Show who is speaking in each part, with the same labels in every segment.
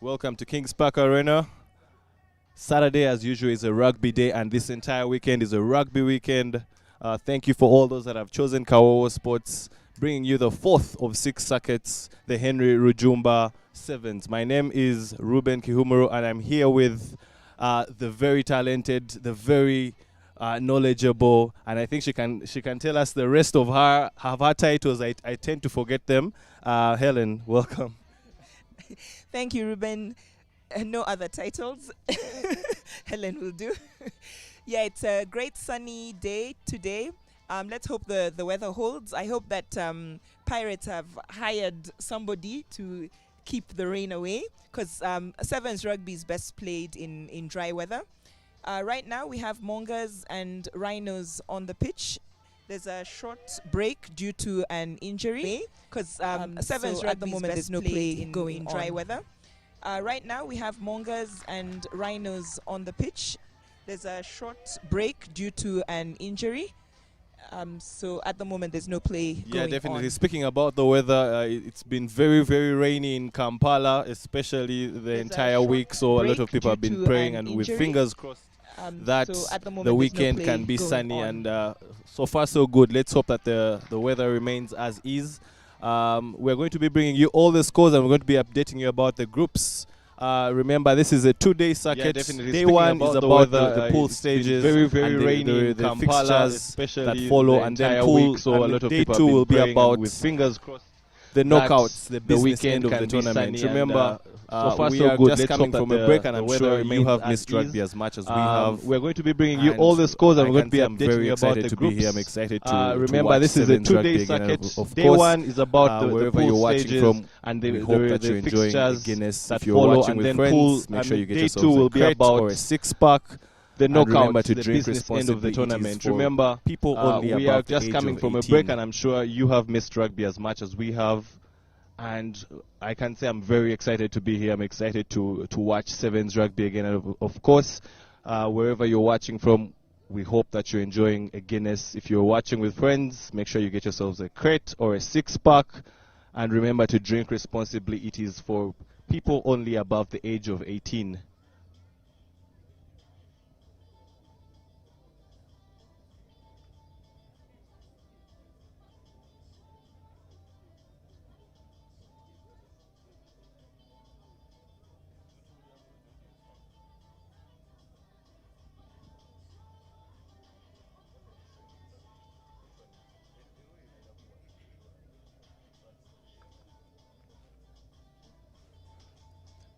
Speaker 1: Welcome to Kings Park Arena. Saturday, as usual, is a rugby day, and this entire weekend is a rugby weekend. Thank you for all those that have chosen Kawowo Sports, bringing you the fourth of 6 circuits, the Henry Rujumba Sevens. My name is Ruben Kihumuru, and I'm here with the very talented, the very knowledgeable, and I think she can tell us the rest of her titles. I tend to forget them. Helen, welcome.
Speaker 2: Thank you, Ruben. No other titles. Helen will do. Yeah, it's a great sunny day today. Let's hope the weather holds. I hope that Pirates have hired somebody to keep the rain away, because Sevens rugby is best played in dry weather. Right now we have Mongers and Rhinos on the pitch. There's a short break due to an injury, because Sevens rugby at the moment there's no play going in dry weather. Right now we have Mongers and Rhinos on the pitch. There's a short break due to an injury. So at the moment there's no play going on.
Speaker 1: Yeah, definitely. Speaking about the weather, it's been very, very rainy in Kampala, especially the entire week. So a lot of people have been praying, and with fingers crossed that the weekend can be sunny, and so far so good. Let's hope that the weather remains as is. We're going to be bringing you all the scores, and we're going to be updating you about the groups. Remember, this is a 2-day circuit.
Speaker 2: Yeah,
Speaker 1: Day one is about the pool stages,
Speaker 2: very, very
Speaker 1: and
Speaker 2: rainy
Speaker 1: the
Speaker 2: Kampala,
Speaker 1: fixtures that follow, and then pool.
Speaker 2: So a lot of
Speaker 1: day
Speaker 2: people
Speaker 1: 2 will be about
Speaker 2: with fingers crossed
Speaker 1: the knockouts, the business
Speaker 2: weekend
Speaker 1: end of the
Speaker 2: can be
Speaker 1: tournament.
Speaker 2: sunny,
Speaker 1: Remember,
Speaker 2: so far
Speaker 1: we
Speaker 2: so
Speaker 1: are
Speaker 2: good.
Speaker 1: just
Speaker 2: Let's
Speaker 1: coming
Speaker 2: hope
Speaker 1: from
Speaker 2: that
Speaker 1: a break, and
Speaker 2: the
Speaker 1: I'm
Speaker 2: weather
Speaker 1: sure you
Speaker 2: remains
Speaker 1: have
Speaker 2: as
Speaker 1: missed
Speaker 2: is.
Speaker 1: rugby as much as we have.
Speaker 2: We're going to be bringing you all the scores, and we're going to be
Speaker 1: I'm
Speaker 2: updating
Speaker 1: very
Speaker 2: you about
Speaker 1: excited
Speaker 2: the
Speaker 1: to
Speaker 2: groups.
Speaker 1: be here. I'm excited to
Speaker 2: Remember,
Speaker 1: watch
Speaker 2: this is a
Speaker 1: Sevens rugby
Speaker 2: 2-day
Speaker 1: again.
Speaker 2: circuit.
Speaker 1: Of
Speaker 2: Day
Speaker 1: course,
Speaker 2: 1 is about the
Speaker 1: wherever
Speaker 2: pool
Speaker 1: you're watching
Speaker 2: stages
Speaker 1: from,
Speaker 2: and
Speaker 1: we hope that you're enjoying the
Speaker 2: fixtures
Speaker 1: Guinness.
Speaker 2: that
Speaker 1: If you're
Speaker 2: follow,
Speaker 1: watching
Speaker 2: and
Speaker 1: with
Speaker 2: then
Speaker 1: friends,
Speaker 2: pool,
Speaker 1: make sure you
Speaker 2: day
Speaker 1: get yourselves
Speaker 2: 2
Speaker 1: a
Speaker 2: will be
Speaker 1: crate
Speaker 2: about
Speaker 1: or a 6-pack.
Speaker 2: the
Speaker 1: And remember
Speaker 2: knockouts,
Speaker 1: to
Speaker 2: the
Speaker 1: drink
Speaker 2: business end of the
Speaker 1: responsibly. It is
Speaker 2: tournament.
Speaker 1: for
Speaker 2: Remember,
Speaker 1: people only
Speaker 2: we
Speaker 1: above
Speaker 2: are
Speaker 1: the
Speaker 2: just
Speaker 1: age
Speaker 2: coming
Speaker 1: of
Speaker 2: from a
Speaker 1: 18.
Speaker 2: break, and I'm sure you have missed rugby as much as we have. And I can say I'm very excited to be here. I'm excited to watch Sevens rugby again. And of course, wherever you're watching from, we hope that you're enjoying a Guinness. If you're watching with friends, make sure you get yourselves a crate or a 6-pack. And remember to drink responsibly. It is for people only above the age of 18.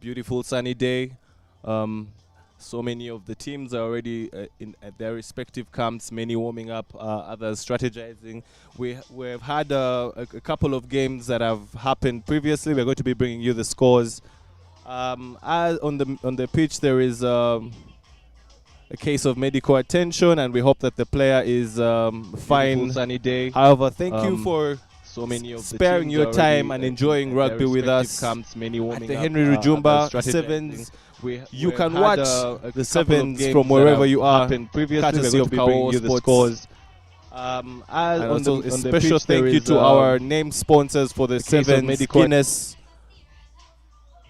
Speaker 1: Beautiful sunny day. So many of the teams are already at their respective camps, many warming up, others strategizing. We've had a couple of games that have happened previously. We're going to be bringing you the scores. As on the pitch, there is a case of medical attention, and we hope that the player is fine.
Speaker 2: Beautiful sunny day.
Speaker 1: However, thank you for
Speaker 2: so many of
Speaker 1: sparing your time and enjoying rugby with us
Speaker 2: camps, many
Speaker 1: at the Henry Rujumba Sevens. You can watch the Sevens from wherever you are, courtesy of Kawowo Sports. And also a special thank you to our name sponsors for the Sevens, Guinness,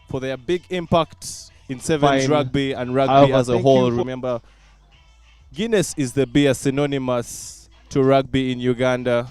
Speaker 1: for their big impact in Sevens rugby and rugby as a whole. Remember, Guinness is the beer synonymous to rugby in Uganda.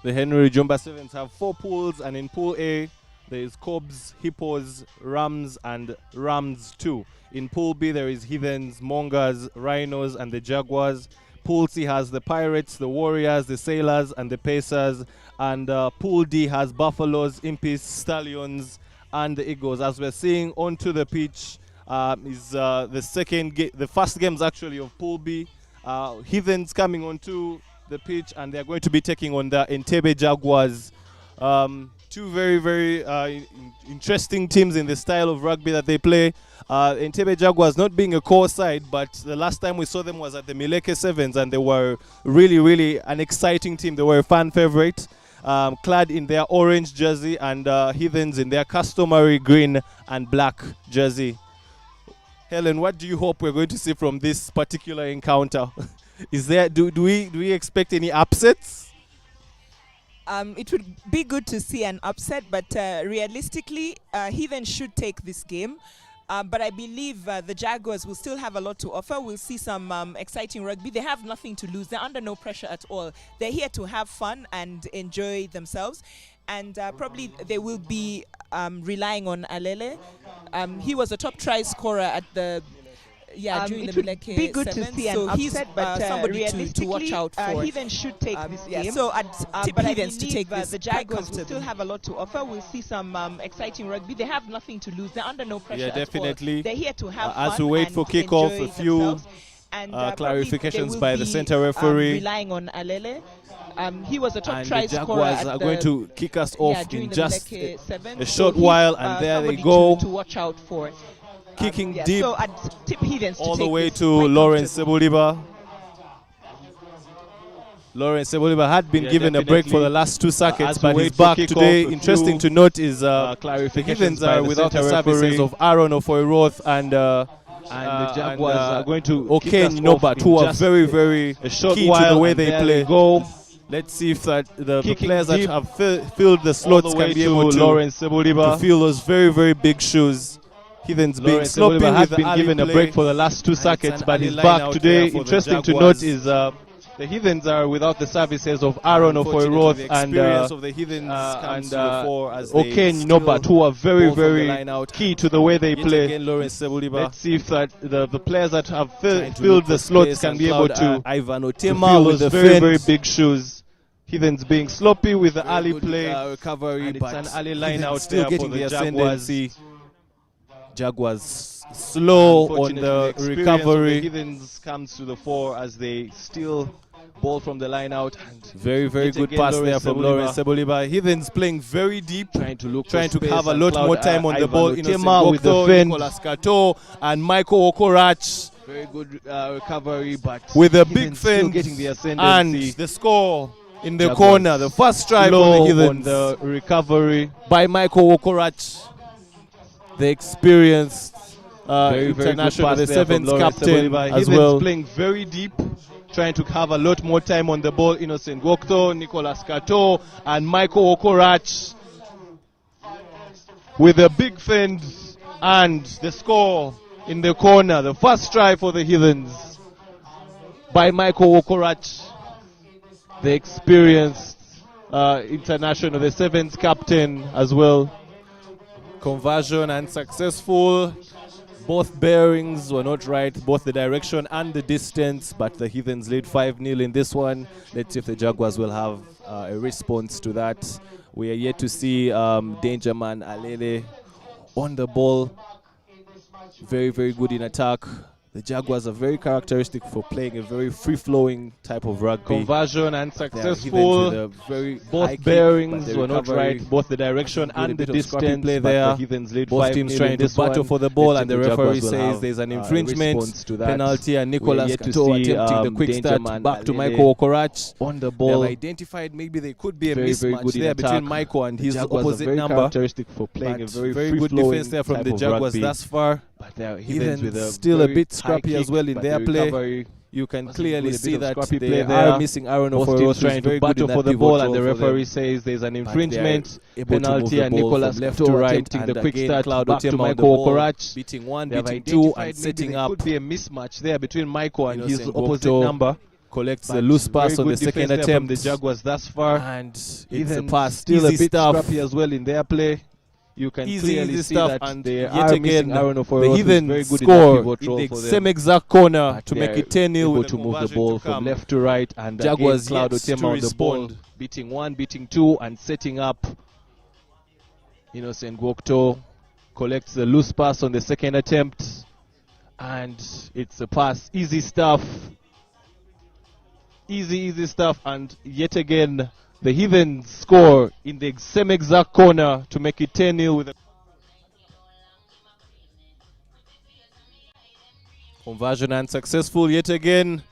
Speaker 1: The Henry Rujumba Sevens have 4 pools, and in Pool A, there is Cobs, Hippos, Rams, and Rams 2. In Pool B, there is Heathens, Mongers, Rhinos, and the Jaguars. Pool C has the Pirates, the Warriors, the Sailors, and the Pacers. And Pool D has Buffaloes, Impis, Stallions, and the Eagles. As we're seeing onto the pitch is the first games actually of Pool B. Heathens coming onto the pitch, and they're going to be taking on the Entebbe Jaguars. Two very, very interesting teams in the style of rugby that they play. Entebbe Jaguars not being a core side, but the last time we saw them was at the Guinness Sevens, and they were really, really an exciting team. They were a fan favorite, clad in their orange jersey, and Heathens in their customary green and black jersey. Helen, what do you hope we're going to see from this particular encounter? Is there do we expect any upsets?
Speaker 2: It would be good to see an upset, but realistically, Heathens should take this game. But I believe the Jaguars will still have a lot to offer. We'll see some exciting rugby. They have nothing to lose. They're under no pressure at all. They're here to have fun and enjoy themselves. And probably they will be relying on Alele. He was a top try scorer at the during the Mileke
Speaker 3: be good
Speaker 2: Sevens,
Speaker 3: to see an
Speaker 2: so
Speaker 3: upset, but
Speaker 2: somebody to watch out for.
Speaker 3: Heathens should take this game.
Speaker 2: So I'd tip
Speaker 3: but
Speaker 2: Heathens to take this.
Speaker 3: the Jaguars will still have a lot to offer. We'll see some exciting rugby. They have nothing to lose. They're under no pressure at
Speaker 1: definitely.
Speaker 3: all. They're here to have fun
Speaker 1: as we wait for kickoff, a few clarifications by the center referee.
Speaker 3: Relying on Alele. He was a top
Speaker 1: and
Speaker 3: try
Speaker 1: the
Speaker 3: scorer
Speaker 1: Jaguars are going to kick us off in just a
Speaker 3: Sevens,
Speaker 1: short
Speaker 3: so
Speaker 1: while, and there they
Speaker 3: somebody
Speaker 1: go.
Speaker 3: to watch out for.
Speaker 1: Kicking deep
Speaker 3: So I'd tip Heathens
Speaker 1: all
Speaker 3: to
Speaker 1: the
Speaker 3: take
Speaker 1: way
Speaker 3: this
Speaker 1: to
Speaker 3: quite
Speaker 1: Lawrence
Speaker 3: comfortably.
Speaker 1: Seboliba. Lawrence Seboliba had been given a break for the last two circuits, but he's back today. Interesting to note is the Heathens are without the services of Aaron Ofoiroth and
Speaker 4: the Jaguars are going to
Speaker 1: Okeny Nobat, who are very, very key to the way they play.
Speaker 4: Go.
Speaker 1: Let's see if the
Speaker 4: Kicking
Speaker 1: players that
Speaker 4: deep
Speaker 1: have filled the slots can be able
Speaker 4: Lawrence
Speaker 1: to
Speaker 4: Seboliba.
Speaker 1: fill those very, very big shoes. Heathens being
Speaker 4: Lawrence
Speaker 1: sloppy
Speaker 4: Seboliba
Speaker 1: with
Speaker 4: has been given a break for the last two
Speaker 1: it's
Speaker 4: circuits,
Speaker 1: an
Speaker 4: but
Speaker 1: early
Speaker 4: he's
Speaker 1: line
Speaker 4: back
Speaker 1: out
Speaker 4: today.
Speaker 1: there for the
Speaker 4: Interesting to
Speaker 1: Jaguars.
Speaker 4: note is the Heathens are without the services of Aaron Ofoiroth
Speaker 1: the
Speaker 4: and
Speaker 1: experience of the Heathens comes to the fore as they
Speaker 4: Okeny
Speaker 1: still
Speaker 4: Nobat, who are very,
Speaker 1: ball from the
Speaker 4: very
Speaker 1: line out.
Speaker 4: key to the way they
Speaker 1: Yet
Speaker 4: play.
Speaker 1: again, Lawrence Seboliba
Speaker 4: Let's see if the players that have
Speaker 1: trying to
Speaker 4: filled
Speaker 1: look
Speaker 4: the
Speaker 1: for
Speaker 4: slots
Speaker 1: space
Speaker 4: can
Speaker 1: and
Speaker 4: be able
Speaker 1: cloud,
Speaker 4: to
Speaker 1: Ivan
Speaker 4: fill
Speaker 1: Otema with
Speaker 4: those
Speaker 1: the
Speaker 4: very,
Speaker 1: fence.
Speaker 4: very big shoes. Heathens being sloppy with the
Speaker 1: Very
Speaker 4: early
Speaker 1: good,
Speaker 4: play.
Speaker 1: recovery,
Speaker 4: and it's
Speaker 1: but
Speaker 4: an early line
Speaker 1: Heathens
Speaker 4: out
Speaker 1: still
Speaker 4: there
Speaker 1: getting
Speaker 4: for
Speaker 1: the
Speaker 4: the Jaguars.
Speaker 1: ascendancy. Jaguars slow on the
Speaker 4: experience
Speaker 1: recovery.
Speaker 4: of the Heathens comes to the fore as they steal ball from the line out. And
Speaker 1: Very, very
Speaker 4: yet
Speaker 1: good
Speaker 4: again,
Speaker 1: pass there
Speaker 4: Lawrence
Speaker 1: from
Speaker 4: Seboliba
Speaker 1: Lawrence Seboliba. Heathens playing very deep,
Speaker 4: trying to look
Speaker 1: trying
Speaker 4: for
Speaker 1: to
Speaker 4: space
Speaker 1: have a
Speaker 4: and
Speaker 1: lot
Speaker 4: cloud,
Speaker 1: more time on the
Speaker 4: Ivan
Speaker 1: ball.
Speaker 4: Otema
Speaker 1: Innocent
Speaker 4: with the
Speaker 1: Gokto,
Speaker 4: fend.
Speaker 1: Nicolas Kato, and Michael Okorach
Speaker 4: Very good recovery, but
Speaker 1: with a
Speaker 4: Heathens
Speaker 1: big
Speaker 4: still
Speaker 1: fend
Speaker 4: getting the
Speaker 1: and
Speaker 4: ascendancy.
Speaker 1: the score in the
Speaker 4: Jaguars
Speaker 1: corner. The first try for the
Speaker 4: Slow on
Speaker 1: Heathens
Speaker 4: the recovery.
Speaker 1: by Michael Okorach, the experienced
Speaker 4: Very, very good
Speaker 1: international,
Speaker 4: pass
Speaker 1: the
Speaker 4: there from
Speaker 1: Sevens
Speaker 4: Lawrence
Speaker 1: captain
Speaker 4: Seboliba.
Speaker 1: as
Speaker 4: Heathens
Speaker 1: well.
Speaker 4: playing very deep, trying to have a lot more time on the ball. Innocent Gokto, Nicolas Kato, and Michael Okorach with a big fend and the score in the corner. The first try for the Heathens by Michael Okorach, the experienced international, the Sevens captain as well.
Speaker 1: Conversion unsuccessful. Both bearings were not right, both the direction and the distance, but the Heathens lead 5-0 in this one. Let's see if the Jaguars will have a response to that. We are yet to see Dangerman Alele on the ball. Very, very good in attack. The Jaguars are very characteristic for playing a very free-flowing type of rugby.
Speaker 4: Conversion
Speaker 1: They are
Speaker 4: unsuccessful.
Speaker 1: Heathens with a very high
Speaker 4: Both
Speaker 1: kick,
Speaker 4: bearings
Speaker 1: but the
Speaker 4: were not
Speaker 1: recovery
Speaker 4: right, both the direction
Speaker 1: good, a
Speaker 4: and the
Speaker 1: bit of scrappy
Speaker 4: distance.
Speaker 1: play
Speaker 4: but
Speaker 1: there.
Speaker 4: the Heathens lead
Speaker 1: Both
Speaker 4: 5-0
Speaker 1: teams
Speaker 4: in
Speaker 1: trying to
Speaker 4: this
Speaker 1: battle
Speaker 4: one.
Speaker 1: for the ball,
Speaker 4: Let's
Speaker 1: and
Speaker 4: see
Speaker 1: the
Speaker 4: if
Speaker 1: referee
Speaker 4: Jaguars will
Speaker 1: says
Speaker 4: have,
Speaker 1: there's an
Speaker 4: a
Speaker 1: infringement
Speaker 4: response to that.
Speaker 1: penalty, and
Speaker 4: We're
Speaker 1: Nicolas
Speaker 4: yet to
Speaker 1: Kato
Speaker 4: see,
Speaker 1: attempting the quick start
Speaker 4: Dangerman
Speaker 1: back to
Speaker 4: Alele
Speaker 1: Michael Okorach.
Speaker 4: on the
Speaker 1: They have
Speaker 4: ball.
Speaker 1: identified maybe there could be a
Speaker 4: Very, very
Speaker 1: mismatch
Speaker 4: good in
Speaker 1: there
Speaker 4: attack.
Speaker 1: between Michael and
Speaker 4: The
Speaker 1: his
Speaker 4: Jaguars are
Speaker 1: opposite
Speaker 4: very
Speaker 1: number.
Speaker 4: characteristic for playing a
Speaker 1: But
Speaker 4: very,
Speaker 1: very good
Speaker 4: free-flowing
Speaker 1: defense there from
Speaker 4: type
Speaker 1: the
Speaker 4: of
Speaker 1: Jaguars
Speaker 4: rugby.
Speaker 1: thus far.
Speaker 4: But they're
Speaker 1: Heathens
Speaker 4: Heathens with a
Speaker 1: still a
Speaker 4: very
Speaker 1: bit
Speaker 4: high
Speaker 1: scrappy as
Speaker 4: kick,
Speaker 1: well in
Speaker 4: but
Speaker 1: their
Speaker 4: the
Speaker 1: play.
Speaker 4: recovery
Speaker 1: You can
Speaker 4: was
Speaker 1: clearly
Speaker 4: a bit
Speaker 1: see
Speaker 4: of
Speaker 1: that
Speaker 4: scrappy
Speaker 1: they
Speaker 4: play
Speaker 1: are
Speaker 4: there.
Speaker 1: missing Aaron
Speaker 4: Both
Speaker 1: Oforos,
Speaker 4: teams
Speaker 1: who's
Speaker 4: trying
Speaker 1: very
Speaker 4: to
Speaker 1: good in
Speaker 4: battle
Speaker 1: that
Speaker 4: for the
Speaker 1: pivot
Speaker 4: ball, and
Speaker 1: role
Speaker 4: the
Speaker 1: for them.
Speaker 4: referee says there's an
Speaker 1: But they are
Speaker 4: infringement
Speaker 1: able to move
Speaker 4: penalty,
Speaker 1: the
Speaker 4: and
Speaker 1: ball
Speaker 4: Nicolas
Speaker 1: from left
Speaker 4: Kato
Speaker 1: to right,
Speaker 4: attempting
Speaker 1: and
Speaker 4: the quick
Speaker 1: again,
Speaker 4: start
Speaker 1: Cloud
Speaker 4: back to
Speaker 1: Otema on the
Speaker 4: Michael
Speaker 1: ball,
Speaker 4: Okorach.
Speaker 1: beating one,
Speaker 4: They have
Speaker 1: beating two,
Speaker 4: identified
Speaker 1: and
Speaker 4: maybe
Speaker 1: setting
Speaker 4: there
Speaker 1: up.
Speaker 4: could be a mismatch there between Michael and his
Speaker 1: Innocent
Speaker 4: opposite
Speaker 1: Gokto
Speaker 4: number.
Speaker 1: Collects
Speaker 4: But
Speaker 1: the loose pass
Speaker 4: very
Speaker 1: on the
Speaker 4: good
Speaker 1: second
Speaker 4: defense there from
Speaker 1: attempt.
Speaker 4: the Jaguars thus far.
Speaker 1: And it's a
Speaker 4: Heathens
Speaker 1: pass,
Speaker 4: still
Speaker 1: easy
Speaker 4: a bit
Speaker 1: stuff.
Speaker 4: scrappy as well in their play. You can
Speaker 1: Easy
Speaker 4: clearly see
Speaker 1: stuff,
Speaker 4: that
Speaker 1: and
Speaker 4: they
Speaker 1: yet
Speaker 4: are
Speaker 1: again,
Speaker 4: missing Aaron
Speaker 1: the
Speaker 4: Oforos, who's
Speaker 1: Heathens
Speaker 4: very good
Speaker 1: score
Speaker 4: in that pivot
Speaker 1: in
Speaker 4: role
Speaker 1: the
Speaker 4: for them.
Speaker 1: same exact corner
Speaker 4: But
Speaker 1: to
Speaker 4: they
Speaker 1: make
Speaker 4: are
Speaker 1: it 10-0
Speaker 4: able
Speaker 1: with
Speaker 4: to
Speaker 1: the
Speaker 4: move the
Speaker 1: conversion
Speaker 4: ball
Speaker 1: to
Speaker 4: from
Speaker 1: come.
Speaker 4: left to right, and
Speaker 1: Jaguars
Speaker 4: again, Cloud
Speaker 1: yet to
Speaker 4: Otema on the ball,
Speaker 1: respond.
Speaker 4: beating one, beating two, and setting up. Innocent Gokto collects the loose pass on the second attempt, and it's a pass. Easy stuff. Easy stuff, and yet again, The Heathens score in the same exact corner to make it 10-0 with a
Speaker 1: conversion unsuccessful yet again.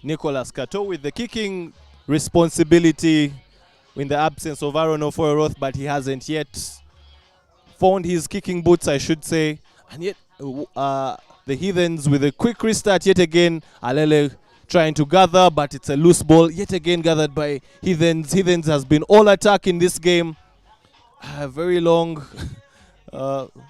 Speaker 1: Nicholas Kato with the kicking responsibility in the absence of Aaron Ofoyoroth, but he hasn't yet found his kicking boots, I should say. And yet the Heathens with a quick restart yet again. Alele trying to gather, but it's a loose ball yet again gathered by Heathens. Heathens has been all attack in this game. Very long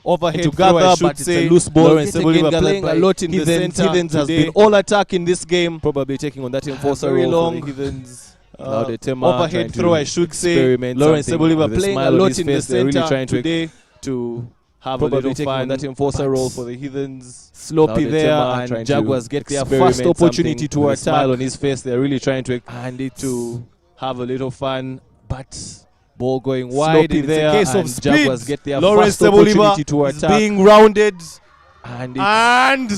Speaker 1: overhead
Speaker 4: to
Speaker 1: throw,
Speaker 4: gather, but it's a loose ball.
Speaker 1: Lawrence
Speaker 4: Yet again
Speaker 1: Sebuleba playing a lot in the center.
Speaker 4: Heathens has
Speaker 1: today.
Speaker 4: been all attack in this game.
Speaker 1: Probably taking on that enforcer
Speaker 4: very
Speaker 1: role
Speaker 4: long
Speaker 1: for the Heathens.
Speaker 4: Overhead throw, I should say. Lawrence Sebuleba playing a lot in the center
Speaker 1: really trying
Speaker 4: today
Speaker 1: to have
Speaker 4: probably
Speaker 1: a little
Speaker 4: taking
Speaker 1: fun.
Speaker 4: on that enforcer role for the Heathens.
Speaker 1: Sloppy
Speaker 4: Laude
Speaker 1: there,
Speaker 4: Tema
Speaker 1: and
Speaker 4: trying
Speaker 1: Jaguars
Speaker 4: to
Speaker 1: get their
Speaker 4: experiment
Speaker 1: first opportunity
Speaker 4: something
Speaker 1: to
Speaker 4: with a
Speaker 1: attack.
Speaker 4: smile on his face. They're really trying to
Speaker 1: And it's
Speaker 4: to have a little fun, but
Speaker 1: ball going wide.
Speaker 4: sloppy
Speaker 1: It's
Speaker 4: there,
Speaker 1: a case
Speaker 4: and
Speaker 1: of speed.
Speaker 4: Jaguars get their
Speaker 1: Lawrence
Speaker 4: first opportunity
Speaker 1: Sebuleba
Speaker 4: to
Speaker 1: is
Speaker 4: attack.
Speaker 1: being rounded,
Speaker 4: And
Speaker 1: and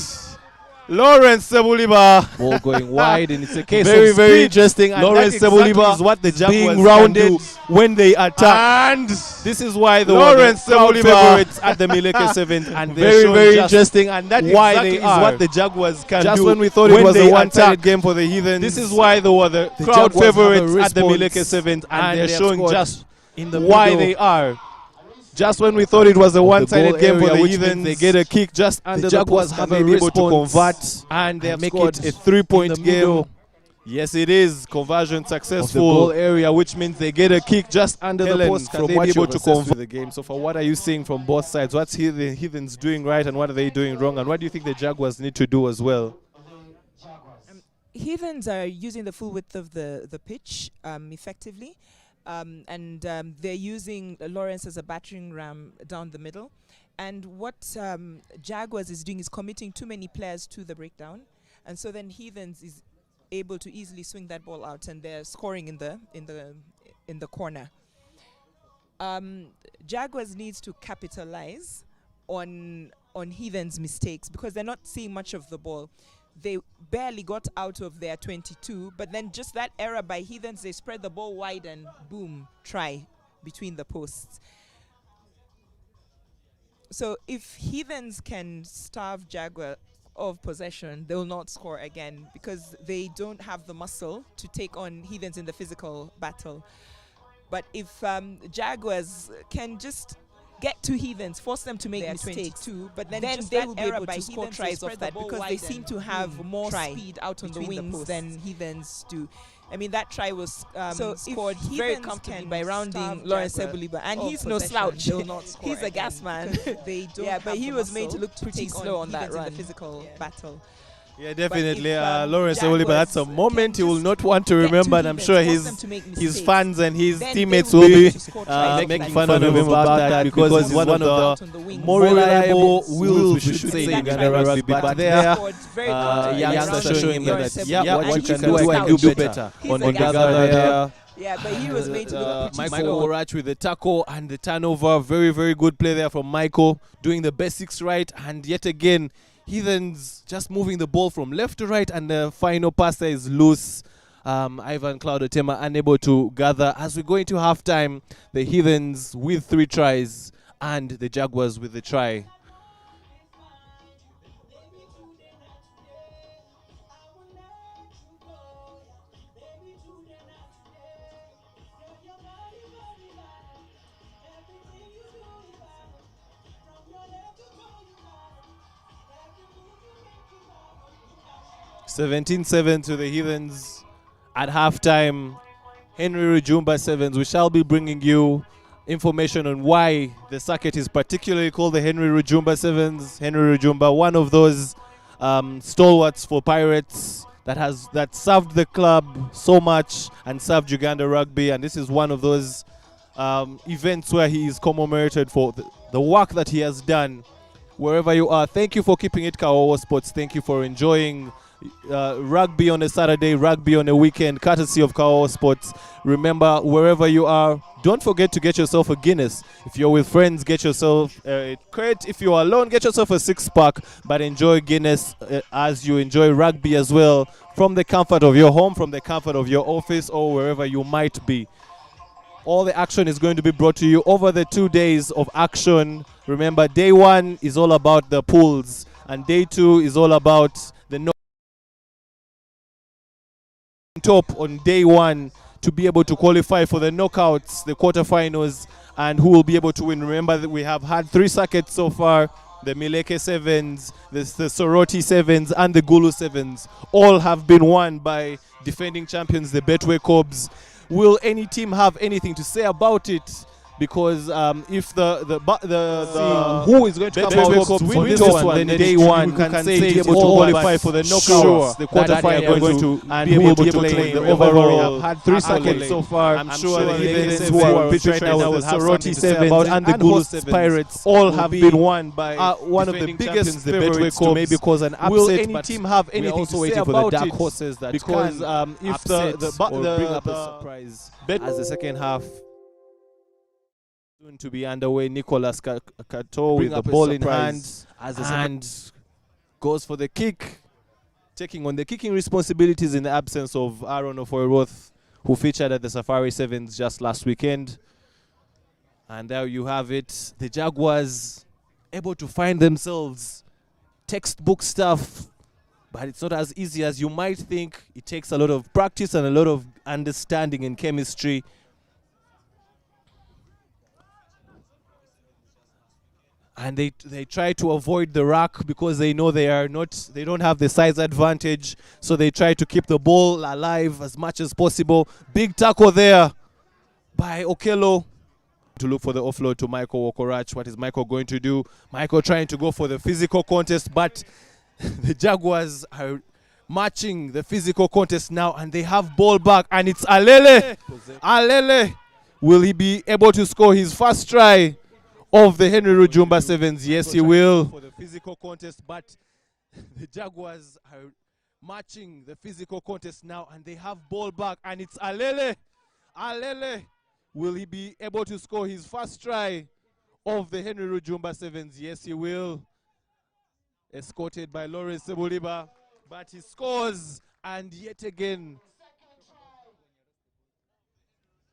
Speaker 1: Lawrence Sebuleba
Speaker 4: ball going wide, and it's a case
Speaker 1: very,
Speaker 4: of
Speaker 1: very
Speaker 4: speed.
Speaker 1: interesting. And
Speaker 4: Lawrence
Speaker 1: that exactly
Speaker 4: Sebuleba
Speaker 1: is what the Jaguars
Speaker 4: being
Speaker 1: can
Speaker 4: rounded
Speaker 1: do when they attack.
Speaker 4: And
Speaker 1: This is why the
Speaker 4: Lawrence
Speaker 1: crowd
Speaker 4: Sebuleba
Speaker 1: favorites at the Mileke Sevens, and they're
Speaker 4: very,
Speaker 1: showing
Speaker 4: very
Speaker 1: just
Speaker 4: interesting, and that
Speaker 1: why
Speaker 4: exactly
Speaker 1: they
Speaker 4: is
Speaker 1: are.
Speaker 4: what the Jaguars can
Speaker 1: just
Speaker 4: do.
Speaker 1: when we thought it was
Speaker 4: they
Speaker 1: a one-sided
Speaker 4: attack.
Speaker 1: game for the Heathens.
Speaker 4: This is why they were the
Speaker 1: The
Speaker 4: crowd
Speaker 1: Jaguars have a
Speaker 4: favorites at the
Speaker 1: response,
Speaker 4: Mileke Sevens, and they're
Speaker 1: they have
Speaker 4: showing
Speaker 1: scored
Speaker 4: just
Speaker 1: in the
Speaker 4: why
Speaker 1: middle
Speaker 4: they are. Just when we thought it was a
Speaker 1: of the
Speaker 4: one-sided
Speaker 1: goal
Speaker 4: game for
Speaker 1: area,
Speaker 4: the
Speaker 1: which
Speaker 4: Heathens,
Speaker 1: means they get a kick just under the
Speaker 4: Jaguars
Speaker 1: post
Speaker 4: have
Speaker 1: and
Speaker 4: a
Speaker 1: they're able to
Speaker 4: response,
Speaker 1: convert
Speaker 4: and they have
Speaker 1: make
Speaker 4: scored
Speaker 1: it a 3-point
Speaker 4: in the
Speaker 1: game.
Speaker 4: middle
Speaker 1: Yes, it is. Conversion
Speaker 4: of the goal
Speaker 1: successful.
Speaker 4: area, which means they get a kick just under the
Speaker 1: Helen,
Speaker 4: post. Can
Speaker 1: from
Speaker 4: they
Speaker 1: what
Speaker 4: be able
Speaker 1: you've
Speaker 4: to
Speaker 1: assessed
Speaker 4: convert?
Speaker 1: with the game so far, what are you seeing from both sides? What's the Heathens doing right and what are they doing wrong? And what do you think the Jaguars need to do as well?
Speaker 2: Heathens are using the full width of the pitch effectively, and they're using Lawrence as a battering ram down the middle. And what Jaguars is doing is committing too many players to the breakdown, and so then Heathens is able to easily swing that ball out, and they're scoring in the corner. Jaguars needs to capitalize on Heathens' mistakes because they're not seeing much of the ball. They barely got out of their 22, but then just that error by Heathens, they spread the ball wide and boom, try between the posts. So if Heathens can starve Jaguar of possession, they will not score again because they don't have the muscle to take on Heathens in the physical battle. But if Jaguars can just get to Heathens, force them to make mistakes too, but then they will be able to score tries off that because they seem to have more speed out on the wings than Heathens do. I mean, that try was scored very comfortably by rounding Lawrence Sebuleba, and he's no slouch. He's a gas man. But he was made to look pretty slow on that run. In the physical battle.
Speaker 1: Yeah, definitely. Lawrence Sebuleba, that's a moment he will not want to remember, and I'm sure his fans and his teammates will be making fun of him about that because he's one of the more reliable wheels, we should say, in Uganda rugby. But there, youngsters showing him that, what you can do, I do better. On the gather there.
Speaker 2: Yeah, but he was made to look pretty
Speaker 1: Michael
Speaker 2: slow.
Speaker 1: Orach with the tackle and the turnover. Very, very good play there from Michael, doing the basics right. And yet again, Heathens just moving the ball from left to right, and the final pass there is loose. Ivan Claudotema unable to gather. As we go into halftime, the Heathens with 3 tries and the Jaguars with the try. (17-7) to the Heathens at halftime. Henry Rujumba Sevens. We shall be bringing you information on why the circuit is particularly called the Henry Rujumba Sevens. Henry Rujumba, one of those stalwarts for Pirates that served the club so much and served Uganda rugby, and this is one of those events where he is commemorated for the work that he has done. Wherever you are, thank you for keeping it Kawowo Sports. Thank you for enjoying rugby on a Saturday, rugby on a weekend, courtesy of Kawowo Sports. Remember, wherever you are, don't forget to get yourself a Guinness. If you're with friends, get yourself a crate. If you're alone, get yourself a 6-pack. But enjoy Guinness as you enjoy rugby as well, from the comfort of your home, from the comfort of your office, or wherever you might be. All the action is going to be brought to you over the 2 days of action. Remember, day 1 is all about the pools, and day 2 is all about the top on day 1 to be able to qualify for the knockouts, the quarterfinals, and who will be able to win. Remember that we have had 3 circuits so far: the Mileke Sevens, the Soroti Sevens, and the Gulu Sevens. All have been won by defending champions, the Betway Cobs. Will any team have anything to say about it? Because if
Speaker 4: who is going to come out
Speaker 1: Cobs
Speaker 4: win
Speaker 1: this
Speaker 4: this
Speaker 1: one,
Speaker 4: then
Speaker 1: day 1 you can say
Speaker 4: be
Speaker 1: it's
Speaker 4: able to
Speaker 1: all
Speaker 4: qualify
Speaker 1: but
Speaker 4: for the
Speaker 1: sure
Speaker 4: knockouts,
Speaker 1: the quarterfinals are going to
Speaker 4: and
Speaker 1: be
Speaker 4: who
Speaker 1: able
Speaker 4: will be
Speaker 1: to
Speaker 4: able to
Speaker 1: claim
Speaker 4: claim
Speaker 1: the
Speaker 4: the
Speaker 1: overall.
Speaker 4: overall. Have had 3 circuits so far.
Speaker 1: I'm sure the Heathens
Speaker 4: Heathens
Speaker 1: who are
Speaker 4: will
Speaker 1: pitched
Speaker 4: be
Speaker 1: right
Speaker 4: right
Speaker 1: now,
Speaker 4: now
Speaker 1: the
Speaker 4: will have
Speaker 1: Soroti
Speaker 4: something to say
Speaker 1: Sevens
Speaker 4: about
Speaker 1: and
Speaker 4: it.
Speaker 1: the Gulu Pirates
Speaker 4: all
Speaker 1: will
Speaker 4: have
Speaker 1: be
Speaker 4: been won by
Speaker 1: one of the
Speaker 4: defending
Speaker 1: biggest
Speaker 4: champions, the
Speaker 1: favorites
Speaker 4: Betway
Speaker 1: to maybe
Speaker 4: Cobs.
Speaker 1: cause an upset.
Speaker 4: Will any
Speaker 1: but
Speaker 4: team have
Speaker 1: we're
Speaker 4: anything
Speaker 1: also
Speaker 4: to
Speaker 1: waiting
Speaker 4: say
Speaker 1: for the
Speaker 4: about
Speaker 1: dark
Speaker 4: it?
Speaker 1: horses that
Speaker 4: Because
Speaker 1: can
Speaker 4: if
Speaker 1: upset or bring up a
Speaker 4: the
Speaker 1: surprise as the second half soon to be underway. Nicolas Kato with the ball in hand and goes for the kick, taking on the kicking responsibilities in the absence of Aaron Ofoyroth, who featured at the Safari Sevens just last weekend. And there you have it. The Jaguars able to find themselves textbook stuff, but it's not as easy as you might think. It takes a lot of practice and a lot of understanding and chemistry. And they try to avoid the rack because they know they don't have the size advantage, so they try to keep the ball alive as much as possible. Big tackle there by Okello to look for the offload to Michael Wokorach. What is Michael going to do? Michael trying to go for the physical contest, but the Jaguars are matching the physical contest now, and they have ball back, and it's Alele. Alele, will he be able to score his first try of the Henry Rujumba Sevens? Yes, he will. For the physical contest, but the Jaguars are matching the physical contest now, and they have ball back, and it's Alele. Alele, will he be able to score his first try of the Henry Rujumba Sevens? Yes, he will. Escorted by Lawrence Sebuliba, but he scores, and yet again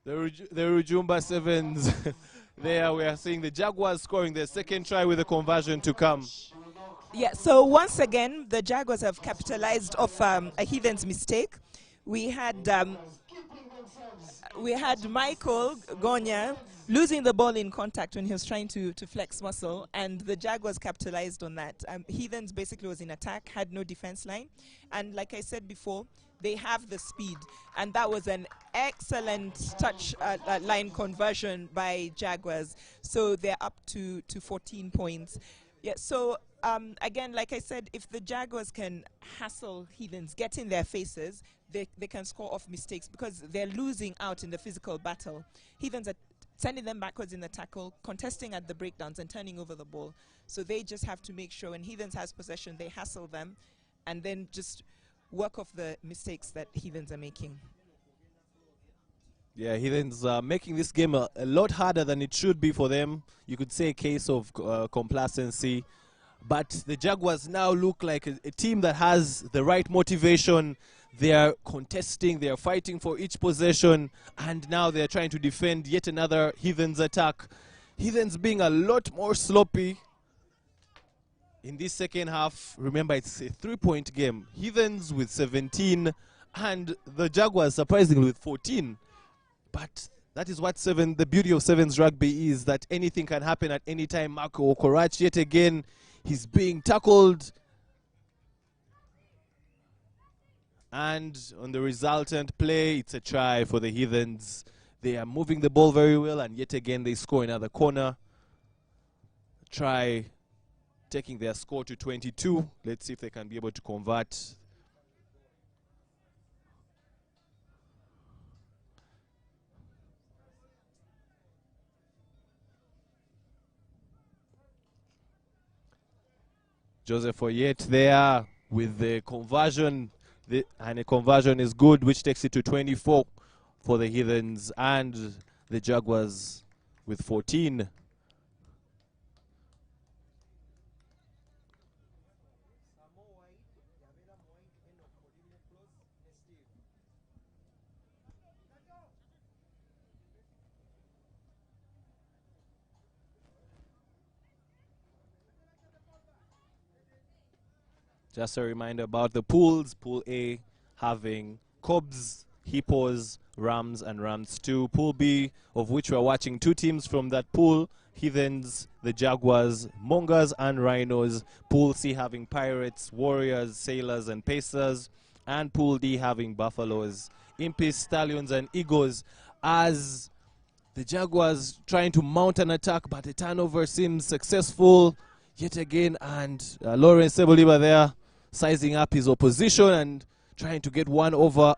Speaker 1: the Rujumba Sevens. There we are seeing the Jaguars scoring their second try with a conversion to come.
Speaker 2: Yeah, so once again, the Jaguars have capitalized off a Heathens mistake. We had Michael Gonya losing the ball in contact when he was trying to flex muscle, and the Jaguars capitalized on that. Heathens basically was in attack, had no defense line, and like I said before, they have the speed, and that was an excellent touch line conversion by Jaguars. So they're up to 14 points. Yeah, so again, like I said, if the Jaguars can hassle Heathens, get in their faces, they can score off mistakes because they're losing out in the physical battle. Heathens are sending them backwards in the tackle, contesting at the breakdowns and turning over the ball. So they just have to make sure when Heathens has possession, they hassle them and then just work off the mistakes that Heathens are making.
Speaker 1: Yeah, Heathens making this game a lot harder than it should be for them. You could say a case of complacency. But the Jaguars now look like a team that has the right motivation. They are contesting, they are fighting for each possession, and now they are trying to defend yet another Heathens attack. Heathens being a lot more sloppy in this second half. Remember, it's a 3-point game. Heathens with 17 and the Jaguars surprisingly with 14. But that is what the beauty of Sevens rugby is, that anything can happen at any time. Marco Okorach, yet again, he's being tackled. And on the resultant play, it's a try for the Heathens. They are moving the ball very well, and yet again they score another corner. Try taking their score to 22. Let's see if they can be able to convert. Joseph Oyet there with the conversion, and the conversion is good, which takes it to 24 for the Heathens, and the Jaguars with 14. Just a reminder about the pools. Pool A having Cobs, Hippos, Rams, and Rams 2. Pool B, of which we're watching two teams from that pool, Heathens, the Jaguars, Mongers, and Rhinos. Pool C having Pirates, Warriors, Sailors, and Pacers. And Pool D having Buffaloes, Impis, Stallions, and Eagles. As the Jaguars trying to mount an attack, but the turnover seems successful yet again. And Lawrence Seboliba there sizing up his opposition and trying to get one over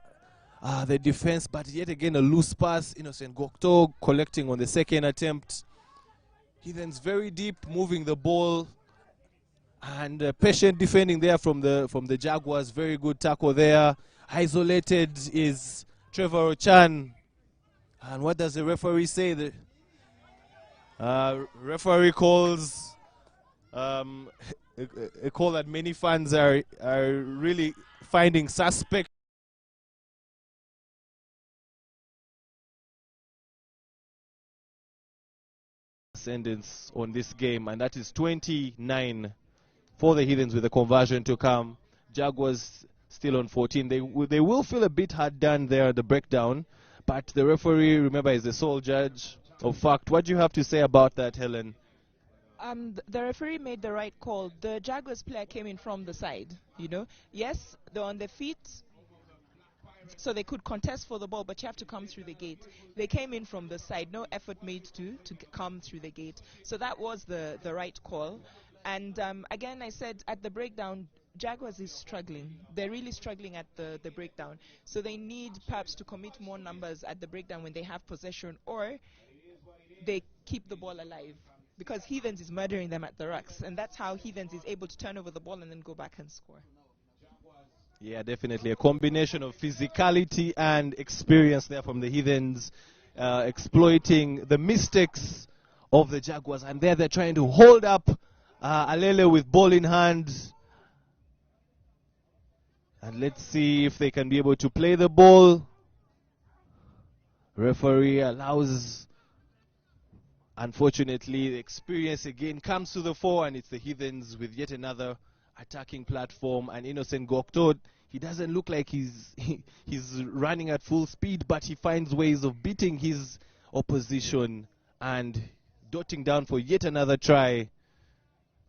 Speaker 1: the defense. But yet again, a loose pass. Innocent Gokto collecting on the second attempt. Heathens very deep, moving the ball. And patient defending there from the Jaguars. Very good tackle there. Isolated is Trevor Ochan. And what does the referee say? The referee calls a call that many fans are really finding suspect. Ascendance on this game, and that is 29 for the Heathens with the conversion to come. Jaguars still on 14. They will feel a bit hard done there at the breakdown, but the referee, remember, is the sole judge of fact. What do you have to say about that, Helen?
Speaker 3: The referee made the right call. The Jaguars player came in from the side, you know. Yes, they're on their feet, so they could contest for the ball, but you have to come through the gate. They came in from the side, no effort made to come through the gate. So that was the right call. And again, I said at the breakdown, Jaguars is struggling. They're really struggling at the breakdown. So they need perhaps to commit more numbers at the breakdown when they have possession, or they keep the ball alive. Because Heathens is murdering them at the rucks. And that's how Heathens is able to turn over the ball and then go back and score.
Speaker 1: Yeah, definitely. A combination of physicality and experience there from the Heathens, exploiting the mistakes of the Jaguars. And there they're trying to hold up Alele with ball in hand. And let's see if they can be able to play the ball. Referee allows, unfortunately, the experience again comes to the fore, and it's the Heathens with yet another attacking platform. And Innocent Gokto, he doesn't look like he's running at full speed, but he finds ways of beating his opposition and dotting down for yet another try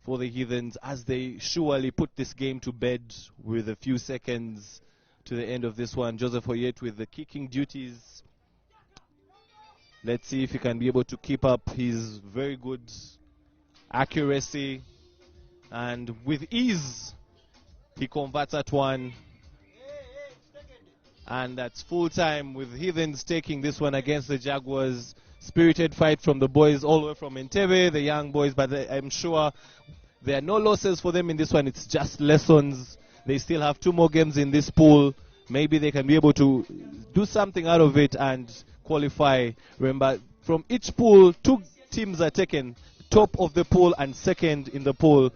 Speaker 1: for the Heathens, as they surely put this game to bed with a few seconds to the end of this one. Joseph Oyet with the kicking duties. Let's see if he can be able to keep up his very good accuracy. And with ease, he converts at one. And that's full time with Heathens taking this one against the Jaguars. Spirited fight from the boys all the way from Entebbe, the young boys, but I'm sure there are no losses for them in this one. It's just lessons. They still have 2 more games in this pool. Maybe they can be able to do something out of it and qualify. Remember, from each pool, 2 teams are taken, top of the pool and second in the pool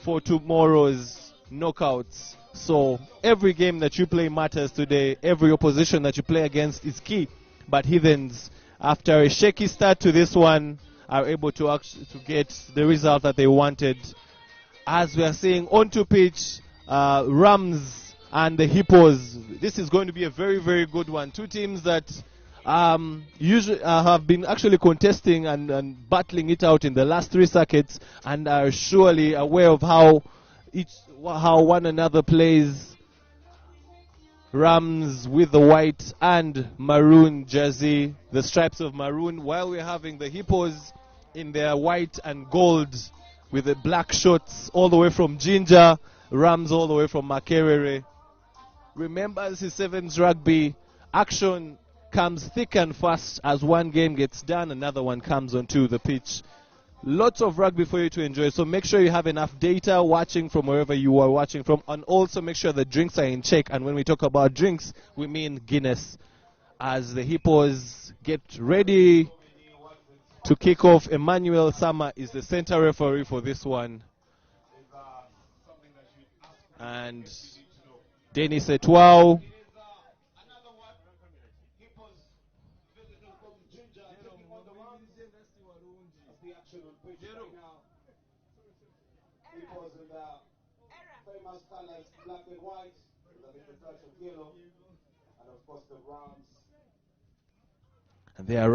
Speaker 1: for tomorrow's knockouts. So every game that you play matters today. Every opposition that you play against is key. But Heathens, after a shaky start to this one, are able to get the result that they wanted. As we are seeing onto pitch, Rams and the Hippos. This is going to be a very, very good one. 2 teams that usually have been actually contesting and battling it out in the last 3 circuits, and are surely aware of how one another plays. Rams with the white and maroon jersey, the stripes of maroon, while we're having the Hippos in their white and gold with the black shorts all the way from Ginger, Rams all the way from Makerere. Remember, this is Sevens rugby. Action comes thick and fast. As one game gets done, another one comes onto the pitch. Lots of rugby for you to enjoy, so make sure you have enough data watching from wherever you are watching from, and also make sure the drinks are in check. And when we talk about drinks, we mean Guinness. As the Hippos get ready to kick off, Emmanuel Sama is the center referee for this one. And Denis Etwao.
Speaker 5: famous colors, black and white, with a little touch of yellow, and of course the Rams.
Speaker 4: And they are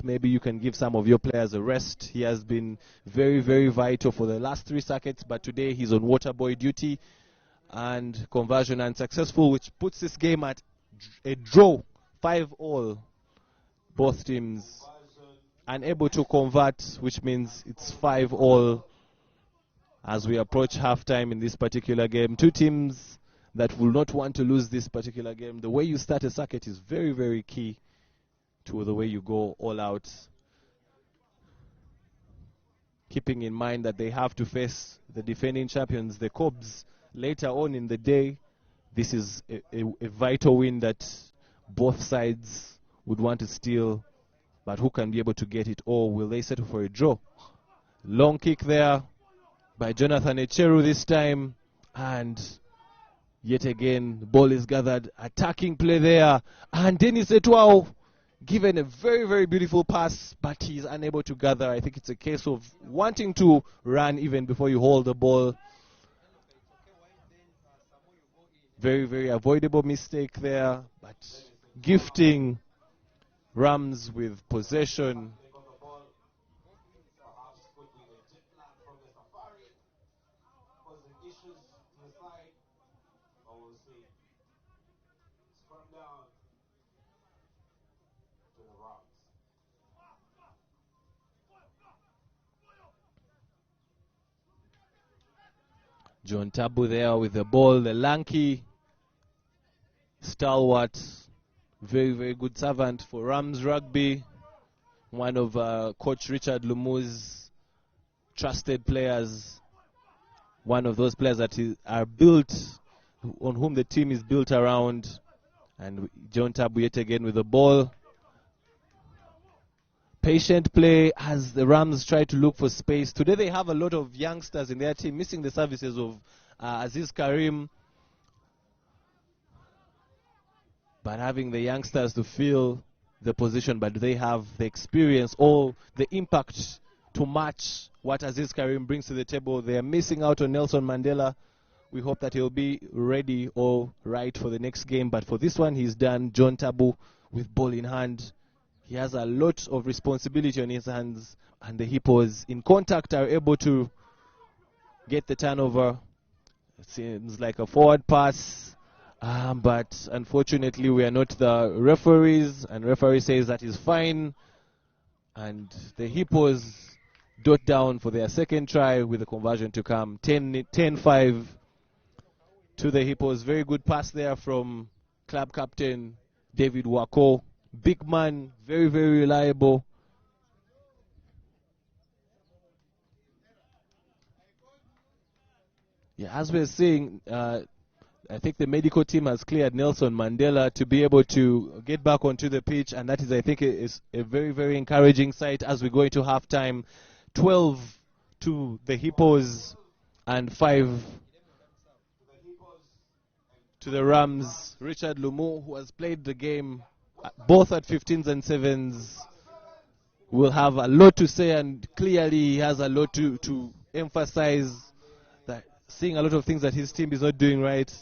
Speaker 4: maybe you can give some of your players a rest. He has been very, very vital for the last 3 circuits, but today he's on water boy duty, and conversion unsuccessful, which puts this game at a draw, 5-all. Both teams unable to convert, which means it's 5-all as we approach halftime in this particular game. Two teams that will not want to lose this particular game. The way you start a circuit is very, very key to the way you go all out. Keeping in mind that they have to face the defending champions, the Cobs, later on in the day. This is a vital win that both sides would want to steal, but who can be able to get it, or will they settle for a draw? Long kick there by Jonathan Echeru this time, and yet again the ball is gathered. Attacking play there, and Dennis Etwao given a very, very beautiful pass, but he's unable to gather. I think it's a case of wanting to run even before you hold the ball. Very, very avoidable mistake there, but gifting Rams with possession. John Tabu there with the ball, the lanky stalwart, very, very good servant for Rams Rugby, one of Coach Richard Lumu's trusted players, one of those players that are built, on whom the team is built around. And John Tabu yet again with the ball. Patient play as the Rams try to look for space. Today they have a lot of youngsters in their team, missing the services of Aziz Karim, but having the youngsters to fill the position, but they have the experience or the impact to match what Aziz Karim brings to the table. They are missing out on Nelson Mandela. We hope that he'll be ready or right for the next game, but for this one he's done. John Tabu with ball in hand. He has a lot of responsibility on his hands, and the Hippos in contact are able to get the turnover. It seems like a forward pass, but unfortunately we are not the referees, and referee says that is fine. And the Hippos dot down for their second try with the conversion to come. 10-5 to the Hippos. Very good pass there from club captain David Wako. Big man, very, very reliable. Yeah, as we're seeing, I think the medical team has cleared Nelson Mandela to be able to get back onto the pitch, and that is, I think, is a very, very encouraging sight as we go into halftime. 12 to the Hippos and 5 to the Rams. Richard Lumu, who has played the game both at 15s and 7s, will have a lot to say, and clearly he has a lot to emphasize, that seeing a lot of things that his team is not doing right.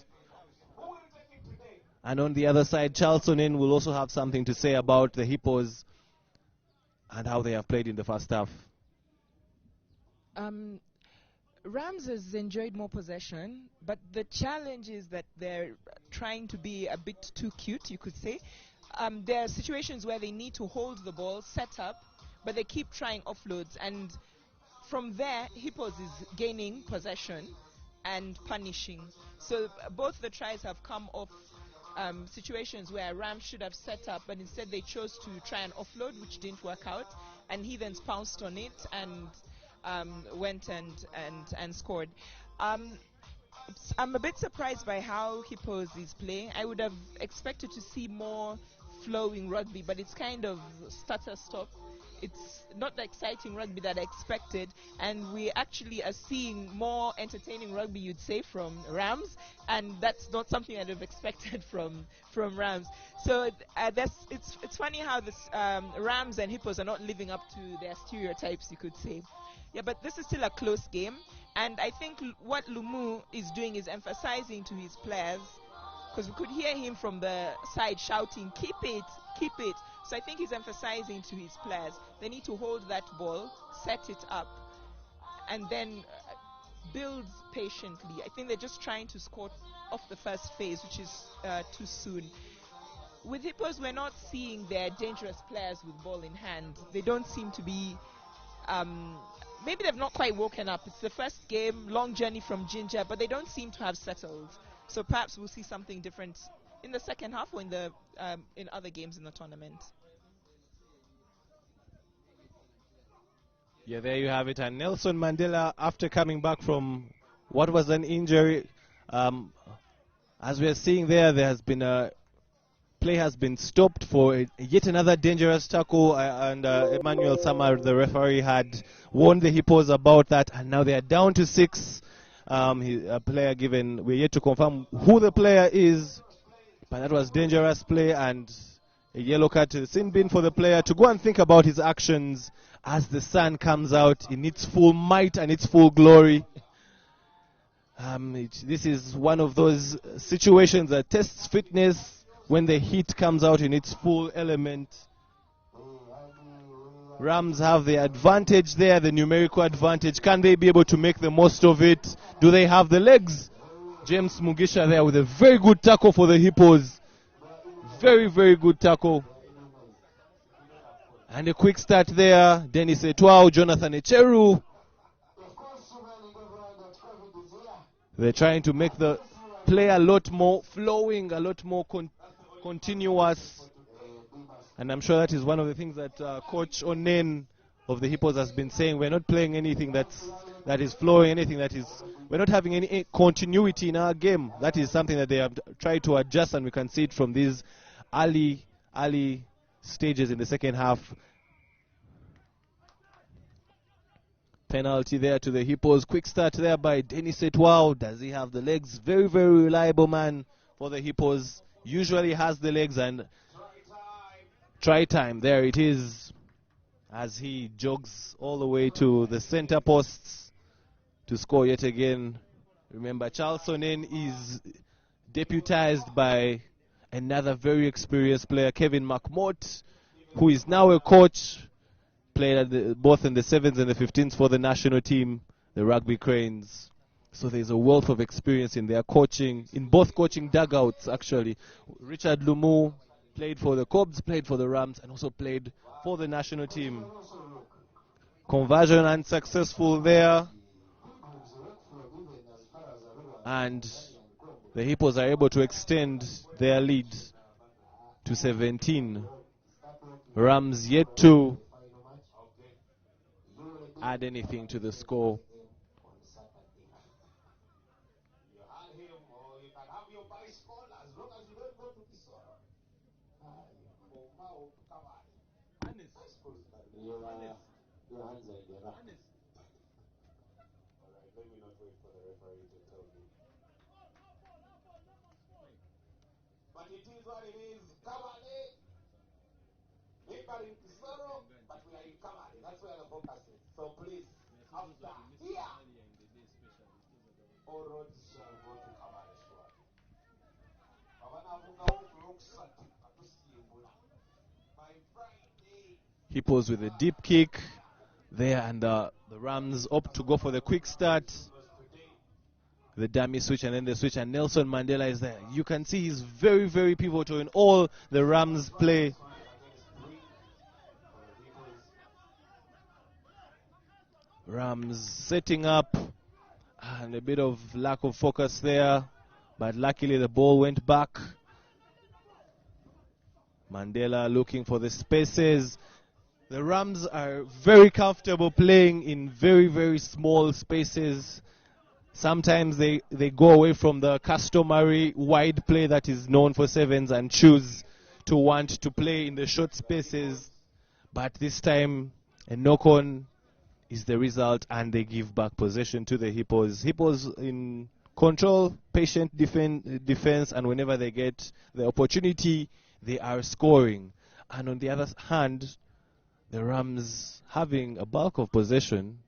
Speaker 4: And on the other side, Charles Sonnen will also have something to say about the Hippos and how they have played in the first half.
Speaker 3: Rams has enjoyed more possession, but the challenge is that they're trying to be a bit too cute, you could say. There are situations where they need to hold the ball, set up, but they keep trying offloads, and from there, Hippos is gaining possession and punishing. So both the tries have come off situations where Rams should have set up, but instead they chose to try and offload, which didn't work out, and Heathens pounced on it and went and scored. I'm a bit surprised by how Hippos is playing. I would have expected to see more flowing rugby, but it's kind of stutter-stop. It's not the exciting rugby that I expected, and we actually are seeing more entertaining rugby, you'd say, from Rams, and that's not something I'd have expected from Rams. So it's funny how this Rams and Hippos are not living up to their stereotypes, you could say. Yeah, but this is still a close game, and I think what Lumu is doing is emphasizing to his players, because we could hear him from the side shouting, keep it, So I think he's emphasizing to his players, they need to hold that ball, set it up, and then build patiently. I think they're just trying to score off the first phase, which is too soon. With Hippos, we're not seeing their dangerous players with ball in hand. They don't seem to be... maybe they've not quite woken up. It's the first game, long journey from Ginger, but they don't seem to have settled. So perhaps we'll see something different in the second half or in other games in the tournament.
Speaker 4: Yeah, there you have it. And Nelson Mandela, after coming back from what was an injury, as we are seeing there has been a play has been stopped for yet another dangerous tackle, and Emmanuel Samar, the referee, had warned the Hippos about that, and now they are down to 6. A player given, we're yet to confirm who the player is, but that was dangerous play and a yellow card to the sin bin for the player to go and think about his actions as the sun comes out in its full might and its full glory. This is one of those situations that tests fitness when the heat comes out in its full element. Rams have the advantage there, the numerical advantage. Can they be able to make the most of it? Do they have the legs? James Mugisha there with a very good tackle for the Hippos. Very, very good tackle. And a quick start there. Dennis Etwao, Jonathan Echeru. They're trying to make the play a lot more flowing, a lot more continuous. And I'm sure that is one of the things that Coach Onen of the Hippos has been saying. We're not playing anything that is flowing, anything that is... We're not having any continuity in our game. That is something that they have tried to adjust, and we can see it from these early stages in the second half. Penalty there to the Hippos. Quick start there by Dennis Etwao. Does he have the legs? Very, very reliable man for the Hippos. Usually has the legs, and try time. There it is as he jogs all the way to the center posts to score yet again. Remember, Charles Onen is deputized by another very experienced player, Kevin McMott, who is now a coach. Played at both in the 7s and the 15s for the national team, the Rugby Cranes. So there's a wealth of experience in their coaching, in both coaching dugouts actually. Richard Lumu played for the Cobs, played for the Rams, and also played for the national team. Conversion unsuccessful there. And the Hippos are able to extend their lead to 17. Rams yet to add anything to the score.
Speaker 5: But it is what it is. Kabale. Paper in Kisoro, but we are in Kabale. That's where the focus is. So please, after here, all roads shall go to Kabale. By Friday.
Speaker 4: Hippos with a deep kick there, and the Rams opt to go for the quick start. The dummy switch and then the switch, and Nelson Mandela is there. You can see he's very, very pivotal in all the Rams play. Rams setting up, and a bit of lack of focus there, but luckily the ball went back. Mandela looking for the spaces. The Rams are very comfortable playing in very, very small spaces. Sometimes they go away from the customary wide play that is known for sevens and choose to want to play in the short spaces. But this time, a knock-on is the result, and they give back possession to the Hippos. Hippos in control, patient defense, and whenever they get the opportunity, they are scoring. And on the other hand, the Rams having a bulk of possession,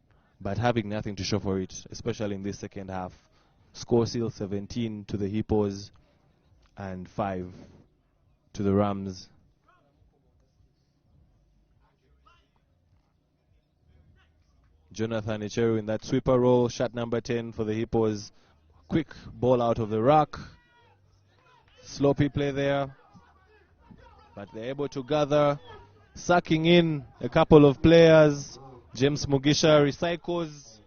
Speaker 4: but having nothing to show for it, especially in this second half. Score still 17 to the Hippos and 5 to the Rams.
Speaker 1: Jonathan Icheru in that sweeper role. Shot number 10 for the Hippos. Quick ball out of the ruck. Sloppy play there. But they're able to gather. Sucking in a couple of players. James Mugisha recycles.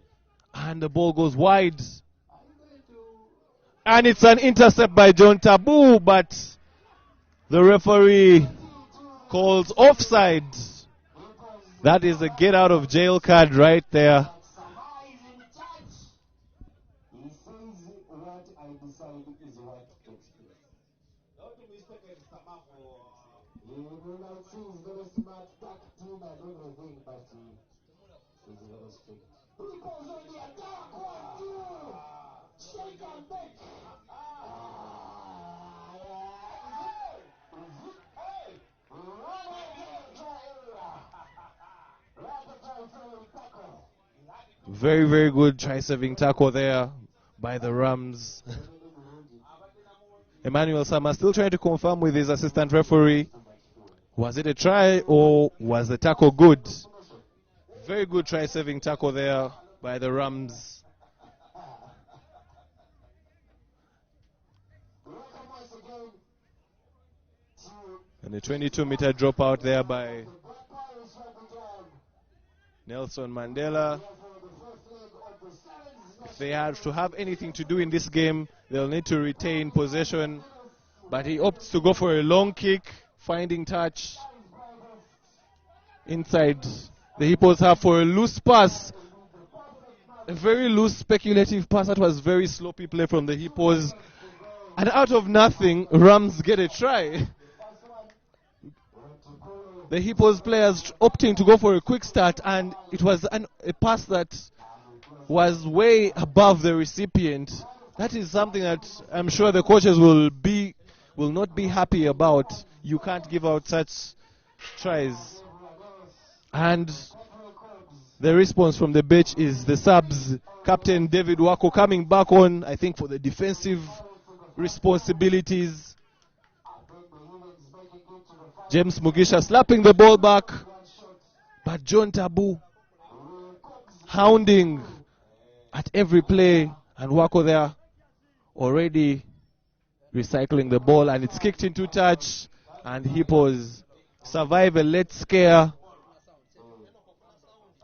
Speaker 1: And the ball goes wide. And it's an intercept by John Tabu, but the referee calls offside. That is a get out of jail card right there. Very, very good try-saving tackle there by the Rams. Emmanuel Sama still trying to confirm with his assistant referee. Was it a try or was the tackle good? Very good try-saving tackle there by the Rams. And a 22-meter dropout there by Nelson Mandela. If they have to have anything to do in this game, they'll need to retain possession. But he opts to go for a long kick, finding touch inside the Hippos half for a loose pass. A very loose, speculative pass that was very sloppy play from the Hippos. And out of nothing, Rams get a try. The Hippos players opting to go for a quick start, and it was a pass that was way above the recipient. That is something that I'm sure the coaches will not be happy about. You can't give out such tries. And the response from the bench is the subs. Captain David Wako coming back on, I think, for the defensive responsibilities. James Mugisha slapping the ball back. But John Tabu hounding at every play, and Wako there already recycling the ball, and it's kicked into touch, and Hippos survive a late scare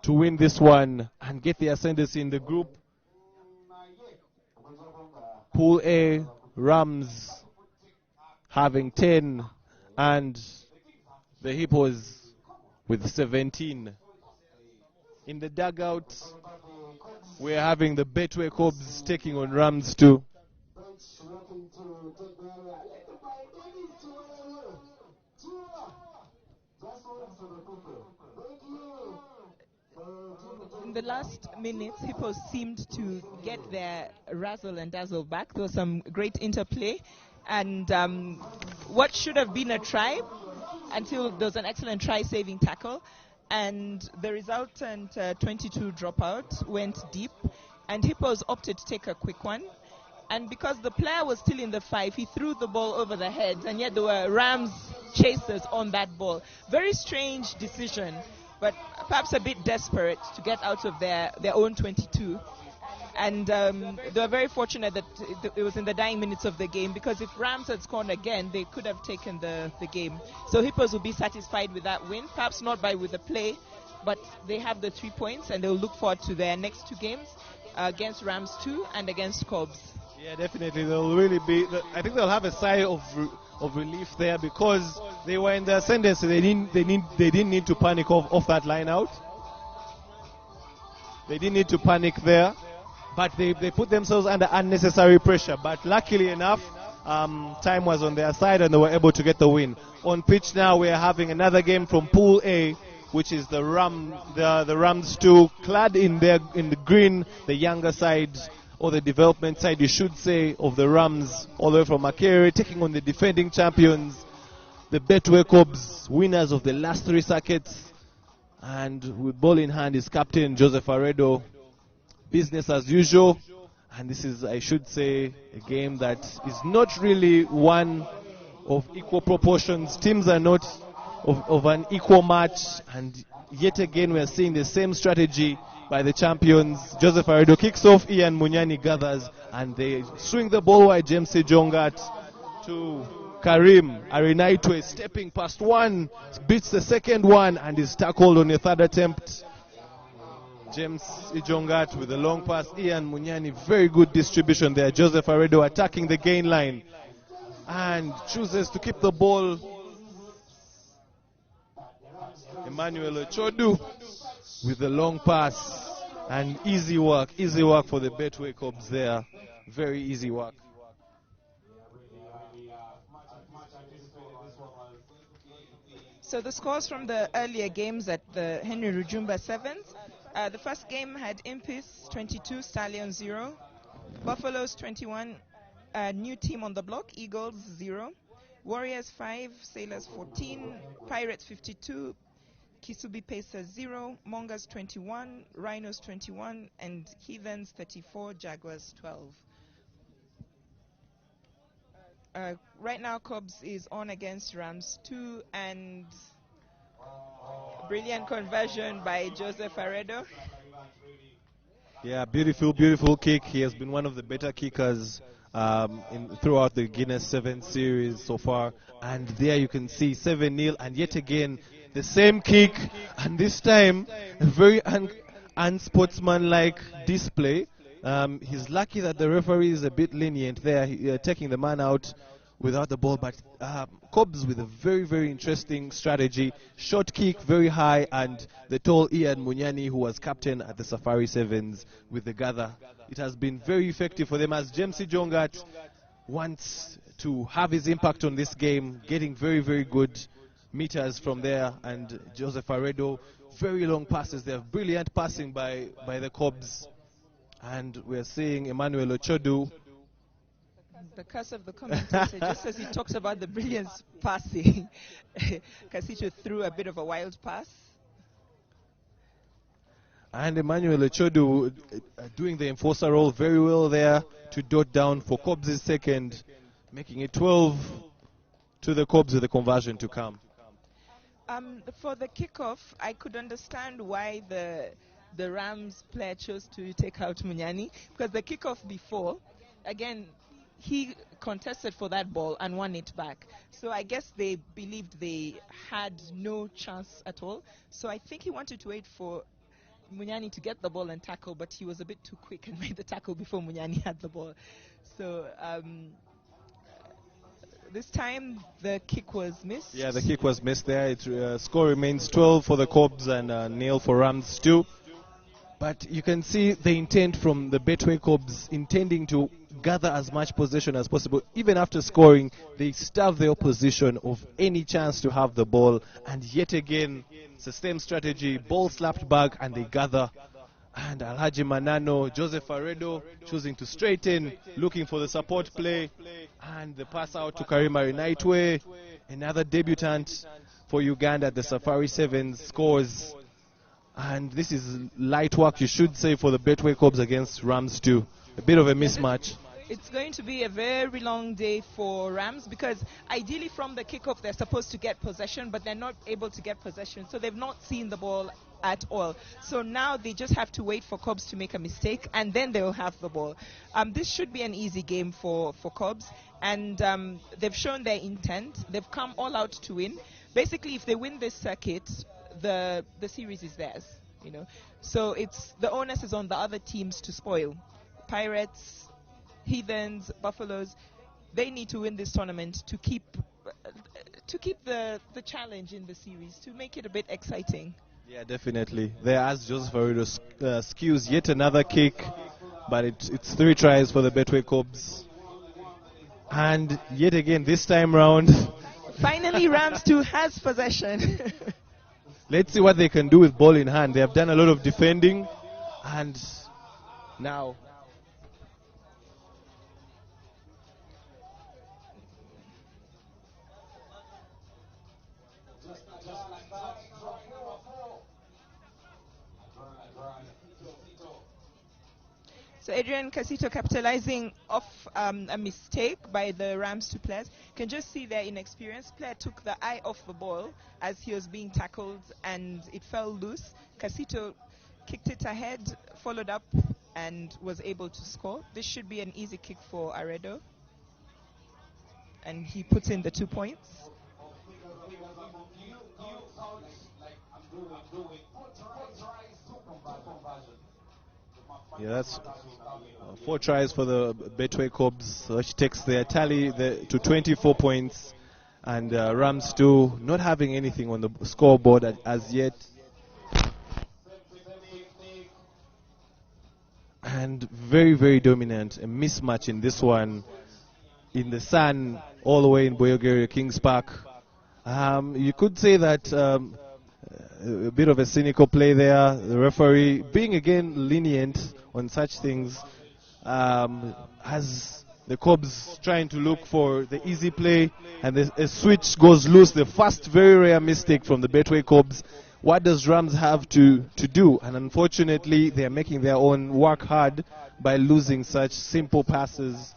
Speaker 1: to win this one and get the ascendancy in the group. Pool A, Rams having 10 and the Hippos with 17. In the dugout, we're having the Betway Cobs taking on Rams too.
Speaker 3: In the last minutes, Hippos seemed to get their razzle and dazzle back. There was some great interplay. And what should have been a try, until there was an excellent try-saving tackle. And the resultant 22 dropout went deep. And Hippos opted to take a quick one. And because the player was still in the 5, he threw the ball over the heads. And yet there were Rams chasers on that ball. Very strange decision, but perhaps a bit desperate to get out of their own 22. And they were very fortunate that it was in the dying minutes of the game, because if Rams had scored again, they could have taken the game. So Hippos will be satisfied with that win, perhaps not with the play, but they have the 3 points, and they'll look forward to their next 2 games against Rams 2 and against Cobs. Yeah, definitely. They'll really be. I think they'll have a sigh of relief there, because they were in the ascendancy. They didn't need to panic off that line out. They didn't need to panic there, but they put themselves under unnecessary pressure. But luckily enough, time was on their side, and they were able to get the win. On pitch now, we are having another game from Pool A, which is the Rams 2, clad in the green, the younger side, or the development side, you should say, of the Rams, all the way from Makere, taking on the defending champions, the Betway Cobs, winners of the last 3 circuits. And with ball in hand is Captain Joseph Aredo. Business as usual. And this is, I should say, a game that is not really one of equal proportions. Teams are not
Speaker 4: of an equal match, and yet again we are seeing the same strategy by the champions. Joseph Aredo kicks off, Ian Munyani gathers, and they swing the ball wide. James Ijongat to Karim Arinaitwe, stepping past one, beats the second one, and is tackled on the third attempt. James Ijongat with a long pass. Ian Munyani, very good distribution there. Joseph Aredo attacking the gain line and chooses to keep the ball. Emmanuel Ochodu with a long pass, and easy work for the Betway Cobs there. Very easy work.
Speaker 3: So the scores from the earlier games at the Henry Rujumba Sevens. The first game had Impis 22, Stallions 0, Buffaloes 21, new team on the block, Eagles 0, Warriors 5, Sailors 14, Pirates 52, Kisubi Pacers 0, Mongers 21, Rhinos 21, and Heathens 34, Jaguars 12. Right now, Cobs is on against Rams 2, and brilliant conversion by Joseph Aredo.
Speaker 4: Yeah, beautiful kick. He has been one of the better kickers throughout the Guinness Sevens Series so far. And there you can see 7-0, and yet again the same kick, and this time a very unsportsmanlike display. He's lucky that the referee is a bit lenient there, taking the man out without the ball, but Cobs with a very interesting strategy. Short kick, very high, and the tall Ian Munyani, who was captain at the Safari Sevens with the gather. It has been very effective for them, as James Jongat wants to have his impact on this game, getting very good meters from there, and Joseph Aredo, very long passes there, brilliant passing by the Cobs. And we're seeing Emmanuel Ochodu.
Speaker 3: The curse of the commentator, just as he talks about the brilliance passing, Kasito threw a bit of a wild pass.
Speaker 4: And Emmanuel Ochodu doing the enforcer role very well there to dot down for Cobs' second, making it 12 to the Cobs with the conversion to come.
Speaker 3: For the kickoff, I could understand why the Rams player chose to take out Munyani, because the kickoff before, again, he contested for that ball and won it back. So I guess they believed they had no chance at all. So I think he wanted to wait for Munyani to get the ball and tackle, but he was a bit too quick and made the tackle before Munyani had the ball. So this time the kick was missed.
Speaker 4: Yeah, the kick was missed there. Score remains 12 for the Cobs and nil for Rams 2. But you can see the intent from the Betway Cobs, intending to gather as much possession as possible. Even after scoring, they starve the opposition of any chance to have the ball. And yet again, it's the same strategy, ball slapped back, and they gather. And Alhaji Manano, Joseph Aredo choosing to straighten, looking for the support play. And the pass out to Karim Arinaitwe, another debutant for Uganda at the Safari Sevens, scores. And this is light work, you should say, for the Betway Cobs against Rams 2. A bit of a mismatch.
Speaker 3: It's going to be a very long day for Rams, because ideally from the kickoff they're supposed to get possession, but they're not able to get possession, so they've not seen the ball at all. So now they just have to wait for Cobs to make a mistake, and then they'll have the ball. This should be an easy game for Cobs, and they've shown their intent. They've come all out to win. Basically, if they win this circuit, the series is theirs, you know. So it's the onus is on the other teams to spoil. Pirates, Heathens, Buffaloes, they need to win this tournament to keep the challenge in the series, to make it a bit exciting.
Speaker 4: Yeah, definitely. There, as Joseph Aredo skews yet another kick, but it's 3 tries for the Betway Cobs. And yet again, this time round,
Speaker 3: finally Rams 2 has possession.
Speaker 4: Let's see what they can do with ball in hand. They have done a lot of defending, and now
Speaker 3: So Adrian Casito capitalizing off a mistake by the Rams 2 players. You can just see their inexperienced player took the eye off the ball as he was being tackled and it fell loose. Casito kicked it ahead, followed up and was able to score. This should be an easy kick for Aredo. And he puts in the 2 points.
Speaker 1: Yeah, that's 4 tries for the Betway Cobs, which takes their tally to 24 points. And Rams 2 not having anything on the scoreboard as yet. And very, very dominant. A mismatch in this one. In the sun, all the way in Boyogeria Kings Park. You could say that a bit of a cynical play there. The referee being again lenient on such things, as the Cobs trying to look for the easy play, and a switch goes loose. The first very rare mistake from the Betway Cobs. What does Rams have to do? And unfortunately, they are making their own work hard by losing such simple passes.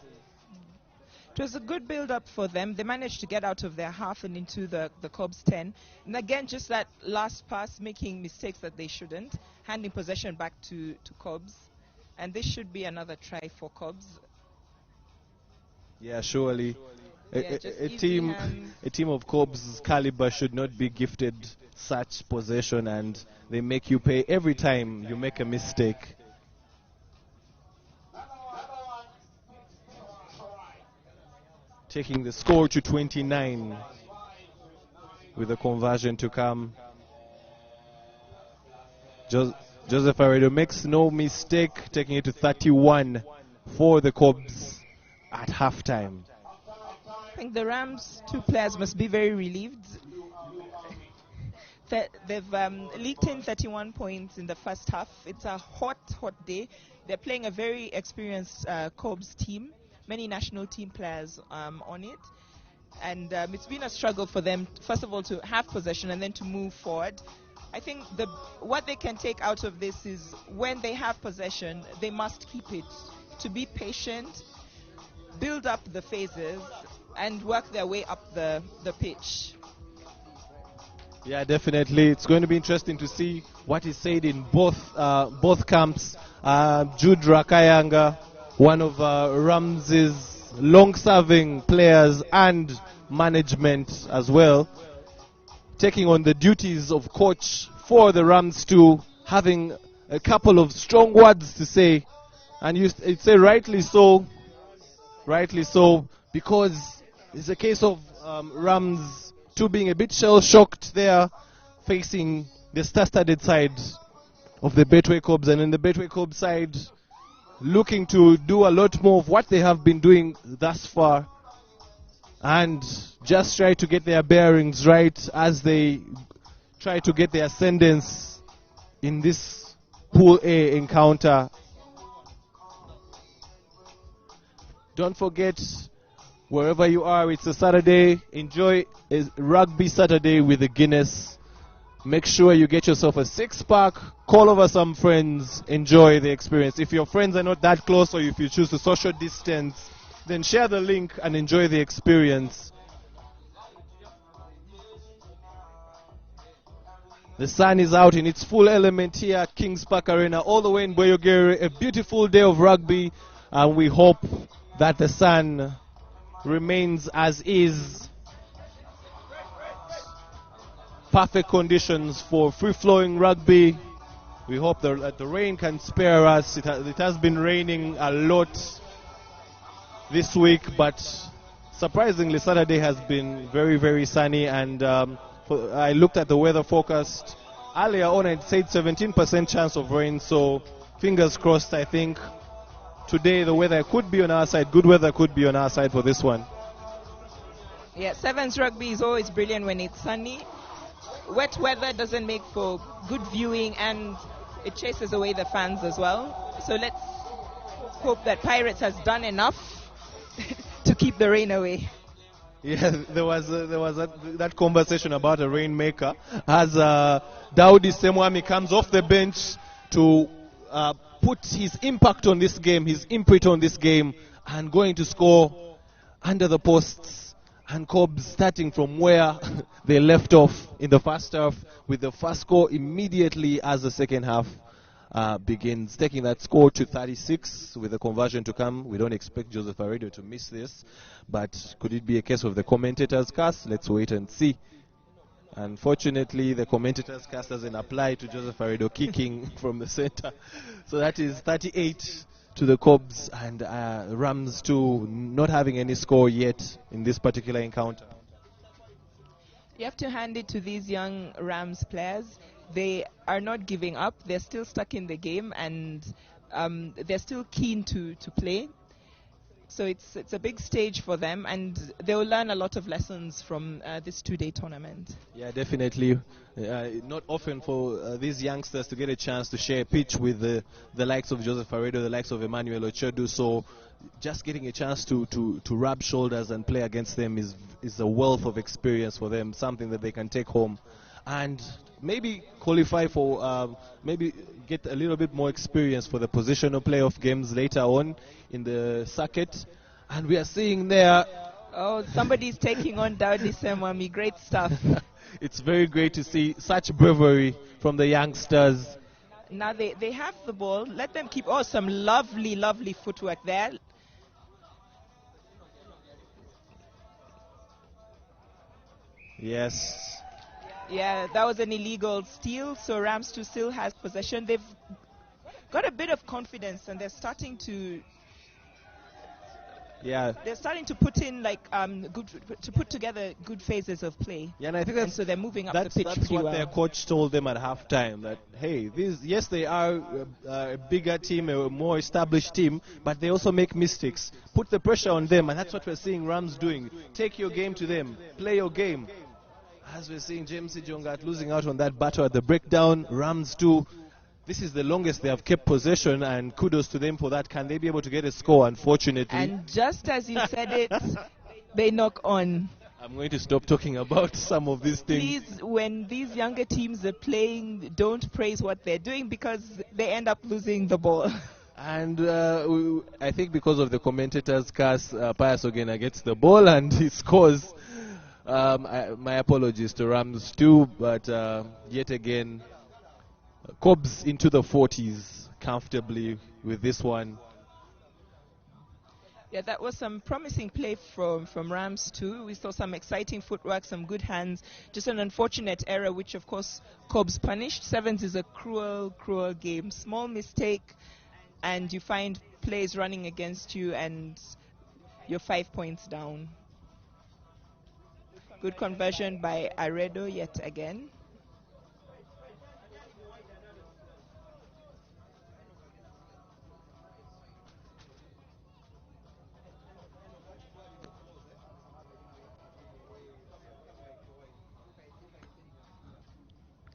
Speaker 3: It was a good build-up for them. They managed to get out of their half and into the Cobs 10. And again, just that last pass, making mistakes that they shouldn't, handing possession back to Cobs. And this should be another try for Cobs.
Speaker 1: Yeah, surely.
Speaker 3: Yeah,
Speaker 1: A team of Cobs' caliber should not be gifted such possession, and they make you pay every time you make a mistake. Taking the score to 29 with a conversion to come. Joseph Aredo makes no mistake, taking it to 31 for the Cobs at halftime.
Speaker 3: I think the Rams 2 players must be very relieved. They've leaked in 31 points in the first half. It's a hot day. They're playing a very experienced Cobs team. Many national team players on it. And it's been a struggle for them, first of all, to have possession and then to move forward. I think what they can take out of this is when they have possession, they must keep it. To be patient, build up the phases, and work their way up the pitch.
Speaker 1: Yeah, definitely. It's going to be interesting to see what is said in both camps. Jude Rakayanga, one of Rams' long-serving players and management as well, taking on the duties of coach for the Rams too, having a couple of strong words to say, and you'd say rightly so, because it's a case of Rams too being a bit shell-shocked there, facing the star-studded side of the Betway Cobs, and in the Betway Cobs side, looking to do a lot more of what they have been doing thus far, and just try to get their bearings right as they try to get their ascendance in this Pool A encounter. Don't forget, wherever you are, it's a Saturday. Enjoy a rugby Saturday with the Guinness. Make sure you get yourself a 6-pack, call over some friends, enjoy the experience. If your friends are not that close, or if you choose to social distance, then share the link and enjoy the experience. The sun is out in its full element here at Kings Park Arena, all the way in Boyogere. A beautiful day of rugby, and we hope that the sun remains as is. Perfect conditions for free-flowing rugby. We hope that the rain can spare us. It has been raining a lot this week, but surprisingly Saturday has been very, very sunny, and I looked at the weather forecast earlier on. It said 17% chance of rain, so fingers crossed. I think today the weather could be on our side. Good weather could be on our side for this one.
Speaker 3: Yeah, Sevens rugby is always brilliant when it's sunny. Wet weather doesn't make for good viewing, and it chases away the fans as well. So let's hope that Pirates has done enough to keep the rain away.
Speaker 1: Yeah, there was that conversation about a rainmaker as Daudi Semwami comes off the bench to
Speaker 4: put his impact on this game, his input on this game, and going to score under the posts. And Cobs starting from where they left off in the first half with the first score immediately as the second half begins, taking that score to 36 with the conversion to come. We don't expect Joseph Aredo to miss this, but could it be a case of the commentator's curse? Let's wait and see. Unfortunately, the commentator's curse doesn't apply to Joseph Aredo kicking from the center. So that is 38 to the Cobs, and Rams 2 not having any score yet in this particular encounter.
Speaker 3: You have to hand it to these young Rams players. They are not giving up. They're still stuck in the game, and they're still keen to play. So it's a big stage for them, and they will learn a lot of lessons from this two-day tournament.
Speaker 4: Yeah, definitely. Not often for these youngsters to get a chance to share a pitch with the likes of Joseph Aredo, the likes of Emmanuel Ochodu. So just getting a chance to rub shoulders and play against them is a wealth of experience for them, something that they can take home and maybe qualify for, maybe get a little bit more experience for the positional playoff games later on in the circuit. And we are seeing there...
Speaker 3: Oh, somebody's taking on Dowdy Semwami. Great stuff.
Speaker 4: It's very great to see such bravery from the youngsters.
Speaker 3: Now they have the ball. Let them keep... Oh, some lovely, lovely footwork there.
Speaker 4: Yes.
Speaker 3: Yeah, that was an illegal steal, so Rams 2 still has possession. They've got a bit of confidence, and they're starting to...
Speaker 4: Yeah.
Speaker 3: They're starting to put in put together good phases of play.
Speaker 4: Yeah, and I think
Speaker 3: so they're moving up the pitch
Speaker 4: that's
Speaker 3: pretty
Speaker 4: what
Speaker 3: well.
Speaker 4: their coach told them at halftime, that hey, yes they are a bigger team, a more established team, but they also make mistakes. Put the pressure on them, and that's what we're seeing Rams doing. Take your game to them, play your game. As we're seeing James Jongat losing out on that battle at the breakdown, Rams 2. This is the longest they have kept possession, and kudos to them for that. Can they be able to get a score? Unfortunately.
Speaker 3: And just as you said it, they knock on.
Speaker 4: I'm going to stop talking about some of these things.
Speaker 3: Please, when these younger teams are playing, don't praise what they're doing, because they end up losing the ball.
Speaker 4: And I think because of the commentator's curse, Pius Ogena gets the ball and he scores. My apologies to Rams 2, but yet again, Cobs into the 40s comfortably with this one.
Speaker 3: Yeah, that was some promising play from Rams 2. We saw some exciting footwork, some good hands. Just an unfortunate error, which of course Cobs punished. Sevens is a cruel, cruel game. Small mistake, and you find plays running against you, and you're 5 points down. Good conversion by Aredo yet again.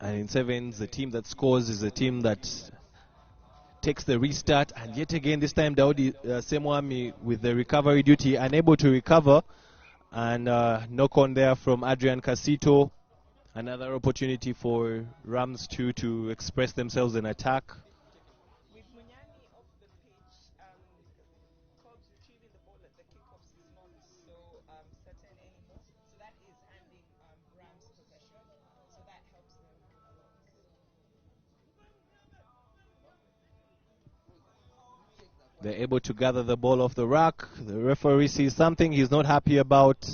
Speaker 4: And in sevens, the team that scores is a team that takes the restart. And yet again, this time Daudi Semwami with the recovery duty, unable to recover. And knock on there from Adrian Casito. Another opportunity for Rams 2 to express themselves in attack.
Speaker 3: With Munyani off the pitch, Cobs retrieving the ball at the kickoffs is not so certain anymore. So that is handing Rams possession. So that helps them a lot.
Speaker 4: They're able to gather the ball off the rack. The referee sees something he's not happy about.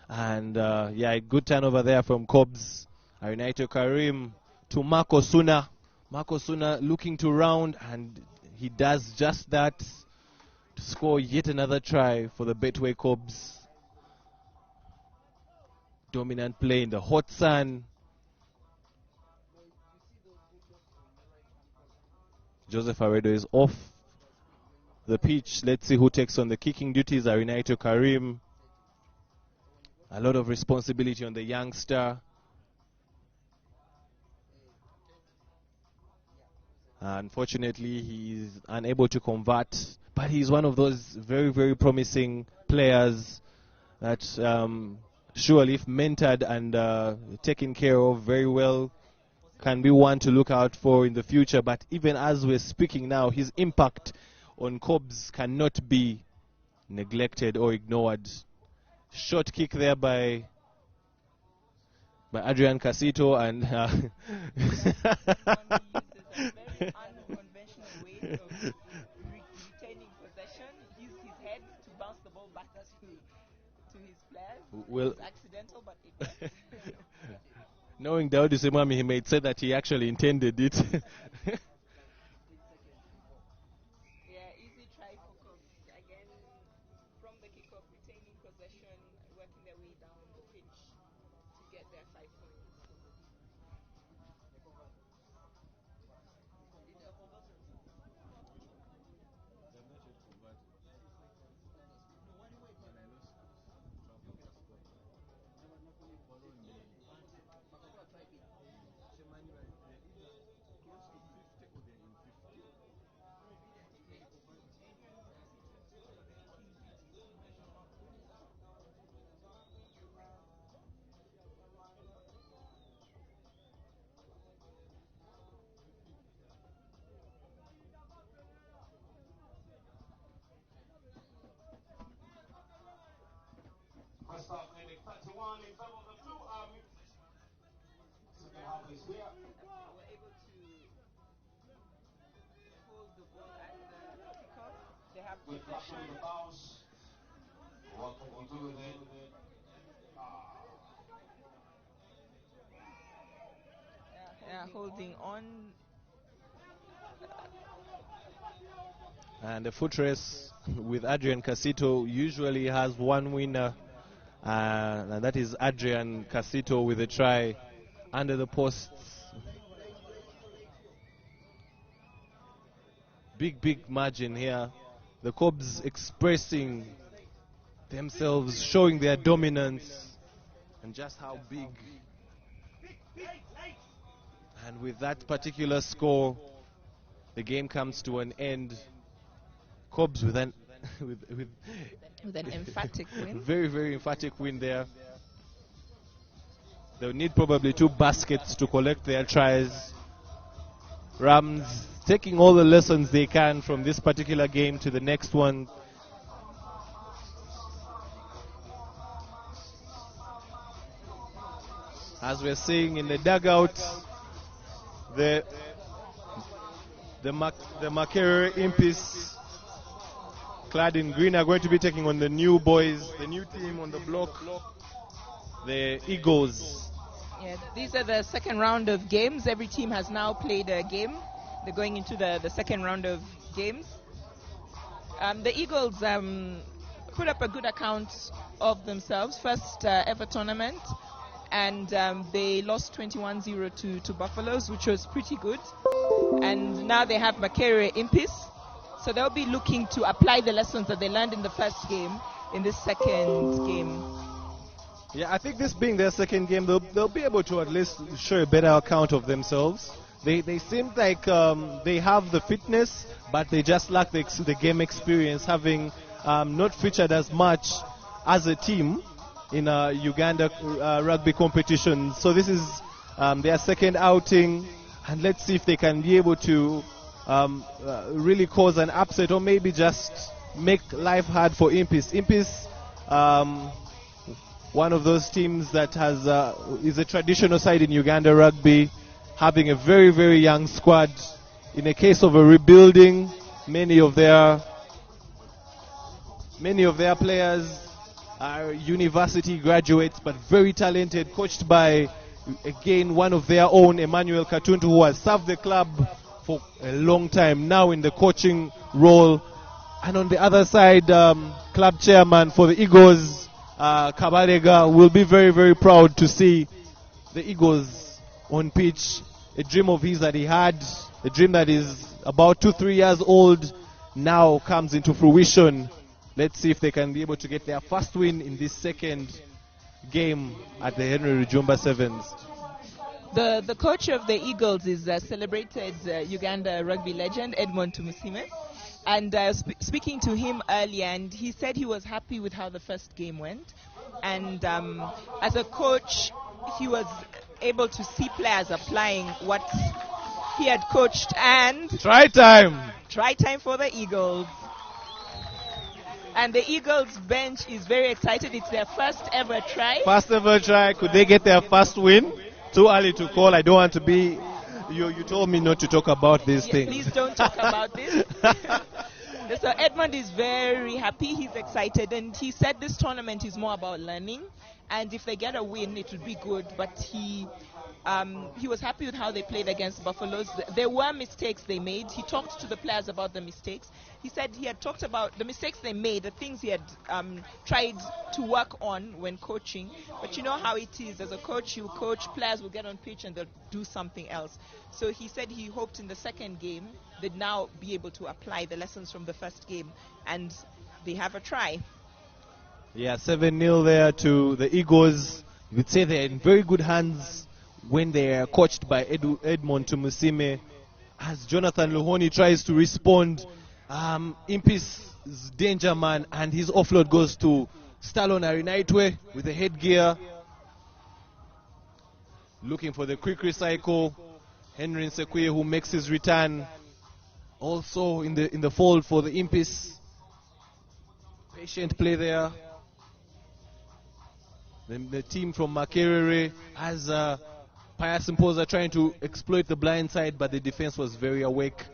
Speaker 4: And yeah, good turnover there from Cobs. Arinaito Karim to Marco Suna. Marco Suna looking to round, and he does just that to score yet another try for the Betway Cobs. Dominant play in the hot sun. Joseph Aredo is off the pitch. Let's see who takes on the kicking duties. Arinaito Karim. A lot of responsibility on the youngster. Unfortunately, he's unable to convert, but he's one of those very, very promising players that surely, if mentored and taken care of very well, can be one to look out for in the future. But even as we're speaking now, his impact on Cobs cannot be neglected or ignored. Short kick there by Adrian Casito, and
Speaker 2: One he uses a very unconventional way of retaining possession. He used his head to bounce the ball back to his players. It was accidental, but it worked.
Speaker 4: knowing Daudi Semami, he might say that he actually intended it.
Speaker 2: Yeah, easy try for Cobs. Again, from the kickoff, retaining possession, working their way down the pitch to get their 5 points.
Speaker 5: First half ending 31 in favor of the Blue Army. Second half is here.
Speaker 2: Were able to hold the ball at the kickoff. They have
Speaker 5: Good flash on the bounce. What can we do with it?
Speaker 2: Yeah, holding on.
Speaker 4: And the foot race with Adrian Casito usually has one winner, and that is Adrian Casito with a try under the posts. Big margin here. The Cobs expressing themselves, showing their dominance and just how big. And with that particular score, the game comes to an end. Cobs with an
Speaker 2: With an emphatic win.
Speaker 4: very emphatic win there. They'll need probably 2 baskets to collect their tries. Rams taking all the lessons they can from this particular game to the next one. As we're seeing in the dugout, the Makere Impis, clad in green, are going to be taking on the new boys, the new team on the block, the Eagles.
Speaker 2: Yeah, these are the second round of games. Every team has now played a game. They're going into the second round of games. The Eagles put up a good account of themselves. First ever tournament. And they lost 21-0 to Buffaloes, which was pretty good. And now they have Makere Impis. So they'll be looking to apply the lessons that they learned in the first game in this second game.
Speaker 4: Yeah, I think this being their second game, they'll be able to at least show a better account of themselves. They seem like they have the fitness, but they just lack the game experience, having not featured as much as a team in Uganda rugby competition. So this is their second outing, and let's see if they can be able to really cause an upset, or maybe just make life hard for Impis. Impis, one of those teams that has is a traditional side in Uganda rugby, having a very young squad. In a case of a rebuilding, many of their players are university graduates, but very talented, coached by, again, one of their own, Emmanuel Katuntu, who has served the club for a long time, now in the coaching role. And on the other side, club chairman for the Eagles, Kabarega, will be very proud to see the Eagles on pitch. A dream of his that he had, a dream that is about 2-3 years old, now comes into fruition. Let's see if they can be able to get their first win in this second game at the Henry Rujumba Sevens.
Speaker 2: The coach of the Eagles is celebrated Uganda rugby legend Edmond Tumusime. And speaking to him earlier, and he said he was happy with how the first game went. And as a coach, he was able to see players applying what he had coached, and
Speaker 4: Try time.
Speaker 2: try time for the Eagles. And the Eagles bench is very excited. It's their first ever try.
Speaker 4: First ever try. Could they get their first win? Too early to call. I don't want to be. You told me not to talk about these things.
Speaker 2: Please don't talk about this. So Edmund is very happy. He's excited, and he said this tournament is more about learning. And if they get a win, it would be good. But he was happy with how they played against Buffaloes. There were mistakes they made. He talked to the players about the mistakes. He said he had talked about the mistakes they made, the things he had tried to work on when coaching. But you know how it is. As a coach, you coach, players will get on pitch and they'll do something else. So he said he hoped in the second game they'd now be able to apply the lessons from the first game. And they have a try.
Speaker 4: Yeah, 7-0 there to the Eagles. You would say they're in very good hands when they are coached by Edmond Tumusime. As Jonathan Luhoni tries to respond, Impis is danger man, and his offload goes to Stallion Arinaitwe with the headgear. Looking for the quick recycle. Henry Nsekwe, who makes his return, also in the fold for the Impis. Patient play there. The team from Makerere has Pius Mpoza trying to exploit the blind side, but the defense was very awake.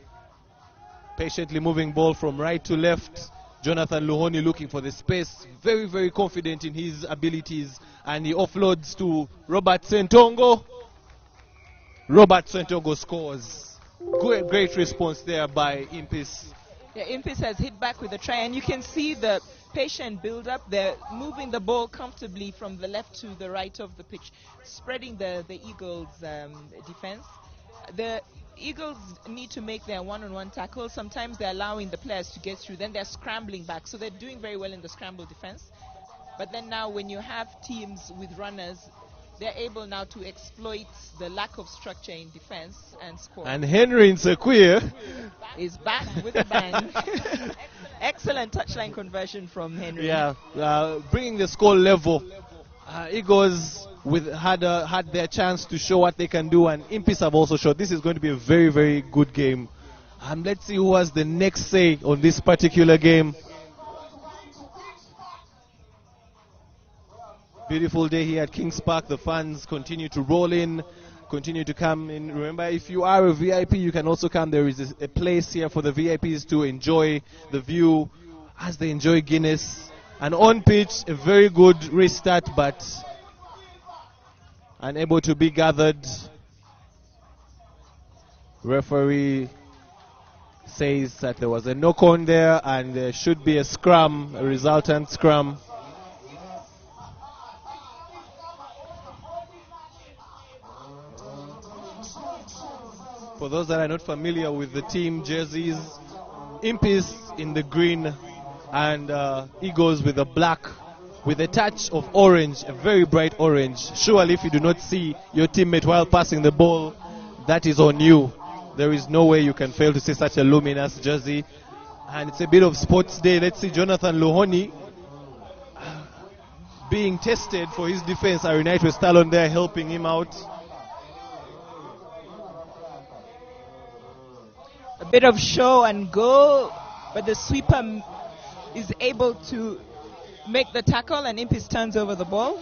Speaker 4: Patiently moving ball from right to left. Jonathan Luhoni looking for the space. Very, very confident in his abilities. And he offloads to Robert Sentongo. Robert Sentongo scores. Great response there by Impis.
Speaker 2: Yeah, Impis has hit back with a try, and you can see the patient build-up. They're moving the ball comfortably from the left to the right of the pitch, spreading the Eagles' defense. The Eagles need to make their one-on-one tackles. Sometimes they're allowing the players to get through. Then they're scrambling back. So they're doing very well in the scramble defense. But then now when you have teams with runners, they're able now to exploit the lack of structure in defense and score.
Speaker 4: And Henry Nsekwe
Speaker 2: is back with a bang. Excellent touchline conversion from Henry.
Speaker 4: Yeah, bringing the score level. Eagles had their chance to show what they can do, and Impis have also showed this is going to be a very, very good game. Let's see who has the next say on this particular game. Beautiful day here at Kings Park. The fans continue to roll in, continue to come in. Remember, if you are a VIP, you can also come. There is a place here for the VIPs to enjoy the view as they enjoy Guinness. And on pitch, a very good restart, but unable to be gathered. Referee says that there was a knock-on there and there should be a scrum, a resultant scrum. For those that are not familiar with the team jerseys, Impis in the green and Eagles with the black with a touch of orange, a very bright orange. Surely if you do not see your teammate while passing the ball, that is on you. There is no way you can fail to see such a luminous jersey. And it's a bit of sports day. Let's see Jonathan Luhoni being tested for his defense. Arinaitwe Stallion there helping him out.
Speaker 2: A bit of show and go, but the sweeper is able to make the tackle, and Impis turns over the ball.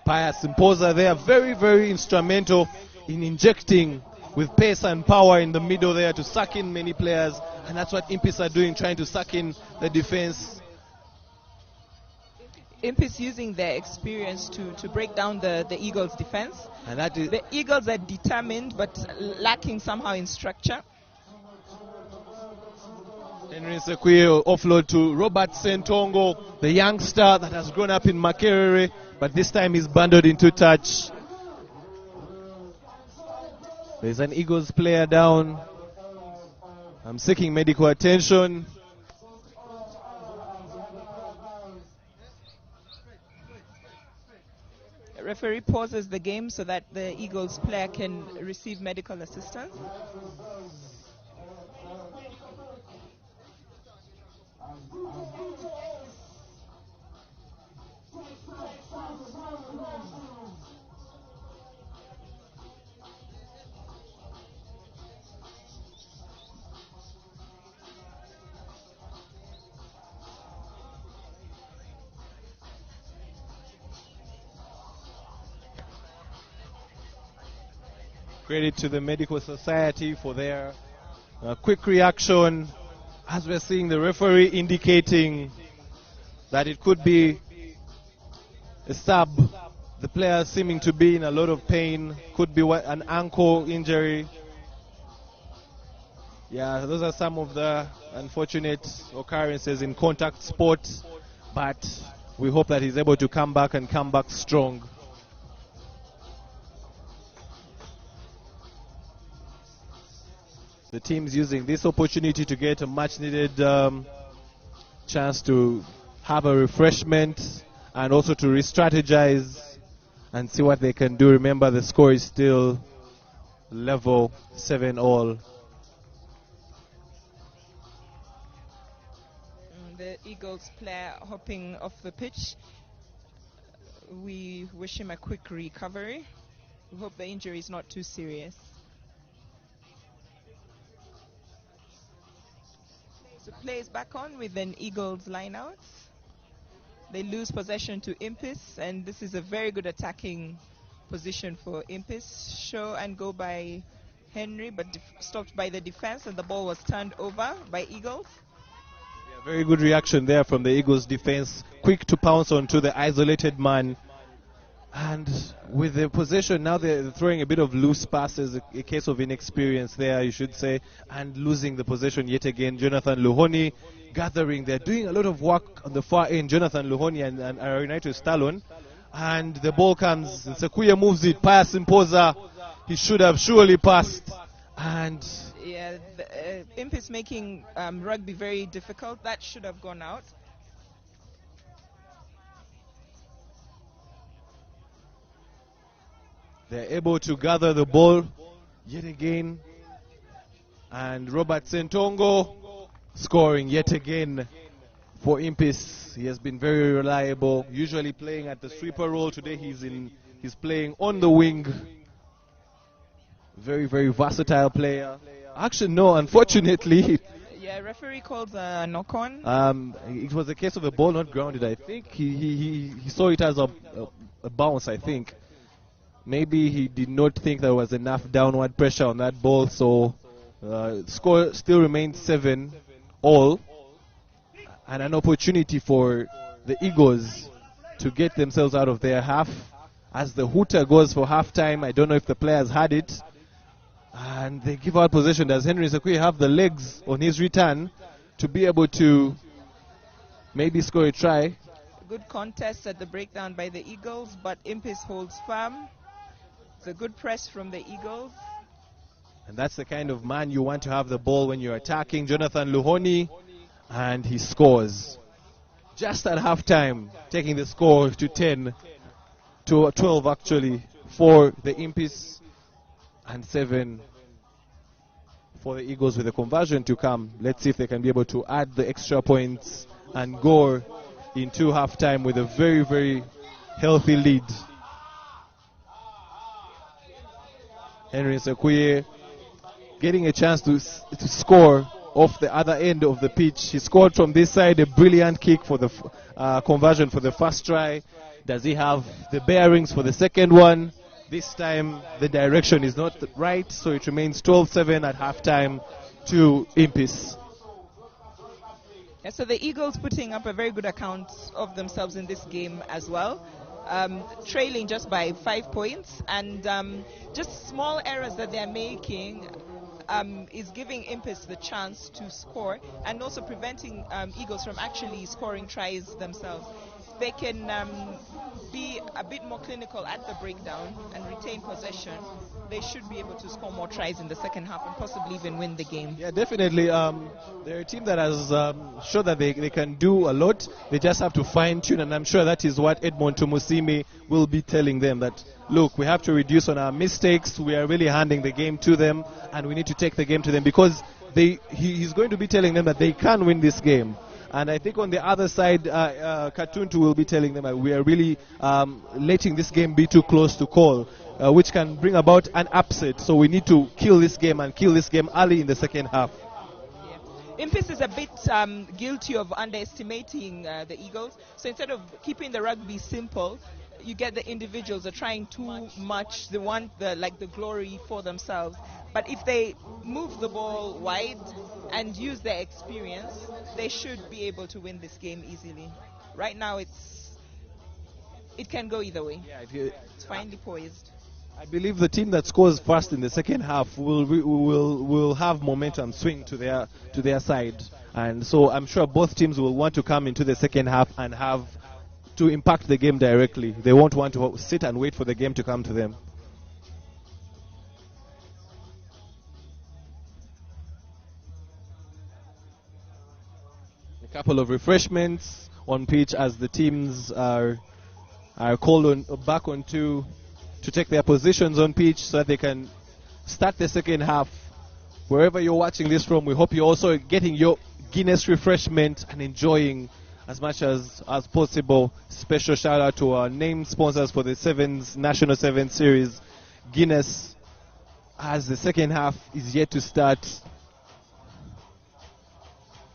Speaker 4: Pius Mpoza there, very, very instrumental in injecting with pace and power in the middle there to suck in many players. And that's what Impis are doing, trying to suck in the defense.
Speaker 2: Impis using their experience to break down the Eagles' defense.
Speaker 4: And that is
Speaker 2: the Eagles are determined but lacking somehow in structure.
Speaker 4: Henry Nsekwe offload to Robert Sentongo, the youngster that has grown up in Makerere, but this time he's bundled into touch. There's an Eagles player down. I'm seeking medical attention.
Speaker 3: Referee pauses the game so that the Eagles player can receive medical assistance.
Speaker 4: Credit to the Medical Society for their quick reaction, as we're seeing the referee indicating that it could be a sub. The player seeming to be in a lot of pain, could be an ankle injury. Yeah, those are some of the unfortunate occurrences in contact sports, but we hope that he's able to come back and come back strong. The team's using this opportunity to get a much-needed chance to have a refreshment and also to re-strategize and see what they can do. Remember, the score is still level 7-all.
Speaker 3: The Eagles player hopping off the pitch. We wish him a quick recovery. We hope the injury is not too serious. So play is back on with an Eagles line-out. They lose possession to Impis, and this is a very good attacking position for Impis. Show and go by Henry, but stopped by the defense, and the ball was turned over by Eagles.
Speaker 4: Yeah, very good reaction there from the Eagles defense. Quick to pounce onto the isolated man. And with the possession, now they're throwing a bit of loose passes, a case of inexperience there, you should say, and losing the possession yet again. Jonathan Luhoni gathering. They're doing a lot of work on the far end, Jonathan Luhoni and United Stallion. And the ball comes, and Sekuya moves it, Pius Imposa. He should have surely passed. And
Speaker 3: yeah, Imp is making rugby very difficult. That should have gone out.
Speaker 4: they're able to gather the ball yet again. And Robert Sentongo scoring yet again for Impis. He has been very reliable, usually playing at the sweeper role. Today he's playing on the wing. Very, very versatile player. Actually, no, unfortunately.
Speaker 3: Yeah, referee called a knock-on.
Speaker 4: It was a case of a ball not grounded. I think he saw it as a bounce, I think. Maybe he did not think there was enough downward pressure on that ball, so score still remains 7-all. And an opportunity for the Eagles to get themselves out of their half. As the hooter goes for halftime, I don't know if the players had it. And they give out possession. Does Henry Sekwe have the legs on his return to be able to maybe score a try?
Speaker 3: Good contest at the breakdown by the Eagles, but Impis holds firm. It's a good press from the Eagles.
Speaker 4: And that's the kind of man you want to have the ball when you're attacking. Jonathan Luhoni, and he scores. Just at halftime, taking the score to 10, to 12 actually, for the Impis, and 7 for the Eagles with the conversion to come. Let's see if they can be able to add the extra points and go into halftime with a very, very healthy lead. Henry Sekuye getting a chance to score off the other end of the pitch. He scored from this side, a brilliant kick for the conversion for the first try. Does he have the bearings for the second one? This time the direction is not right, so it remains 12-7 at halftime to Impis.
Speaker 3: Yeah, so the Eagles putting up a very good account of themselves in this game as well. Trailing just by 5 points, and just small errors that they're making is giving Impis the chance to score, and also preventing Eagles from actually scoring tries themselves. they can be a bit more clinical at the breakdown and retain possession, they should be able to score more tries in the second half and possibly even win the game.
Speaker 4: Yeah, definitely. They're a team that has shown that they can do a lot. They just have to fine-tune, and I'm sure that is what Edmond Tumusimi will be telling them, that, look, we have to reduce on our mistakes. We are really handing the game to them, and we need to take the game to them, because he's going to be telling them that they can win this game. And I think on the other side, Katuntu will be telling them that we are really letting this game be too close to call, which can bring about an upset. So we need to kill this game and kill this game early in the second half.
Speaker 3: Yeah. Impis is a bit guilty of underestimating the Eagles. So instead of keeping the rugby simple, you get the individuals are trying too much. They want the glory for themselves. But if they move the ball wide and use their experience, they should be able to win this game easily. Right now, it can go either way.
Speaker 4: Yeah,
Speaker 3: it's finely poised.
Speaker 4: I believe the team that scores first in the second half will have momentum swing to their side, and so I'm sure both teams will want to come into the second half and have to impact the game directly. They won't want to sit and wait for the game to come to them. A couple of refreshments on pitch as the teams are called back on to take their positions on pitch so that they can start the second half. Wherever you're watching this from, we hope you're also getting your Guinness refreshment and enjoying as much as possible. Special shout out to our name sponsors for the National Sevens Series, Guinness, as the second half is yet to start.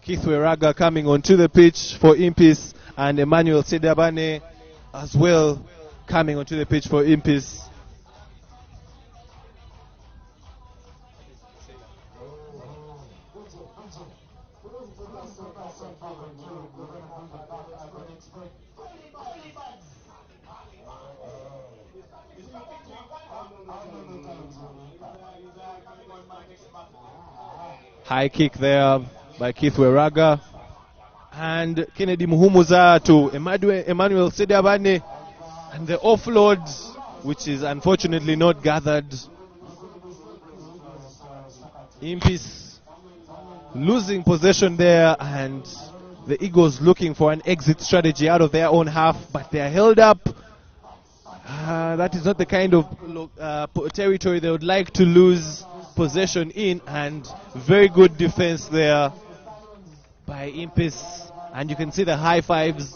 Speaker 4: Keith Weraga coming onto the pitch for Impis, and Emmanuel Sedabane as well coming onto the pitch for Impis. High kick there by Keith Weraga, and Kennedy Muhumuza to Emmanuel Sedabane, and the offload, which is unfortunately not gathered. Impis losing possession there, and the Eagles looking for an exit strategy out of their own half, but they are held up. That is not the kind of territory they would like to lose possession in, and very good defense there by Impis, and you can see the high fives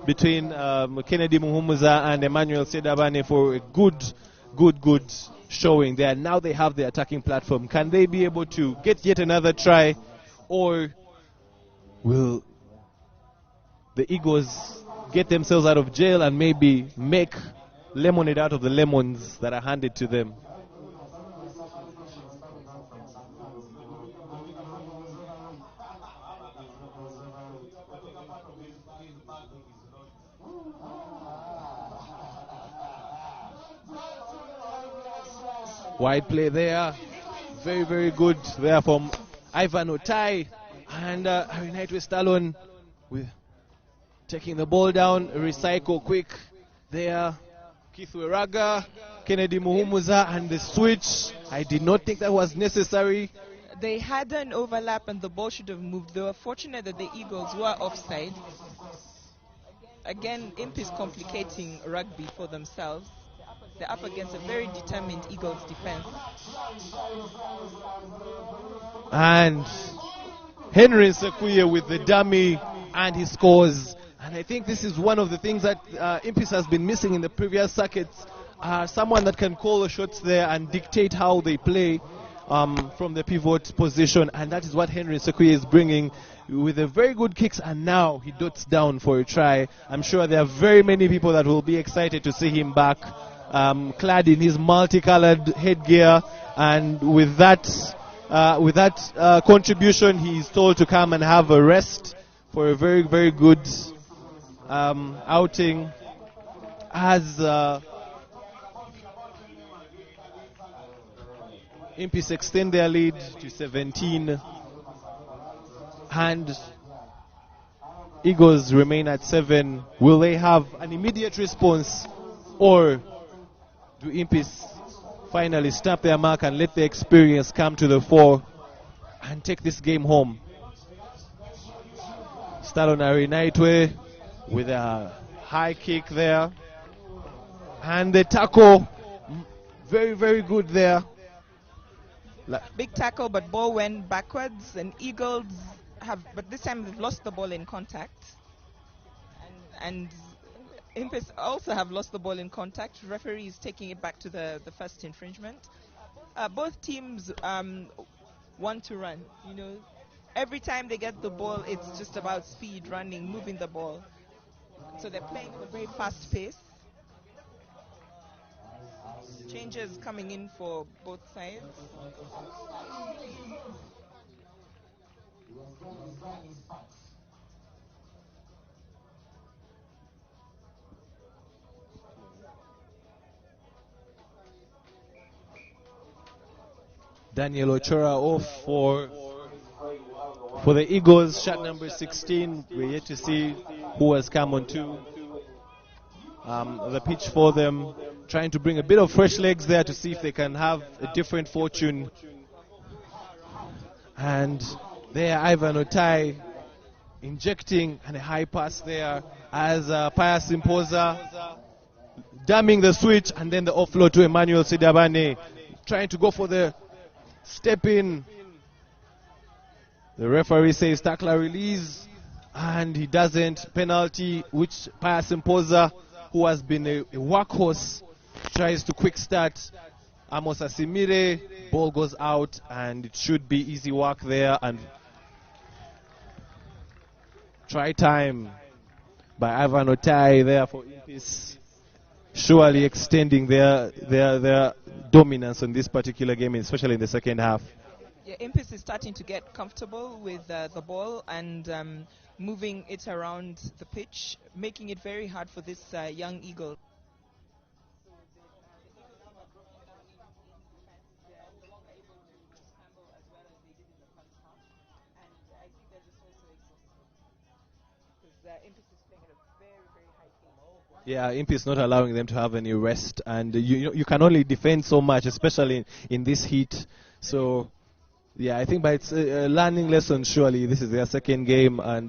Speaker 4: between Kennedy Muhumuza and Emmanuel Sedabane for a good showing there. Now they have the attacking platform. Can they be able to get yet another try, or will the Eagles get themselves out of jail and maybe make lemonade out of the lemons that are handed to them? Wide play there, very good there from Ivan Otai, and United Stallon with taking the ball down, recycle quick there. Keith Weraga, Kennedy Muhumuza, and the switch. I did not think that was necessary.
Speaker 3: They had an overlap and the ball should have moved. They were fortunate that the Eagles were offside. Again, Impis complicating rugby for themselves. They're up against a very determined Eagles defense.
Speaker 4: And Henry Sekuye with the dummy, and he scores. And I think this is one of the things that Impis has been missing in the previous circuits. Someone that can call the shots there and dictate how they play from the pivot position. And that is what Henry Sekuye is bringing with a very good kicks. And now he dots down for a try. I'm sure there are very many people that will be excited to see him back, clad in his multicolored headgear, and with that contribution, he is told to come and have a rest for a very good outing, as Impis extend their lead to 17, and Eagles remain at 7. Will they have an immediate response, or do Impis finally snap their mark and let the experience come to the fore and take this game home? Stallions Naitwe with a high kick there, and the tackle, very, very good there.
Speaker 3: Big tackle, but ball went backwards, and Eagles but this time they've lost the ball in contact. And Impis also have lost the ball in contact. Referee is taking it back to the first infringement. Both teams want to run. Every time they get the ball, it's just about speed, running, moving the ball. So they're playing at a very fast pace. Changes coming in for both sides.
Speaker 4: Daniel Ochora off for the Eagles, shot number 16. We're yet to see who has come onto the pitch for them, trying to bring a bit of fresh legs there to see if they can have a different fortune. And there, Ivan Otai injecting and a high pass there as Pius Imposa damming the switch, and then the offload to Emmanuel Sidabane, trying to go for the step in. The referee says tackler release, and he doesn't. Penalty, which Pius Imposa, who has been a workhorse, tries to quick start. Amos Asimire, ball goes out, and it should be easy work there. And try time by Ivan Otai there for Impis, surely extending their dominance on this particular game, especially in the second half.
Speaker 3: Yeah, Impis is starting to get comfortable with the ball and moving it around the pitch, making it very hard for this young Eagle.
Speaker 4: Yeah, Impis not allowing them to have any rest, and you can only defend so much, especially in this heat. So, yeah, I think by its learning lesson, surely this is their second game, and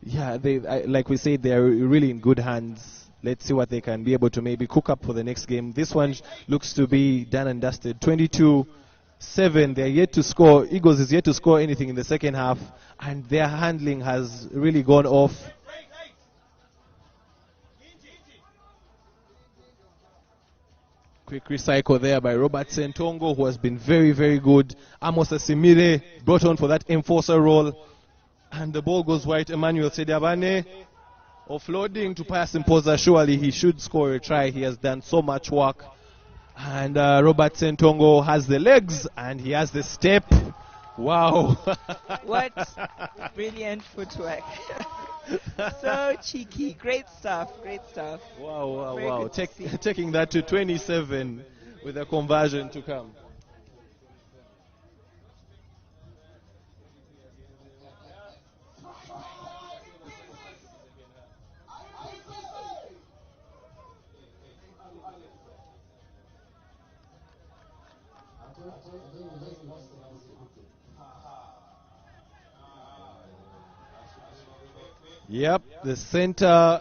Speaker 4: yeah, like we said, they are really in good hands. Let's see what they can be able to maybe cook up for the next game. This one looks to be done and dusted. 22-7. They're yet to score. Eagles is yet to score anything in the second half, and their handling has really gone off. Quick recycle there by Robert Sentongo, who has been very, very good. Amos Asimire brought on for that enforcer role. And the ball goes wide. Emmanuel Sediabane offloading to Pius Imposa. Surely he should score a try. He has done so much work. And Robert Sentongo has the legs and he has the step. Wow.
Speaker 3: What brilliant footwork. So cheeky. Great stuff. Great stuff.
Speaker 4: Wow. Taking that to 27 with a conversion to come. Yep, the center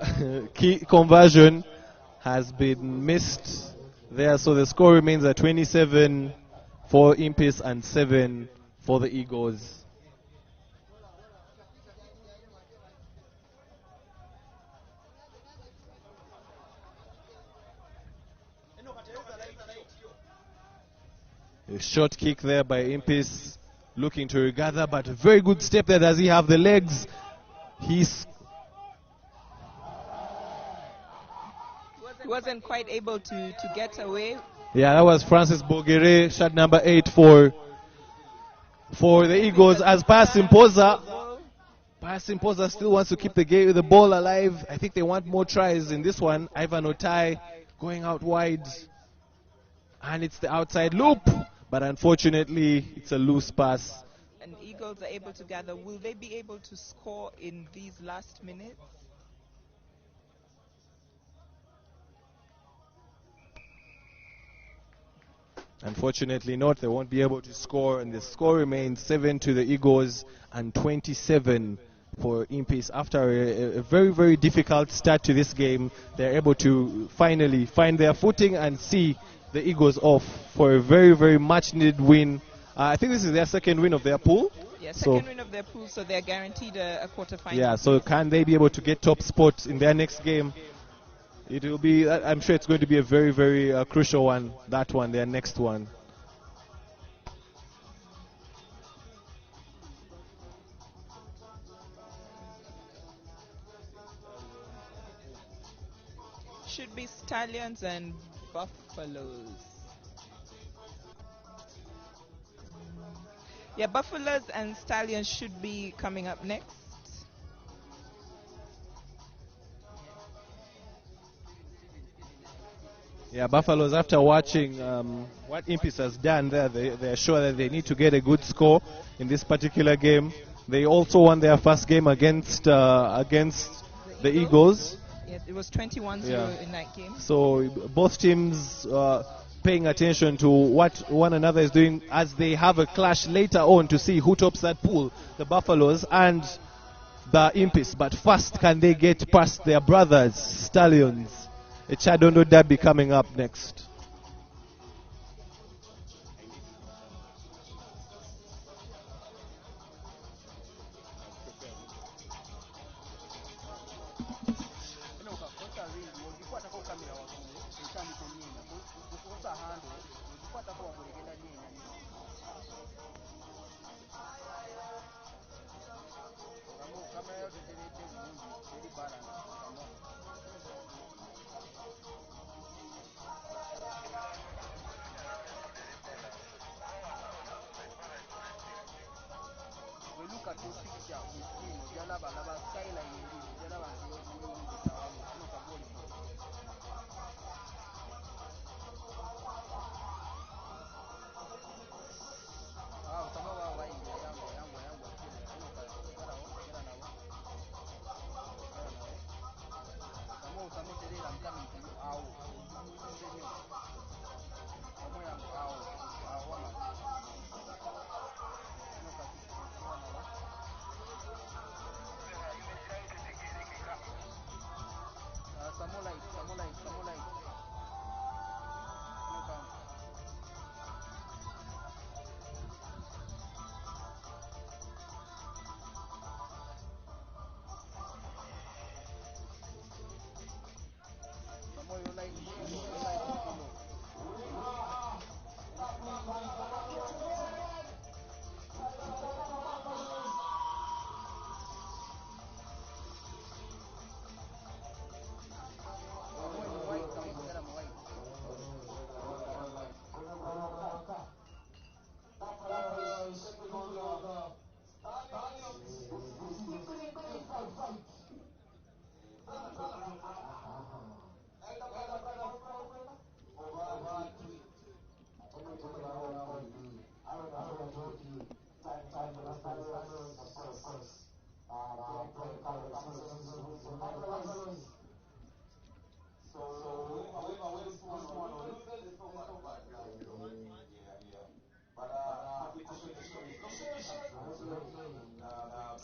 Speaker 4: key conversion has been missed there, so the score remains at 27 for Impis and 7 for the Eagles. A short kick there by Impis, looking to regather, but a very good step there. Does he have the legs? He's
Speaker 3: wasn't quite able to get away.
Speaker 4: Yeah, that was Francis Bogere, shot number 8 for the Eagles. As Pius Imposa still wants to keep the ball alive. I think they want more tries in this one. Ivan Otai going out wide, and it's the outside loop, but unfortunately it's a loose pass.
Speaker 3: and Eagles are able to gather. Will they be able to score in these last minutes?
Speaker 4: Unfortunately not. They won't be able to score, and the score remains 7 to the Eagles and 27 for Impis. After a very, very difficult start to this game, they're able to finally find their footing and see the Eagles off for a very, very much-needed win. I think this is their second win of their pool.
Speaker 3: Yeah, second win of their pool, so they're guaranteed a quarterfinal.
Speaker 4: Yeah, so can they be able to get top spots in their next game? It will be, I'm sure it's going to be a very, very crucial one, that one, their next one.
Speaker 3: Should be Stallions and Buffaloes. Yeah, Buffaloes and Stallions should be coming up next.
Speaker 4: Yeah, Buffaloes, after watching what Impis has done there, they're sure that they need to get a good score in this particular game. They also won their first game against the Eagles.
Speaker 3: Yes, it was 21-0 in that game.
Speaker 4: So both teams paying attention to what one another is doing as they have a clash later on to see who tops that pool, the Buffaloes and the Impis. But first, can they get past their brothers, Stallions? A Chadondo derby coming up next.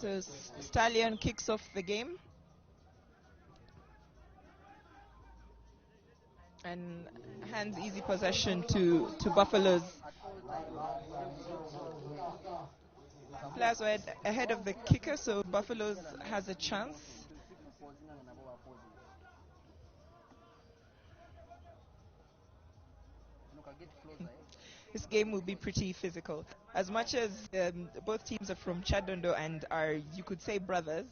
Speaker 3: So Stallion kicks off the game. And hands easy possession to Buffaloes. Players were ahead of the kicker, so Buffaloes has a chance. This game will be pretty physical. As much as both teams are from Chadondo and are, you could say, brothers,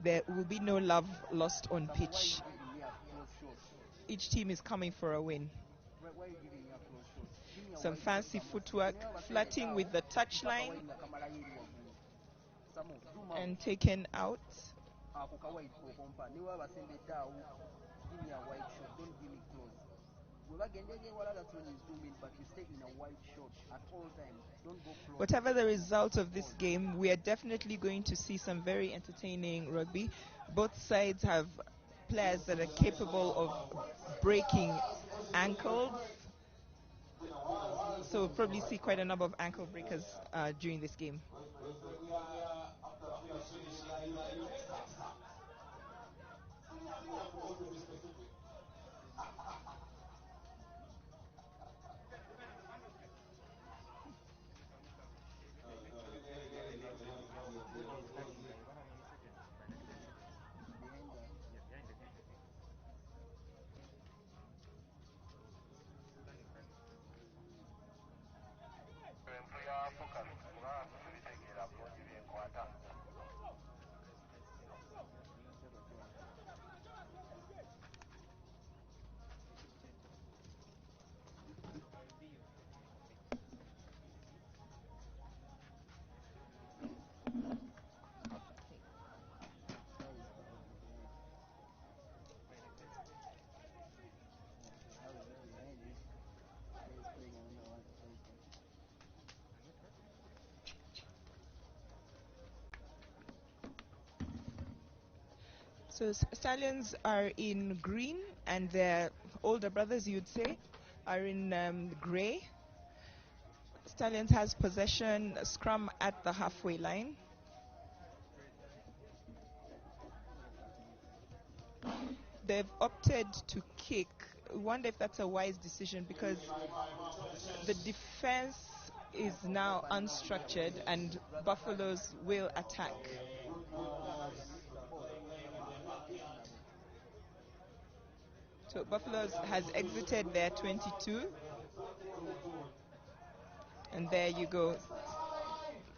Speaker 3: there will be no love lost on pitch. Each team is coming for a win. Some fancy footwork, flirting with the touchline and taken out. Whatever the result of this game, we are definitely going to see some very entertaining rugby. Both sides have players that are capable of breaking ankles. So we'll probably see quite a number of ankle breakers during this game. So Stallions are in green, and their older brothers, you'd say, are in grey. Stallions has possession, scrum at the halfway line. They've opted to kick. I wonder if that's a wise decision, because the defense is now unstructured and Buffaloes will attack. So Buffaloes has exited their 22. And there you go.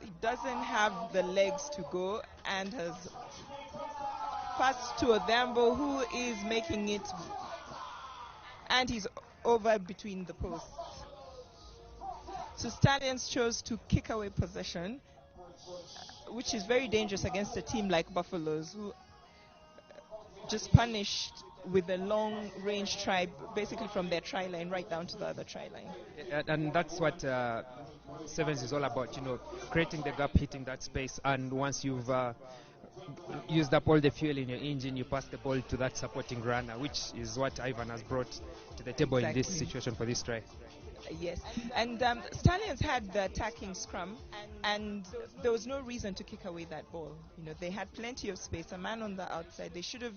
Speaker 3: He doesn't have the legs to go and has passed to Odambo, who is making it, and he's over between the posts. So Stallions chose to kick away possession, which is very dangerous against a team like Buffaloes, who just punished with a long range try, basically from their try line right down to the other try line.
Speaker 6: And that's what Sevens is all about, creating the gap, hitting that space, and once you've used up all the fuel in your engine, you pass the ball to that supporting runner, which is what Ivan has brought to the table in this situation for this try.
Speaker 3: Yes, and Stallions had the attacking scrum, and there was no reason to kick away that ball. They had plenty of space, a man on the outside. They should have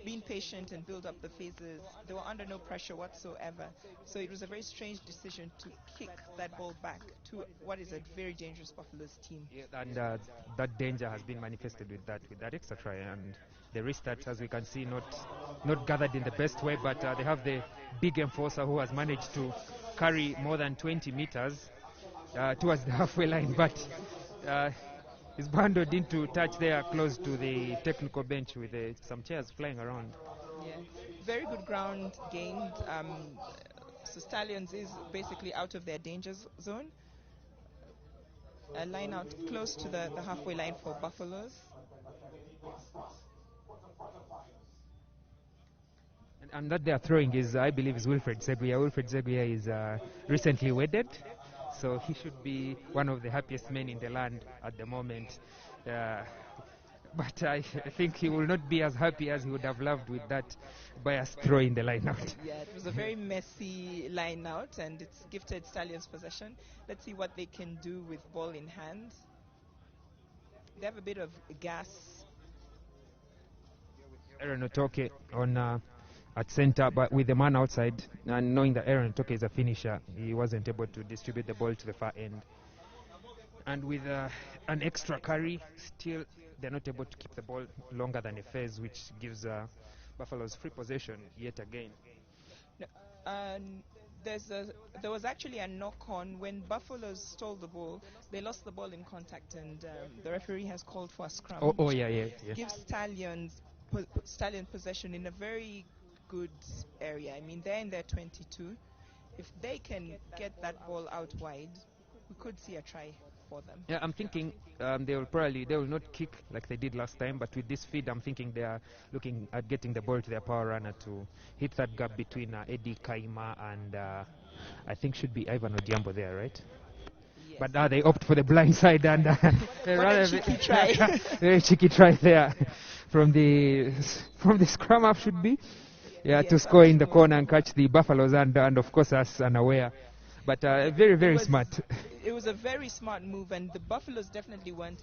Speaker 3: been patient and build up the phases. They were under no pressure whatsoever. So it was a very strange decision to kick that ball back to what is a very dangerous Buffaloes team.
Speaker 6: Yeah, and that danger has been manifested with that extra try, and the restart, as we can see, not gathered in the best way, but they have the big enforcer who has managed to carry more than 20 meters towards the halfway line, but is bundled into touch there close to the technical bench with some chairs flying around.
Speaker 3: Yeah, very good ground gained. So Stallions is basically out of their danger zone. A line out close to the halfway line for Buffaloes.
Speaker 6: And that they are throwing is, I believe, is Wilfred Seguia. Wilfred Seguia is recently wedded, so he should be one of the happiest men in the land at the moment. But I think he will not be as happy as he would have loved with that biased throw in the line out.
Speaker 3: Yeah, it was a very messy line out, and it's gifted Stallions possession. Let's see what they can do with ball in hand. They have a bit of gas.
Speaker 6: Aaron Otoke on at center, but with the man outside, and knowing that Aaron Otoke is a finisher, he wasn't able to distribute the ball to the far end. And with an extra carry, still they're not able to keep the ball longer than a phase, which gives Buffaloes free possession yet again.
Speaker 3: No, there was actually a knock-on when Buffaloes stole the ball. They lost the ball in contact, and the referee has called for a scrum.
Speaker 6: Yeah.
Speaker 3: Gives Stallions possession in a very good area. I mean, they're in their 22. If they can get that ball out wide, we could see a try. for them.
Speaker 6: Yeah, I'm thinking they will not kick like they did last time, but with this feed, I'm thinking they are looking at getting the ball to their power runner to hit that gap between Eddie Kaima and I think should be Ivan Odiambo there, right?
Speaker 3: Yes.
Speaker 6: But they opt for the blind side and
Speaker 3: What a cheeky try.
Speaker 6: very cheeky try there from the scrum half should be. Yeah, to score in the corner and catch the Buffaloes and of course us unaware. But very, very smart.
Speaker 3: It was a very smart move, and the Buffaloes definitely weren't.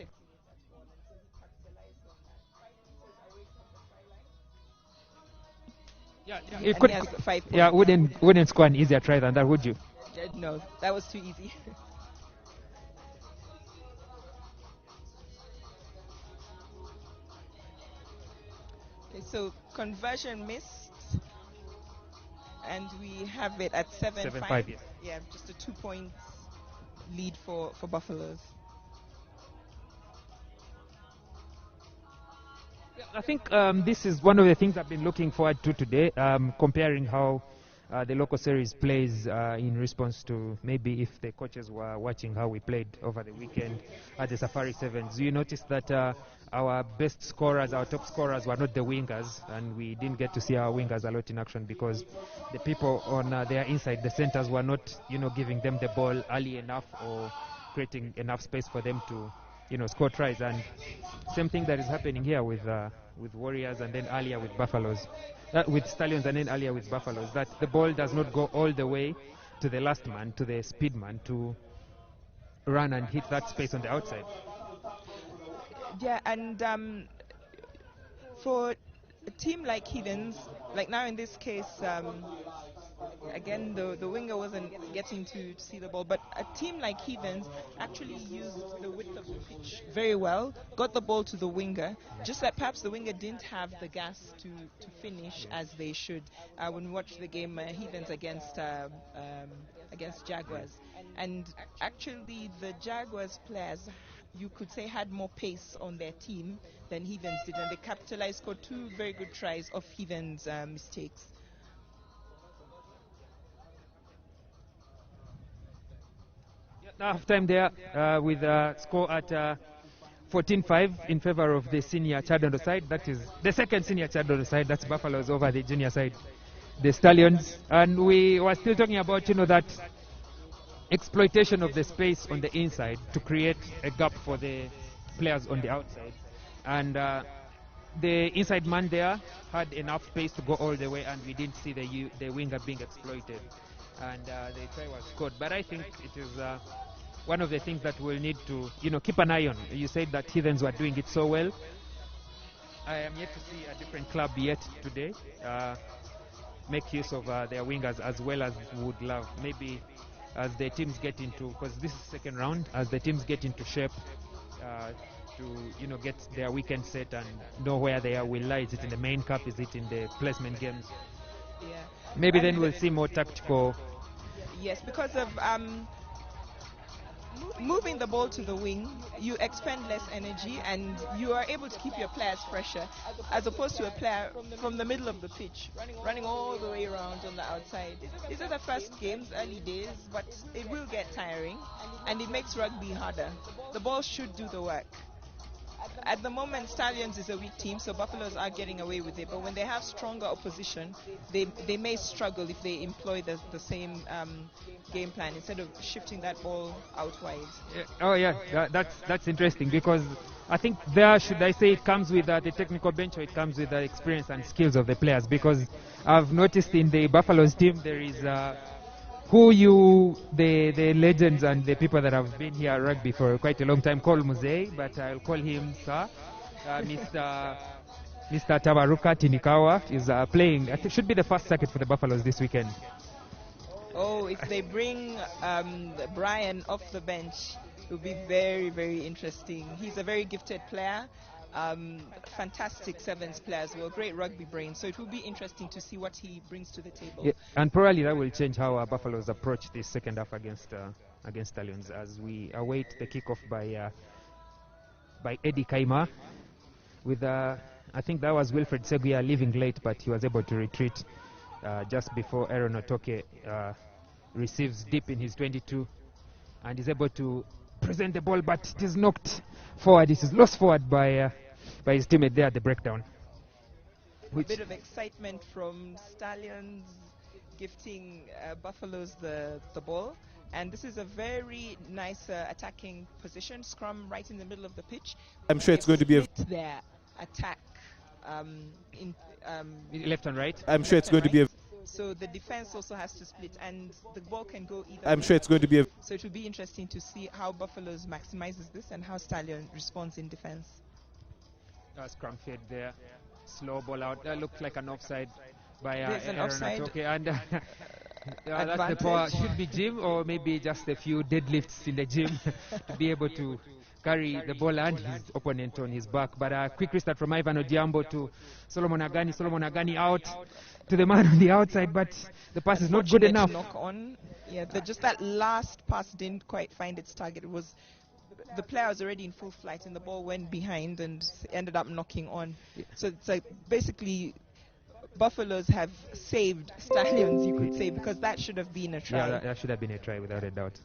Speaker 6: You
Speaker 3: And
Speaker 6: could,
Speaker 3: he has 5 points.
Speaker 6: yeah, wouldn't score an easier try than that, would you?
Speaker 3: No, that was too easy. Okay, so conversion missed, and we have it at 7-5.
Speaker 6: 7-5, yes.
Speaker 3: Yeah, just a 2-point lead for Buffaloes.
Speaker 6: I think this is one of the things I've been looking forward to today, comparing how the local series plays in response to maybe if the coaches were watching how we played over the weekend at the Safari Sevens. You noticed that our best scorers, our top scorers were not the wingers, and we didn't get to see our wingers a lot in action because the people on their inside, the centers, were not, giving them the ball early enough or creating enough space for them to, score tries. And same thing that is happening here with Warriors and then earlier with Buffaloes, with Stallions and then earlier with Buffaloes, that the ball does not go all the way to the last man, to the speed man, to run and hit that space on the outside.
Speaker 3: Yeah, and for a team like Heathens, like now in this case, again, the winger wasn't getting to see the ball, but a team like Heathens actually used the width of the pitch very well, got the ball to the winger, just that perhaps the winger didn't have the gas to finish as they should. When we watched the game, Heathens against Jaguars, and actually the Jaguars players, you could say, had more pace on their team than Heathens did, and they capitalized, scored 2 very good tries of Heathens' mistakes.
Speaker 6: Half time there with a score at 14-5 in favor of the senior Chadondo side. That is the second senior Chadondo side. That's Buffaloes over the junior side, the Stallions. And we were still talking about, that exploitation of the space on the inside to create a gap for the players on the outside. And the inside man there had enough space to go all the way, and we didn't see the winger being exploited. And the try was scored. But I think it is one of the things that we'll need to, keep an eye on. You said that Heathens were doing it so well. I am yet to see a different club yet today make use of their wingers as well as we would love. Maybe as the teams get into, because this is second round, as the teams get into shape to, get their weekend set and know where they will lie. Is it in the main cup? Is it in the placement games?
Speaker 3: Yeah.
Speaker 6: Maybe then we'll see more tactical.
Speaker 3: Yes, because of moving the ball to the wing, you expend less energy and you are able to keep your players fresher, as opposed to a player from the middle of the pitch running all the way around on the outside. These are the first games, early days, but it will get tiring and it makes rugby harder. The ball should do the work. At the moment, Stallions is a weak team, so Buffaloes are getting away with it. But when they have stronger opposition, they may struggle if they employ the same game plan instead of shifting that ball out wide.
Speaker 6: Oh yeah, that's interesting, because I think there, should I say, it comes with the technical bench, or it comes with the experience and skills of the players. Because I've noticed in the Buffaloes team there is the legends and the people that have been here at rugby for quite a long time call Muzei, but I'll call him Sir. Mr. Tabaruka Tinikawa is playing. I think should be the first circuit for the Buffaloes this weekend.
Speaker 3: Oh, if they bring Brian off the bench, it will be very, very interesting. He's a very gifted player. Fantastic sevens player as well, great rugby brain, so it will be interesting to see what he brings to the table.
Speaker 6: Yeah, and probably that will change how our Buffaloes approach this second half against Stallions, as we await the kickoff by Eddie Kaima with I think that was Wilfred Seguia leaving late, but he was able to retreat just before Aaron Otoke receives deep in his 22 and is able to present the ball, but it is knocked forward. It is lost forward by his teammate there at the breakdown.
Speaker 2: A bit of excitement from Stallions gifting Buffaloes the ball. And this is a very nice attacking position, scrum right in the middle of the pitch.
Speaker 1: I'm sure it's going to be a
Speaker 2: their attack in
Speaker 6: left and right.
Speaker 1: I'm sure it's going to be a
Speaker 2: so the defense also has to split, and the ball can go either
Speaker 1: I'm
Speaker 2: way.
Speaker 1: sure it's going to be a
Speaker 2: So it will be interesting to see how Buffaloes maximizes this and how Stallion responds in defense.
Speaker 6: Scrum fed there, slow ball out. That looked like an offside by
Speaker 2: There's an offside.
Speaker 6: Okay, and that's the power. Should be gym or maybe just a few deadlifts in the gym to be able to carry the ball and his opponent on his back. But a quick restart from Ivan Odiambo to Solomon Agani. Solomon Agani out to the man on the outside, but the pass is not good enough.
Speaker 2: Knock on. Yeah, just that last pass didn't quite find its target. It was the player was already in full flight and the ball went behind and ended up knocking on. Yeah. So it's like basically Buffaloes have saved Stallions, you could say, because that should have been a try.
Speaker 6: Yeah, that should have been a try without a doubt.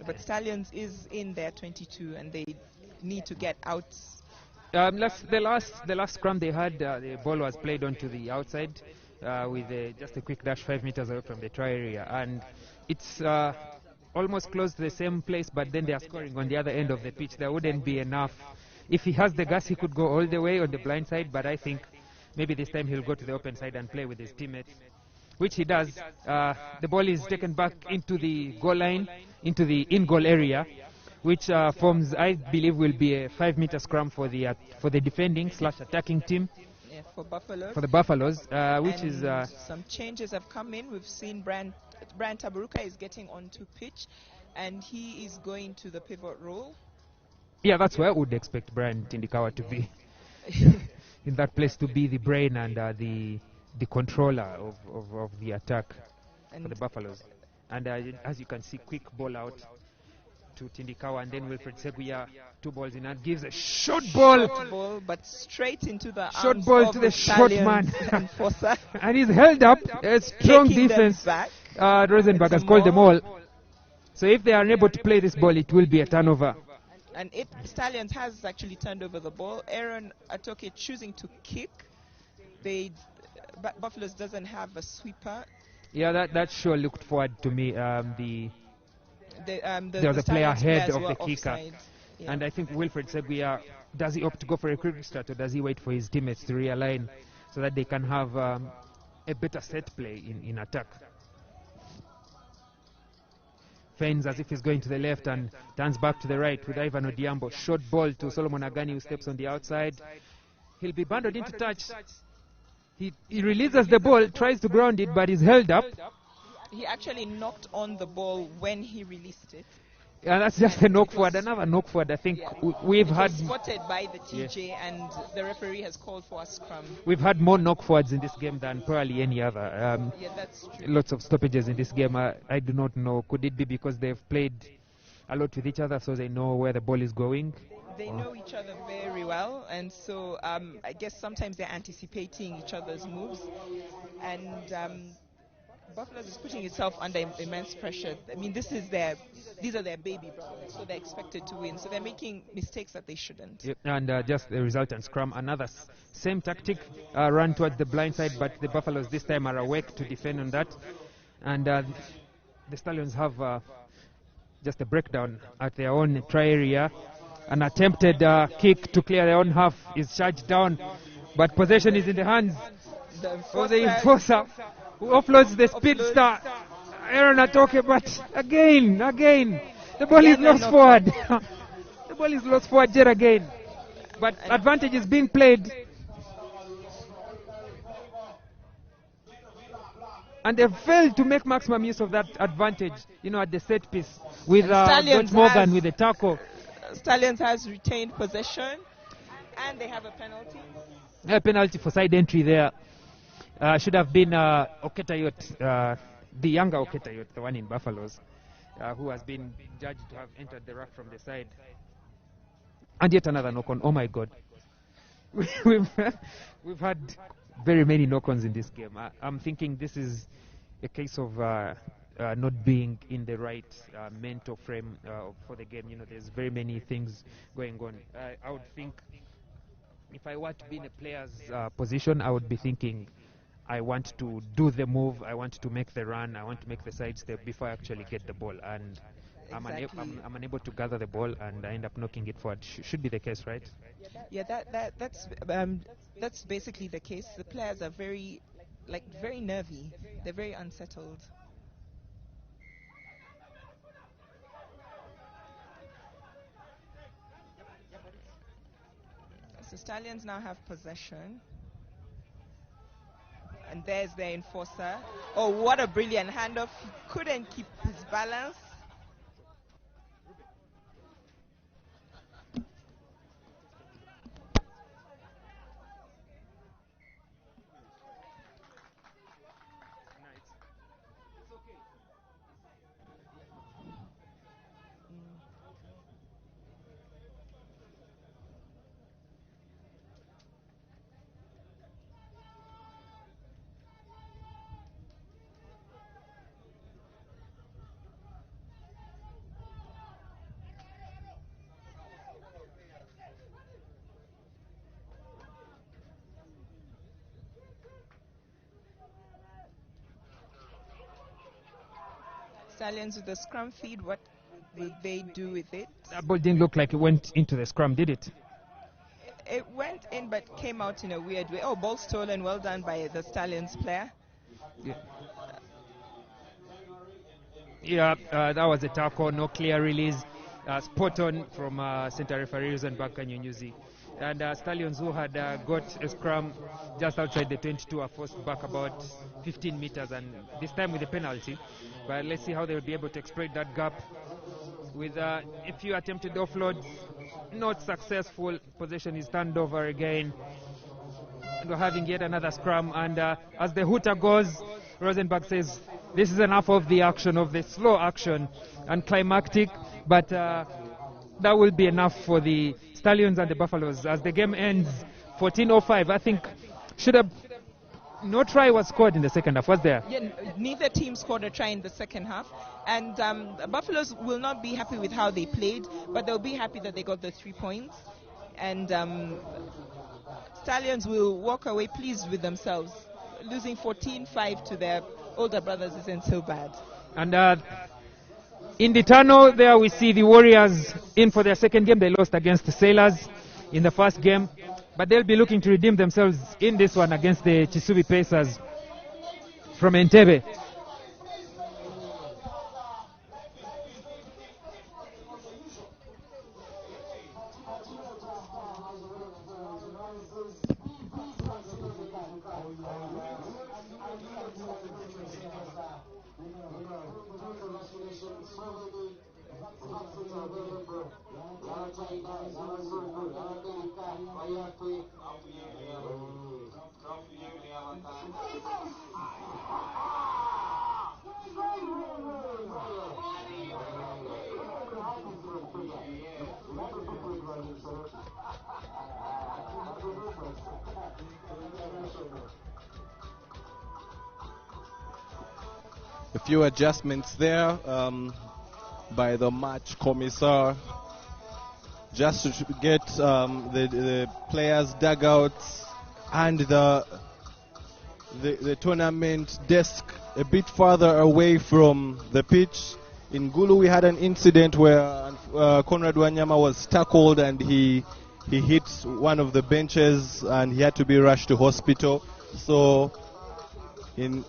Speaker 2: But Stallions is in their 22 and they need to get out.
Speaker 6: The last scrum they had, the ball was played onto the outside with just a quick dash 5 meters away from the try area, and it's almost close to the same place, but then they are scoring on the other end of the pitch. There wouldn't be enough. If he has the gas, he could go all the way on the blind side, but I think maybe this time he'll go to the open side and play with his teammates, which he does. The ball is taken back into the goal line, into the in-goal area, which forms, I believe, will be a 5-meter scrum for the defending/attacking team.
Speaker 2: Yeah, for Buffaloes.
Speaker 6: For the Buffaloes, which is
Speaker 2: some changes have come in. We've seen Brian Tabaruka is getting onto pitch, and he is going to the pivot role.
Speaker 6: Yeah, that's where I would expect Brian Tindikawa to be. In that place, to be the brain and the controller of the attack for the Buffaloes. And as you can see, quick ball out to Tindikawa, and then Wilfred Seguya, 2 balls in and gives a short ball,
Speaker 2: but straight into the
Speaker 6: short
Speaker 2: arms
Speaker 6: ball
Speaker 2: of
Speaker 6: to the short man. And he's held up. A strong defense. Rosenberg has called them all. So if they are unable to play this ball, it will be a turnover.
Speaker 2: And Stallions has actually turned over the ball. Aaron Atoke choosing to kick. Buffaloes doesn't have a sweeper.
Speaker 6: Yeah, that sure looked forward to me. There was a player ahead of the kicker. Yeah. And I think Wilfred Seguya, does he opt to go for a quick start, or does he wait for his teammates to realign so that they can have a better set play in attack? Feigns as if he's going to the left and turns back to the right with Ivan Odiambo. Short ball to Solomon Agani, who steps on the outside. He'll be bundled into touch. He releases the ball, tries to ground it, but is held up.
Speaker 2: He actually knocked on the ball when he released it.
Speaker 6: Yeah, that's just a knock forward, another knock forward. I think we've had
Speaker 2: spotted by the TJ, and the referee has called for a scrum.
Speaker 6: We've had more knock forwards in this game than probably any other.
Speaker 2: Yeah, that's true.
Speaker 6: Lots of stoppages in this game. I do not know. Could it be because they've played a lot with each other, so they know where the ball is going?
Speaker 2: They know each other very well, and so I guess sometimes they're anticipating each other's moves, and Buffaloes is putting itself under immense pressure. I mean, these are their baby brothers, so they're expected to win. So they're making mistakes that they shouldn't.
Speaker 6: Yep. And just the resultant scrum, another same tactic, run towards the blind side, but the Buffaloes this time are awake to defend on that. And the Stallions have just a breakdown at their own try area. An attempted kick to clear their own half is charged down, but possession is in the hands of the enforcer, who offloads the speed star, Aaron Atoke, but again, the ball is lost forward. The ball is lost forward yet again. But advantage is being played. And they failed to make maximum use of that advantage, at the set piece with George Morgan with the tackle.
Speaker 2: Stallions has retained possession, and they have a penalty.
Speaker 6: A penalty for side entry there. Should have been Oketayot, the younger Oketayot, the one in Buffaloes, who has been judged to have entered the ruck from the side. And yet another knock-on. Oh my God. We've had very many knock-ons in this game. I'm thinking this is a case of not being in the right mental frame for the game. There's very many things going on. I would think if I were to be in a player's position, I would be thinking, I want to do the move, I want to make the run, I want to make the sidestep before I actually get the ball. And
Speaker 2: Exactly.
Speaker 6: I'm unable to gather the ball, and I end up knocking it forward. Should be the case, right?
Speaker 2: Yeah, that's basically the case. The players are very nervy. They're very unsettled. So Stallions now have possession. And there's their enforcer. Oh, what a brilliant handoff. He couldn't keep his balance. Stallions with the scrum feed. What will they do with it?
Speaker 6: That ball didn't look like it went into the scrum, did it?
Speaker 2: It went in but came out in a weird way. Oh, ball stolen. Well done by the Stallions player.
Speaker 6: Yeah, that was a tackle, no clear release. Spot on from center referee Rujumba Kanyunyuzi. And Stallions, who had got a scrum just outside the 22, are forced back about 15 meters, and this time with a penalty. But let's see how they will be able to exploit that gap. With a few attempted offloads, not successful. Possession is turned over again. And we're having yet another scrum, and as the hooter goes, Rosenberg says, this is enough of the action, of the slow action and climactic, but that will be enough for the Stallions and the Buffaloes. As the game ends 14:05, I think no try was scored in the second half, was there?
Speaker 2: Yeah, neither team scored a try in the second half. And the Buffaloes will not be happy with how they played, but they'll be happy that they got the 3 points. And Stallions will walk away pleased with themselves. Losing 14-5 to their older brothers isn't so bad.
Speaker 6: And in the tunnel there we see the Warriors in for their second game. They lost against the Sailors in the first game, but they'll be looking to redeem themselves in this one against the Chisubi Pacers from Entebbe.
Speaker 1: A few adjustments there by the match commissar, just to get the players' dugouts and the tournament desk a bit farther away from the pitch. In Gulu, we had an incident where Conrad Wanyama was tackled and he hit one of the benches and he had to be rushed to hospital. So, in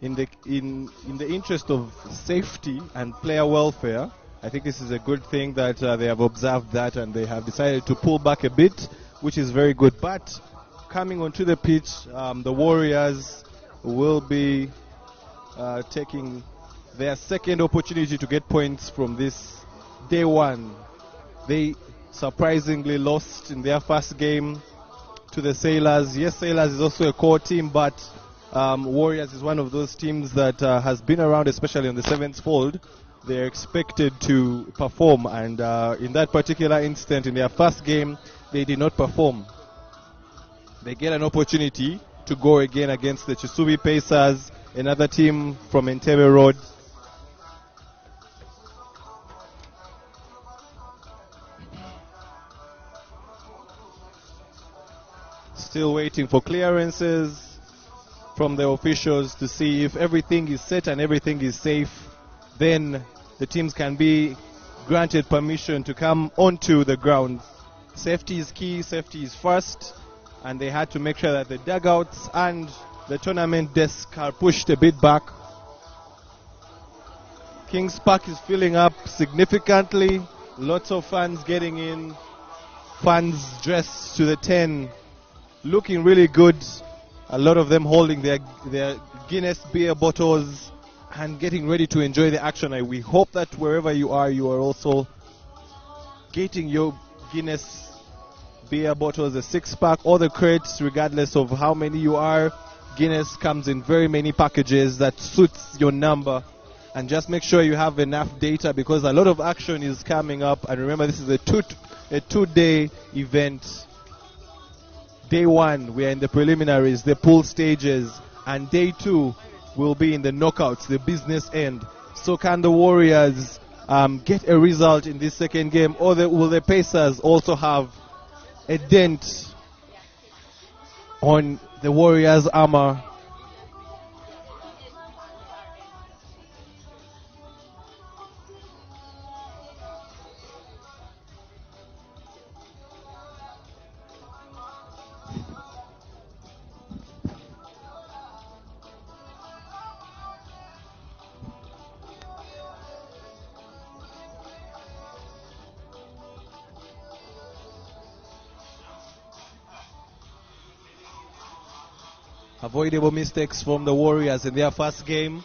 Speaker 1: the interest of safety and player welfare, I think this is a good thing that they have observed that and they have decided to pull back a bit, which is very good. But coming onto the pitch, the Warriors will be taking their second opportunity to get points from this day one. They surprisingly lost in their first game to the Sailors. Yes, Sailors is also a core team, but Warriors is one of those teams that has been around, especially on the Sevens Fold. They're expected to perform, and in that particular instant, in their first game, they did not perform. They get an opportunity to go again against the Chisubi Pacers, another team from Entebbe Road, Still waiting for clearances from the officials to see if everything is set and everything is safe. Then the teams can be granted permission to come onto the ground. Safety is key, safety is first, and they had to make sure that the dugouts and the tournament desk are pushed a bit back. Kings Park is filling up significantly. Lots of fans getting in. Fans dressed to the 10, looking really good. A lot of them holding their Guinness beer bottles and getting ready to enjoy the action. And we hope that wherever you are also getting your Guinness beer bottles, the 6-pack or the crates, regardless of how many you are. Guinness comes in very many packages that suits your number. And just make sure you have enough data because a lot of action is coming up. And remember, this is a two-day event. Day 1, we are in the preliminaries, the pool stages. And day 2 will be in the knockouts, the business end. So can the Warriors get a result in this second game? Or will the Pacers also have a dent on the Warriors' armor? Avoidable mistakes from the Warriors in their first game.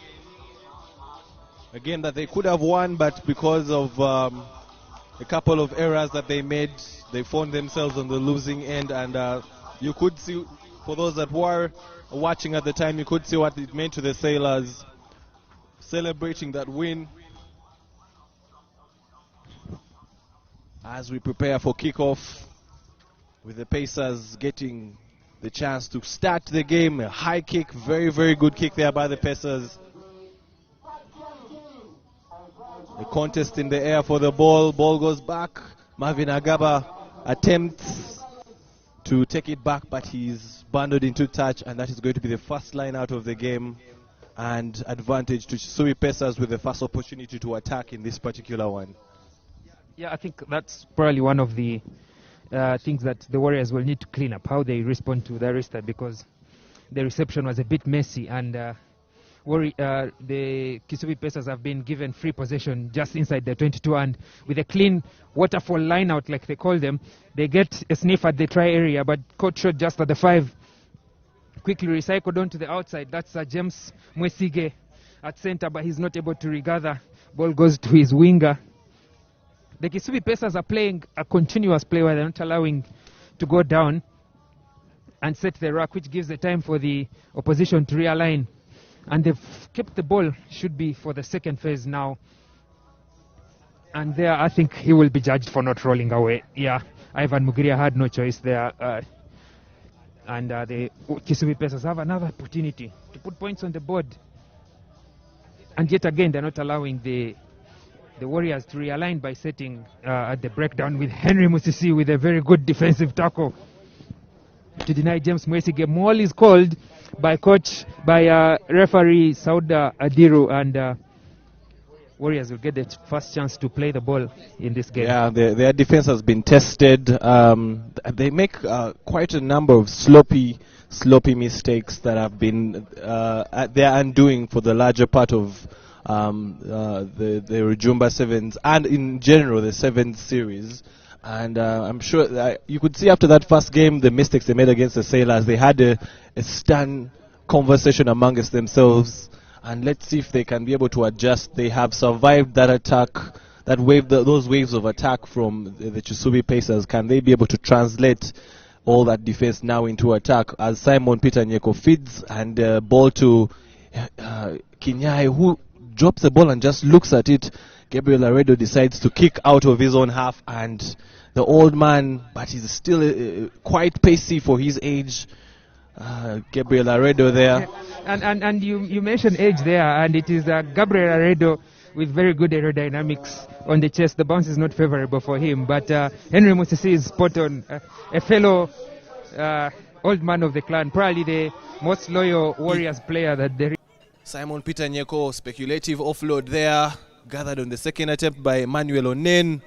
Speaker 1: A game that they could have won, but because of a couple of errors that they made, they found themselves on the losing end. And you could see, for those that were watching at the time, you could see what it meant to the Sailors celebrating that win. As we prepare for kickoff, with the Pacers getting the chance to start the game. A high kick, very, very good kick there by the Pacers. A contest in the air for the ball. Ball goes back. Marvin Agaba attempts to take it back, but he's bundled into touch, and that is going to be the first line out of the game. And advantage to Chisui Pacers with the first opportunity to attack in this particular one.
Speaker 6: Yeah, I think that's probably one of the things that the Warriors will need to clean up, how they respond to the restart, because the reception was a bit messy, and the Kisubi Pacers have been given free possession just inside the 22, and with a clean waterfall line out, like they call them, they get a sniff at the try area, but caught shot just at the 5. Quickly recycled onto the outside. That's James Mwesige at center, but he's not able to regather. Ball goes to his winger. The Kisubi Pacers are playing a continuous play where they're not allowing to go down and set the ruck, which gives the time for the opposition to realign. And they've kept the ball, should be for the second phase now. And there, I think he will be judged for not rolling away. Yeah, Ivan Mugiria had no choice there. And the Kisubi Pacers have another opportunity to put points on the board. And yet again, they're not allowing the Warriors to realign by setting at the breakdown with Henry Musisi with a very good defensive tackle to deny James Mwesige. Maul is called by referee Sauda Adiru, and Warriors will get the first chance to play the ball in this game.
Speaker 1: Yeah, their defense has been tested. They make quite a number of sloppy mistakes that have been at their undoing for the larger part of the Rujumba Sevens and in general the Sevens Series. And I'm sure that you could see after that first game the mistakes they made against the Sailors. They had a stern conversation amongst themselves, and let's see if they can be able to adjust. They have survived that attack, those waves of attack from the Kisubi Pacers. Can they be able to translate all that defense now into attack as Simon Peter Nyeko feeds and ball to Kinyai, who drops the ball and just looks at it. Gabriel Laredo decides to kick out of his own half, and the old man, but he's still quite pacey for his age, Gabriel Laredo there.
Speaker 6: And you mentioned age there, and it is Gabriel Laredo with very good aerodynamics on the chest. The bounce is not favorable for him, but Henry Musisi is spot on. A fellow old man of the clan, probably the most loyal Warriors player that there is.
Speaker 1: Simon Peter Nyeko, speculative offload there, gathered on the second attempt by Emmanuel Onen,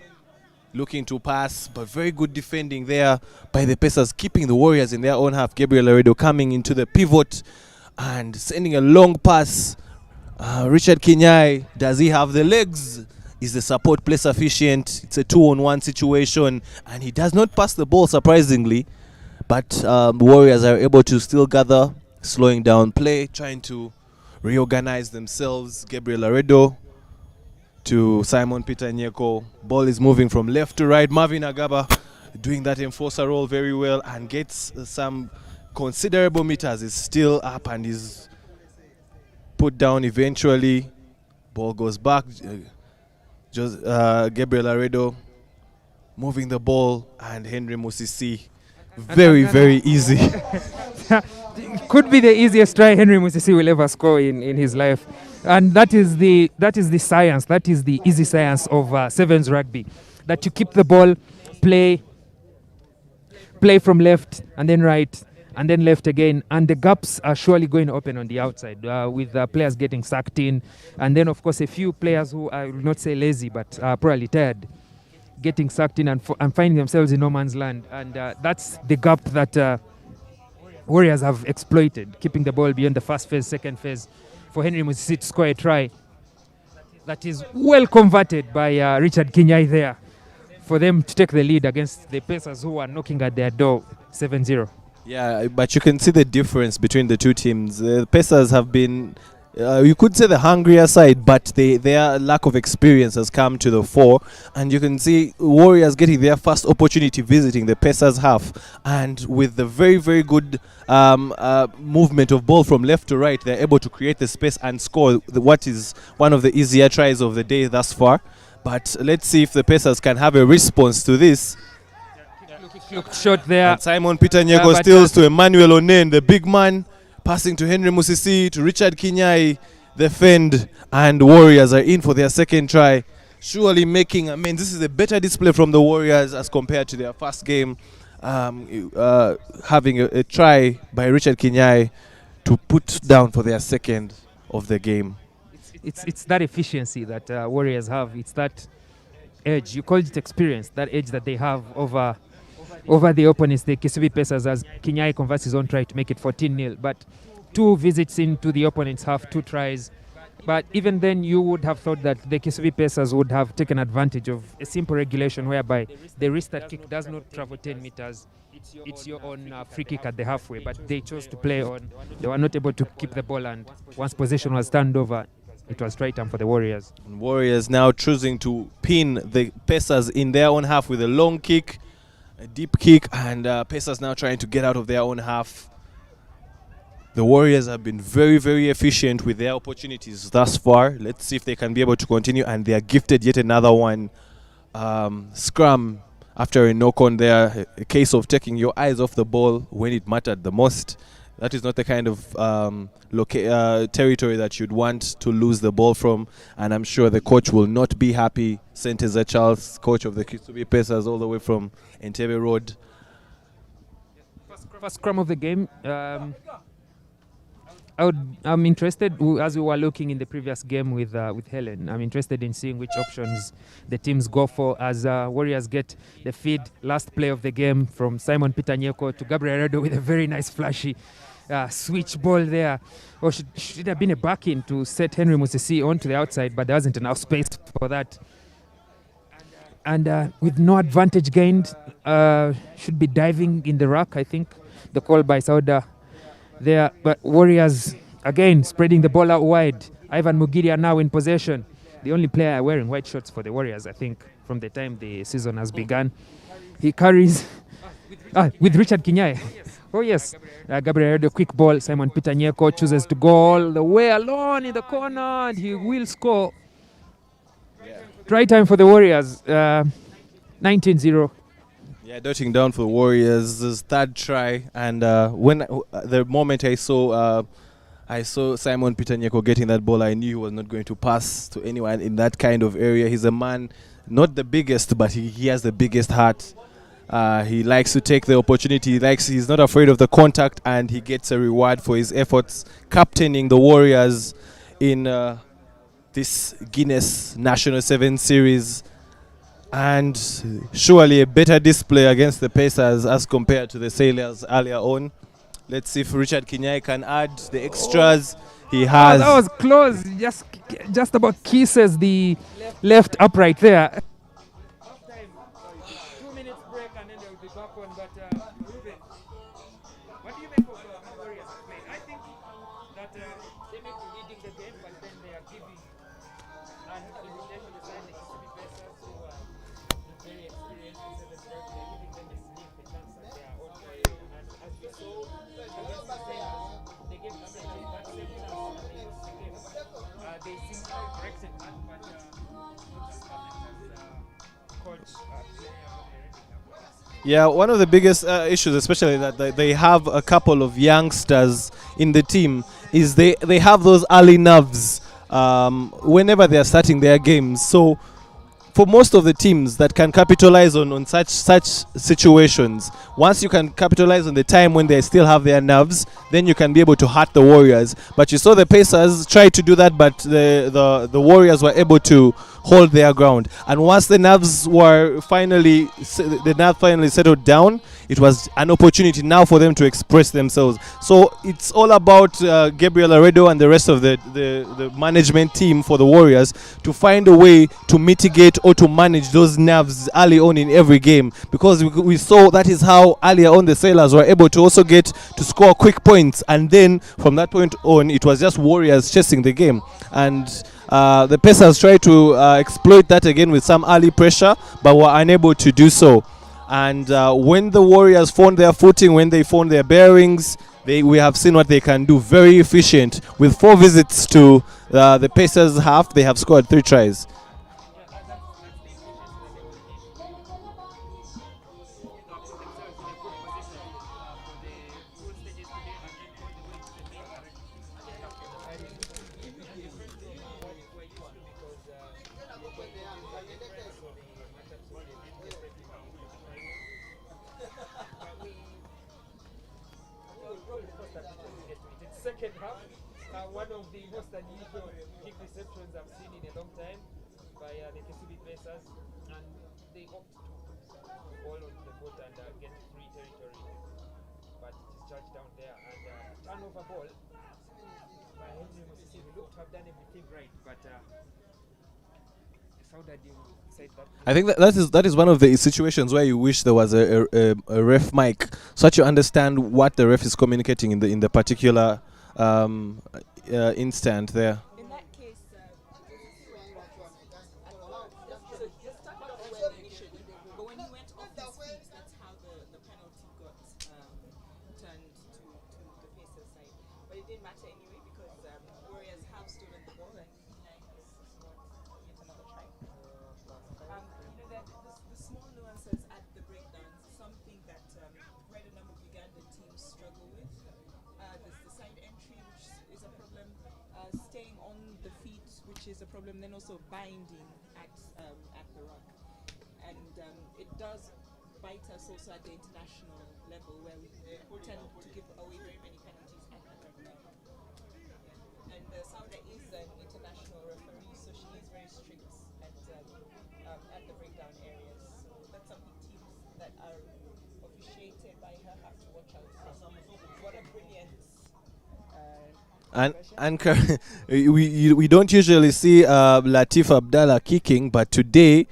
Speaker 1: looking to pass, but very good defending there by the Pacers, keeping the Warriors in their own half. Gabriel Laredo coming into the pivot and sending a long pass. Richard Kinyai, does he have the legs? Is the support play sufficient? It's a 2-on-1 situation, and he does not pass the ball, surprisingly. But Warriors are able to still gather, slowing down play, trying to reorganize themselves. Gabriel Laredo to Simon Peter Nyeko. Ball is moving from left to right. Marvin Agaba doing that enforcer role very well and gets some considerable meters. Is still up and is put down eventually. Ball goes back. Gabriel Laredo moving the ball, and Henry Musisi. Very easy.
Speaker 6: Could be the easiest try Henry Musisi will ever score in his life, and that is the science. That is the easy science of sevens rugby. That you keep the ball, play from left and then right and then left again, and the gaps are surely going to open on the outside with players getting sucked in, and then of course a few players who I will not say lazy but probably tired, getting sucked in and finding themselves in no man's land, and that's the gap that Warriors have exploited, keeping the ball beyond the first phase, second phase, for Henry Musisi to score a try that is well converted by Richard Kinyai there, for them to take the lead against the Pacers who are knocking at their door 7-0.
Speaker 1: Yeah, but you can see the difference between the two teams. The Pacers have been, you could say, the hungrier side, but their lack of experience has come to the fore. And you can see Warriors getting their first opportunity visiting the Pacers half. And with the very good movement of ball from left to right, they're able to create the space and score what is one of the easier tries of the day thus far. But let's see if the Pacers can have a response to this.
Speaker 6: Looked short there.
Speaker 1: And Simon Peter Nyeko steals to Emmanuel Onen, the big man, passing to Henry Musisi, to Richard Kinyai, the fend, and Warriors are in for their second try. Surely making, this is a better display from the Warriors as compared to their first game. Having a try by Richard Kinyai to put down for their second of the game.
Speaker 6: It's that efficiency that Warriors have. It's that edge. You called it experience, that edge that they have over the opponents, the Kisubi Pacers, as Kinyai converts his own try to make it 14-0. But 2 visits into the opponent's half, 2 tries. But even then, you would have thought that the Kisubi Pacers would have taken advantage of a simple regulation whereby the restart kick does not travel 10 meters. It's your own free kick at the halfway. But they chose to play on. They were not able to keep the ball, and once possession was turned over, it was straight time for the Warriors.
Speaker 1: Warriors now choosing to pin the Pacers in their own half with a long kick, a deep kick, and Pacers now trying to get out of their own half. The Warriors have been very efficient with their opportunities thus far. Let's see if they can be able to continue, and they are gifted yet another one. Scrum after a knock-on there, a case of taking your eyes off the ball when it mattered the most. That is not the kind of territory that you'd want to lose the ball from, and I'm sure the coach will not be happy. St. Charles, coach of the Kisubi Pacers, all the way from Entebbe Road.
Speaker 6: First scrum of the game. I'm interested, as we were looking in the previous game with Helen, I'm interested in seeing which options the teams go for as Warriors get the feed. Last play of the game from Simon Peter Nyeko to Gabriel Laredo with a very nice flashy switch ball there. Or should have been a back in to set Henry Musisi onto the outside, but there wasn't enough space for that. And with no advantage gained, should be diving in the ruck, I think. The call by Sauda there, but Warriors again spreading the ball out wide. Ivan Mugiria now in possession, the only player wearing white shorts for the Warriors, I think, from the time the season has begun. He carries with Richard Kinyai. Oh yes, Gabriel Laredo, quick ball. Simon Peter Nyeko chooses to go all the way alone in the corner, and he will score. Try time for the Warriors, 19-0.
Speaker 1: Yeah, dotting down for the Warriors, this third try, and when the moment I saw Simon Peter Nyeko getting that ball, I knew he was not going to pass to anyone in that kind of area. He's a man, not the biggest, but he has the biggest heart. He likes to take the opportunity. He's not afraid of the contact, and he gets a reward for his efforts captaining the Warriors in this Guinness National Sevens Series. And surely a better display against the Pacers as compared to the Sailors earlier on. Let's see if Richard Kinyai can add the extras. He has.
Speaker 7: That was close. Just about kisses the left upright there.
Speaker 1: Yeah, one of the biggest issues, especially that they have a couple of youngsters in the team, is they have those early nerves whenever they are starting their games. So for most of the teams that can capitalize on such situations, once you can capitalize on the time when they still have their nerves, then you can be able to hurt the Warriors. But you saw the Pacers try to do that, but the Warriors were able to hold their ground. And once the nerves finally settled down, it was an opportunity now for them to express themselves. So it's all about Gabriel Aredo and the rest of the management team for the Warriors to find a way to mitigate or to manage those nerves early on in every game, because we saw that is how earlier on the Sailors were able to also get to score quick points, and then from that point on it was just Warriors chasing the game. And the Pacers tried to exploit that again with some early pressure, but were unable to do so. And when the Warriors found their footing, when they found their bearings, we have seen what they can do. Very efficient. With 4 visits to the Pacers half, they have scored 3 tries.
Speaker 8: Second half, one of the most unusual kick receptions I've seen in a long time by the KCB Pacers, and they opt to ball on the boat and get free territory, but it is charged down there, and turnover ball by Henry Rujumba. We looked to have done everything right, but how did you say that?
Speaker 1: I think that is one of the situations where you wish there was a ref mic, so that you understand what the ref is communicating in the particular instant there.
Speaker 2: In that case, but when he went off his feet, that's how the penalty got turned to the Pacers side. But it didn't matter anyway, because Warriors have stolen the ball, and has scored yet another try. The small nuances at the breakdowns is something that quite a number of Ugandan teams struggle with. There's the side entry, which is a problem, staying on the feet, which is a problem, then also binding at the rock. And it does bite us also at the international level, where we tend to give away very many penalties at the breakdown. And Sauda is an international referee, so she is very strict at the breakdown areas. So that's something teams that are officiated by her have to watch out for. What a brilliant
Speaker 1: we don't usually see Latif Abdallah kicking, but today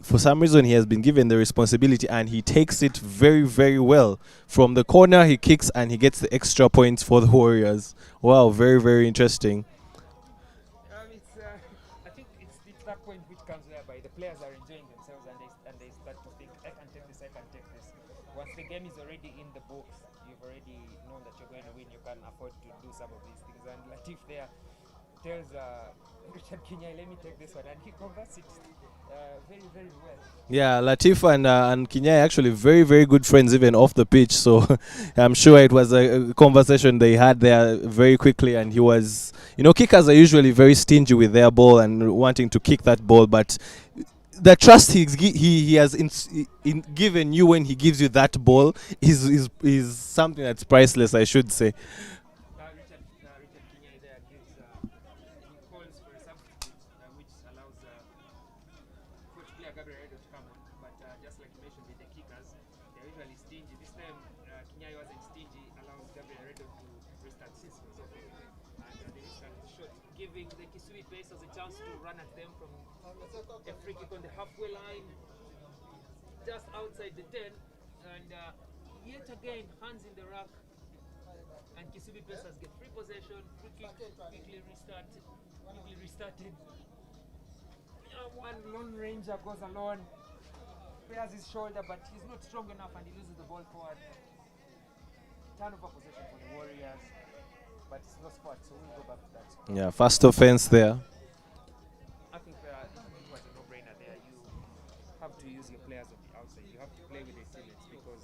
Speaker 1: for some reason he has been given the responsibility, and he takes it very, very well. From the corner he kicks and he gets the extra points for the Warriors. Wow, very, very interesting.
Speaker 8: I think it's that point which comes whereby the players are enjoying themselves, and they start to think, I can take this. Once the game is already in the books, you've already known that you're going to win. You can afford to do some of these things. And Latif there tells Richard Kinyai, let me take this one, and he converts it very, very well.
Speaker 1: Yeah, Latif and Kinyai actually very, very good friends even off the pitch. So I'm sure it was a conversation they had there very quickly. And he was, kickers are usually very stingy with their ball and wanting to kick that ball, but the trust he has in given you when he gives you that ball is something that's priceless, I should say.
Speaker 8: Richard Kinyai there gives he calls for a substitute, which allows coach player Gabriel Redo to come on. But just like you mentioned with the kickers, they're usually stingy. This time Kinyai wasn't stingy, allows Gabriel Redo to restart since he was off. And they restart the shot, giving the Kisui Pacers a chance to run at them from a free kick on the halfway line, just outside the 10, and yet again hands in the rack, and Kisubi Pacers get free possession. Free kick quickly restarted. One lone ranger goes alone, spares his shoulder, but he's not strong enough, and he loses the ball forward. Turnover possession for the Warriors, but it's no spot, so we'll go back to that.
Speaker 1: Yeah, first offense there.
Speaker 8: I think it was a no-brainer there. You have to use your players on the outside. You have to play with your teammates because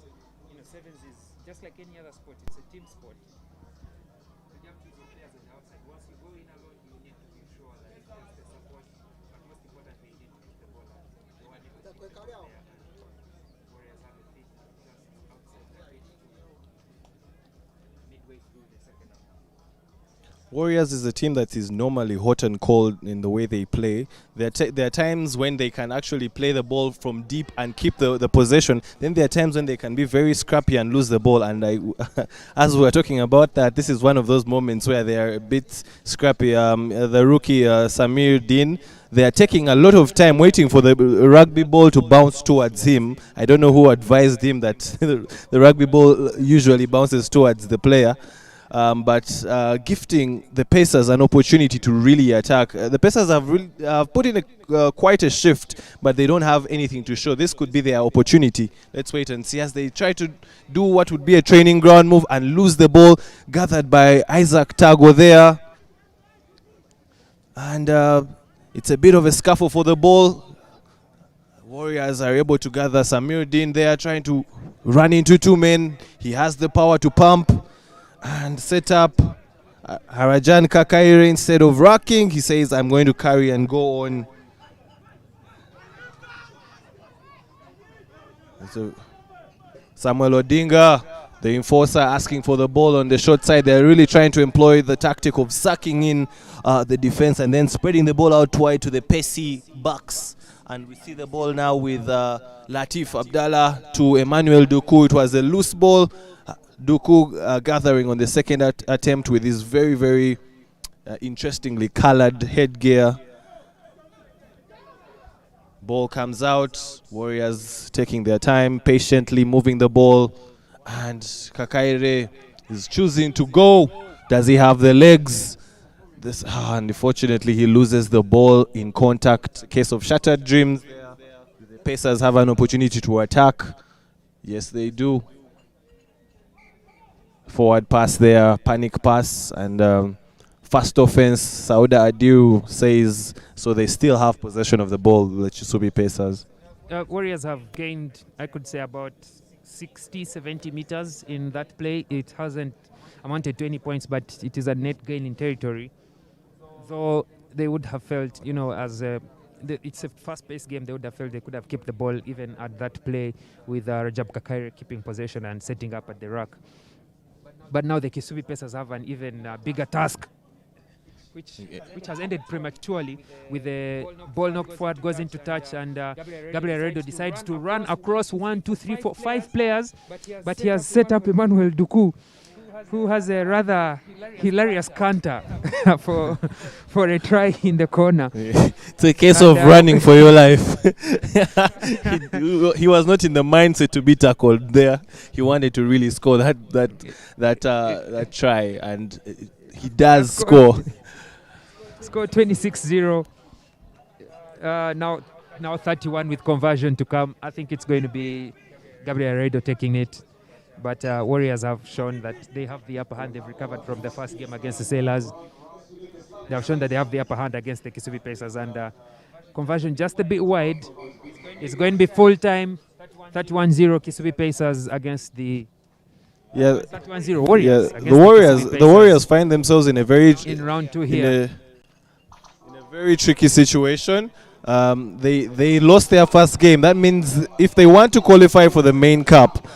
Speaker 8: sevens is just like any other sport. It's a team sport. So you have to use your players on the outside. Once you go in alone, you need to be sure that there's the support. But most importantly, you need to hit the ball out. They were able to hit the ball there. Warriors have a pitch just outside the pitch midway through the second half.
Speaker 1: Warriors is a team that is normally hot and cold in the way they play. There are times when they can actually play the ball from deep and keep the possession. Then there are times when they can be very scrappy and lose the ball. And as we were talking about that, this is one of those moments where they are a bit scrappy. The rookie Samir Dean, they are taking a lot of time waiting for the rugby ball to bounce towards him. I don't know who advised him that the rugby ball usually bounces towards the player. But gifting the Pacers an opportunity to really attack. The Pacers have really put in quite a shift, but they don't have anything to show. This could be their opportunity. Let's wait and see as they try to do what would be a training ground move and lose the ball, gathered by Isaac Tago there. And it's a bit of a scuffle for the ball. Warriors are able to gather Samir Dean there, trying to run into two men. He has the power to pump and set up. Harajan Kakaire, instead of rocking, he says, I'm going to carry and go on. So Samuel Odinga, the enforcer, asking for the ball on the short side. They're really trying to employ the tactic of sucking in the defense and then spreading the ball out wide to the pacey backs. And we see the ball now with Latif Abdallah to Emmanuel Duku. It was a loose ball. Duku gathering on the second attempt with his very, very interestingly colored headgear. Ball comes out. Warriors taking their time, patiently moving the ball. And Kakaire is choosing to go. Does he have the legs? Unfortunately, he loses the ball in contact. Case of shattered dreams. The Pacers have an opportunity to attack. Yes, they do. Forward pass there, panic pass, and first offense. Sauda Adiu says so. They still have possession of the ball. The Chisubi Pacers.
Speaker 6: Warriors have gained, I could say, about 60-70 meters in that play. It hasn't amounted to any points, but it is a net gain in territory. Though they would have felt, as it's a fast-paced game, they would have felt they could have kept the ball even at that play with Rajab Kakaire keeping possession and setting up at the rack. But now the Kisubi Pacers have an even bigger task, which has ended prematurely with the ball knocked forward, goes into touch, and Gabriel Redo decides to run across 1, 2, 3, 4, 5 players, but he has set up Emmanuel Duku, who has a rather hilarious canter for a try in the corner.
Speaker 1: It's a case of running for your life. He was not in the mindset to be tackled there. He wanted to really score that try, and he does score.
Speaker 6: Score 26-0. Now 31 with conversion to come. I think it's going to be Gabriel Redo taking it. But Warriors have shown that they have the upper hand. They've recovered from the first game against the Sailors. They have shown that they have the upper hand against the Kisubi Pacers. And conversion just a bit wide. It's going to be full time. 31-0 Kisubi Pacers against the 31-0 Warriors.
Speaker 1: The Warriors find themselves in a very
Speaker 6: in round 2 here.
Speaker 1: In a very tricky situation. They lost their first game. That means if they want to qualify for the main cup,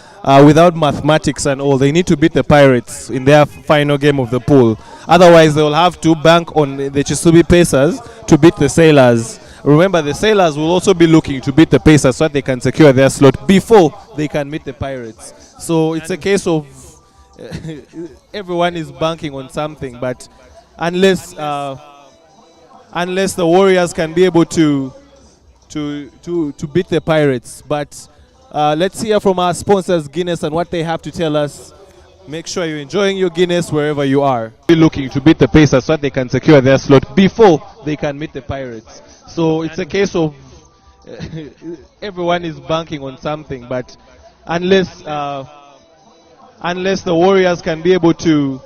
Speaker 1: without mathematics and all, they need to beat the Pirates in their final game of the pool. Otherwise, they will have to bank on the Chisubi Pacers to beat the Sailors. Remember, the Sailors will also be looking to beat the Pacers so that they can secure their slot before they can meet the Pirates. So it's a case of everyone is banking on something, but unless the Warriors can be able to beat the Pirates. But let's hear from our sponsors, Guinness, and what they have to tell us. Make sure you're enjoying your Guinness wherever you are. Be looking to beat the Pacers so that they can secure their slot before they can meet the Pirates. So it's a case of everyone is banking on something, but unless the Warriors can be able to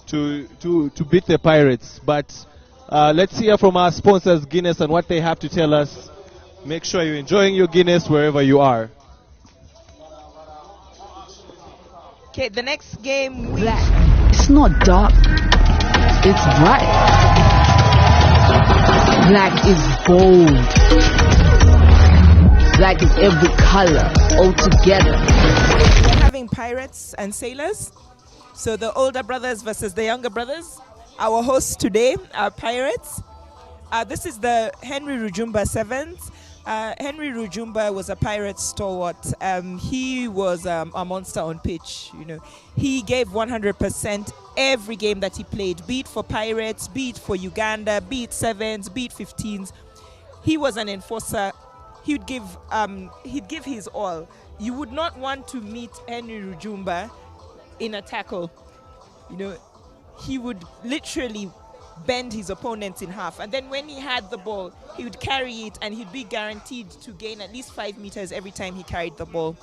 Speaker 1: beat the Pirates. But let's hear from our sponsors, Guinness, and what they have to tell us. Make sure you're enjoying your Guinness wherever you are.
Speaker 3: Okay, the next game
Speaker 9: Black. It's not dark. It's bright. Black is bold. Black is every color all together.
Speaker 2: We're having Pirates and Sailors. So the older brothers versus the younger brothers. Our hosts today are Pirates. This is the Henry Rujumba Sevens. Henry Rujumba was a Pirate stalwart. He was a monster on pitch. You know, he gave 100% every game that he played. Be it for Pirates, be it for Uganda, be it Sevens, be it 15s. He was an enforcer. He'd give his all. You would not want to meet Henry Rujumba in a tackle. You know, he would literally bend his opponents in half, and then when he had the ball, he would carry it and he'd be guaranteed to gain at least 5 meters every time he carried the ball.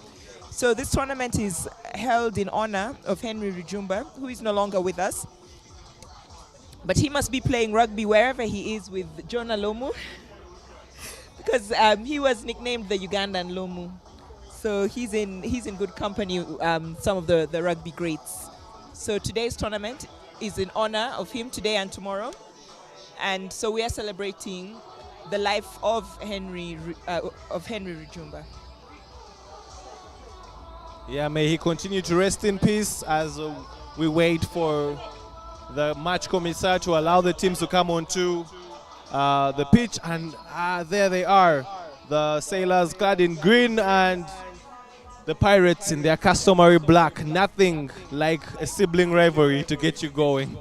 Speaker 2: So this tournament is held in honor of Henry Rujumba, who is no longer with us, but he must be playing rugby wherever he is with Jonah Lomu because he was nicknamed the Ugandan Lomu. So he's in good company, some of the rugby greats. So today's tournament is in honor of him, today and tomorrow. And so we are celebrating the life of Henry Rujumba.
Speaker 1: Yeah, may he continue to rest in peace as we wait for the match commissar to allow the teams to come onto the pitch. And there they are, the Sailors clad in green and the Pirates in their customary black. Nothing like a sibling rivalry to get you going.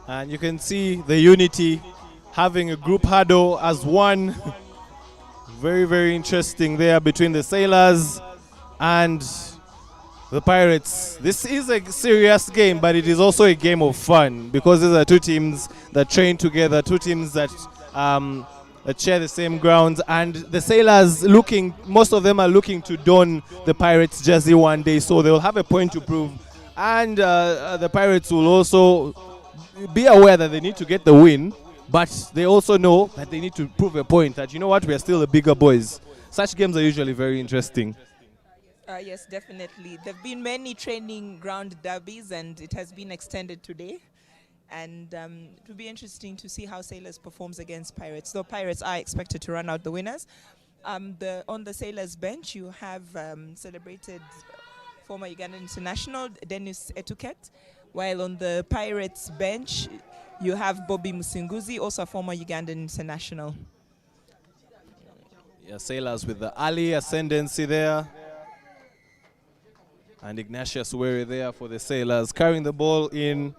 Speaker 1: And you can see the unity, having a group huddle as one. Very, very interesting there between the Sailors and the Pirates. This is a serious game, but it is also a game of fun because these are two teams that train together, two teams that share the same grounds. And the Sailors most of them are looking to don the Pirates jersey one day, so they'll have a point to prove. And the Pirates will also be aware that they need to get the win, but they also know that they need to prove a point that, you know what, we are still the bigger boys. Such games are usually very interesting.
Speaker 2: Yes, definitely. There have been many training ground derbies, and it has been extended today. And it will be interesting to see how Sailors performs against Pirates. Though Pirates are expected to run out the winners. On the Sailors bench, you have celebrated former Ugandan international Dennis Etuket. While on the Pirates bench, you have Bobby Musinguzi, also a former Ugandan international.
Speaker 1: Yeah, Sailors with the Ali ascendancy there. And Ignatius Were there for the Sailors, carrying the ball in.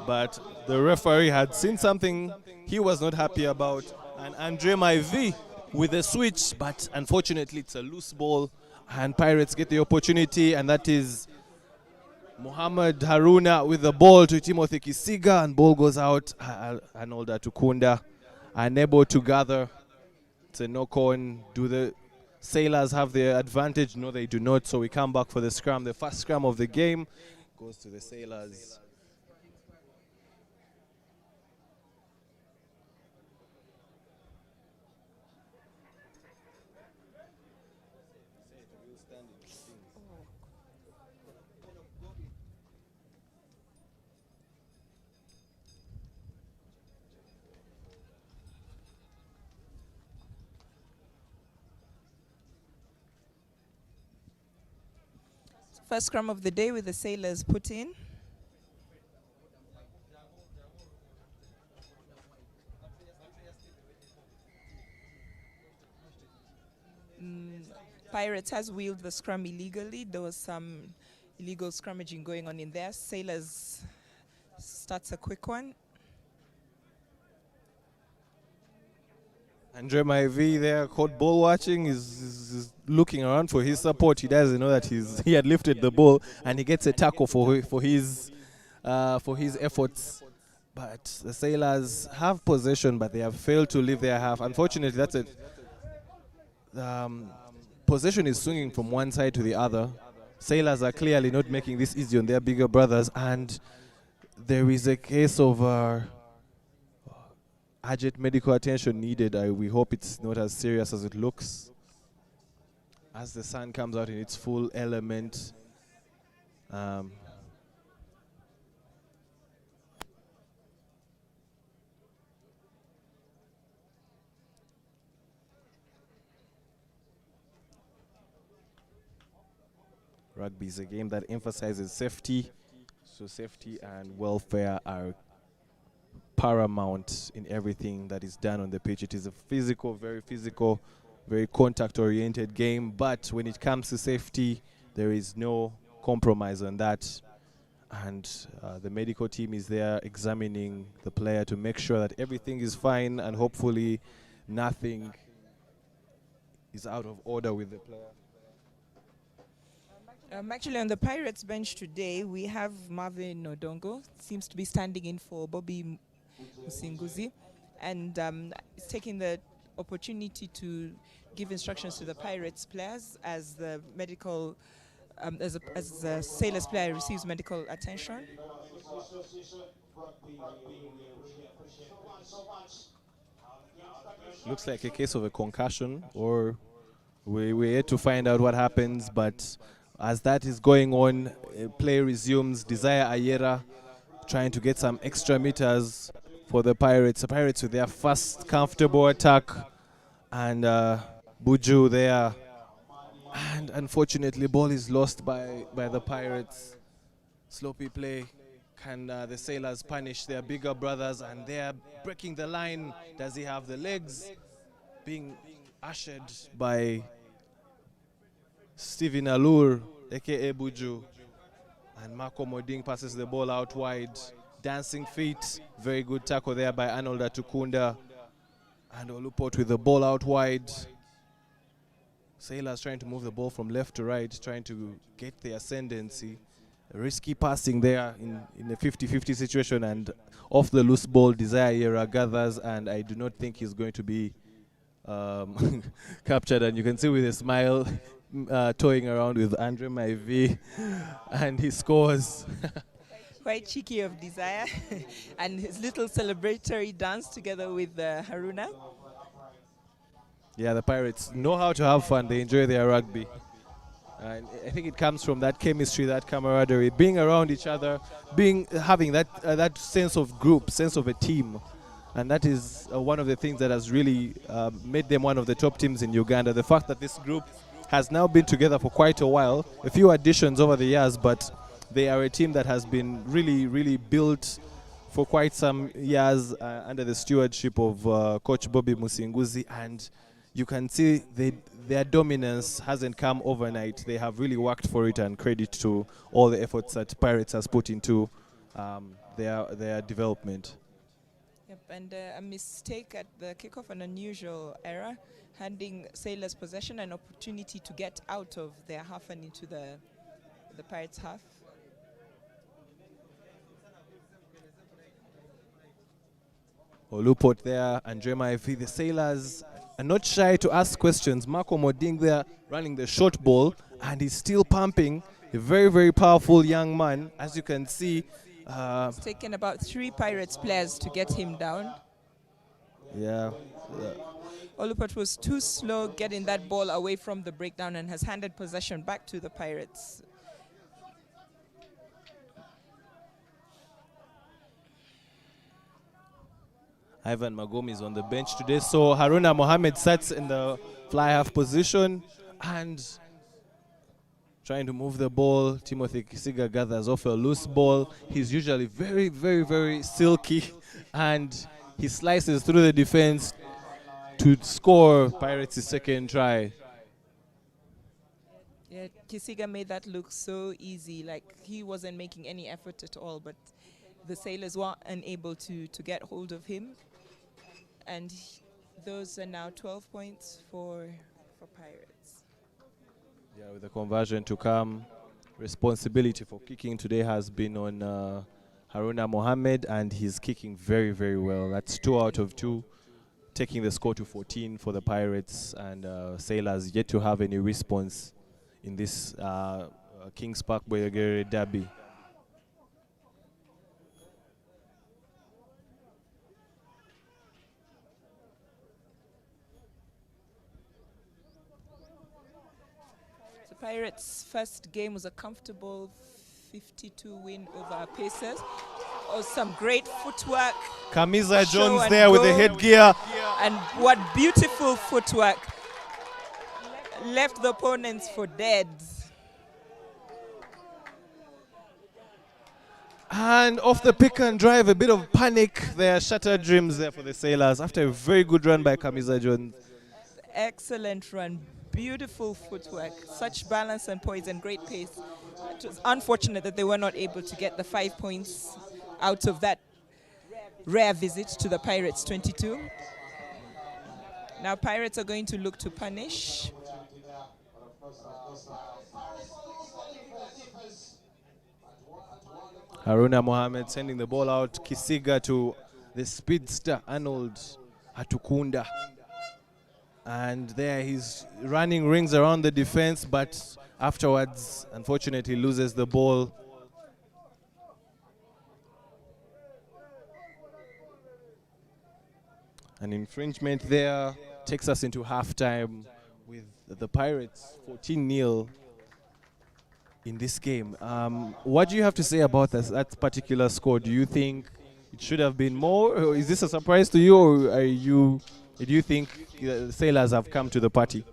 Speaker 1: But the referee had seen something he was not happy about. And Andre Maivi with a switch, but unfortunately it's a loose ball. And Pirates get the opportunity, and that is Muhammad Haruna with the ball to Timothy Kisiga, and ball goes out. Arnolda Tukunda unable to gather. It's a knock-on. Do the Sailors have the advantage. No, they do not. So we come back for the scrum. The first scrum of the game goes to the Sailors.
Speaker 2: First scrum of the day with the Sailors put in. Pirates has wheeled the scrum illegally. There was some illegal scrummaging going on in there. Sailors starts a quick one.
Speaker 1: Andre Maivi there, caught ball watching, is looking around for his support. He doesn't know that he had lifted the ball, and he gets a tackle for his efforts. But the Sailors have possession, but they have failed to leave their half. Unfortunately, that's it. Possession is swinging from one side to the other. Sailors are clearly not making this easy on their bigger brothers, and there is a case of urgent medical attention needed. We hope it's not as serious as it looks. As the sun comes out in its full element, rugby is a game that emphasizes safety, so safety and welfare are paramount in everything that is done on the pitch. It is a physical, very contact-oriented game, but when it comes to safety, there is no compromise on that. And the medical team is there examining the player to make sure that everything is fine, and hopefully nothing is out of order with the player.
Speaker 2: Actually, on the Pirates bench today, we have Marvin Odongo. Seems to be standing in for Bobby Musinguzi, and is taking the opportunity to give instructions to the Pirates players as the medical, as the Sailors player receives medical attention.
Speaker 1: Looks like a case of a concussion, or we're yet to find out what happens, but as that is going on, play resumes. Desire Ayera trying to get some extra meters for the Pirates. The Pirates with their first comfortable attack, and Buju there. And unfortunately, ball is lost by the Pirates. Sloppy play. Can the Sailors punish their bigger brothers? And they're breaking the line. Does he have the legs? Being ushered by Steven Alur, a.k.a. Buju. And Marco Moding passes the ball out wide. Dancing feet. Very good tackle there by Arnold Atukunda. And Olupot with the ball out wide. Sailors trying to move the ball from left to right, trying to get the ascendancy. Risky passing there in a 50-50 situation, and off the loose ball, Desire Ayera gathers, and I do not think he's going to be captured. And you can see with a smile, toying around with Andre Maivi, and he scores.
Speaker 2: Quite cheeky of Desire, and his little celebratory dance together with Haruna.
Speaker 1: Yeah, the Pirates know how to have fun. They enjoy their rugby. And I think it comes from that chemistry, that camaraderie, being around each other, having that sense of group, sense of a team. And that is one of the things that has really made them one of the top teams in Uganda. The fact that this group has now been together for quite a while, a few additions over the years, but they are a team that has been really, really built for quite some years under the stewardship of Coach Bobby Musinguzi. And you can see their dominance hasn't come overnight. They have really worked for it, and credit to all the efforts that Pirates has put into their development.
Speaker 2: Yep, and a mistake at the kickoff, an unusual error, handing Sailors possession, an opportunity to get out of their half and into the Pirates' half.
Speaker 1: Olupot there, Andre Maifi. The Sailors are not shy to ask questions. Marco Moding there running the short ball, and he's still pumping. A very, very powerful young man, as you can see.
Speaker 2: It's taken about 3 Pirates players to get him down.
Speaker 1: Yeah.
Speaker 2: Olupat was too slow getting that ball away from the breakdown and has handed possession back to the Pirates.
Speaker 1: Ivan Magomi is on the bench today. So Haruna Mohammed sits in the fly half position and trying to move the ball. Timothy Kisiga gathers off a loose ball. He's usually very, very, very silky, and he slices through the defense to score Pirates' second try.
Speaker 2: Yeah, Kisiga made that look so easy, like he wasn't making any effort at all, but the Sailors were unable to get hold of him. And those are now 12 points for Pirates.
Speaker 1: Yeah, with the conversion to come, responsibility for kicking today has been on Haruna Mohammed, and he's kicking very, very well. That's 2 out of 2, taking the score to 14 for the Pirates, and Sailors yet to have any response in this Kings Park Boyagere derby.
Speaker 2: Pirates' first game was a comfortable 52 win over Pacers. Oh, some great footwork.
Speaker 1: Kamiza
Speaker 2: Show
Speaker 1: Jones
Speaker 2: and
Speaker 1: there with the
Speaker 2: go.
Speaker 1: headgear.
Speaker 2: And what beautiful footwork. Left the opponents for dead.
Speaker 1: And off the pick and drive, a bit of panic there, shattered dreams there for the Sailors after a very good run by Kamiza Jones.
Speaker 2: Excellent run, beautiful footwork, such balance and poise and great pace. It was unfortunate that they were not able to get the 5 points out of that rare visit to the Pirates 22. Now Pirates are going to look to punish.
Speaker 1: Haruna Mohammed sending the ball out. Kisiga to the speedster Arnold Hatukunda. And there he's running rings around the defense, but afterwards, unfortunately, loses the ball. An infringement there takes us into halftime with the Pirates 14-0 in this game. What do you have to say about that particular score? Do you think it should have been more? Or is this a surprise to you, or do you think the Sailors have come to the party?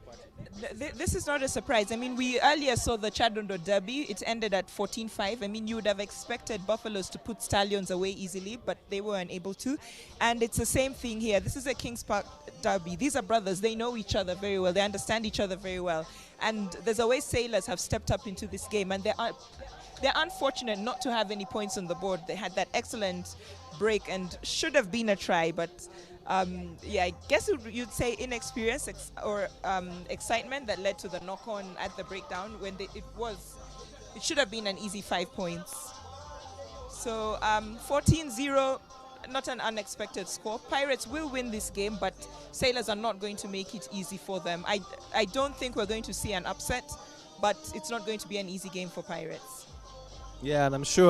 Speaker 2: This is not a surprise. I mean, we earlier saw the Chadondo derby. It ended at 14-5. I mean, you would have expected Buffaloes to put Stallions away easily, but they were unable to. And it's the same thing here. This is a Kings Park derby. These are brothers. They know each other very well. They understand each other very well. And there's a way Sailors have stepped up into this game, and they're unfortunate not to have any points on the board. They had that excellent break and should have been a try, but yeah, I guess you'd say inexperience or excitement that led to the knock-on at the breakdown when it should have been an easy 5 points. So 14-0, not an unexpected score. Pirates will win this game, but Sailors are not going to make it easy for them. I don't think we're going to see an upset, but it's not going to be an easy game for Pirates.
Speaker 1: Yeah, and I'm sure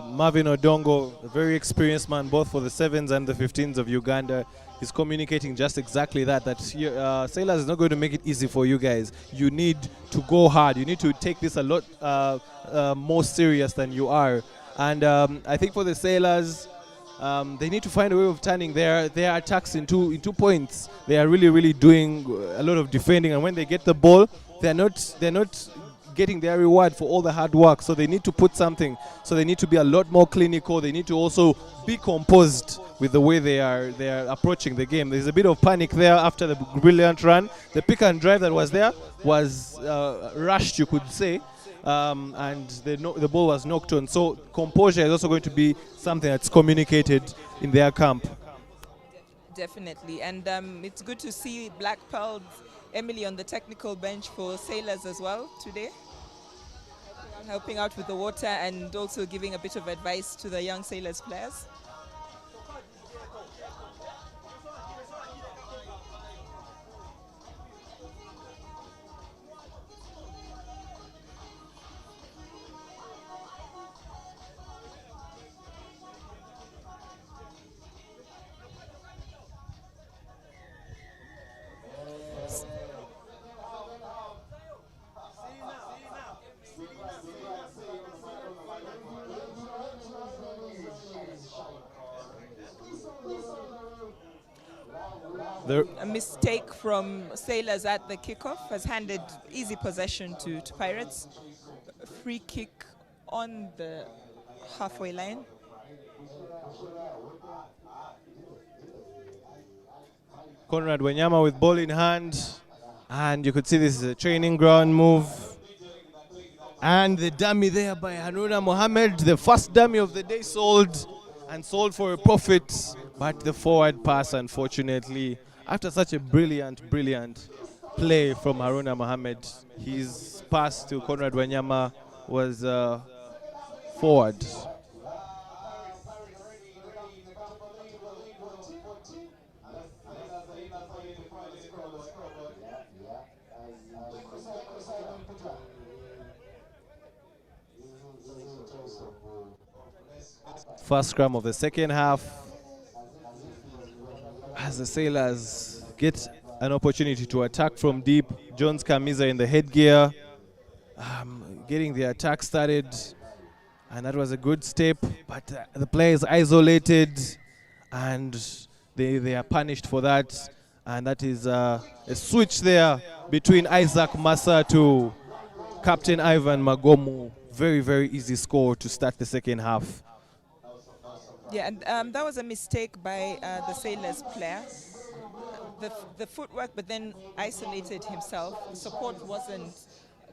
Speaker 1: Marvin Odongo, a very experienced man, both for the 7s and the 15s of Uganda, is communicating just exactly that Sailors is not going to make it easy for you guys. You need to go hard. You need to take this a lot more serious than you are. And I think for the Sailors, they need to find a way of turning their attacks into points. They are really, really doing a lot of defending, and when they get the ball, they're not getting their reward for all the hard work, so they need to put something. So they need to be a lot more clinical. They need to also be composed with the way they are approaching the game. There's a bit of panic there after the brilliant run. The pick and drive that was there was rushed, you could say, and the ball was knocked on. So composure is also going to be something that's communicated in their camp.
Speaker 2: Definitely, and it's good to see Black Pearl's Emily on the technical bench for Sailors as well today, helping out with the water and also giving a bit of advice to the young Sailors players. A mistake from Sailors at the kickoff has handed easy possession to Pirates. A free kick on the halfway line.
Speaker 1: Conrad Wanyama with ball in hand. And you could see this is a training ground move. And the dummy there by Haruna Mohammed, the first dummy of the day, sold and sold for a profit. But the forward pass, unfortunately, after such a brilliant play from Haruna Mohammed, his pass to Conrad Wanyama was forward. First scrum of the second half, as the Sailors get an opportunity to attack from deep. Jones Kamiza in the headgear, getting the attack started, and that was a good step, but the player is isolated and they are punished for that, and that is a switch there between Isaac Massa to Captain Ivan Magomu. Very easy score to start the second half.
Speaker 2: Yeah, and that was a mistake by the Sailors player. The footwork, but then isolated himself. The support wasn't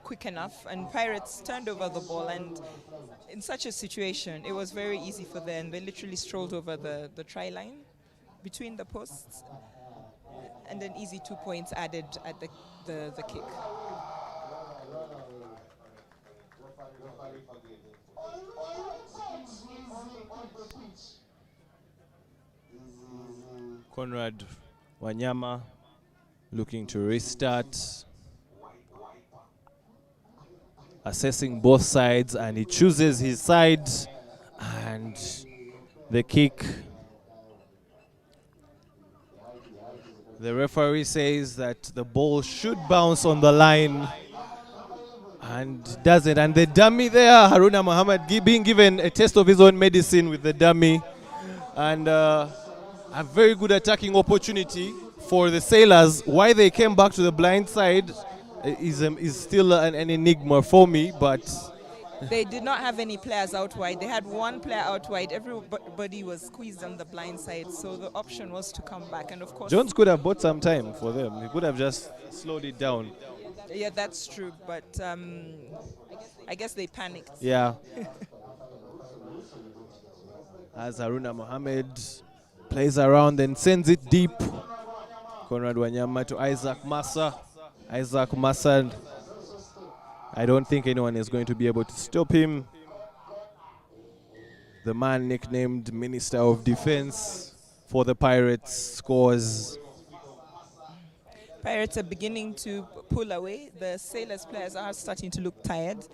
Speaker 2: quick enough, and Pirates turned over the ball. And in such a situation, it was very easy for them. They literally strolled over the try line between the posts, and an easy 2 points added at the kick.
Speaker 1: Conrad Wanyama looking to restart, assessing both sides, and he chooses his side, and the kick. The referee says that the ball should bounce on the line, and doesn't. And the dummy there, Haruna Mohammed being given a taste of his own medicine with the dummy, and a very good attacking opportunity for the Sailors. Why they came back to the blind side is still an enigma for me, but
Speaker 2: they did not have any players out wide. They had one player out wide. Everybody was squeezed on the blind side, so the option was to come back. And of course,
Speaker 1: Jones could have bought some time for them. He could have just slowed it down.
Speaker 2: Yeah, that's true, but I guess they panicked.
Speaker 1: Yeah. As Haruna Mohammed plays around and sends it deep. Conrad Wanyama to Isaac Massa. Isaac Massa, I don't think anyone is going to be able to stop him. The man nicknamed Minister of Defense for the Pirates scores.
Speaker 2: Pirates are beginning to pull away. The Sailors players are starting to look tired,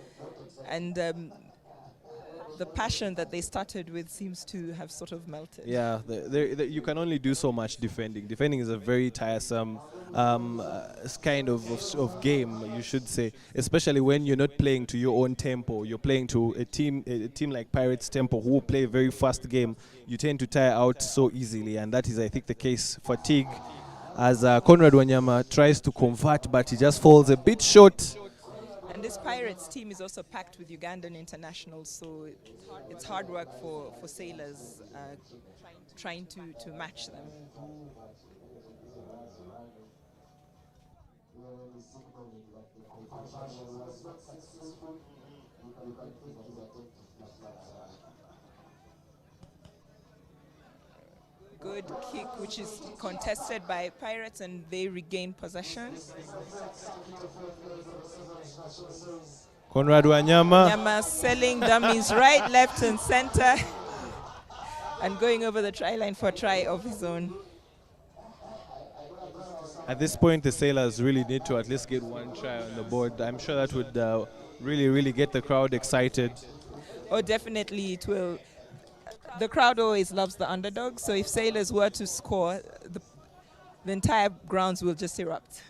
Speaker 2: and the passion that they started with seems to have sort of melted.
Speaker 1: Yeah, you can only do so much defending. Defending is a very tiresome kind of game, you should say, especially when you're not playing to your own tempo. You're playing to a team like Pirates tempo who play a very fast game. You tend to tire out so easily, and that is, I think, the case. Fatigue, as Conrad Wanyama tries to convert, but he just falls a bit short.
Speaker 2: And this Pirates team is also packed with Ugandan internationals, so it's hard work for Sailors trying to match them. Good kick, which is contested by Pirates, and they regain possession.
Speaker 1: Conrad Wanyama.
Speaker 2: Wanyama selling dummies right, left, and center, and going over the try line for a try of his own.
Speaker 1: At this point, the Sailors really need to at least get one try on the board. I'm sure that would really get the crowd excited.
Speaker 2: Oh, definitely it will. The crowd always loves the underdog, so if Sailors were to score, the entire grounds will just erupt.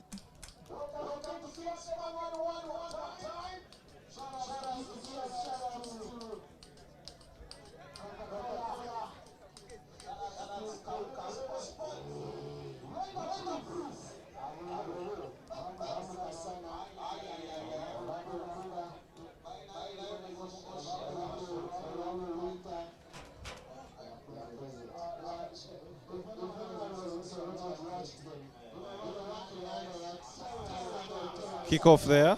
Speaker 1: Kickoff there.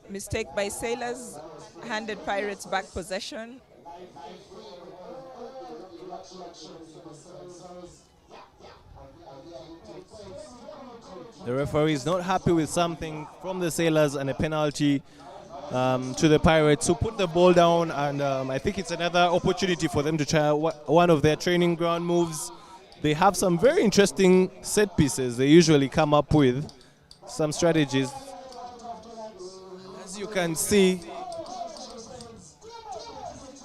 Speaker 2: Mistake by Sailors, handed Pirates back possession.
Speaker 1: The referee is not happy with something from the Sailors and a penalty to the Pirates, who put the ball down, and I think it's another opportunity for them to try one of their training ground moves. They have some very interesting set pieces they usually come up with, some strategies. As you can see,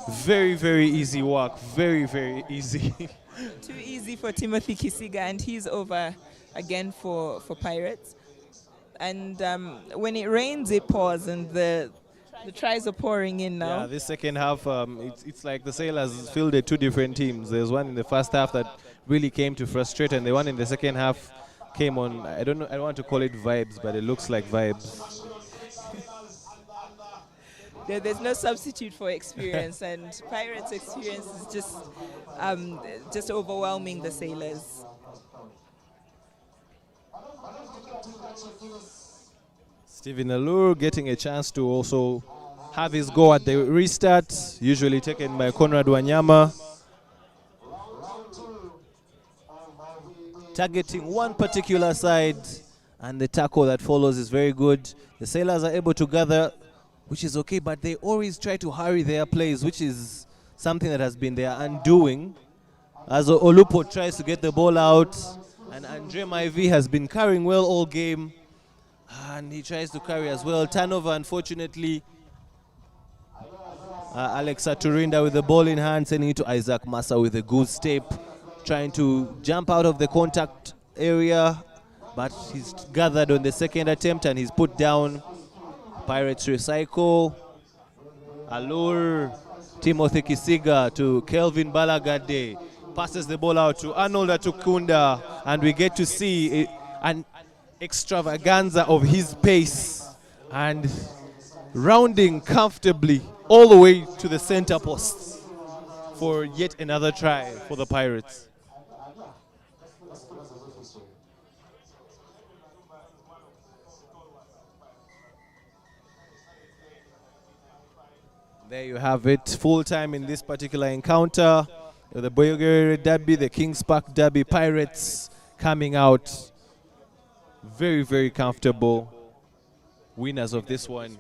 Speaker 1: very, very easy work, very, very easy.
Speaker 2: Too easy for Timothy Kisiga, and he's over again for Pirates. And when it rains, it pours, and the tries are pouring in now.
Speaker 1: Yeah, this second half, it's like the Sailors fielded two different teams. There's one in the first half that really came to frustrate, and the one in the second half came on, I don't know, I don't want to call it vibes, but it looks like vibes.
Speaker 2: There's no substitute for experience, and Pirates' experience is just overwhelming the Sailors.
Speaker 1: Stephen Allure getting a chance to also have his go at the restart, usually taken by Conrad Wanyama. Targeting one particular side, and the tackle that follows is very good. The Sailors are able to gather, which is okay, but they always try to hurry their plays, which is something that has been their undoing. As Olupo tries to get the ball out, and Andre Maivi has been carrying well all game, and he tries to carry as well. Turnover, unfortunately. Alex Saturinda with the ball in hand, sending it to Isaac Massa with a good step, trying to jump out of the contact area, but he's gathered on the second attempt and he's put down. Pirates recycle. Allure, Timothy Kisiga to Kelvin Balagade. Passes the ball out to Arnold Atukunda, and we get to see an extravaganza of his pace and rounding comfortably all the way to the center post for yet another try for the Pirates. There you have it, full time in this particular encounter. The Boyogere Derby, the Kings Park Derby, Pirates coming out very, very comfortable winners of this one.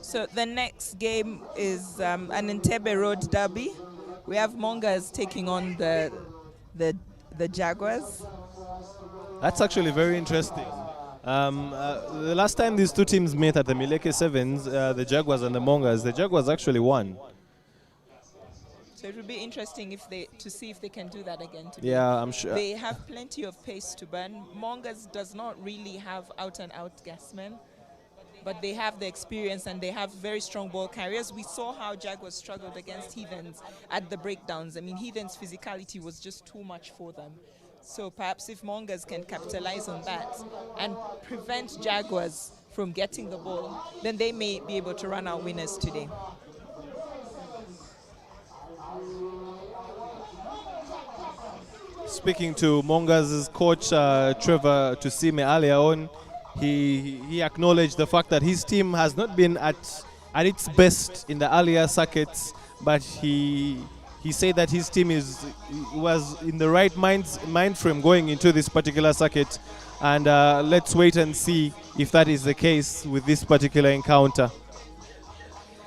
Speaker 2: So the next game is an Entebbe Road Derby. We have Mongers taking on the Jaguars.
Speaker 1: That's actually very interesting. The last time these two teams met at the Mileke Sevens, the Jaguars and the Mongers, the Jaguars actually won.
Speaker 2: So it would be interesting to see if they can do that again today.
Speaker 1: Yeah, I'm sure.
Speaker 2: They have plenty of pace to burn. Mongers does not really have out-and-out gasmen, but they have the experience and they have very strong ball carriers. We saw how Jaguars struggled against Heathens at the breakdowns. I mean, Heathens' physicality was just too much for them. So perhaps if Mongers can capitalize on that and prevent Jaguars from getting the ball, then they may be able to run out winners today.
Speaker 1: Speaking to Mongers' coach, Trevor Tusime, earlier on, he acknowledged the fact that his team has not been at its best in the earlier circuits, but he said that his team was in the right mind frame going into this particular circuit, and let's wait and see if that is the case with this particular encounter.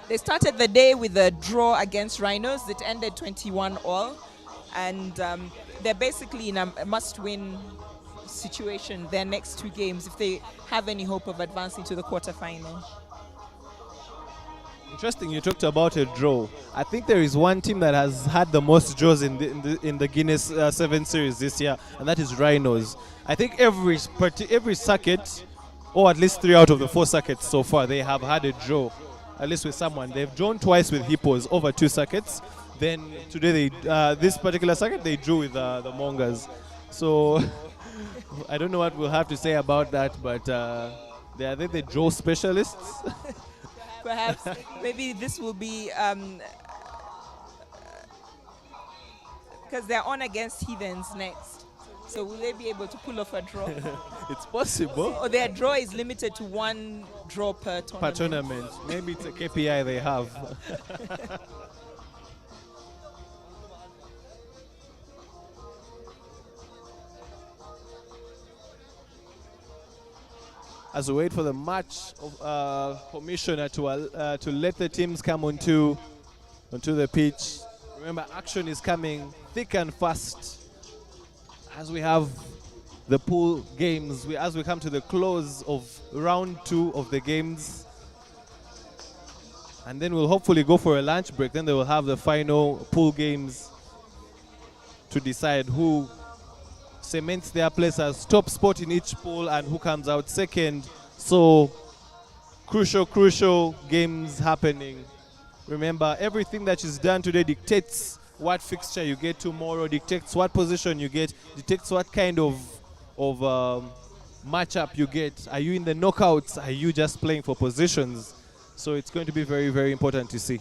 Speaker 2: They started the day with a draw against Rhinos. It ended 21-all, and they're basically in a must-win situation their next two games if they have any hope of advancing to the quarterfinal.
Speaker 1: Interesting, you talked about a draw. I think there is one team that has had the most draws in the Guinness Sevens Series this year, and that is Rhinos. I think every circuit, or at least 3 out of the 4 circuits so far, they have had a draw, at least with someone. They've drawn twice with Hippos over 2 circuits. Then today, this particular circuit, they drew with the Mongers. So I don't know what we'll have to say about that, but are they the draw specialists?
Speaker 2: Perhaps maybe this will be because they're on against Heathens next. So will they be able to pull off a draw?
Speaker 1: It's possible.
Speaker 2: Or their draw is limited to one draw per tournament.
Speaker 1: Per tournament. Maybe it's a KPI they have. As we wait for the match commissioner to let the teams come onto the pitch. Remember, action is coming thick and fast as we have the pool games. As we come to the close of round 2 of the games, and then we'll hopefully go for a lunch break. Then they will have the final pool games to decide who cements their place as top spot in each pool and who comes out second. So crucial games happening. Remember, everything that is done today dictates what fixture you get tomorrow, dictates what position you get, dictates what kind of matchup you get. Are you in the knockouts? Are you just playing for positions? So it's going to be very, very important to see.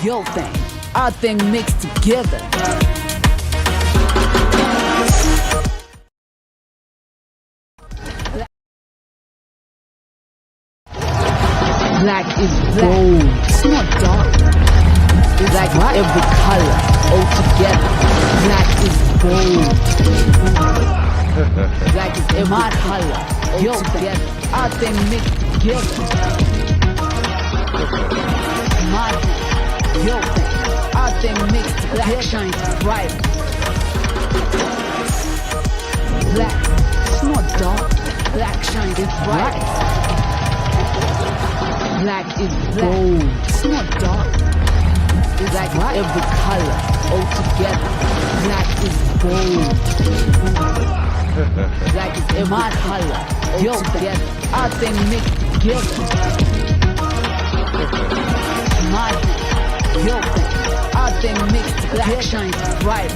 Speaker 9: Your thing, our thing mixed together. Black is bold, it's not dark. It's like every color all together. Black is bold. Black is every color all together. Our thing mixed together. My thing. Your thing, our thing mixed, black shines bright. Black, it's not dark, black shines bright. Black is bold, it's not dark. It's like every color all together. Black is bold. Black is every color all together. Our thing mixed together. My thing. Your thing, our thing mixed, black shines bright.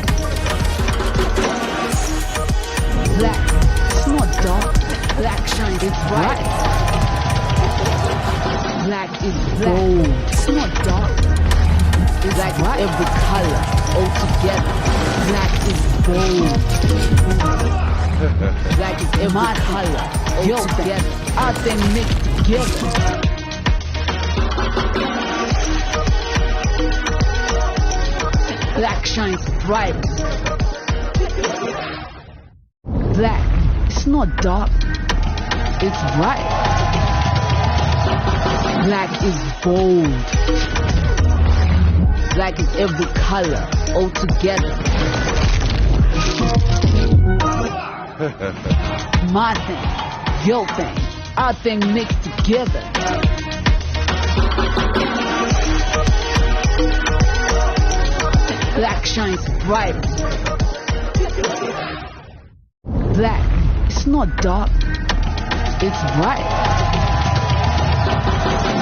Speaker 9: Black, it's not dark, black shines bright. Black is bold, it's not dark. It's like every color all together. Black is bold. Black is every color all together. Our thing mixed together. Black shines bright. Black, it's not dark, it's bright. Black is bold. Black is every color all together. My thing, your thing, our thing mixed together. Black shines bright. Black, it's not dark, it's bright.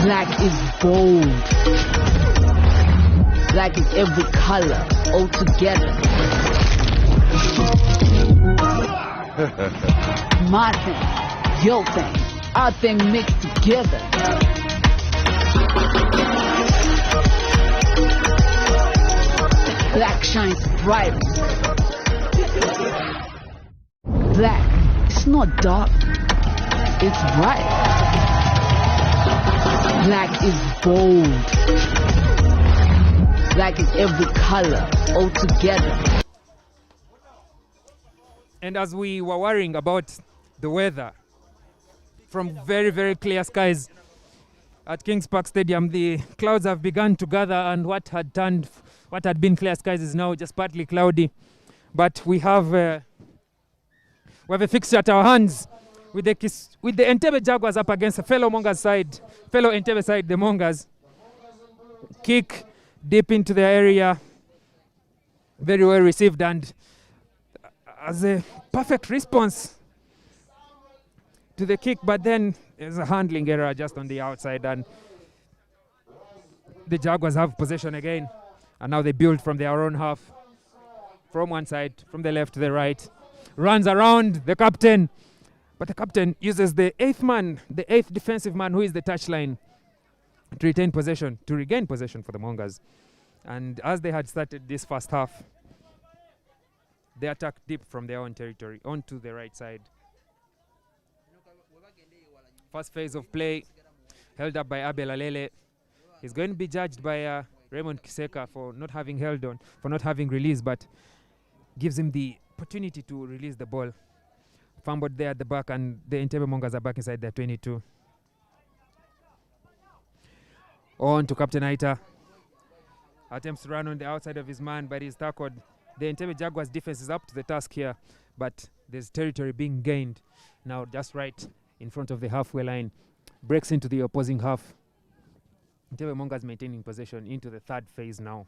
Speaker 9: Black is bold. Black is every color all together. My thing, your thing, our thing mixed together. Black shines bright. Black, it's not dark, it's bright. Black is bold. Black is every color all together.
Speaker 7: And as we were worrying about the weather, from very, very clear skies at Kings Park Stadium, the clouds have begun to gather, and what had been clear skies is now just partly cloudy. But we have a fixture at our hands with the Entebbe Jaguars up against a fellow Entebbe side, the Mongers. Kick deep into the area, very well received, and as a perfect response to the kick, but then there's a handling error just on the outside, and the Jaguars have possession again, and now they build from their own half, from one side, from the left to the right, runs around the captain, but the captain uses the eighth defensive man, who is the touchline, to regain possession for the Mongers. And as they had started this first half, they attacked deep from their own territory onto the right side. First phase of play held up by Abel Alele. He's going to be judged by Raymond Kiseka for not having held on, for not having released, but gives him the opportunity to release the ball. Fumbled there at the back, and the Entebbe Mongers are back inside their 22. On to Captain Aita. Attempts to run on the outside of his man, but he's tackled. The Entebbe Jaguars defense is up to the task here, but there's territory being gained. Now just right in front of the halfway line. Breaks into the opposing half. Entebbe Mongers maintaining possession into the third phase now.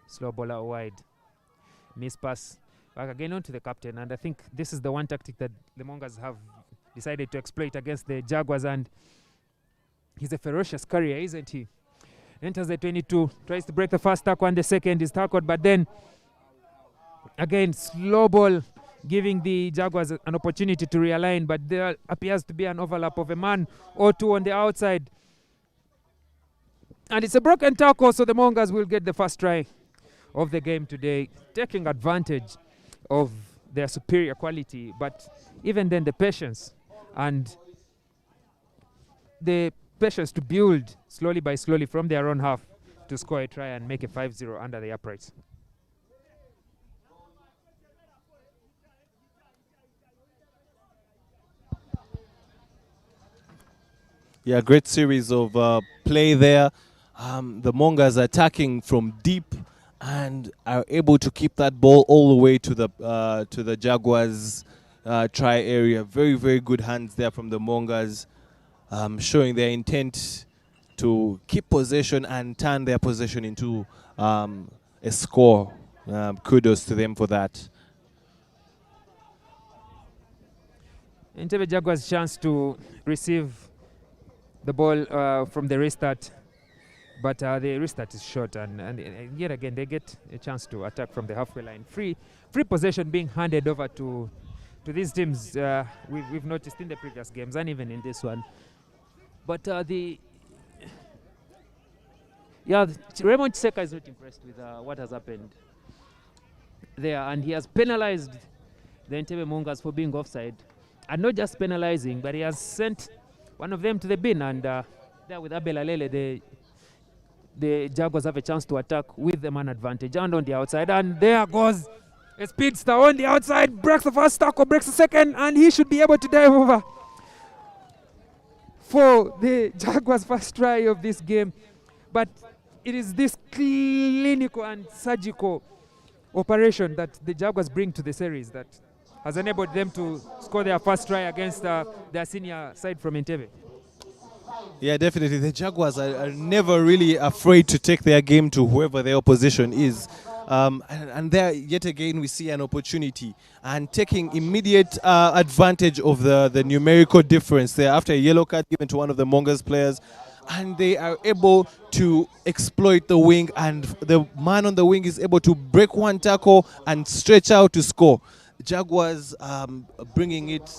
Speaker 7: Slow ball out wide. Miss pass. Back again onto the captain, and I think this is the one tactic that the Mongers have decided to exploit against the Jaguars, and he's a ferocious carrier, isn't he? Enters the 22, tries to break the first tackle, and the second is tackled, but then again slow ball, giving the Jaguars an opportunity to realign, but there appears to be an overlap of a man or two on the outside, and it's a broken tackle, so the Mongers will get the first try of the game today, taking advantage of their superior quality, but even then the patience and the patience to build slowly by slowly from their own half to score a try and make a 5-0 under the uprights.
Speaker 1: Yeah, great series of play there. The Mongers attacking from deep and are able to keep that ball all the way to the Jaguars try area. Very, very good hands there from the Mongers, showing their intent to keep possession and turn their possession into a score. Kudos to them for that.
Speaker 7: Entebbe Jaguars' chance to receive the ball from the restart, but the restart is short, and yet again they get a chance to attack from the halfway line. Free possession being handed over to these teams. We've noticed in the previous games and even in this one. But Raymond Seka is not impressed with what has happened there, and he has penalized the Entebbe Mongers for being offside, and not just penalizing, but he has sent one of them to the bin, and there with Abel Alele, the Jaguars have a chance to attack with the man advantage and on the outside, and there goes a speedster on the outside, breaks the first tackle, breaks the second, and he should be able to dive over for the Jaguars' first try of this game. But it is this clinical and surgical operation that the Jaguars bring to the series that has enabled them to score their first try against their senior side from Entebbe.
Speaker 1: Yeah, definitely. The Jaguars are never really afraid to take their game to whoever their opposition is. And there, yet again, we see an opportunity and taking immediate advantage of the numerical difference there after a yellow card given to one of the Mongers players. And they are able to exploit the wing, and the man on the wing is able to break one tackle and stretch out to score. Jaguars bringing it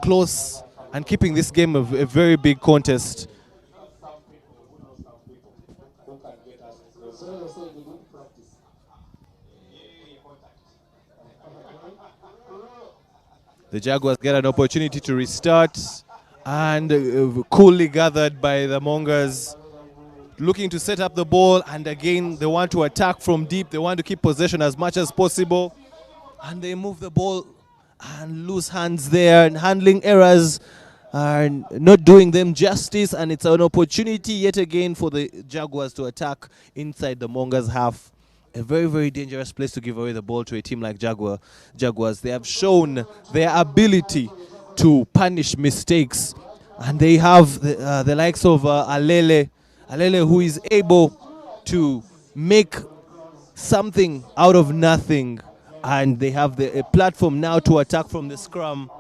Speaker 1: close and keeping this game a very big contest. The Jaguars get an opportunity to restart, and coolly gathered by the Mongers, looking to set up the ball, and again they want to attack from deep. They want to keep possession as much as possible, and they move the ball and loose hands there, and handling errors and not doing them justice, and it's an opportunity yet again for the Jaguars to attack inside the Mongers half. A very, very dangerous place to give away the ball to a team like Jaguars. They have shown their ability to punish mistakes, and they have the likes of Alele, who is able to make something out of nothing, and they have a platform now to attack from the scrum.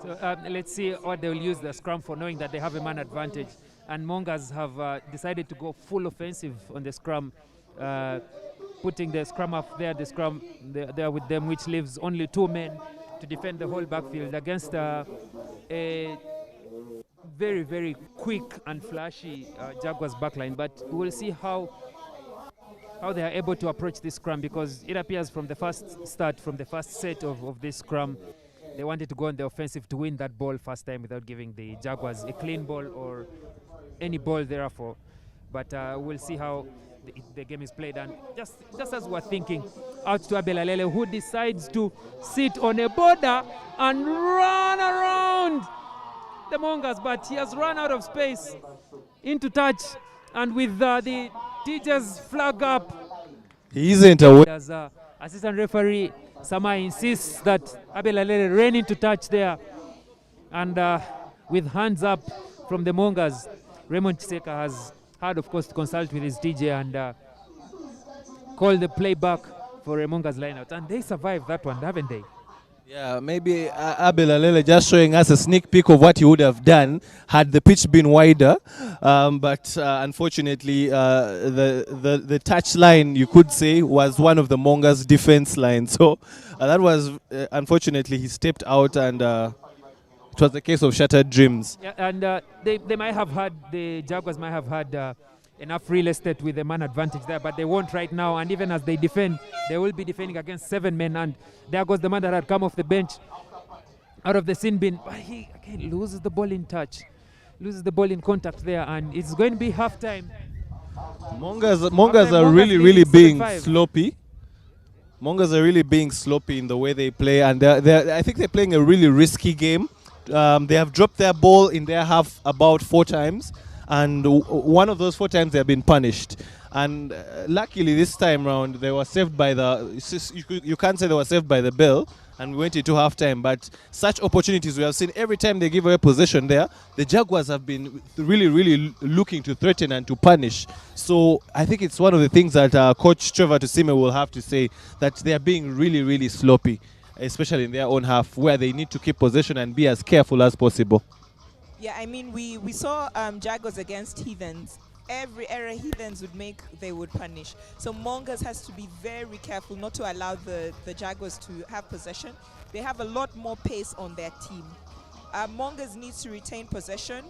Speaker 7: So let's see what they'll use the scrum for, knowing that they have a man advantage. And Mongers have decided to go full offensive on the scrum, putting the scrum up there, the scrum there with them, which leaves only 2 men to defend the whole backfield against a very, very quick and flashy Jaguars backline. But we'll see how they are able to approach this scrum, because it appears from the first start, from the first set of this scrum, they wanted to go on the offensive to win that ball first time without giving the Jaguars a clean ball or any ball therefore. But we'll see how the game is played. And just as we're thinking, out to Abel Alele, who decides to sit on a border and run around the Mongers, but he has run out of space into touch, and with the teacher's flag up,
Speaker 1: he isn't away.
Speaker 7: As assistant referee Sama insists that Abel Alele ran into touch there, and with hands up from the Mongers, Raymond Chiseka has had, of course, to consult with his DJ and call the playback for a Mongers lineout, and they survived that one, haven't they?
Speaker 1: Yeah, maybe Abel Alele just showing us a sneak peek of what he would have done had the pitch been wider. But unfortunately, the touch line, you could say, was one of the Mongers' defense lines. So that was, unfortunately, he stepped out, and it was the case of shattered dreams.
Speaker 7: Yeah, and they might have had, the Jaguars might have had enough real estate with the man advantage there, but they won't right now. And even as they defend, they will be defending against 7 men. And there goes the man that had come off the bench out of the sin bin. But he again loses the ball in touch, loses the ball in contact there, and it's going to be half time.
Speaker 1: Mongers are really being sloppy. Mongers are really being sloppy in the way they play, and I think they're playing a really risky game. They have dropped their ball in their half about 4 times. And one of those 4 times they have been punished. And luckily this time round they were saved by you can't say they were saved by the bell, and we went into halftime. But such opportunities we have seen every time they give away possession there, the Jaguars have been really looking to threaten and to punish. So I think it's one of the things that Coach Trevor Tusime will have to say, that they are being really sloppy, especially in their own half, where they need to keep possession and be as careful as possible.
Speaker 2: Yeah, I mean, we saw Jaguars against Heathens. Every error Heathens would make, they would punish. So Mongers has to be very careful not to allow the Jaguars to have possession. They have a lot more pace on their team. Mongers needs to retain possession,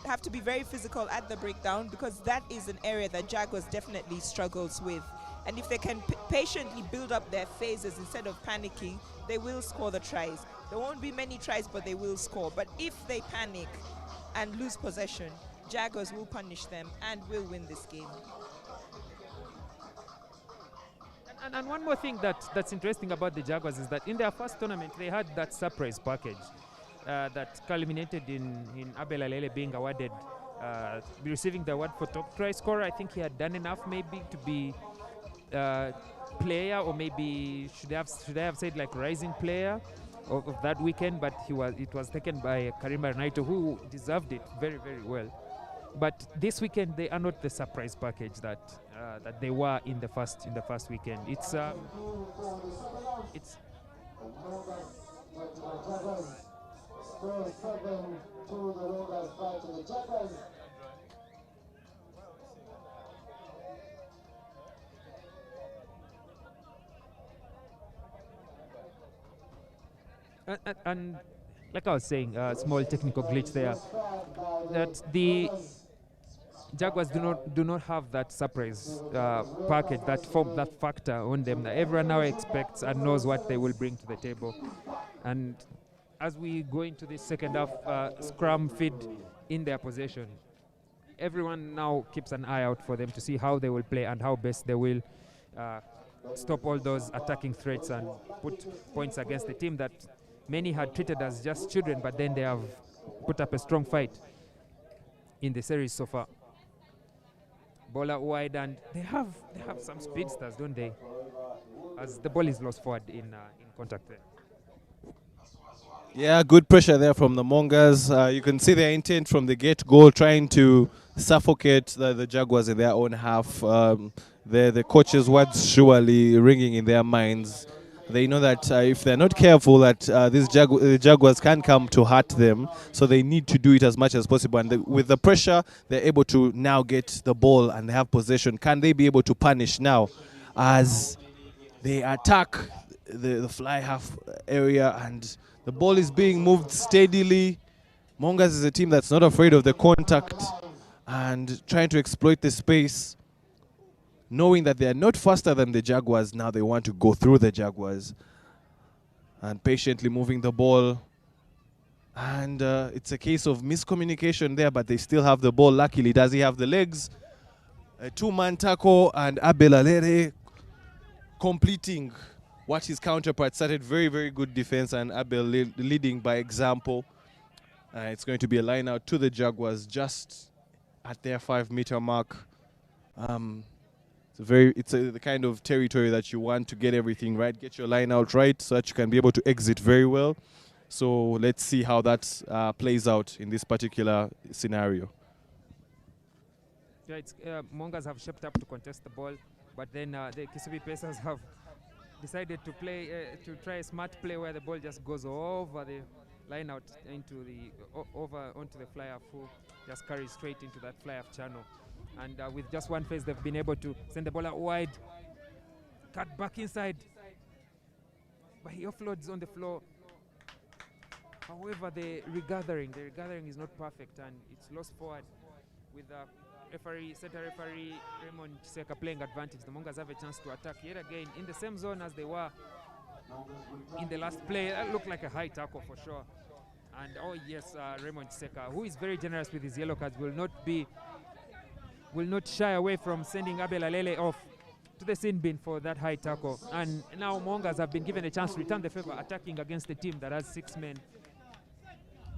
Speaker 2: have to be very physical at the breakdown, because that is an area that Jaguars definitely struggles with. And if they can patiently build up their phases instead of panicking, they will score the tries. There won't be many tries, but they will score. But if they panic and lose possession, Jaguars will punish them and will win this game.
Speaker 7: And one more thing that's interesting about the Jaguars is that in their first tournament, they had that surprise package that culminated in Abel Alele being awarded, receiving the award for top try scorer. I think he had done enough maybe to be player, or maybe should I have said like rising player of that weekend, but it was taken by Karimba Naito, who deserved it very well. But this weekend they are not the surprise package that they were in the first weekend. It's and like I was saying, small technical glitch there, that the Jaguars do not have that surprise package, that factor on them that everyone now expects and knows what they will bring to the table. And as we go into the second half, scrum feed in their possession. Everyone now keeps an eye out for them to see how they will play and how best they will stop all those attacking threats and put points against the team that many had treated as just children, but then they have put up a strong fight in the series so far. Ball out wide, and they have some speedsters, don't they? As the ball is lost forward in contact there.
Speaker 1: Yeah, good pressure there from the Mongers. You can see their intent from the get-go, trying to suffocate the Jaguars in their own half. The coaches' words surely ringing in their minds. They know that if they're not careful, that these Jaguars can come to hurt them. So they need to do it as much as possible. And with the pressure, they're able to now get the ball and they have possession. Can they be able to punish now as they attack the fly half area and the ball is being moved steadily? Mongers is a team that's not afraid of the contact and trying to exploit the space. Knowing that they are not faster than the Jaguars, now they want to go through the Jaguars. And patiently moving the ball. And it's a case of miscommunication there, but they still have the ball. Luckily, does he have the legs? A two-man tackle, and Abel Alere completing what his counterpart started. Very, very good defense, and Abel leading by example. It's going to be a line out to the Jaguars just at their 5-meter mark. It's the kind of territory that you want to get everything right, get your line out right so that you can be able to exit very well. So let's see how that plays out in this particular scenario.
Speaker 7: Yeah, Mongers have shaped up to contest the ball, but then the Kisubi Pacers have decided to play to try a smart play where the ball just goes over the line out into onto the fly-half, who just carries straight into that fly-half channel. And with just one phase, they've been able to send the ball out wide, cut back inside, but he offloads on the floor. However, the regathering is not perfect, and it's lost forward with center referee Raymond Chiseka playing advantage. The Mongers have a chance to attack yet again in the same zone as they were in the last play. That looked like a high tackle for sure. And oh yes, Raymond Chiseka, who is very generous with his yellow cards, will not shy away from sending Abel Alele off to the sin bin for that high tackle. And now Mongers have been given a chance to return the favor, attacking against a team that has 6 men.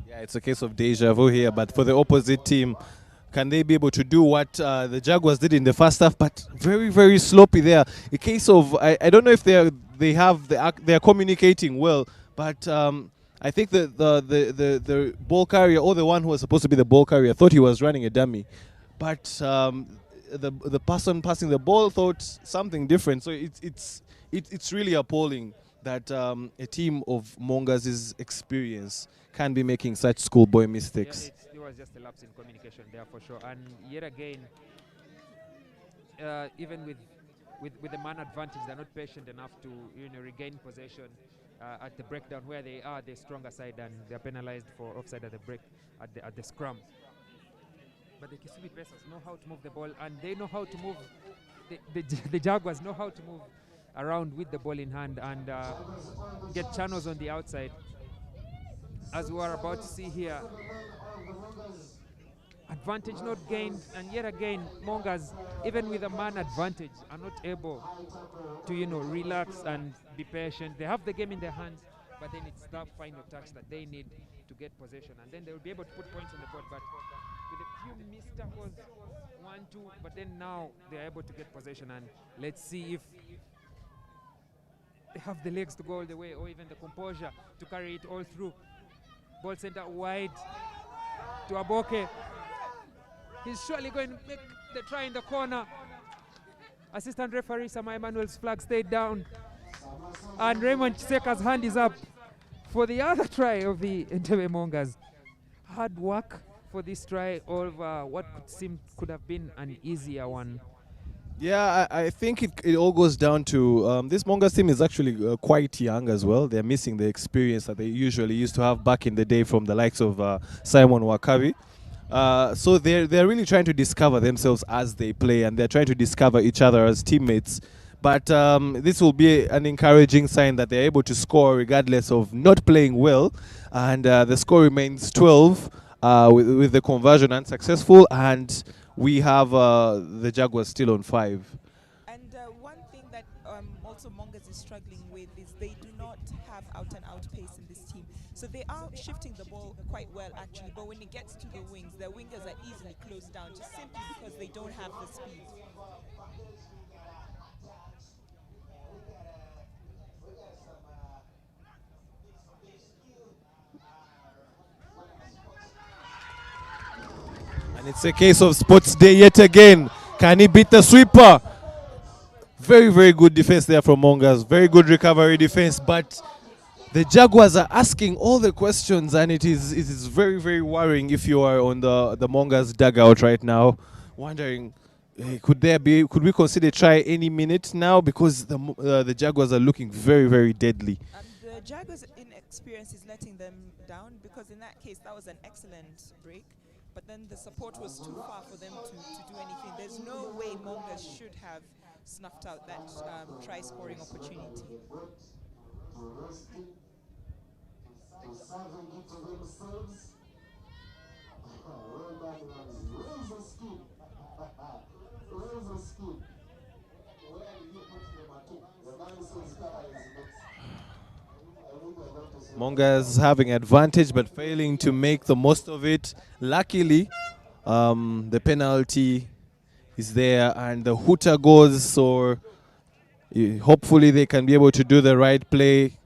Speaker 1: Yeah, it's a case of deja vu here, but for the opposite team, can they be able to do what the Jaguars did in the first half, but very, very sloppy there? A case of, I don't know if they're communicating well, but I think the ball carrier, or the one who was supposed to be the ball carrier, thought he was running a dummy. But the person passing the ball thought something different. So it's really appalling that a team of Mongers' experience can be making such schoolboy mistakes.
Speaker 7: Yeah, it was just a lapse in communication there for sure. And yet again, even with the man advantage, they're not patient enough to regain possession at the breakdown where they are the stronger side, and they're penalized for offside at the break at the scrum. But the Kisubi Pacers know how to move the ball, and they know how to move. The Jaguars know how to move around with the ball in hand and get channels on the outside. As we are about to see here, advantage not gained, and yet again, Mongers, even with a man advantage, are not able to relax and be patient. They have the game in their hands, but then it's that final touch that they need to get possession, and then they will be able to put points on the board. But with a few missed tackles, 1-2, but then now they are able to get possession, and let's see if they have the legs to go all the way, or even the composure to carry it all through. Ball sent out wide to Aboke. He's surely going to make the try in the corner. Assistant referee Sama Emmanuel's flag stayed down, and Raymond Chiseka's hand is up for the other try of the Entebbe Mongers. Hard work for this try over what could have been an easier one.
Speaker 1: Yeah, I think it all goes down to this Mongers team is actually quite young as well. They're missing the experience that they usually used to have back in the day from the likes of Simon Wakabi. So they're really trying to discover themselves as they play, and they're trying to discover each other as teammates. But this will be an encouraging sign that they're able to score regardless of not playing well. And the score remains 12 with the conversion unsuccessful. And we have the Jaguars still on 5.
Speaker 2: And one thing that also Mongers is struggling with is they do not have out-and-out pace in this team. So they are shifting the ball quite well, actually. But when it gets to the wings, their wingers are easily closed down just simply because they don't have the speed.
Speaker 1: And it's a case of sports day yet again. Can he beat the sweeper? Very, very good defense there from Mongers. Very good recovery defense. But the Jaguars are asking all the questions, and it is very, very worrying if you are on the Mongers dugout right now, wondering could we consider try any minute now, because the Jaguars are looking very, very deadly.
Speaker 2: The Jaguars' inexperience is letting them down, because in that case that was an excellent break. But then the support was too far for them to do anything. There's no way Mongers should have snuffed out that try-scoring opportunity.
Speaker 1: Mongers having advantage but failing to make the most of it. Luckily, the penalty is there and the hooter goes, so hopefully they can be able to do the right play.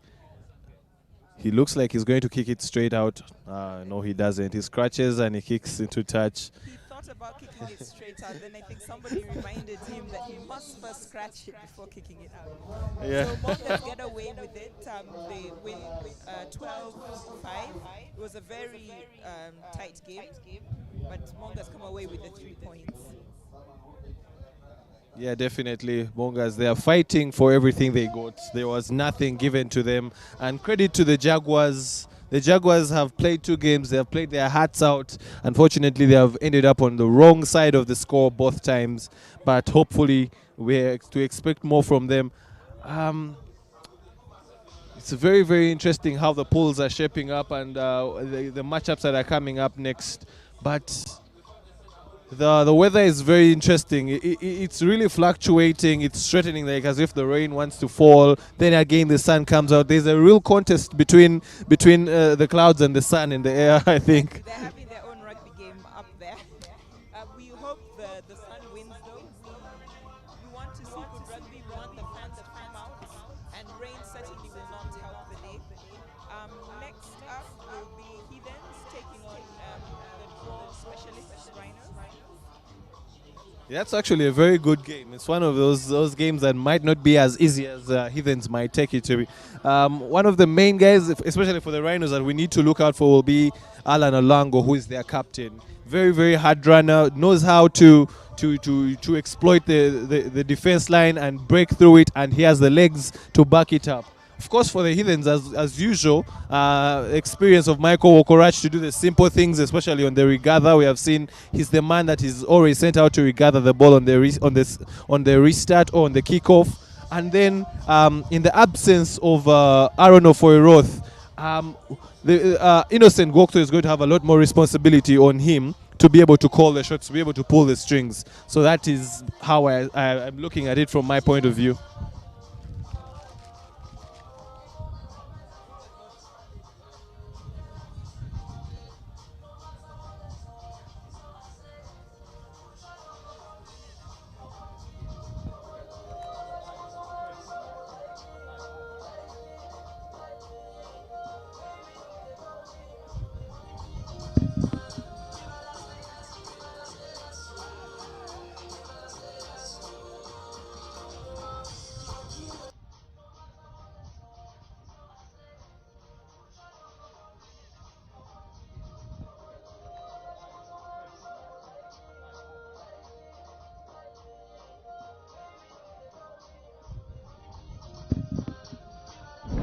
Speaker 1: He looks like he's going to kick it straight out. No, he doesn't. He scratches and he kicks into touch.
Speaker 2: He thought about kicking it straight out, then I think somebody reminded him that he must first scratch it before kicking it out.
Speaker 1: Yeah.
Speaker 2: So Mongers get away with it. They win 12-5. It was a very tight game, but Mongers come away with the 3 points.
Speaker 1: Yeah, definitely. Mongers, they are fighting for everything they got. There was nothing given to them. And credit to the Jaguars. The Jaguars have played 2 games. They have played their hearts out. Unfortunately, they have ended up on the wrong side of the score both times. But hopefully, we're to expect more from them. It's very, very interesting how the polls are shaping up and the matchups that are coming up next. But the weather is very interesting. It's really fluctuating. It's threatening, like as if the rain wants to fall. Then again, the sun comes out. There's a real contest between the clouds and the sun in the air, I think.
Speaker 2: They're having their own rugby game up there. We hope the sun wins, though. We want to see good rugby. We want the fans to come out. And rain certainly will not help the day. Next up will be Heathens taking on the draw specialists, Rhinos.
Speaker 1: That's actually a very good game. It's one of those games that might not be as easy as Heathens might take it to be. One of the main guys, especially for the Rhinos, that we need to look out for will be Alan Olango, who is their captain. Very, very hard runner, knows how to exploit the defense line and break through it, and he has the legs to back it up. Of course, for the Heathens, as usual, experience of Michael Wokorach to do the simple things, especially on the regather. We have seen he's the man that is always sent out to regather the ball on the restart or on the kickoff. And then, in the absence of Aaron Ofoiroth, the innocent Gokto is going to have a lot more responsibility on him to be able to call the shots, to be able to pull the strings. So that is how I'm looking at it from my point of view.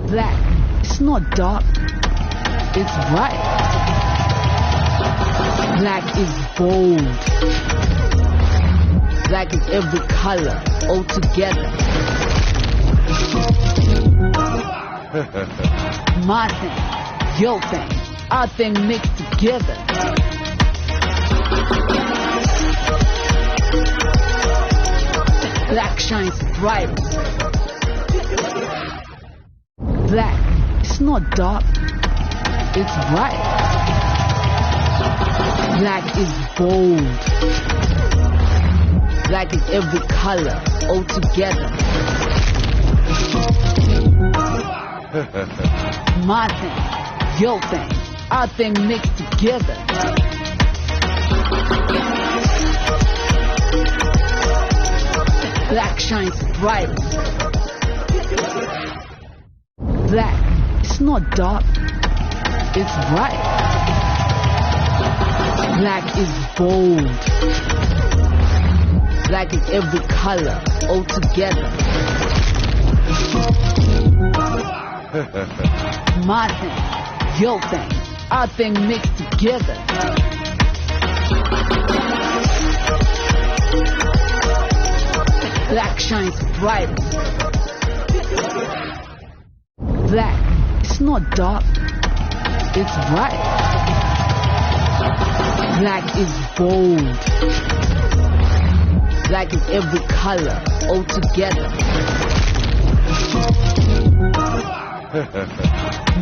Speaker 9: Black. It's not dark. It's bright. Black is bold. Black is every color all together. My thing, your thing, our thing mixed together. Black shines brightest. Black, it's not dark, it's bright. Black is bold. Black is every color, all together. My thing, your thing, our thing mixed together. Black shines brightest. Black, it's not dark, it's bright. Black is bold. Black is every color, all together. My thing, your thing, our thing mixed together. Black shines brightest. Black, it's not dark, it's bright. Black is bold. Black is every color, all together.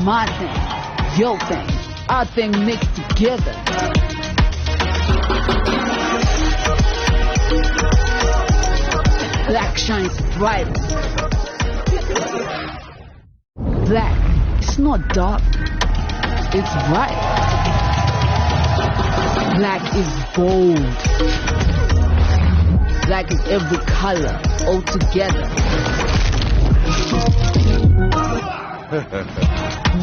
Speaker 9: My thing, your thing, our thing mixed together. Black shines brightest. Black, it's not dark, it's bright. Black is bold. Black is every color, all together.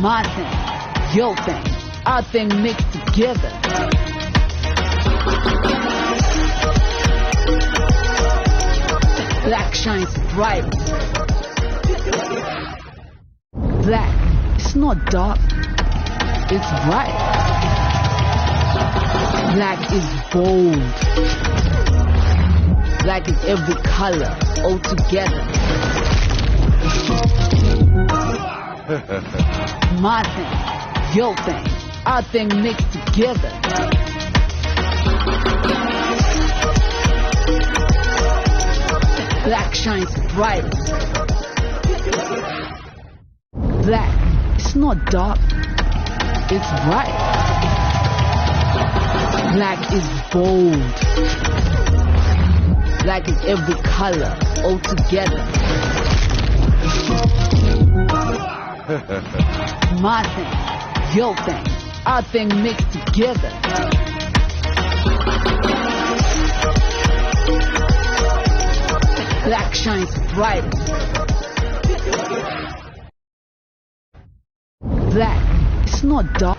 Speaker 9: My thing, your thing, our thing mixed together. Black shines brightest. Black, it's not dark, it's bright. Black is bold. Black is every color, all together. My thing, your thing, our thing mixed together. Black shines brightest. Black, it's not dark, it's bright. Black is bold. Black is every color, all together. My thing, your thing, our thing mixed together. Black shines brightest. Black, it's not dark.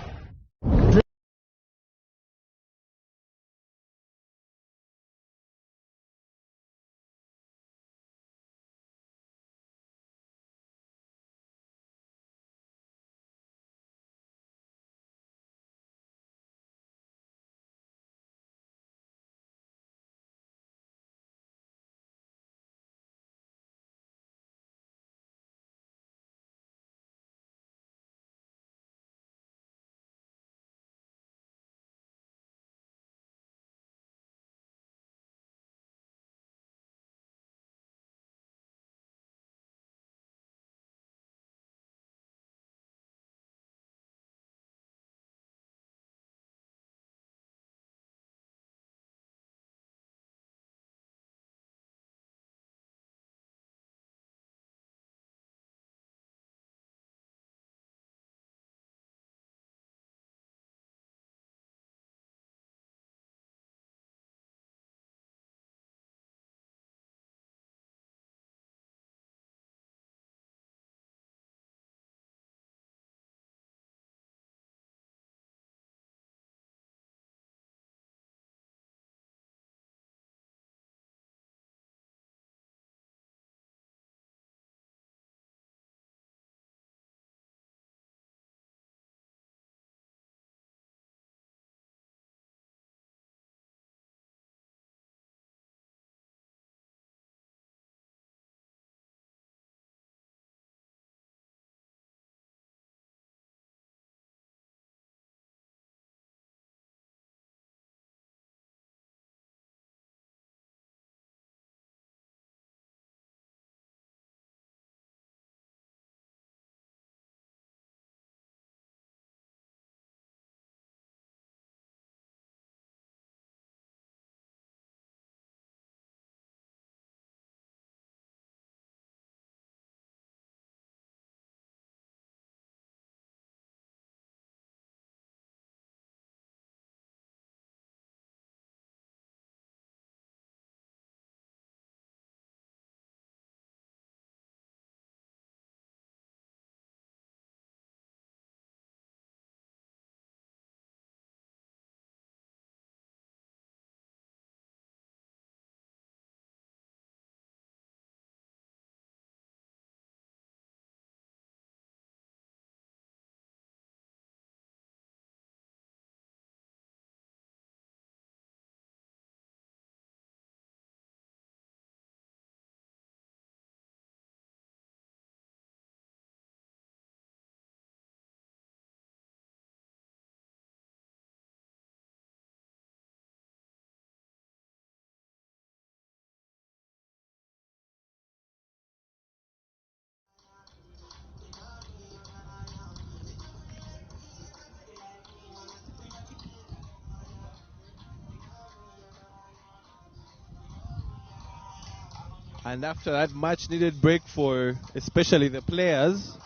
Speaker 4: And after that much needed break for especially the players,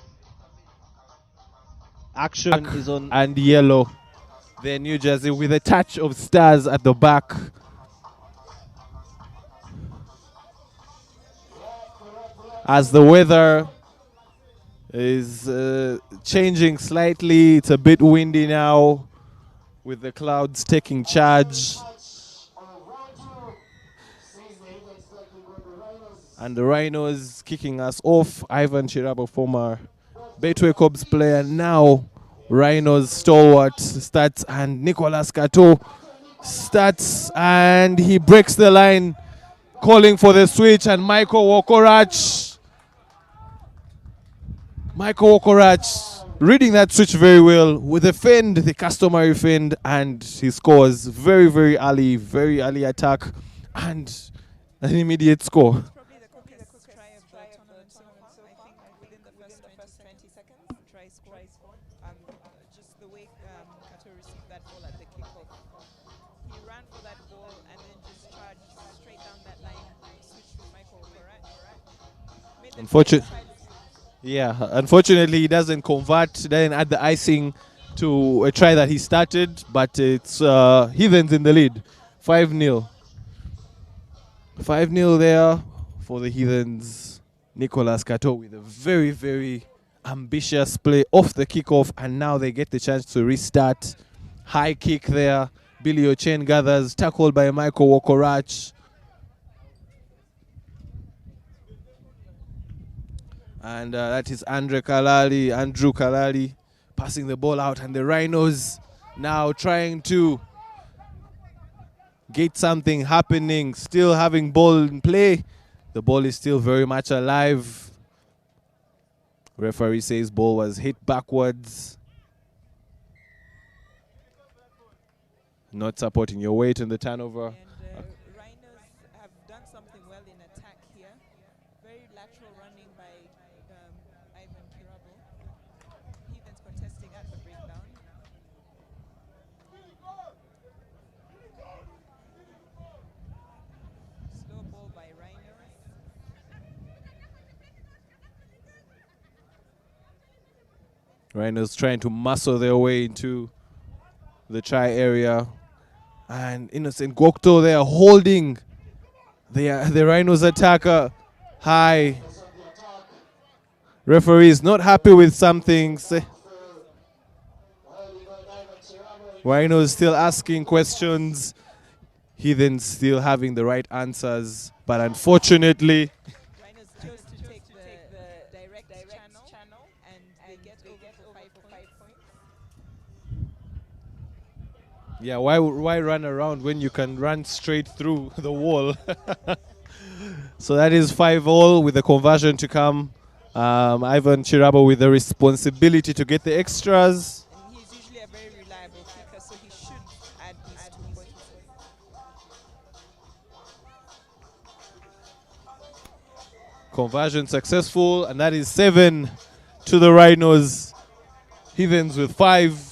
Speaker 4: action is on.
Speaker 1: And yellow. Their New Jersey with a touch of stars at the back. As the weather is changing slightly, it's a bit windy now with the clouds taking charge. And the Rhinos kicking us off. Ivan Chirabo, former Betway Cobs player, now Rhinos stalwart, starts, and Nicolas Cato starts, and he breaks the line, calling for the switch, and Michael Wokorach reading that switch very well with the fend, the customary fend, and he scores very early attack and an immediate score. Unfortunately, he doesn't convert, doesn't add the icing to a try that he started, but it's Heathens in the lead, 5-0. 5-0 there for the Heathens. Nicolas Cato with a very ambitious play off the kickoff, and now they get the chance to restart. High kick there. Billy Ochen gathers, tackled by Michael Wokorach. And that is Andrew Kalali passing the ball out, and the Rhinos now trying to get something happening, still having ball in play. The ball is still very much alive. Referee says ball was hit backwards. Not supporting your weight in the turnover. Rhinos trying to muscle their way into the try area. And Innocent Gokto there holding the Rhinos attacker high. Referee is not happy with some things. Rhinos still asking questions. Heathens still having the right answers. But unfortunately, yeah, why run around when you can run straight through the wall? So that is 5-all with the conversion to come. Ivan Chirabo with the responsibility to get the extras.
Speaker 2: And he's usually a very reliable kicker, so he should add these 2 points.
Speaker 1: Conversion successful, and that is 7 to the Rhinos. Heathens with 5.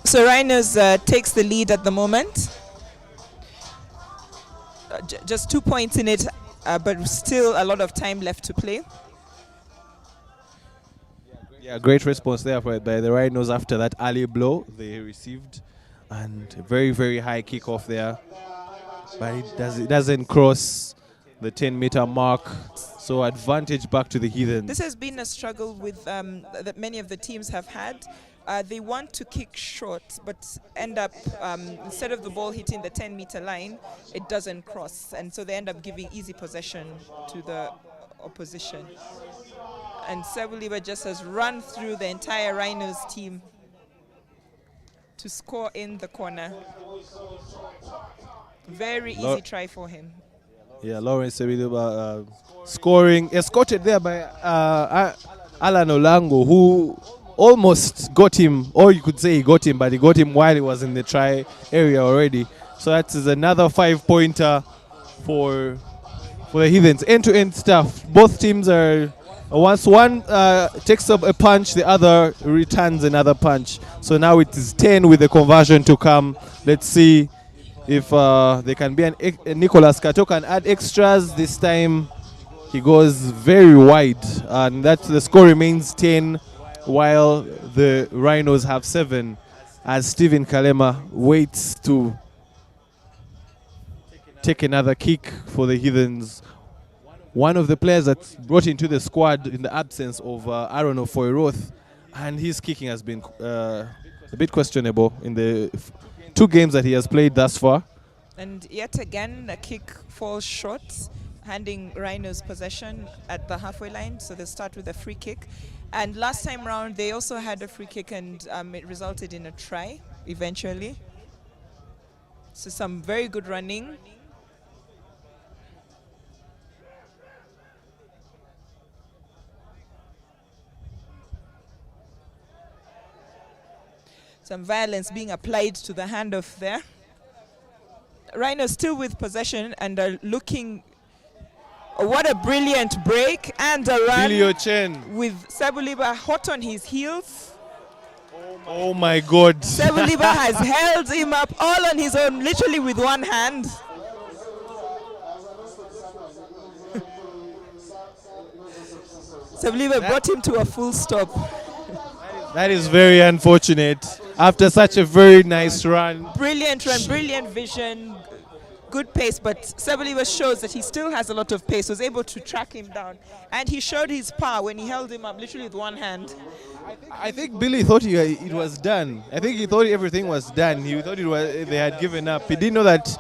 Speaker 2: So Rhinos takes the lead at the moment. Just 2 points in it, but still a lot of time left to play.
Speaker 1: Yeah, great response there by the Rhinos after that early blow they received. And a very high kickoff there. But it doesn't cross the 10-meter mark. So advantage back to the Heathens.
Speaker 2: This has been a struggle with that many of the teams have had. They want to kick short, but end up, instead of the ball hitting the 10-meter line, it doesn't cross. And so they end up giving easy possession to the opposition. And Sebuliba just has run through the entire Rhinos team to score in the corner. Very easy try for him.
Speaker 1: Yeah, Lawrence Sebuliba scoring, escorted there by Alan Olango, who almost got him, or you could say he got him, but he got him while he was in the try area already. So that is another 5-pointer for the Heathens. End-to-end stuff. Both teams are, once one takes up a punch, the other returns another punch. So now it is 10 with the conversion to come. Let's see if there can be Nicolas Kato can add extras. This time he goes very wide, and the score remains 10, while the Rhinos have 7, as Stephen Kalema waits to take another kick for the Heathens. One of the players that's brought into the squad in the absence of Aaron Ofoyroth, and his kicking has been a bit questionable in the 2 games that he has played thus far.
Speaker 2: And yet again, the kick falls short, handing Rhinos possession at the halfway line. So they start with a free kick. And last time round, they also had a free kick, and it resulted in a try eventually. So some very good running. Some violence being applied to the handoff there. Rhinos still with possession and are looking. Oh, what a brilliant break and a run.
Speaker 1: Billy Chen
Speaker 2: with Sebuliba hot on his heels.
Speaker 1: Oh my God.
Speaker 2: Sebuliba has held him up all on his own, literally with one hand. Sebuliba brought him to a full stop.
Speaker 1: That is very unfortunate. After such a very nice run.
Speaker 2: Brilliant run, brilliant vision, good pace, but Sebuliba shows that he still has a lot of pace, was able to track him down. And he showed his power when he held him up literally with one hand.
Speaker 1: I think Billy thought it was done. I think he thought everything was done. He thought they had given up. He didn't know that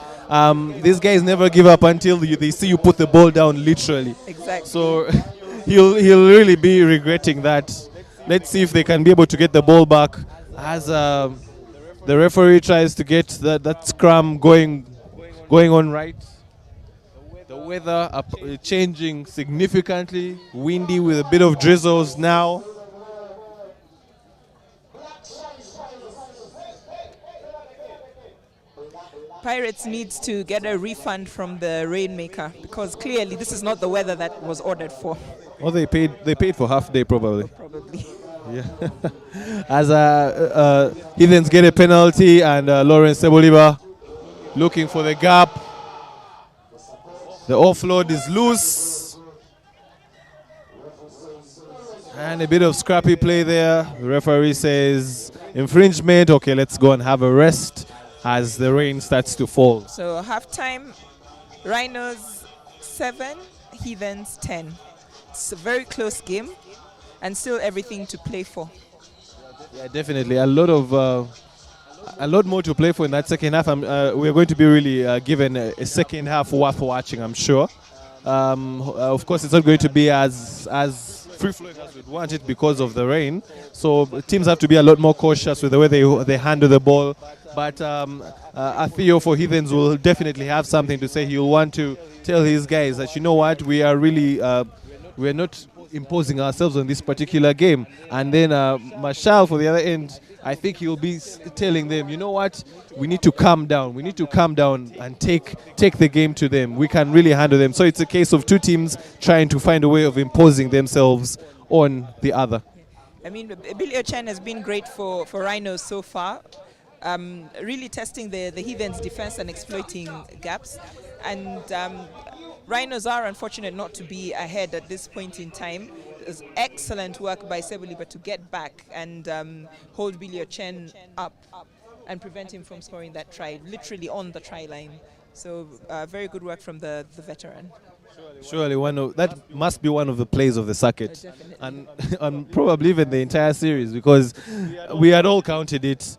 Speaker 1: these guys never give up until they see you put the ball down, literally.
Speaker 2: Exactly.
Speaker 1: So he'll really be regretting that. Let's see if they can be able to get the ball back as the referee tries to get that scrum going on right. The weather changing significantly, windy with a bit of drizzles now.
Speaker 2: Pirates needs to get a refund from the rainmaker, because clearly this is not the weather that was ordered for.
Speaker 1: Well, they paid for half day probably.
Speaker 2: Probably.
Speaker 1: Yeah. As Heathens get a penalty, and Lawrence Sebuliba looking for the gap. The offload is loose. And a bit of scrappy play there. The referee says infringement. Okay, let's go and have a rest as the rain starts to fall.
Speaker 2: So halftime, Rhinos 7, Heathens 10. It's a very close game, and still everything to play for.
Speaker 1: Yeah, definitely. A lot more to play for in that second half. We're going to be really given a second half worth watching, I'm sure. Of course, it's not going to be as free-flowing as we'd want it because of the rain. So teams have to be a lot more cautious with the way they handle the ball. But Atheo for Heathens will definitely have something to say. He'll want to tell his guys that, you know what, we are really, we're not imposing ourselves on this particular game. And then Marshall for the other end, I think he'll be telling them, you know what, we need to calm down. We need to calm down and take the game to them. We can really handle them. So it's a case of two teams trying to find a way of imposing themselves on the other.
Speaker 2: I mean, Billy Ochen has been great for Rhinos so far. Really testing the Heathens' defense and exploiting gaps. And Rhinos are unfortunate not to be ahead at this point in time. It was excellent work by Sebuliba to get back and hold Billy Ochen up and prevent him from scoring that try, literally on the try line. So very good work from the veteran.
Speaker 1: Surely that must be one of the plays of the circuit, and probably even the entire series, because we had all counted it.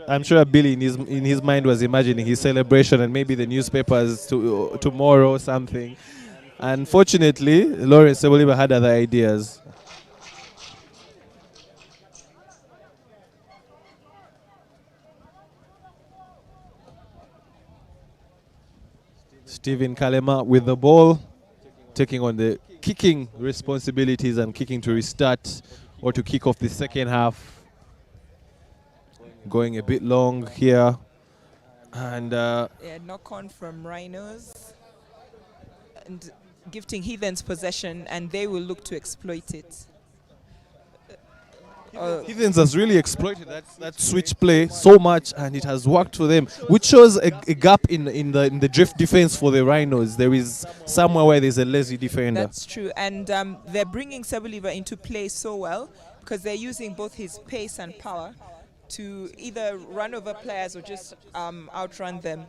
Speaker 1: I'm sure Billy in his mind was imagining his celebration and maybe the newspapers tomorrow or something. Unfortunately, Lawrence Sebuliba had other ideas. Stephen Kalema with the ball, taking on the kicking responsibilities and kicking to restart or to kick off the second half. Going a bit long here. And
Speaker 2: knock on from Rhinos and gifting Heathens possession, and they will look to exploit it.
Speaker 1: Heathens has really exploited that switch play so much, and it has worked for them, which shows a gap in the drift defense for the Rhinos. There is somewhere where there's a lazy defender.
Speaker 2: That's true, and they're bringing Sebeliva into play so well because they're using both his pace and power to either run over players or just outrun them.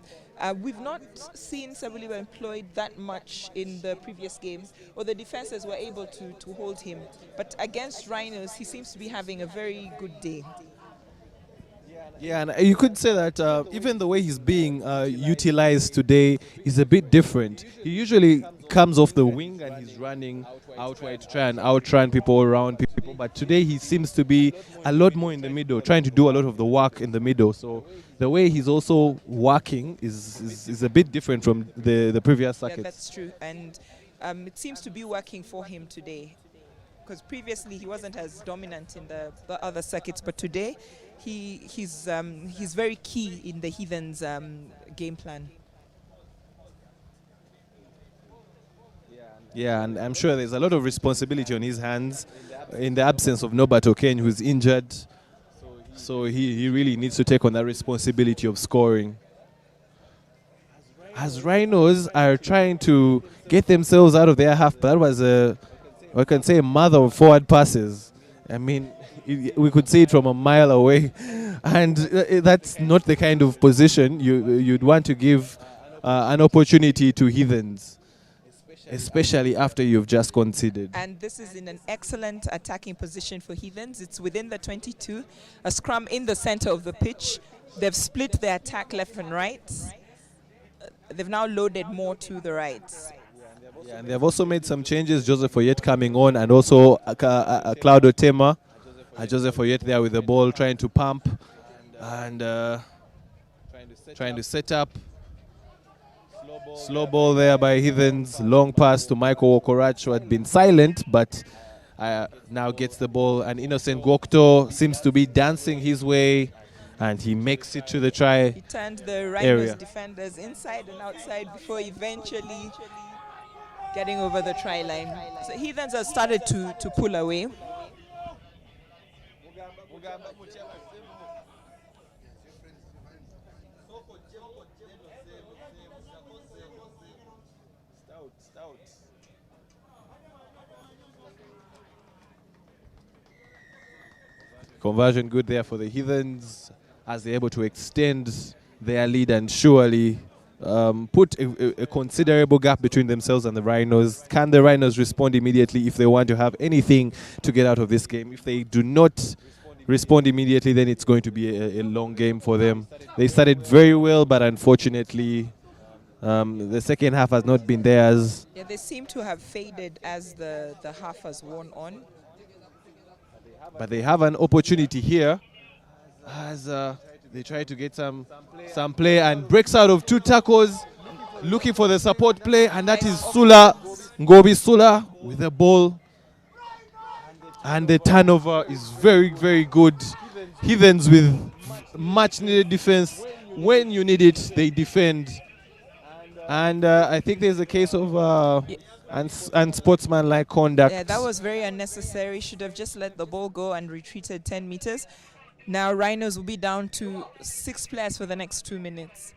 Speaker 2: We've not seen Sebeliva employed that much in the previous games, or the defenses were able to hold him. But against Rhinos, he seems to be having a very good day.
Speaker 1: Yeah, and you could say that even the way he's being utilized today is a bit different. He usually comes off the wing and he's running outward to try and outrun people, around people. But today he seems to be a lot more in the middle, trying to do a lot of the work in the middle. So the way he's also working is a bit different from the previous circuits.
Speaker 2: Yeah, that's true. And it seems to be working for him today. Because previously he wasn't as dominant in the other circuits, but today he's very key in the Heathens game plan.
Speaker 1: Yeah, and I'm sure there's a lot of responsibility on his hands in the absence of Norbert Okeny, who's injured. So he really needs to take on that responsibility of scoring. As Rhinos are trying to get themselves out of their half, that was I can say mother of forward passes. I mean, we could see it from a mile away, and that's not the kind of position you'd want to give an opportunity to Heathens, especially after you've just conceded.
Speaker 2: And this is in an excellent attacking position for Heathens. It's within the 22, a scrum in the center of the pitch. They've split their attack left and right. They've now loaded more to the right.
Speaker 1: Yeah, and they've also made some changes. Joseph Oyet coming on, and also Cloud Otema. Joseph Oyet there with the ball, trying to pump and trying to set up. Slow ball there by Heathens. Long pass to Michael Wokorach, who had been silent, but now gets the ball. And Innocent Gwokto seems to be dancing his way, and he makes it to the try.
Speaker 2: He turned the Rhinos defenders inside and outside before eventually getting over the try line. So Heathens have started to pull away.
Speaker 1: Conversion good there for the Heathens as they're able to extend their lead and surely put a considerable gap between themselves and the Rhinos. Can the Rhinos respond immediately if they want to have anything to get out of this game? If they do not respond immediately, then it's going to be a long game for them. They started very well, but unfortunately the second half has not been theirs.
Speaker 2: Yeah, they seem to have faded as the half has worn on.
Speaker 1: But they have an opportunity here as they try to get some play, and breaks out of two tackles, looking for the support play, and that is Sula, Ngobi Sula with the ball. And the turnover is very, very good. Heathens with much needed defense. When you need it, they defend. And I think there's a case of unsportsmanlike conduct.
Speaker 2: Yeah, that was very unnecessary. Should have just let the ball go and retreated 10 meters. Now Rhinos will be down to 6 players for the next 2 minutes.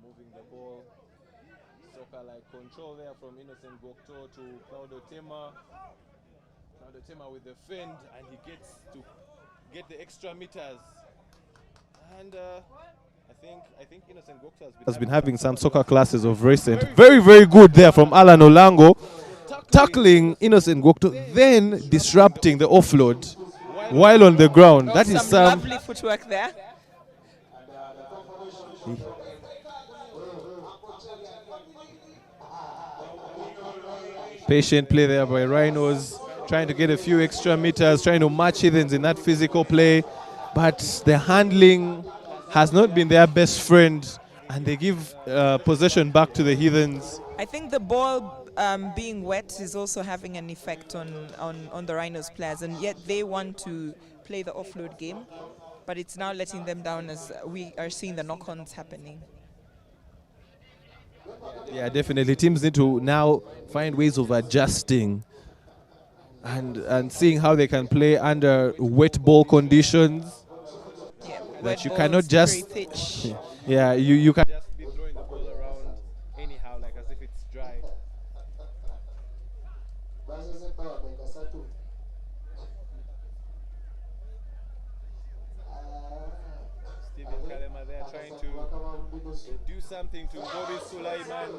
Speaker 1: Moving the ball. Soccer-like control there from Innocent Gwokto to Cloud Otema. Cloud Otema with the fend, and he gets to get the extra meters. And I think Innocent Gwokto has been having some soccer classes of recent. Very, very good there from Alan Olango. Tackling Innocent Gwokto, then disrupting the offload while on the ground. That is some
Speaker 2: lovely footwork there.
Speaker 1: Patient play there by Rhinos, trying to get a few extra meters, trying to match Heathens in that physical play, but the handling has not been their best friend, and they give possession back to the Heathens.
Speaker 2: I think the ball being wet is also having an effect on the Rhinos players, and yet they want to play the offload game, but it's now letting them down as we are seeing the knock-ons happening.
Speaker 1: Yeah, definitely. Teams need to now find ways of adjusting and seeing how they can play under wet ball conditions.
Speaker 2: Yeah,
Speaker 1: That
Speaker 2: wet
Speaker 1: you
Speaker 2: balls,
Speaker 1: cannot just
Speaker 2: pre-pitch.
Speaker 1: yeah, you can just be throwing the ball around anyhow, like as if it's dry. Steven Kalema there trying to do something to Bobby Sulaiman. That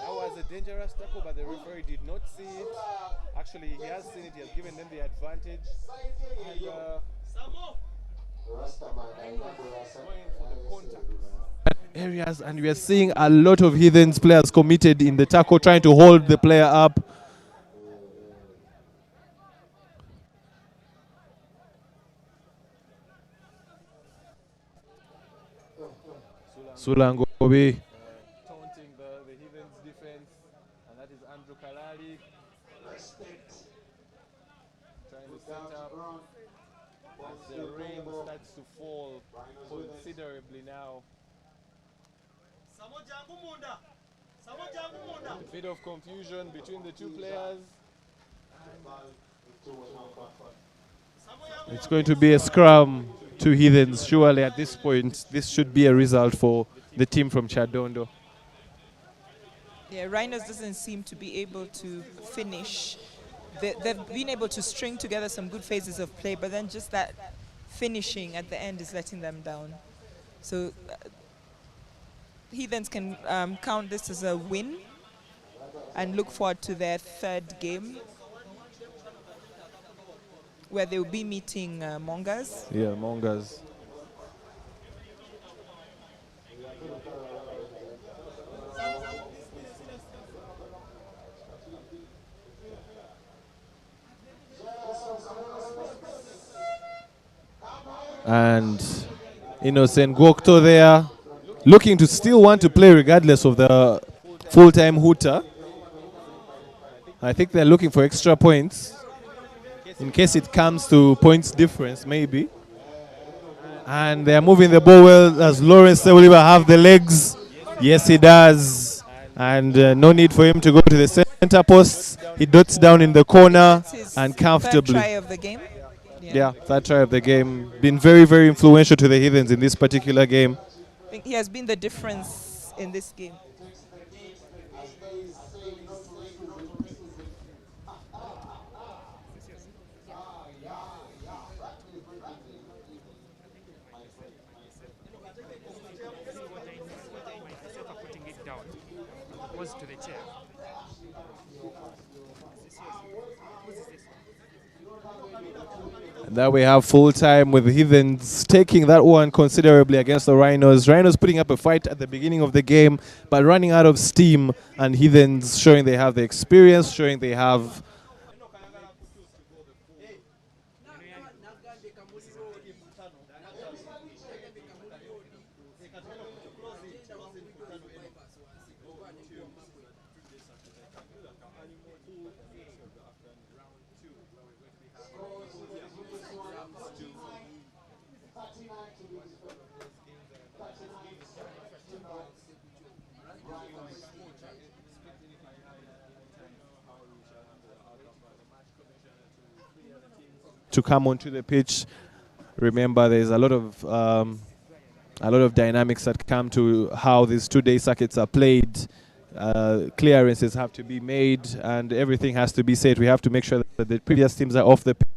Speaker 1: was a dangerous tackle, but the referee did not see it. Actually, he has seen it. He has given them the advantage. And going for the contact areas, and we are seeing a lot of Heathens players committed in the tackle, trying to hold the player up. Sulangobi taunting the Heathens defense, and that is Andrew Kalali trying to set up as the rain starts to fall considerably now. A bit of confusion between the two players. It's going to be a scrum to Heathens. Surely at this point, this should be a result for the team from Chadondo.
Speaker 2: Yeah, Rhinos doesn't seem to be able to finish. They've been able to string together some good phases of play, but then just that finishing at the end is letting them down. So Heathens can count this as a win and look forward to their third game, where they will be meeting Mongers.
Speaker 1: Yeah, Mongers. And Innocent Gokto there, looking to still want to play regardless of the full-time hooter. I think they're looking for extra points in case it comes to points difference, maybe. And they're moving the ball well. As Lawrence Oliver have the legs? Yes, he does. And no need for him to go to the center posts. He dots down in the corner and comfortably.
Speaker 2: Third try of the game.
Speaker 1: Yeah, third try of the game. Been very, very influential to the Heathens in this particular game.
Speaker 2: I think he has been the difference in this game.
Speaker 8: To the chair.
Speaker 1: And now we have full time with the Heathens taking that one considerably against the Rhinos. Rhinos putting up a fight at the beginning of the game, but running out of steam, and Heathens showing they have the experience, showing they have to come onto the pitch. Remember, there's a lot of dynamics that come to how these two-day circuits are played. Clearances have to be made, and everything has to be said. We have to make sure that the previous teams are off the pitch.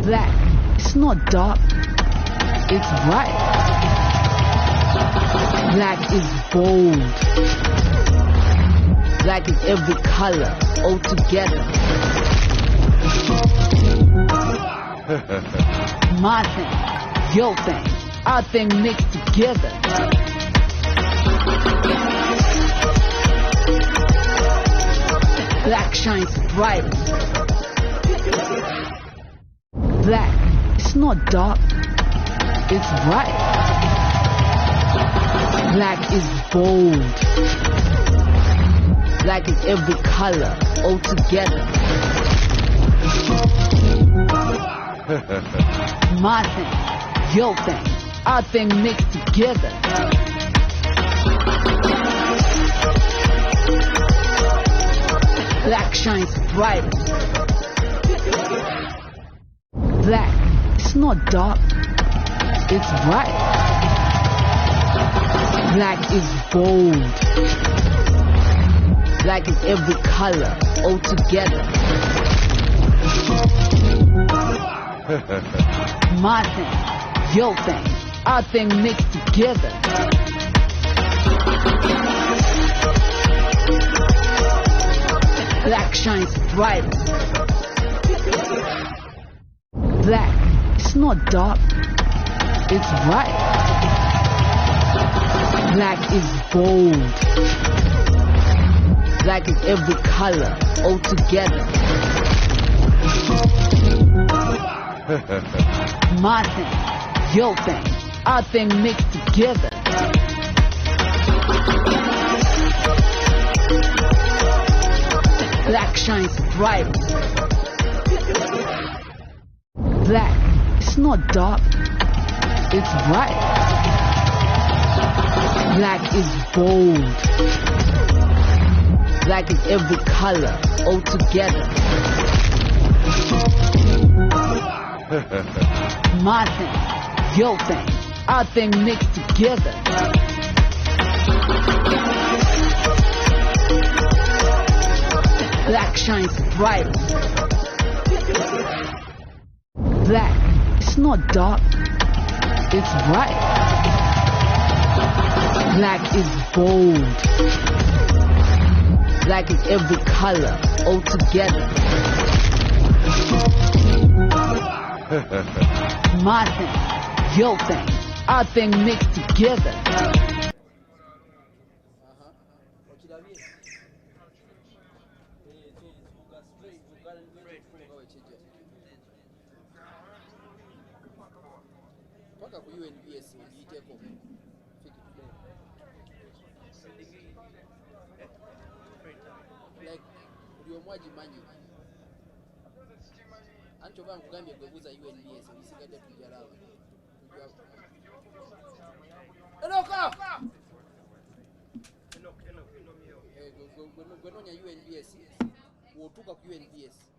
Speaker 9: Black, it's not dark, it's bright. Black is bold. Black is every color, all together. My thing, your thing, our thing mixed together. Black shines bright. Black, it's not dark, it's bright. Black is bold. Black is every color, all together. My thing, your thing, our thing mixed together. Black shines bright. Black, it's not dark, it's bright. Black is bold. Black is every color, all together. My thing, your thing, our thing mixed together. Black shines bright. Black, it's not dark, it's bright. Black is bold. Black is every color, all together. My thing, your thing, our thing mixed together. Black shines bright. Black, it's not dark, it's bright. Black is bold. Black is every color, all together. My thing, your thing, our thing mixed together. Black shines bright. Black, it's not dark, it's bright. Black is bold. Black is every color, all together. My thing, your thing, our thing mixed together.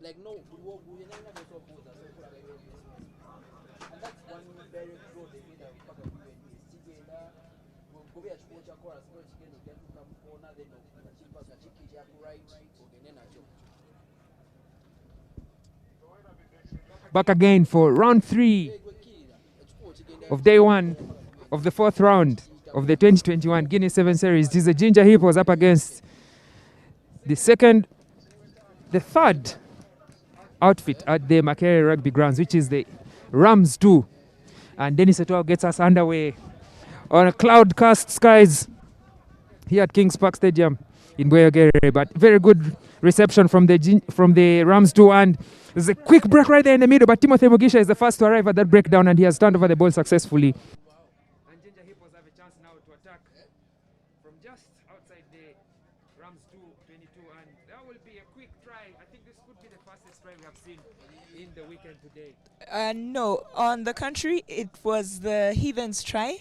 Speaker 10: Like no, and that's one very broad idea of
Speaker 7: Back again for round 3 of day 1 of the 4th round of the 2021 Guinness Sevens Series. This is the Ginger Hippos up against the third outfit at the Makerere Rugby Grounds, which is the Rams 2. And Dennis Eto'o gets us underway on a cloud-cast skies here at Kings Park Stadium in Bweyogere. But very good reception from the Rams 2, and there's a quick break right there in the middle, but Timothy Mugisha is the first to arrive at that breakdown, and he has turned over the ball successfully. And Ginger Hippos have a chance now to attack from just outside the Rams 2-22, and that will be a quick try. I think this could be the fastest try we have seen in the weekend today.
Speaker 2: No, on the contrary, it was the Heathens try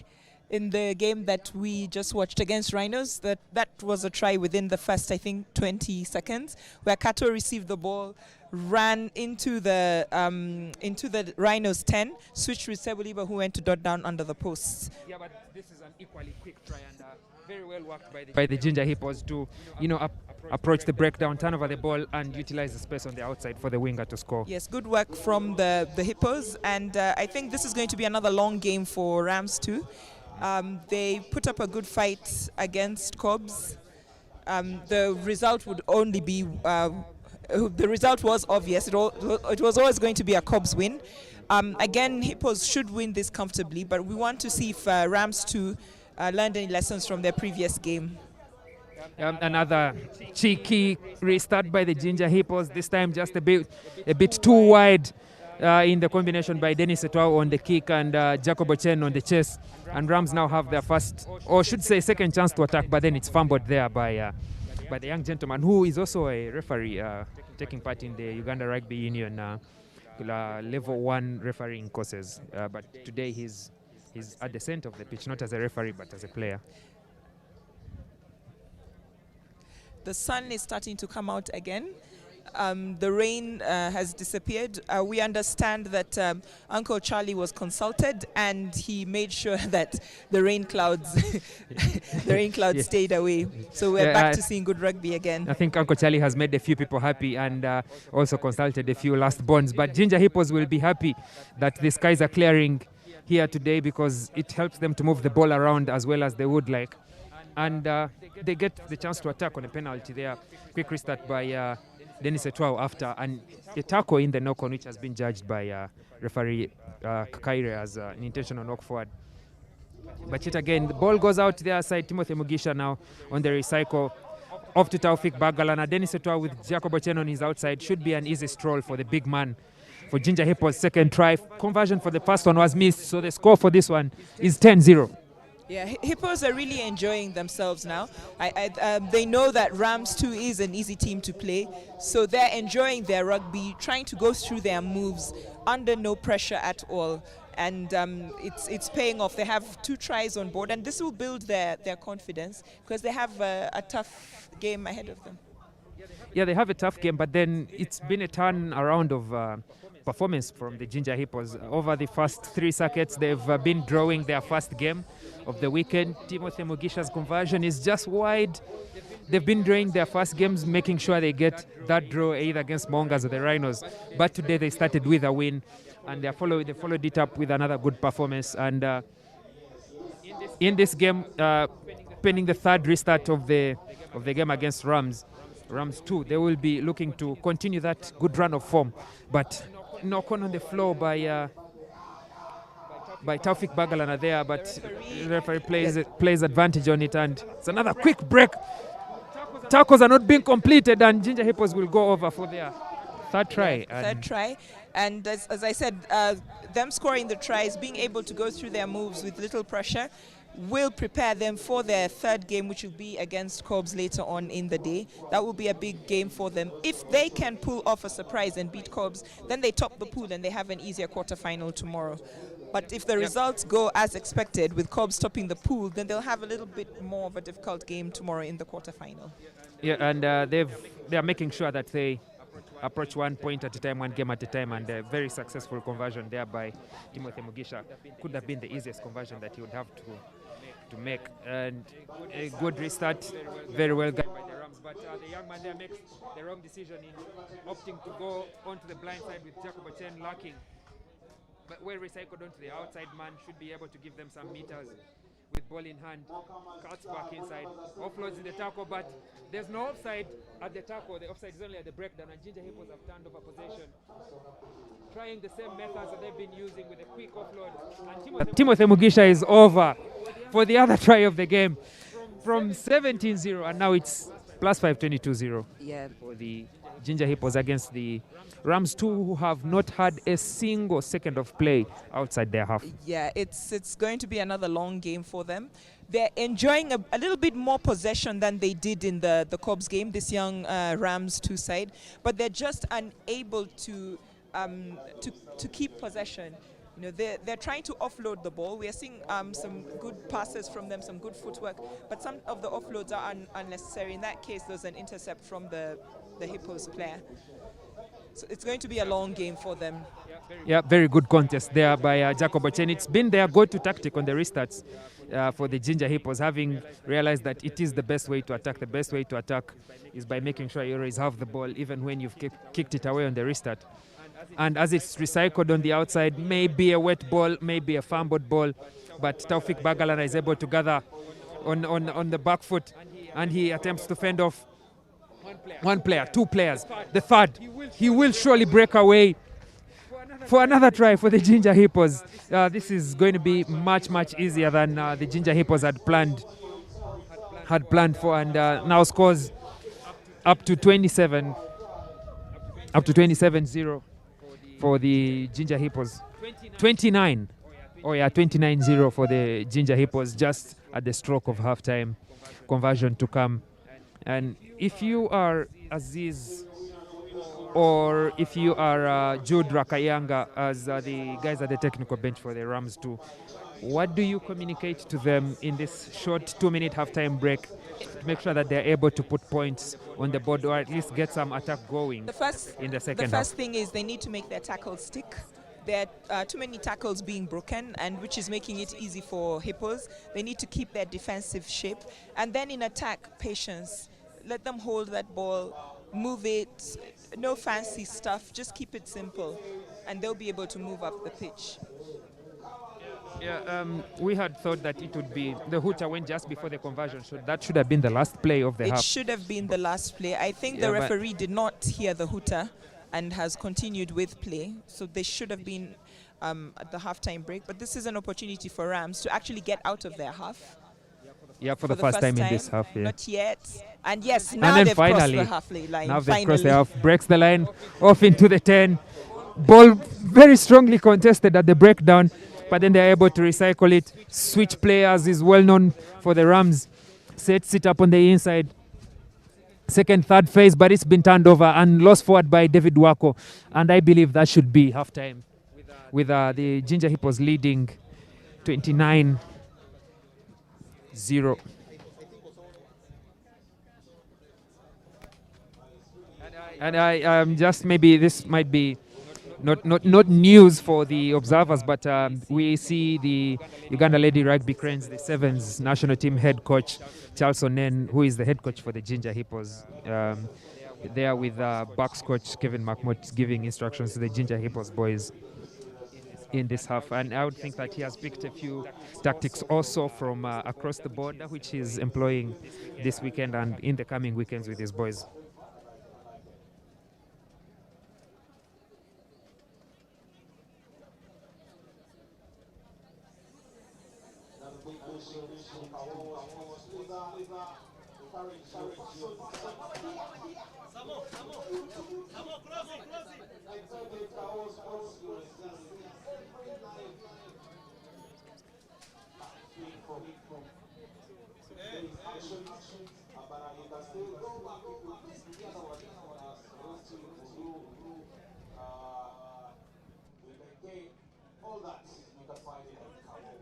Speaker 2: in the game that we just watched against Rhinos. That was a try within the first, I think, 20 seconds, where Kato received the ball, ran into the Rhinos 10, switched with Sebuliba, who went to dot down under the posts.
Speaker 7: Yeah, but this is an equally quick try, and very well worked by the Ginger Hippos to, approach the breakdown, turn over the ball, and utilize the space on the outside for the winger to score.
Speaker 2: Yes, good work from the Hippos, and I think this is going to be another long game for Rams too. They put up a good fight against Cobs. The result would only be the result was obvious. It was always going to be a Cobs win. Again, Hippos should win this comfortably, but we want to see if Rams too learned any lessons from their previous game.
Speaker 7: Another cheeky restart by the Ginger Hippos, this time just a bit too wide in the combination by Dennis Etwao on the kick and Jacob Ochen on the chase. And Rams now have their first, or should say second chance to attack, but then it's fumbled there by the young gentleman who is also a referee taking part in the Uganda Rugby Union level 1 refereeing courses. But today he's at the center of the pitch, not as a referee but as a player.
Speaker 2: The sun is starting to come out again. The rain has disappeared. We understand that Uncle Charlie was consulted and he made sure that the rain clouds stayed away. So we're back to seeing good rugby again.
Speaker 7: I think Uncle Charlie has made a few people happy and also consulted a few last borns. But Ginger Hippos will be happy that the skies are clearing here today because it helps them to move the ball around as well as they would like. And they get the chance to attack on a penalty there. Quick restart by Dennis Etwao after a tackle in the knock-on, which has been judged by referee Kakaire as an intentional knock forward. But yet again, the ball goes out to their side. Timothy Mugisha now on the recycle. Off to Taufik Bagalana. Dennis Etwao with Jacob Ochen on his outside. Should be an easy stroll for the big man. For Ginger Hippos' second try. Conversion for the first one was missed, so the score for this one is 10-0.
Speaker 2: Yeah, Hippos are really enjoying themselves now. They know that Rams 2 is an easy team to play, so they're enjoying their rugby, trying to go through their moves under no pressure at all. And it's paying off. They have 2 tries on board, and this will build their confidence because they have a tough game ahead of them.
Speaker 7: Yeah, they have a tough game, but then it's been a turn around of performance from the Ginger Hippos. Over the first 3 circuits, they've been drawing their first game of the weekend. Timothy Mugisha's conversion is just wide. They've been drawing their first games, making sure they get that draw either against Mongers or the Rhinos. But today they started with a win, and they followed it up with another good performance. And in this game, pending the third restart of the game against Rams 2, they will be looking to continue that good run of form. But knock on the floor by Taufik Bagalana there, but the referee plays advantage on it, and it's another quick break. Tackles are not being completed, and Ginger Hippos will go over for their third try.
Speaker 2: And as I said, them scoring the tries, being able to go through their moves with little pressure, will prepare them for their third game, which will be against Cobs later on in the day. That will be a big game for them. If they can pull off a surprise and beat Cobs, then they top the pool and they have an easier quarterfinal tomorrow. But if the results go as expected, with Cobs topping the pool, then they'll have a little bit more of a difficult game tomorrow in the quarterfinal.
Speaker 7: Yeah, and they are making sure that they approach 1 point at a time, 1 game at a time, and a very successful conversion there by Timothy Mugisha. Could have been the easiest conversion that he would have to make. And a good restart, very well done by the Rams. But the young man there makes the wrong decision in opting to go onto the blind side with Jacob Ochen lacking. But well recycled onto the outside man, should be able to give them some meters with ball in hand. Cuts back inside, offloads in the tackle, but there's no offside at the tackle. The offside is only at the breakdown, and Ginger Hippos have turned over possession, trying the same methods that they've been using with a quick offload. And Timothy Mugisha is over for the other try of the game from 17-0, and now it's +5, 22-0 for the Ginger Hippos against the Rams 2, who have not had a single second of play outside their half.
Speaker 2: Yeah, it's going to be another long game for them. They're enjoying a little bit more possession than they did in the Cobs game, this young Rams 2 side, but they're just unable to keep possession. You know, they're trying to offload the ball. We are seeing some good passes from them, some good footwork, but some of the offloads are unnecessary. In that case, there's an intercept from the Hippos player. So it's going to be a long game for them.
Speaker 7: Yeah, very good contest there by Jacobo Chen. It's been their go-to tactic on the restarts for the Ginger Hippos, having realized that it is the best way to attack. The best way to attack is by making sure you always have the ball, even when you've kicked it away on the restart. And as it's recycled on the outside, maybe a wet ball, maybe a fumbled ball, but Taufik Bagalana is able to gather on the back foot, and he attempts to fend off one player, two players. The third, he will surely break away for another try for the Ginger Hippos. This is going to be much easier than the Ginger Hippos had planned for, and now scores up to 27-0 for the Ginger Hippos. 29. Oh yeah, 29-0 for the Ginger Hippos, just at the stroke of halftime. Conversion to come. And if you are Aziz, or if you are Jude Rakayanga, as the guys at the technical bench for the Rams too, what do you communicate to them in this short 2-minute halftime break to make sure that they're able to put points on the board, or at least get some attack going in the second half?
Speaker 2: The first thing is they need to make their tackles stick. There are too many tackles being broken, and which is making it easy for Hippos. They need to keep their defensive shape, and then in attack, patience. Let them hold that ball, move it, no fancy stuff, just keep it simple, and they'll be able to move up the pitch.
Speaker 7: Yeah, we had thought that it would be the hooter went just before the conversion, so that should have been the last play of the half.
Speaker 2: It should have been the last play. I think the referee did not hear the hooter and has continued with play, so they should have been at the halftime break. But this is an opportunity for Rams to actually get out of their half.
Speaker 7: Yeah, for the first time in this half. Yeah.
Speaker 2: Not yet. And yes, now they've crossed the halfway line.
Speaker 7: Now they've crossed the half, breaks the line off into the 10. Ball very strongly contested at the breakdown, but then they're able to recycle it. Switch players is well known for the Rams. Sets it up on the inside. Second, third phase, but it's been turned over and lost forward by David Wako. And I believe that should be halftime, with the Ginger Hippos leading 29-0. And I just maybe this might be not news for the observers, but we see the Uganda Lady Rugby Cranes, the Sevens national team head coach Charles Onen, who is the head coach for the Ginger Hippos, there with backs coach Kevin McMott giving instructions to the Ginger Hippos boys in this half. And I would think that he has picked a few tactics also from across the board, which he's employing this weekend and in the coming weekends with his boys.
Speaker 5: All that you can find in Kawowo.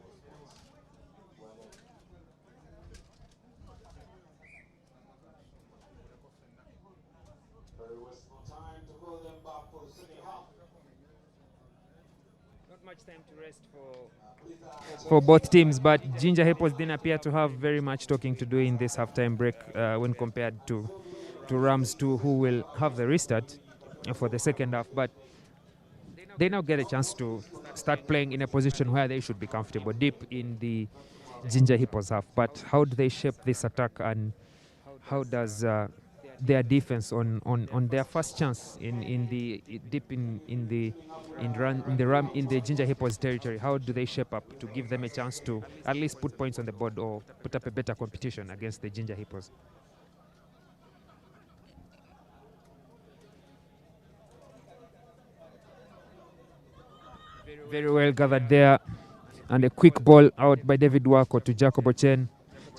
Speaker 5: Very waste no time to call them back for the second half.
Speaker 7: Not much time to rest for both teams, but Ginger Hippos didn't appear to have very much talking to do in this halftime break when compared to Rams 2, who will have the restart for the second half. But they now get a chance to start playing in a position where they should be comfortable, deep in the Ginger Hippos half. But how do they shape this attack, and how does their defense on their first chance in the Ginger Hippos territory? How do they shape up to give them a chance to at least put points on the board or put up a better competition against the Ginger Hippos? Very well gathered there, and a quick ball out by David Wako to Jacobo Chen.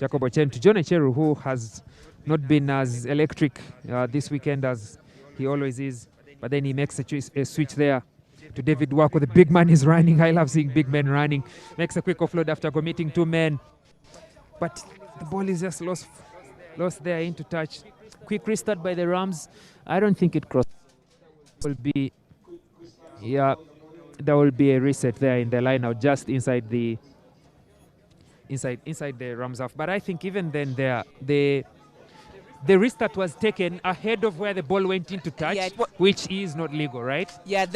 Speaker 7: Jacobo Chen to John Echeru, who has not been as electric this weekend as he always is, but then he makes a switch there to David Wako. The big man is running. I love seeing big men running. Makes a quick offload after committing 2 men, but the ball is just lost there into touch. Quick restart by the Rams. I don't think it crossed. will be, yeah, there will be a reset there in the line out just inside the Rams half. But I think even then the restart was taken ahead of where the ball went into touch,
Speaker 2: Yeah,
Speaker 7: which is not legal, right?
Speaker 2: Yeah,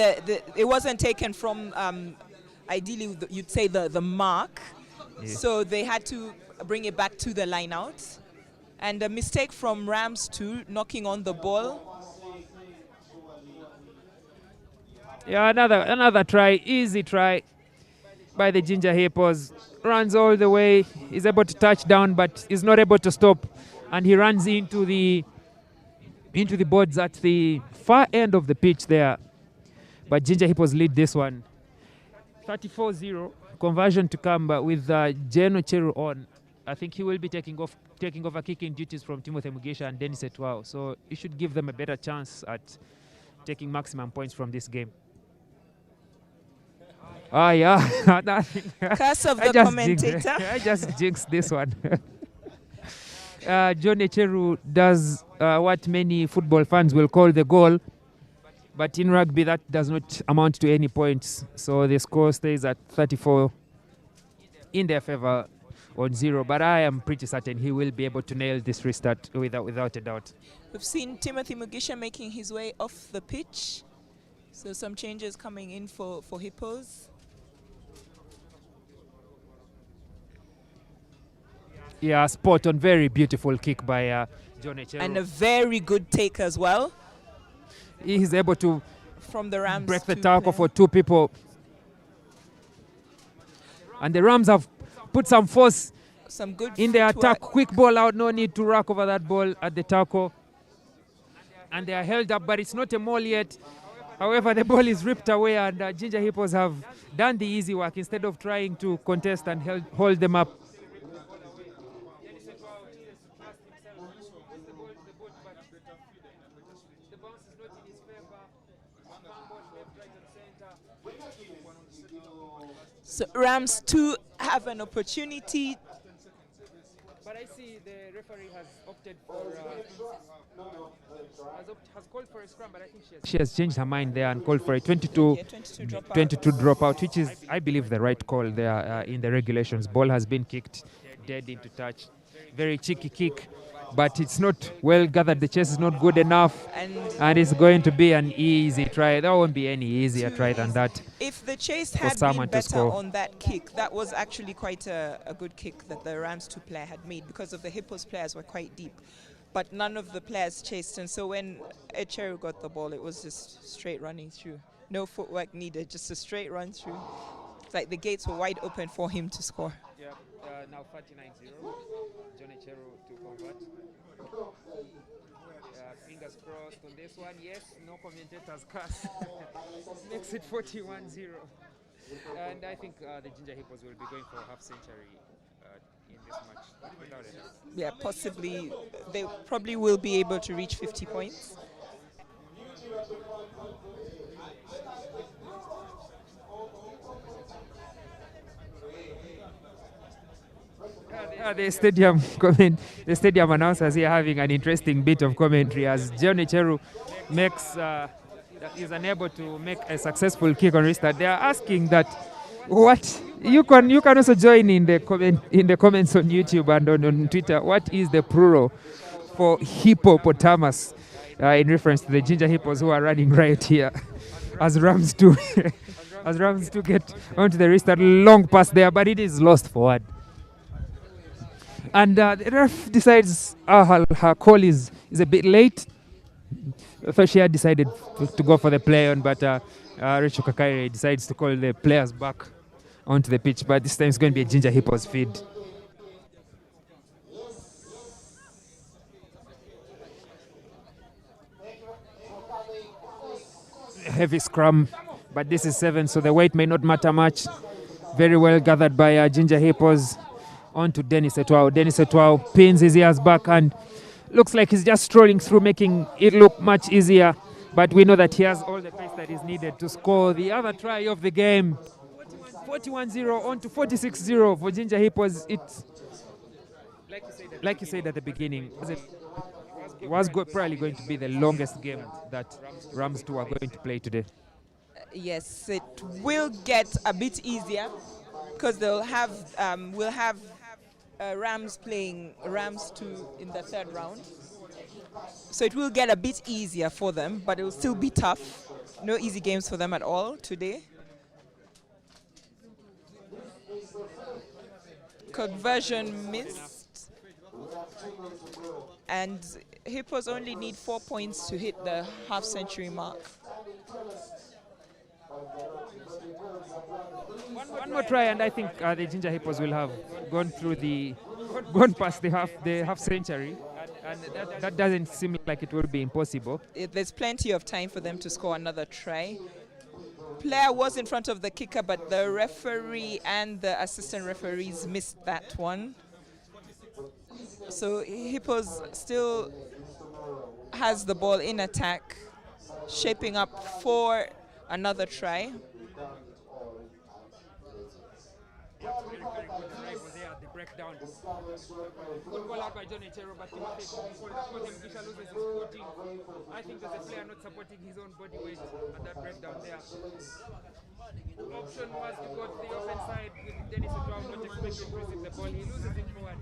Speaker 2: it wasn't taken from ideally you'd say the mark, so they had to bring it back to the line out, and a mistake from Rams too, knocking on the ball.
Speaker 7: Yeah, another try, easy try by the Ginger Hippos. Runs all the way, is able to touch down, but is not able to stop, and he runs into the boards at the far end of the pitch there. But Ginger Hippos lead this one, 34-0. Conversion to come, but with Jeno Cheru on, I think he will be taking over kicking duties from Timothy Mugisha and Dennis Etwao. So it should give them a better chance at taking maximum points from this game. Yeah.
Speaker 2: Curse of the commentator.
Speaker 7: I just jinxed this one. John Echeru does what many football fans will call the goal, but in rugby that does not amount to any points. So the score stays at 34 in their favor on 0. But I am pretty certain he will be able to nail this restart without a doubt.
Speaker 2: We've seen Timothy Mugisha making his way off the pitch. So some changes coming in for Hippos.
Speaker 7: Yeah, spot on. Very beautiful kick by John Echeru.
Speaker 2: And a very good take as well.
Speaker 7: He is able to
Speaker 2: from the Rams
Speaker 7: break the tackle for two people. And the Rams have put some force
Speaker 2: some good
Speaker 7: in their attack. Quick ball out, no need to rack over that ball at the tackle. And they are held up, but it's not a maul yet. However, the ball is ripped away, and Ginger Hippos have done the easy work instead of trying to contest and hold them up.
Speaker 2: So Rams too have an opportunity.
Speaker 7: But I see the referee has opted for has called for a scrum, but I think she has changed her mind there and called for a 22 dropout, which is, I believe, the right call there in the regulations. Ball has been kicked dead into touch. Very cheeky kick, but it's not well gathered. The chase is not good enough, and it's going to be an easy try. There won't be any easier try than that.
Speaker 2: If the chase had been better on that kick, that was actually quite a good kick that the Rams 2 player had made, because of the Hippos players were quite deep. But none of the players chased, and so when Echeru got the ball, it was just straight running through. No footwork needed, just a straight run through. It's like the gates were wide open for him to score.
Speaker 7: Yeah, now 39-0. John Echeru to convert. Fingers crossed on this one. Yes, no commentators curse. Makes it 41-0. And I think the Ginger Hippos will be going for a half century in this match, without a doubt.
Speaker 2: Yeah, possibly. They probably will be able to reach 50 points.
Speaker 7: The stadium announcers here having an interesting bit of commentary as John Echeru is unable to make a successful kick on restart. They are asking that what you can also join in the comments on YouTube and on Twitter. What is the plural for hippopotamus in reference to the Ginger Hippos who are running right here as Rams to get onto the restart. Long pass there, but it is lost forward. And the ref decides her call is a bit late. I thought she had decided to go for the play on, but Rachel Kakaire decides to call the players back onto the pitch. But this time it's going to be a Ginger Hippos feed. Heavy scrum, but this is 7, so the weight may not matter much. Very well gathered by Ginger Hippos. On to Dennis Etwao. Dennis Etwao pins his ears back and looks like he's just strolling through, making it look much easier. But we know that he has all the pace that is needed to score the other try of the game. 41-0 on to 46-0 for Ginger Hippos. It's like you said at the beginning. It was probably going to be the longest game that Rams 2 are going to play today.
Speaker 2: Yes, it will get a bit easier because we'll have Rams playing Rams 2 in the third round. So it will get a bit easier for them, but it will still be tough. No easy games for them at all today. Conversion missed. And Hippos only need 4 points to hit the half-century mark.
Speaker 7: One more try, and I think the Ginger Hippos will have gone past the half century, and that doesn't seem like it will be impossible.
Speaker 2: There's plenty of time for them to score another try. Player was in front of the kicker, but the referee and the assistant referees missed that one. So Hippos still has the ball in attack, shaping up for another try.
Speaker 7: Breakdown. Good ball out by Johnny Chero, but I think there's a player not supporting his own body weight at that breakdown there. Option was to go to the offense side with Dennis Otoa not expecting to receive the ball. He loses it forward.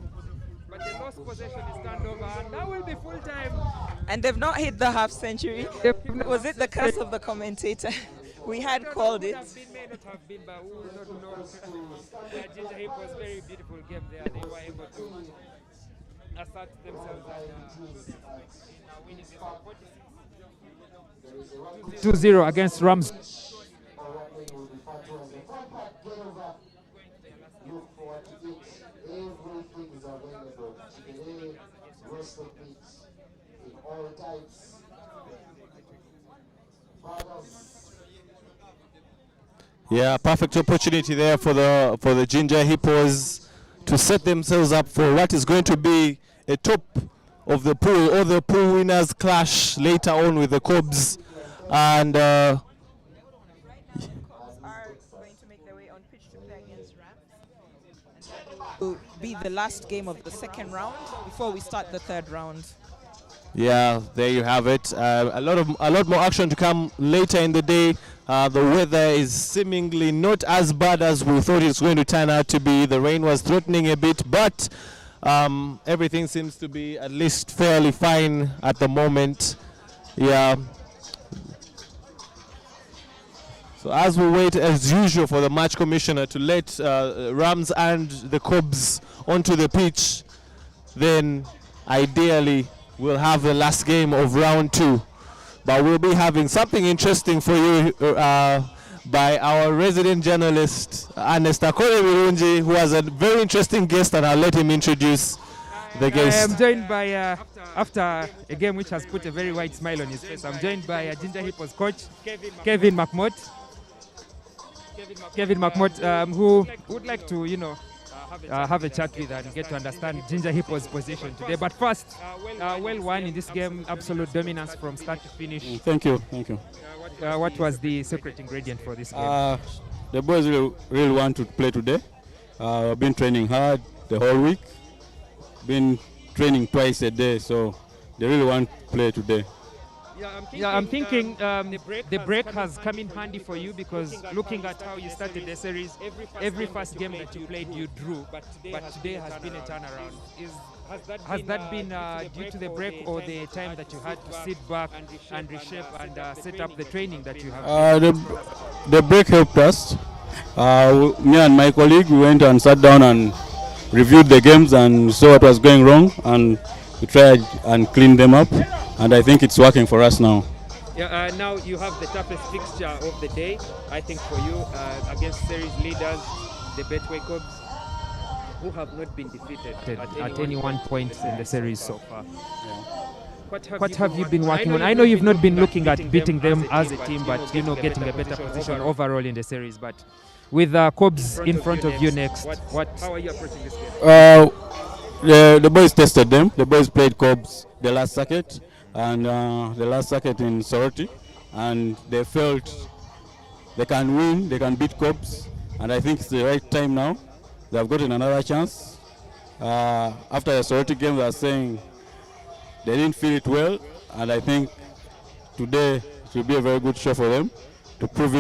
Speaker 7: But the lost possession is turned over, and now will be full time.
Speaker 2: And they've not hit the half century. Was it the curse of the commentator? We had called it.
Speaker 7: May not have been, but we will not know. Ginger Hip was a very beautiful game there. They were able to assert themselves and winning this 2-0 against Rams.
Speaker 1: Yeah, perfect opportunity there for the Ginger Hippos to set themselves up for what is going to be a top of the pool, or the pool winners clash later on with the Cobs. And
Speaker 2: Are going to make their way on pitch to play against Rams. And that will be the last game of the second round before we start the third round.
Speaker 1: yeah, there you have it. A lot more action to come later in the day. The weather is seemingly not as bad as we thought it's going to turn out to be. The rain was threatening a bit, but everything seems to be at least fairly fine at the moment. Yeah. So as we wait, as usual, for the match commissioner to let Rams and the Cobs onto the pitch, then ideally we'll have the last game of round 2. But we'll be having something interesting for you by our resident journalist, Ernesta Koremirunji, who has a very interesting guest, and I'll let him introduce the guest.
Speaker 7: I am joined by, after a game which has put a very wide smile on his face, I'm joined by Ginger Hippos coach, Kevin McMott. Who would like to, have a chat with and get to understand Ginger Hippos' position today. But first, well won in this game, absolute dominance from start to finish.
Speaker 11: Thank you.
Speaker 7: What was the secret ingredient for this game?
Speaker 11: The boys really want to play today. I've been training hard the whole week. Been training twice a day, so they really want to play today.
Speaker 7: I'm thinking the break has come in handy for you, because looking at how you started the series, every first game that you played you drew, but today has been a turnaround. Has that been due to the break, or the time that you had to sit back and reshape and set up the training that you have?
Speaker 11: The break helped us. Me and my colleague, we went and sat down and reviewed the games and saw what was going wrong, and we tried and cleaned them up, and I think it's working for us now.
Speaker 7: Yeah, now you have the toughest fixture of the day, I think, for you, against series leaders, the Betway Cobs, who have not been defeated at any one point in the series so far. Yeah. What have you been working on? I know you've not been looking at beating them as a team, but getting a better position overall in the series. But with Cobs in front of you next, how are you approaching this game?
Speaker 11: The boys tested them. The boys played Cobs the last circuit, and the last circuit in Sorority, and they felt they can win, they can beat Cobs, and I think it's the right time now. They have gotten another chance. After the Sorority game, they are saying they didn't feel it well, and I think today it will be a very good show for them to prove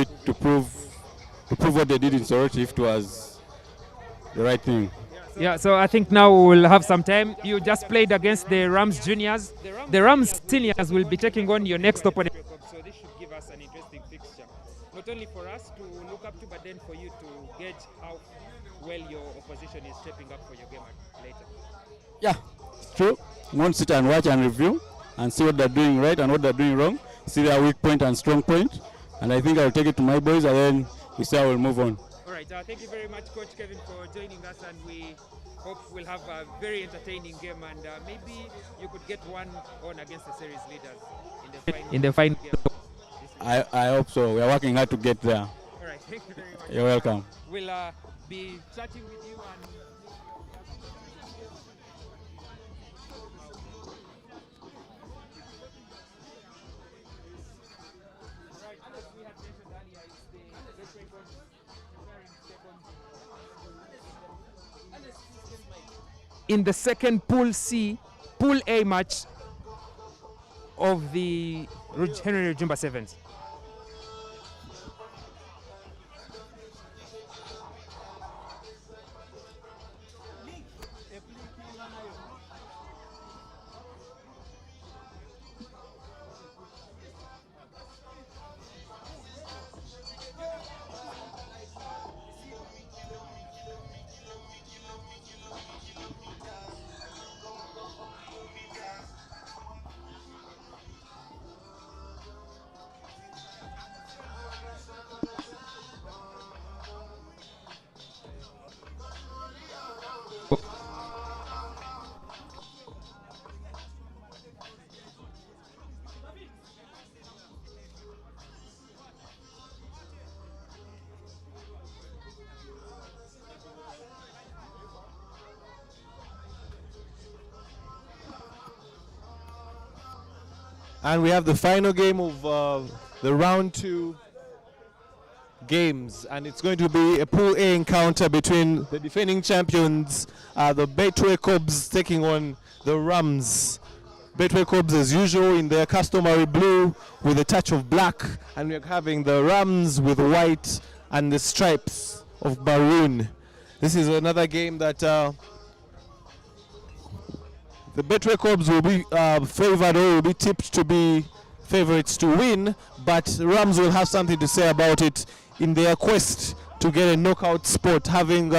Speaker 11: what they did in Soroti if it was the right thing.
Speaker 7: Yeah, so I think now we'll have some time. You just played against the Rams juniors. The Rams seniors will be taking on your next opponent. So this should give us an interesting fixture. Not only for us to look up to, but then for you to gauge how well your opposition is shaping up for your game later.
Speaker 11: Yeah, it's true. You want to sit and watch and review and see what they're doing right and what they're doing wrong, see their weak point and strong point. And I think I'll take it to my boys and then we see how we'll move on.
Speaker 7: All right, thank you very much, Coach Kevin, for joining us, and we hope we'll have a very entertaining game, and maybe you could get one on against the series leaders in the final.
Speaker 11: I hope so. We are working hard to get there.
Speaker 7: All right, thank you very much.
Speaker 11: You're welcome.
Speaker 7: We'll be chatting with you and. In the second Pool A match of the Henry Rujumba Sevens.
Speaker 1: And we have the final game of the round 2 games, and it's going to be a Pool A encounter between the defending champions, the Betway Cobs, taking on the Rams. Betway Cobs, as usual, in their customary blue with a touch of black, and we're having the Rams with white and the stripes of maroon. This is another game that the Betway Cobs will be favored, or will be tipped to be favorites to win, but Rams will have something to say about it in their quest to get a knockout spot, having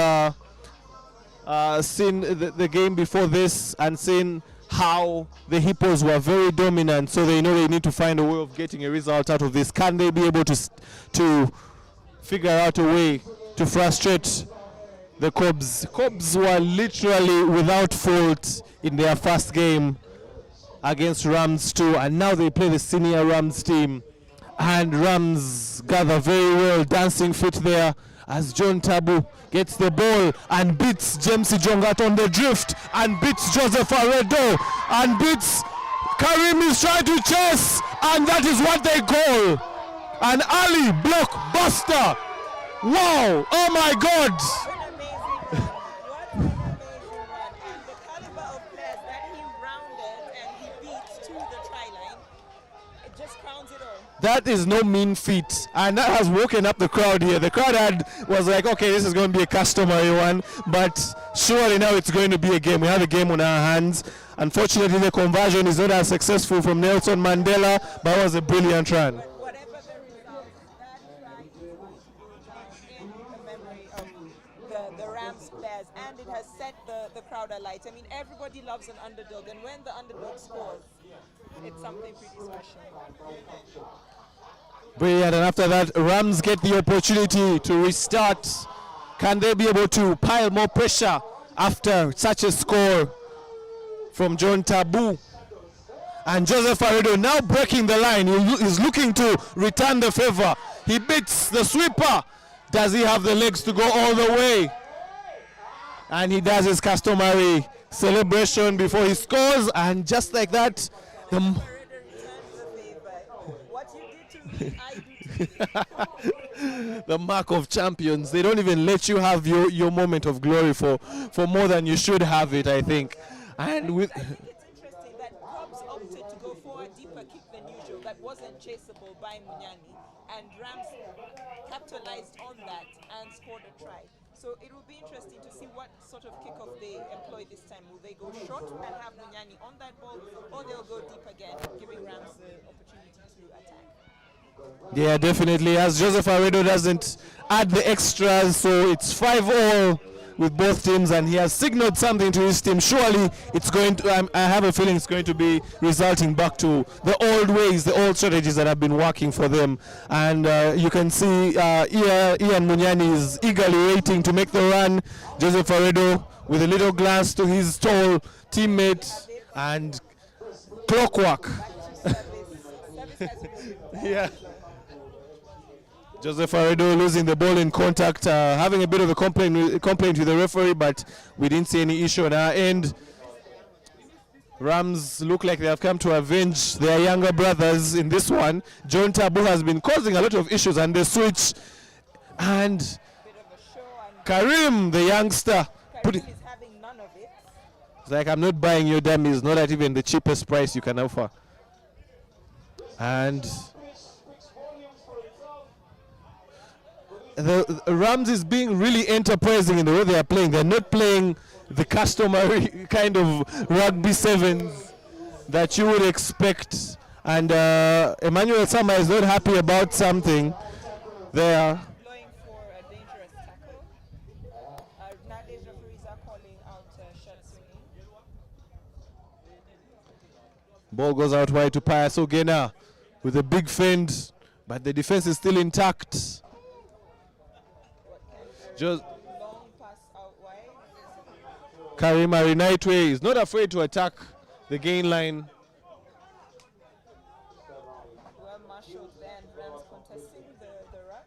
Speaker 1: seen the game before this and seen how the Hippos were very dominant, so they know they need to find a way of getting a result out of this. Can they be able to figure out a way to frustrate the Cobs? Cobs were literally without fault in their first game against Rams 2, and now they play the senior Rams team, and Rams gather very well, dancing fit there as John Tabu gets the ball and beats James Jongat on the drift and beats Joseph Aredo and beats Karim is trying to chase, and that is what they call an early blockbuster. Wow, oh my God. That is no mean feat, and that has woken up the crowd here. The crowd was like, okay, this is going to be a customary one, but surely now it's going to be a game. We have a game on our hands. Unfortunately, the conversion is not as successful from Nelson Mandela, but it was a brilliant run.
Speaker 2: Whatever the result, that try is in the memory of the Rams players, and it has set the crowd alight. I mean, everybody loves an underdog, and when the underdog scores, it's something pretty special.
Speaker 1: Brilliant, and after that, Rams get the opportunity to restart. Can they be able to pile more pressure after such a score from John Tabu? And Joseph Aredo now breaking the line. He's looking to return the favor. He beats the sweeper. Does he have the legs to go all the way? And he does his customary celebration before he scores, and just like that, the mark of champions. They don't even let you have your moment of glory for more than you should have it, I think. And with
Speaker 2: I think it's interesting that Cobs unusual that wasn't chaseable by Munyani, and Rams capitalized on that and scored a try. So it will be interesting to see what sort of kickoff they employ this time. Will they go short and have Munyani on that ball, or they'll go deep again, giving Rams the opportunity to attack?
Speaker 1: Yeah, definitely. As Joseph Aredo doesn't add the extras, so it's 5-all with both teams, and he has signaled something to his team. Surely it's going to, I have a feeling it's going to be resulting back to the old ways, the old strategies that have been working for them. And you can see Ian Munyani is eagerly waiting to make the run. Joseph Aredo with a little glance to his tall teammate, and clockwork. Yeah. Joseph Aredo losing the ball in contact, having a bit of a complaint with the referee, but we didn't see any issue on our end. Rams look like they have come to avenge their younger brothers in this one. John Tabu has been causing a lot of issues, and the switch, and Karim, the youngster,
Speaker 2: Karim is having none of it.
Speaker 1: It's like, I'm not buying your dummies, not at even the cheapest price you can offer. And the Rams is being really enterprising in the way they are playing. They're not playing the customary kind of rugby sevens that you would expect. And Emmanuel Sama is not happy about something there.
Speaker 2: Blowing for a dangerous tackle. Nowadays referees are calling out shot swinging.
Speaker 1: Ball goes out wide to Pius Ogena with a big fend, but the defense is still intact. Just
Speaker 2: Long pass out wide.
Speaker 1: Karim Arinaitwe is not afraid to attack the gain line.
Speaker 2: Well marshaled there, and Rams contesting the ruck.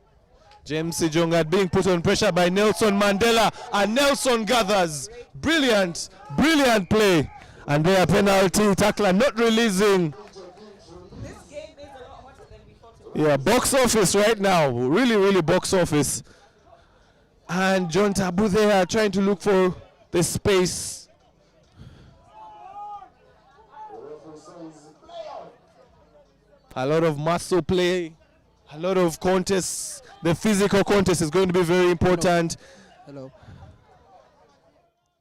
Speaker 1: James Sijongat being put on pressure by Nelson Mandela, and Nelson gathers. Brilliant, brilliant play. And their penalty, tackler not releasing.
Speaker 2: This game is a lot hotter than we thought it was.
Speaker 1: Yeah, box office right now. Really, really box office. And John Tabu there trying to look for the space. A lot of muscle play, a lot of contests. The physical contest is going to be very important.
Speaker 10: Hello.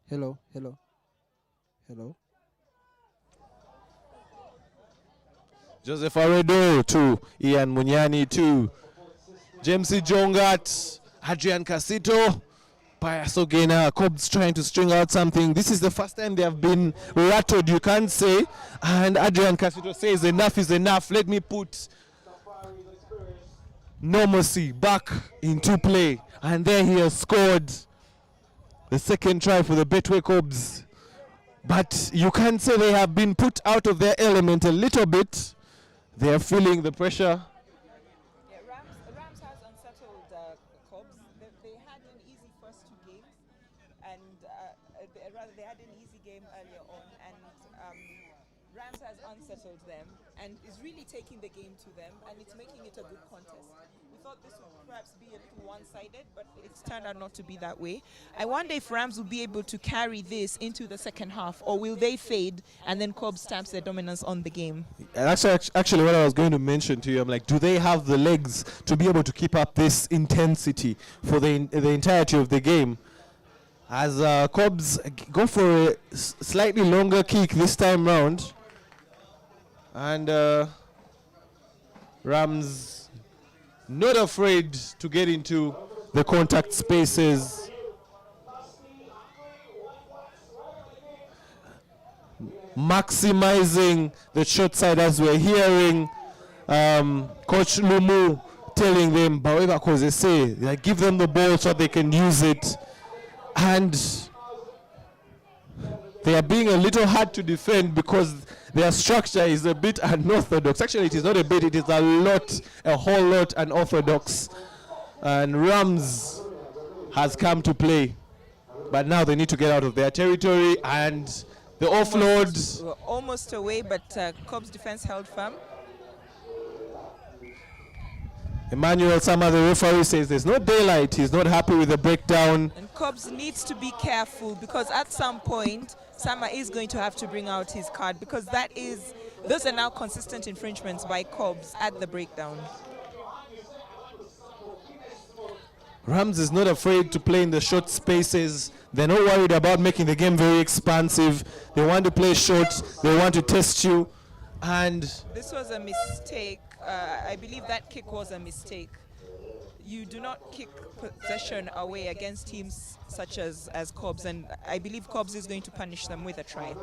Speaker 10: Hello. Hello. Hello.
Speaker 1: Joseph Aredo to Ian Munyani to James Jongat, Adrian Casito, Pius Ogena. Cobs trying to string out something. This is the first time they have been rattled, you can't say. And Adrian Casito says enough is enough. Let me put normalcy back into play. And there he has scored the second try for the Betway Cobs. But you can't say they have been put out of their element a little bit. They are feeling the pressure.
Speaker 2: Yeah, Rams has unsettled Cobs. They had an easy first two games, and they had an easy game earlier on, and Rams has unsettled them and is really taking the game to them, and it's making it a good contest. We thought this would perhaps be a little one-sided, but it's turned out not to be that way. I wonder if Rams will be able to carry this into the second half, or will they fade and then Cobs stamps their dominance on the game?
Speaker 1: And actually what I was going to mention to you, I'm like, do they have the legs to be able to keep up this intensity for the entirety of the game? As Cobs go for a slightly longer kick this time round, and Rams not afraid to get into the contact spaces. Maximizing the short side, as we're hearing Coach Lumu telling them, "Baweba koze say, like, give them the ball so they can use it." And they are being a little hard to defend because their structure is a bit unorthodox. Actually, it is not a bit, it is a whole lot unorthodox. And Rams has come to play. But now they need to get out of their territory, and the offload.
Speaker 2: We're almost away, but Cobs defense held firm.
Speaker 1: Emmanuel Sama, the referee, says there's no daylight. He's not happy with the breakdown.
Speaker 2: And Cobs needs to be careful, because at some point Sama is going to have to bring out his card, because that is those are now consistent infringements by Cobs at the breakdown.
Speaker 1: Rams is not afraid to play in the short spaces. They're not worried about making the game very expansive. They want to play short. They want to test you. And
Speaker 2: this was a mistake. I believe that kick was a mistake. You do not kick possession away against teams such as Cobs, and I believe Cobs is going to punish them with a try.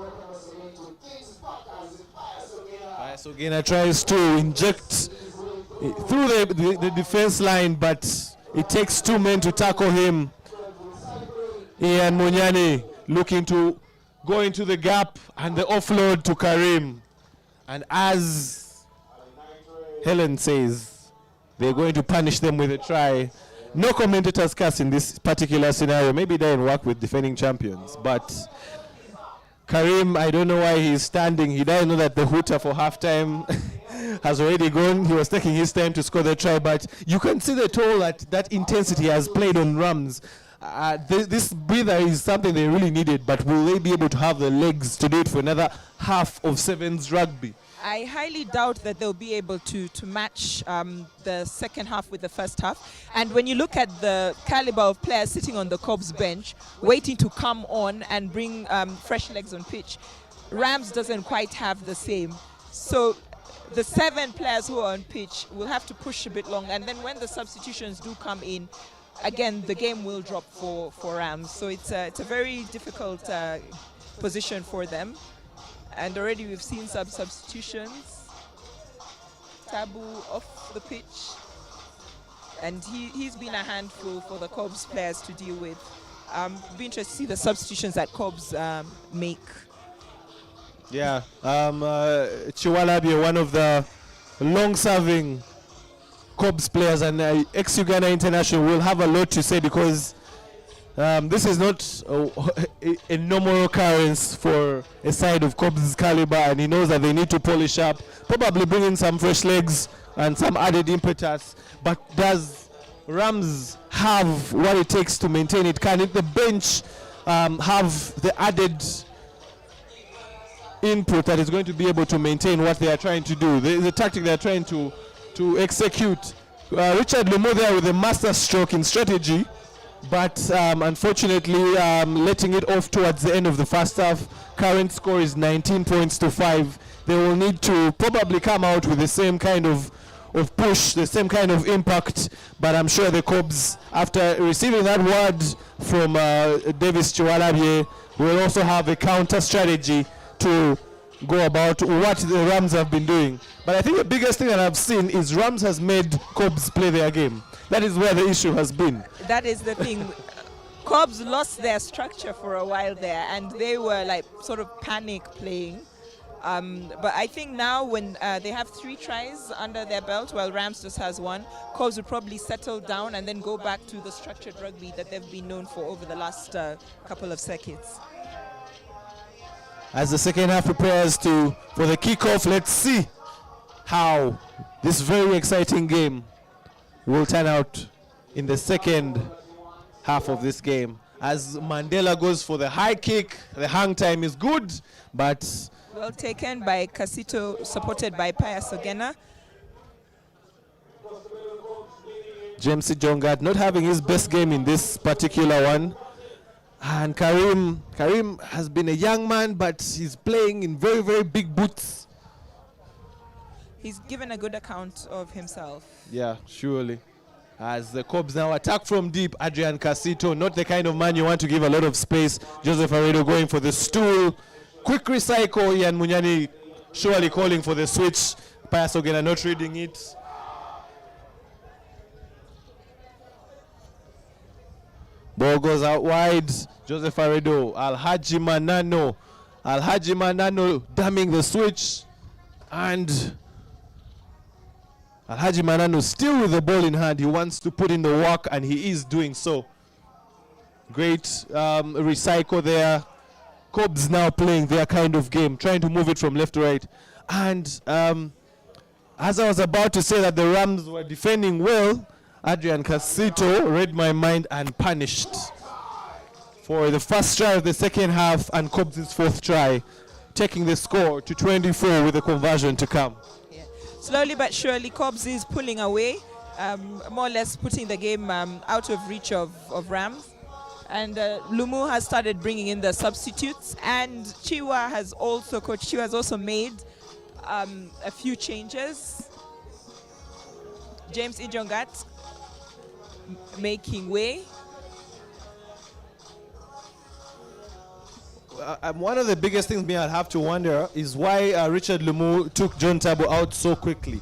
Speaker 1: Sogena tries to inject through the defense line, but it takes two men to tackle him. Ian Munyani looking to go into the gap and the offload to Karim. And as Helen says, they're going to punish them with a try. No commentators cast in this particular scenario. Maybe they didn't work with defending champions. But Karim, I don't know why he's standing. He doesn't know that the hooter for halftime has already gone. He was taking his time to score the try. But you can see the toll that intensity has played on Rams. This breather is something they really needed. But will they be able to have the legs to do it for another half of Sevens rugby?
Speaker 2: I highly doubt that they'll be able to match the second half with the first half. And when you look at the caliber of players sitting on the Cobs bench, waiting to come on and bring fresh legs on pitch, Rams doesn't quite have the same. So the 7 players who are on pitch will have to push a bit long. And then when the substitutions do come in, again, the game will drop for Rams. So it's a very difficult position for them. And already we've seen some substitutions. Tabu off the pitch. And he's been a handful for the Cobs players to deal with. Be interested to see the substitutions that Cobs make.
Speaker 1: Yeah, Chiwalabi, one of the long-serving Cobs players and ex-Uganda international, will have a lot to say because this is not a normal occurrence for a side of Cobs' caliber, and he knows that they need to polish up, probably bring in some fresh legs and some added impetus. But does Rams have what it takes to maintain it? Can the bench have the added input that is going to be able to maintain what they are trying to do, the tactic they are trying to execute? Richard Lumo there with a master stroke in strategy, but unfortunately letting it off towards the end of the first half. Current score is 19 points to 5. They will need to probably come out with the same kind of push, the same kind of impact, but I'm sure the Cobs, after receiving that word from Davis Chiwalabye, will also have a counter strategy to go about what the Rams have been doing. But I think the biggest thing that I've seen is Rams has made Cobs play their game. That is where the issue has been.
Speaker 2: That is the thing. Cobs lost their structure for a while there, and they were like sort of panic playing. But I think now when they have 3 tries under their belt while Rams just has 1, Cobs will probably settle down and then go back to the structured rugby that they've been known for over the last couple of circuits.
Speaker 1: As the second half prepares for the kickoff, let's see how this very exciting game will turn out in the second half of this game. As Mandela goes for the high kick, the hang time is good, but
Speaker 2: well taken by Casito, supported by Pius Ogena.
Speaker 1: James Jongard not having his best game in this particular one. And Karim has been a young man, but he's playing in very, very big boots.
Speaker 2: He's given a good account of himself.
Speaker 1: Yeah, surely. As the Cobs now attack from deep, Adrian Casito, not the kind of man you want to give a lot of space. Joseph Aredo going for the stool. Quick recycle, Ian Munyani surely calling for the switch. Pius Ogena not reading it. Ball goes out wide. Joseph Aredo, Alhaji Manano damming the switch. And Alhaji Manano still with the ball in hand. He wants to put in the work, and he is doing so. Great recycle there. Cobs now playing their kind of game, trying to move it from left to right. And as I was about to say that the Rams were defending well, Adrian Casito read my mind and punished for the first try of the second half and Cobs' 4th try. taking the score to 24 with the conversion to come.
Speaker 2: Yeah. Slowly but surely, Cobs is pulling away, more or less putting the game out of reach of Rams. And Lumu has started bringing in the substitutes, and Coach Chiwa has also made a few changes. James Ijongat making way.
Speaker 1: One of the biggest things me I'd have to wonder is why Richard Lumu took John Tabo out so quickly.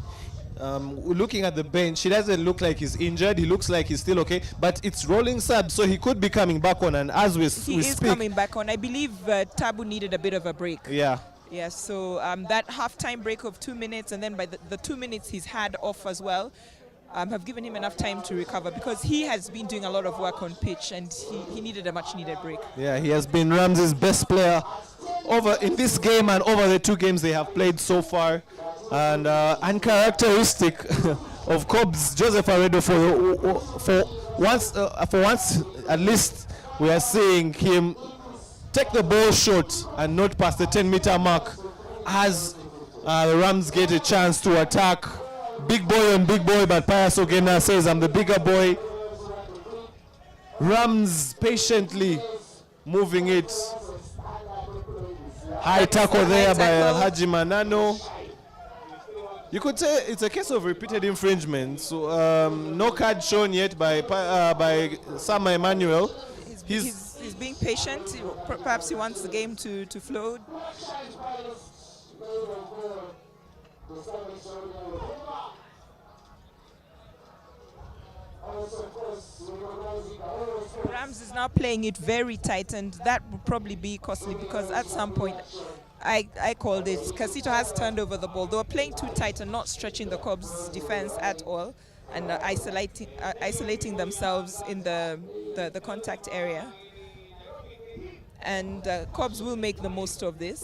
Speaker 1: Looking at the bench, he doesn't look like he's injured. He looks like he's still okay, but it's rolling sub, so he could be coming back on. And as we
Speaker 2: He is
Speaker 1: speak,
Speaker 2: coming back on. I believe Tabu needed a bit of a break.
Speaker 1: yeah,
Speaker 2: Yeah, so that halftime break of 2 minutes, and then by the 2 minutes he's had off as well, have given him enough time to recover, because he has been doing a lot of work on pitch, and he needed a much needed break.
Speaker 1: yeah, he has been Ramsey's best player over in this game and over the 2 games they have played so far. And uncharacteristic of Cobs, Joseph Aredo, for once at least we are seeing him take the ball short and not past the 10-meter mark as the Rams get a chance to attack. Big boy on big boy, but Pius Ogena says, I'm the bigger boy. Rams patiently moving it. High tackle there by Haji Manano. You could say it's a case of repeated infringement. So no card shown yet by Sam Emmanuel.
Speaker 2: He's being patient. Perhaps he wants the game to flow. Rams is now playing it very tight, and that will probably be costly, because at some point I called it. Casito has turned over the ball. They were playing too tight and not stretching the Cobs' defense at all, and isolating themselves in the contact area. And Cobs will make the most of this.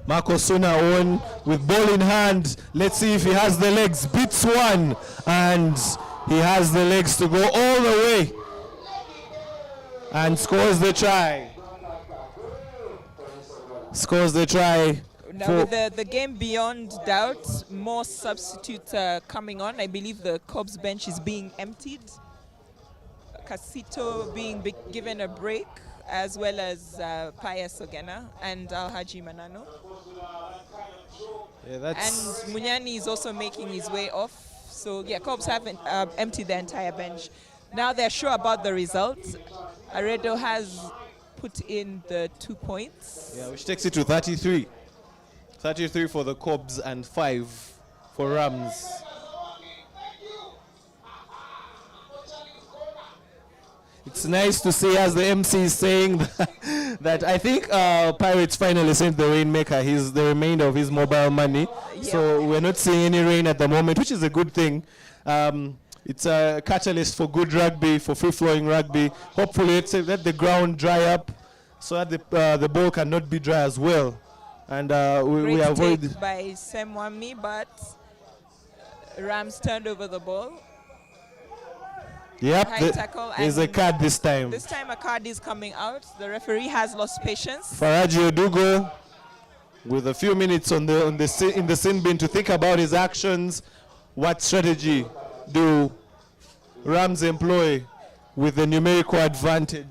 Speaker 1: Marco Suna on with ball in hand. Let's see if he has the legs. Beats one, and he has the legs to go all the way and scores the try. Scores the try.
Speaker 2: Now with the game beyond doubt, more substitutes are coming on. I believe the Cobs bench is being emptied. Casito being given a break, as well as Pius Ogena and Alhaji Manano.
Speaker 1: Yeah,
Speaker 2: and Munyani is also making his way off. So yeah, Cobs haven't emptied the entire bench. Now they're sure about the results. Aredo has put in the 2 points.
Speaker 1: Yeah, which takes it to 33. 33 for the Cobs and 5 for Rams. It's nice to see, as the MC is saying, that I think Pirates finally sent the Rainmaker the remainder of his mobile money. Yeah. So we're not seeing any rain at the moment, which is a good thing. It's a catalyst for good rugby, for free-flowing rugby. Hopefully, let the ground dry up so that the ball cannot be dry as well. And we avoid...
Speaker 2: Great take by Semwami, but Rams turned over the ball.
Speaker 1: Yep, there's a card this time.
Speaker 2: This time a card is coming out. The referee has lost patience.
Speaker 1: Faraji Odugo, with a few minutes in the sin bin to think about his actions. What strategy do Rams employ with the numerical advantage?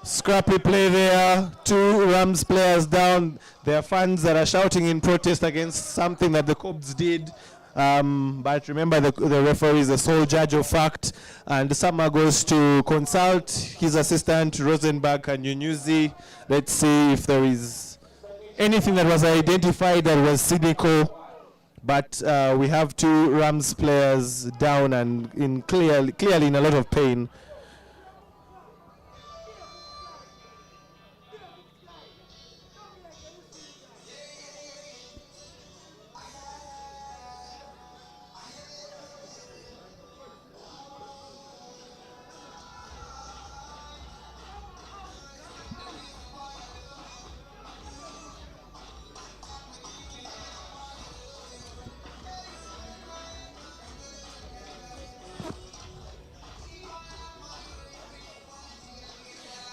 Speaker 1: Scrappy play there, 2 Rams players down. There are fans that are shouting in protest against something that the Cobs did. But remember, the referee is the sole judge of fact. And Sama goes to consult his assistant, Rosenberg and Yunyuzi. Let's see if there is anything that was identified that was cynical. But we have 2 Rams players down and clearly in a lot of pain.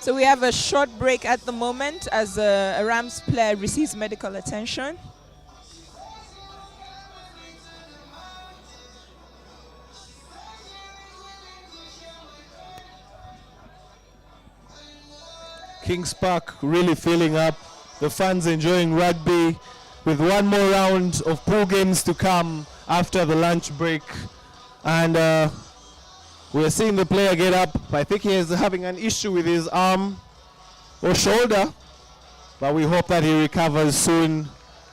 Speaker 2: So we have a short break at the moment as a Rams player receives medical attention.
Speaker 1: Kings Park really filling up. The fans enjoying rugby with one more round of pool games to come after the lunch break. And we're seeing the player get up. I think he is having an issue with his arm or shoulder, but we hope that he recovers soon.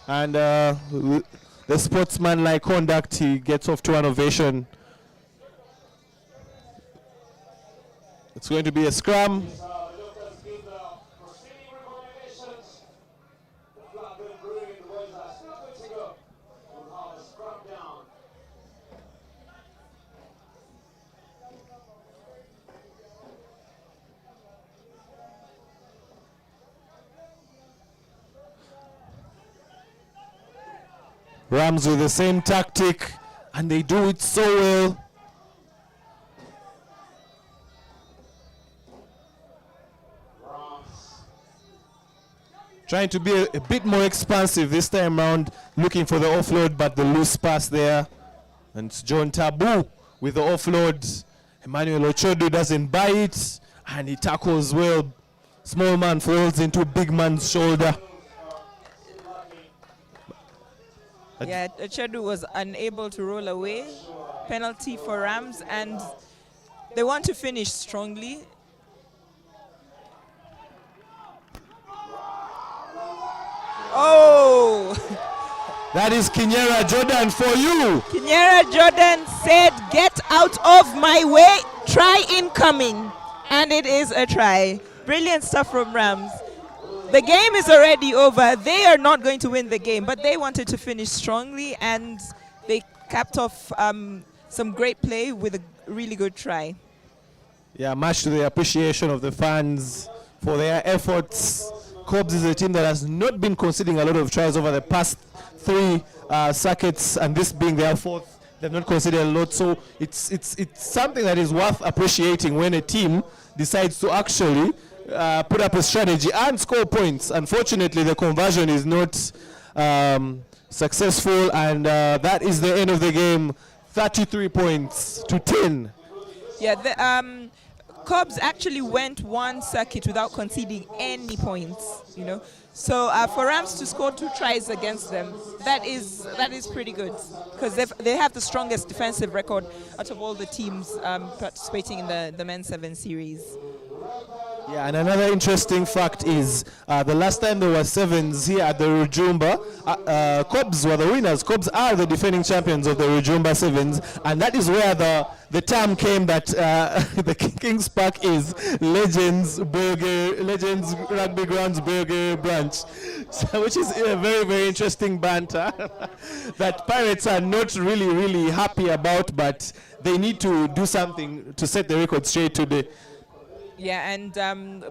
Speaker 1: And the sportsman-like conduct, he gets off to an ovation. It's going to be a scrum. Rams with the same tactic, and they do it so well. Trying to be a bit more expansive this time around, looking for the offload, but the loose pass there. And it's John Tabu with the offload. Emmanuel Ochodo doesn't buy it, and he tackles well. Small man falls into big man's shoulder.
Speaker 2: Yeah, Ochodo was unable to roll away. Penalty for Rams, and they want to finish strongly. Oh!
Speaker 1: That is Kinyera Jordan for you.
Speaker 2: Kinyera Jordan said, "Get out of my way, try incoming." And it is a try. Brilliant stuff from Rams. The game is already over. They are not going to win the game, but they wanted to finish strongly, and they capped off some great play with a really good try.
Speaker 1: Yeah, much to the appreciation of the fans for their efforts. Cobs is a team that has not been conceding a lot of tries over the past three circuits, and this being their fourth. They've not conceded a lot, so it's something that is worth appreciating when a team decides to actually put up a strategy and score points. Unfortunately, the conversion is not successful, and that is the end of the game. 33 points to 10.
Speaker 2: Yeah, the Cobs actually went one circuit without conceding any points, you know. So for Rams to score 2 tries against them, that is pretty good, because they have the strongest defensive record out of all the teams participating in the Men's Sevens Series.
Speaker 1: Yeah, and another interesting fact is the last time there were sevens here at the Rujumba, Cobs were the winners. Cobs are the defending champions of the Rujumba Sevens, and that is where the term came that the Kings Park is Legends Rugby Grounds Burger Branch, so, which is a very, very interesting banter that Pirates are not really happy about, but they need to do something to set the record straight today.
Speaker 2: Yeah, and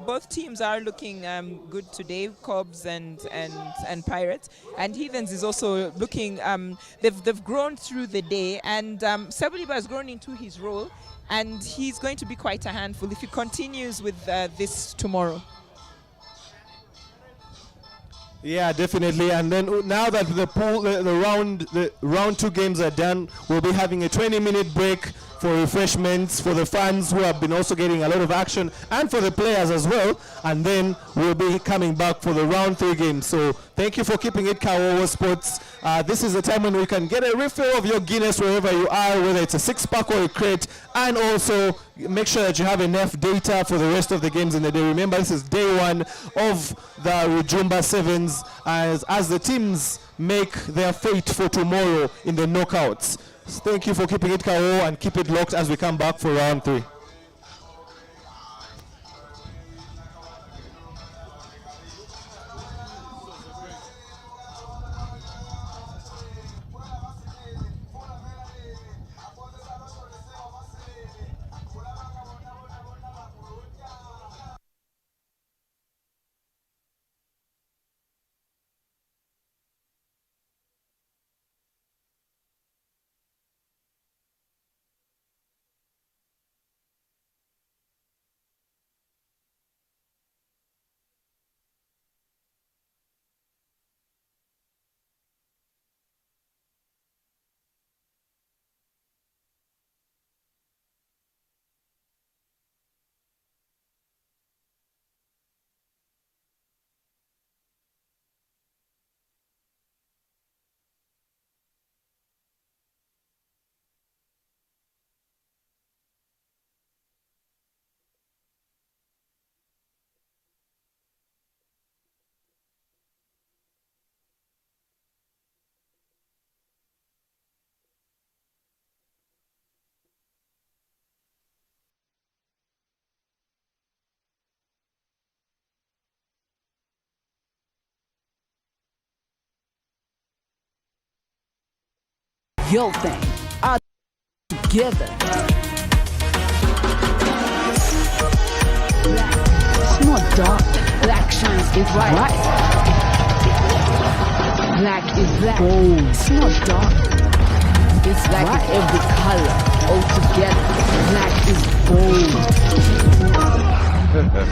Speaker 2: both teams are looking good today, Cobs and Pirates. And Heathens is also looking, they've grown through the day, and Sebeliba has grown into his role, and he's going to be quite a handful if he continues with this tomorrow.
Speaker 1: Yeah, definitely. And then now that the round 2 games are done, we'll be having a 20-minute break for refreshments for the fans who have been also getting a lot of action, and for the players as well. And then we'll be coming back for the round 3 games. So thank you for keeping it Kawowo Sports. This is the time when we can get a refill of your Guinness wherever you are, whether it's a 6-pack or a crate, and also make sure that you have enough data for the rest of the games in the day. Remember, this is day 1 of the Rujumba Sevens as the teams make their fate for tomorrow in the knockouts. Thank you for keeping it Kawowo, and keep it locked as we come back for round 3.
Speaker 9: your thing. All together. Black, it's not dark. Black shines is right. Black is black. Gold. It's not dark. It's like in every color. All together. Black is gold.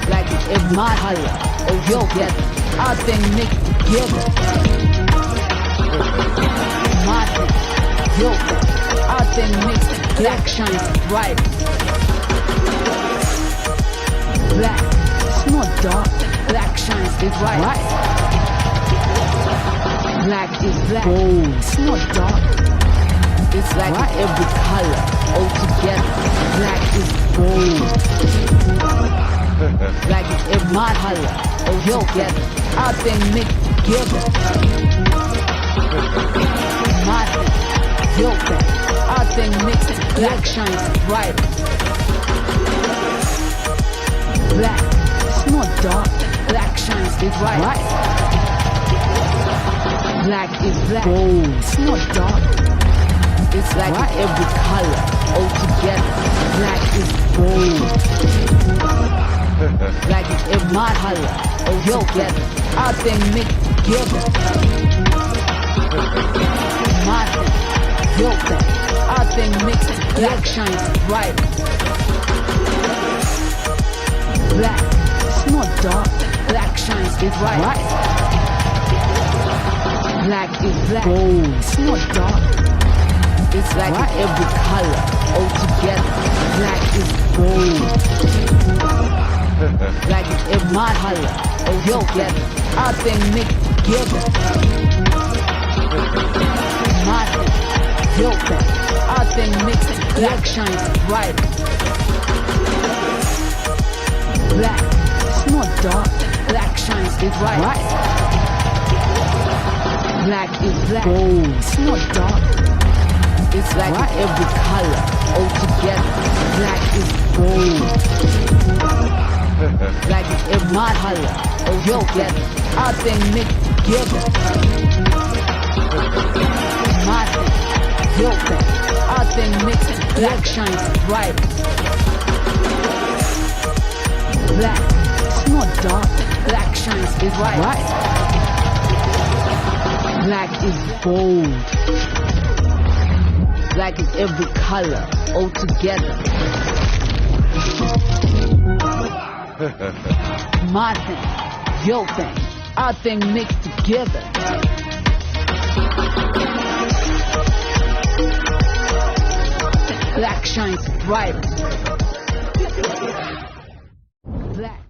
Speaker 9: Like in every color. All together. All things mixed together. My thing, your thing. All things mixed. Black shines bright. Black, it's not dark. Black shines is right. Black is black. Gold. It's not dark. It's like in every color. All together. Black is gold. Like in every color. All together. All things mixed together. My thing, your thing. All things mixed. Black shines bright. Black, it's not dark. Black shines is right. Black is black. Gold. It's not dark. It's like in every color. All together. Black is gold. Like in every color. All together. All things mixed together. My thing, your thing. All things mixed. Black shines bright. Black, it's not dark. Black shines is right. Black is black. Gold. It's not dark. It's like in every color. All together. Black is gold. Like in every color. All together. All things mixed together. My thing, your thing. All things mixed. Black shines bright. Black, it's not dark. Black shines is right. Black is black. Gold. It's not dark. It's like in every color. All together. Black is gold. Like in every color. All together. All things mixed together. My thing, your thing. All things mixed. Black shines bright. Black, it's not dark. Black shines is right. Black is gold. Black is every color. All together. My thing, your thing. Our thing mixed together. Black shines bright. Black.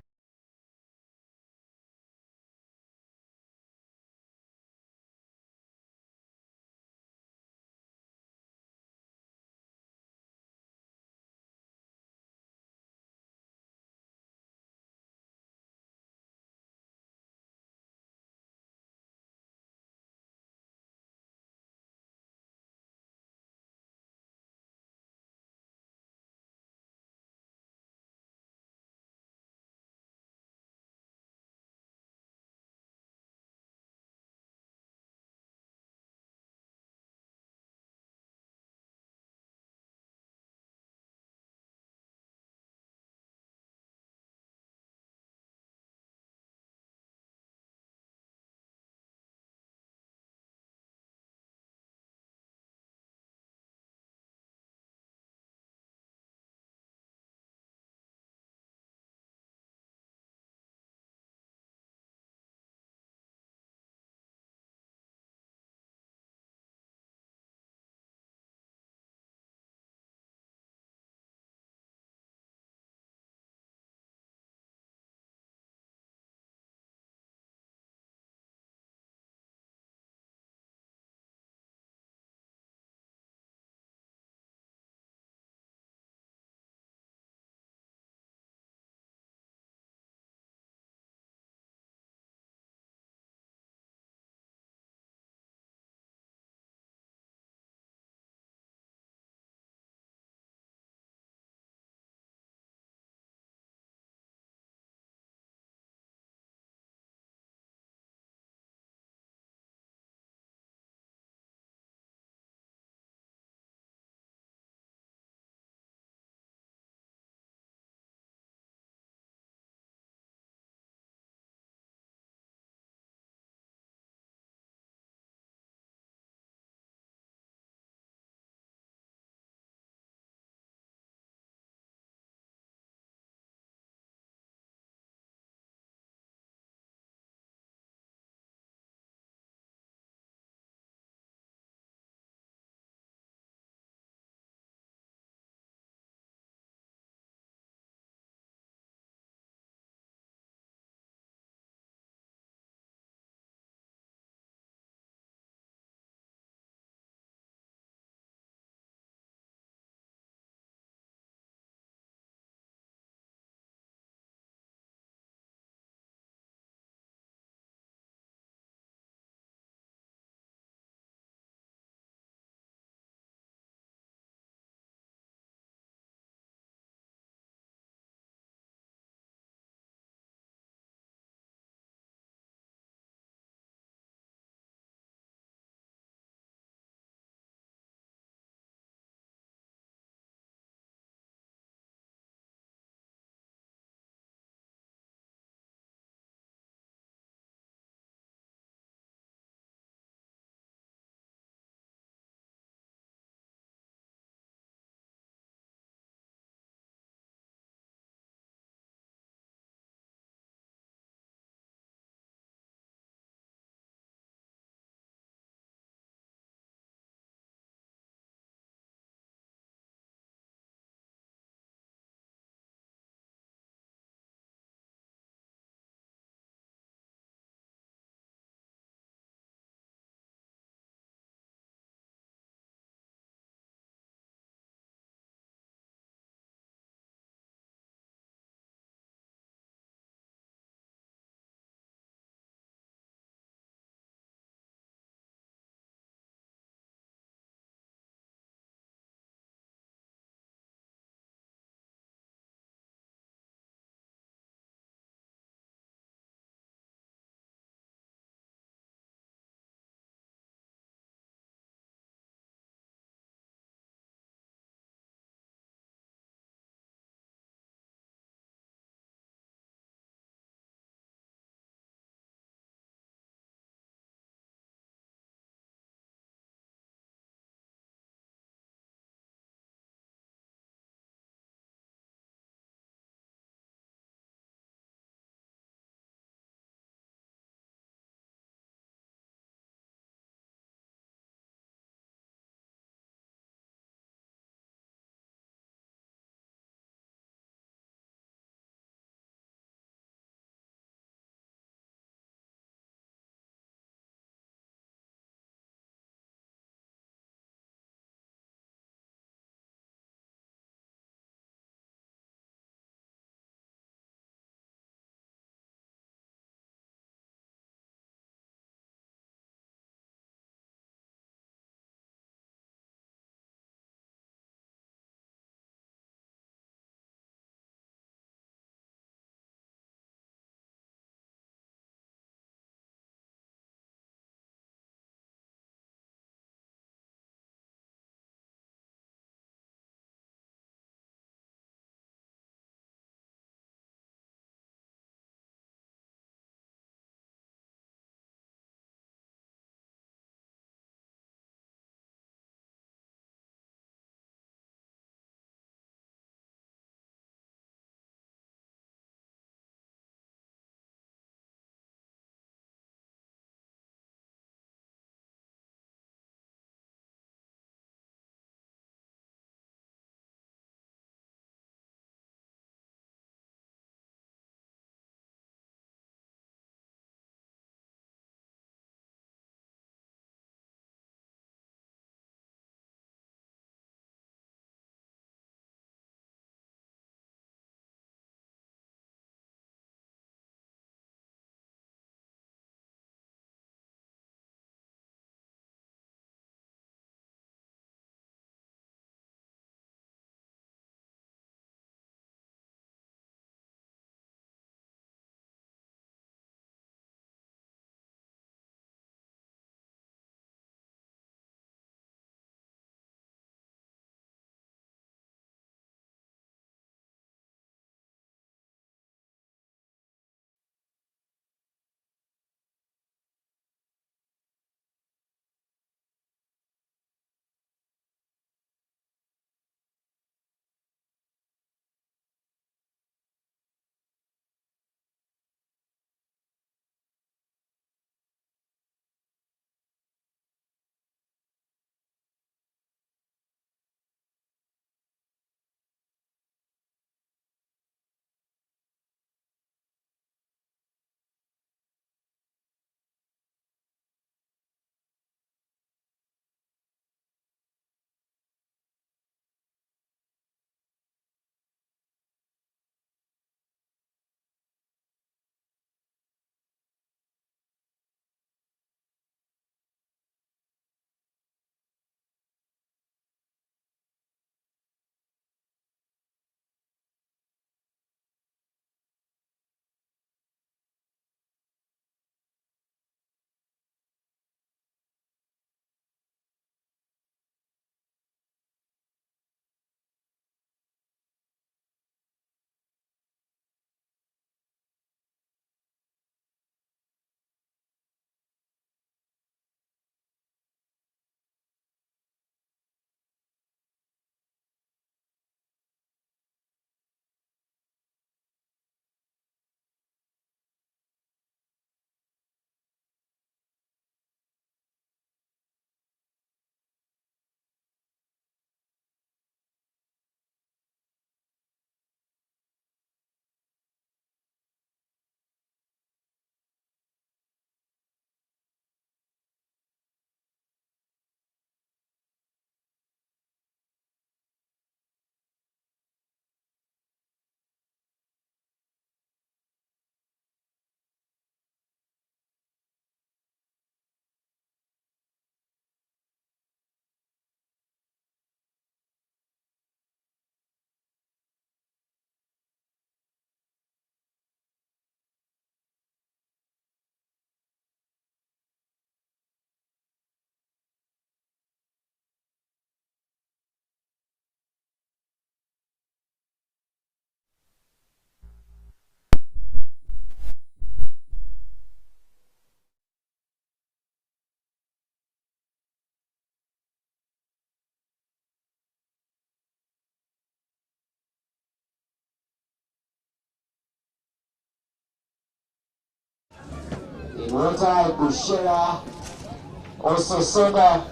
Speaker 5: Also soda.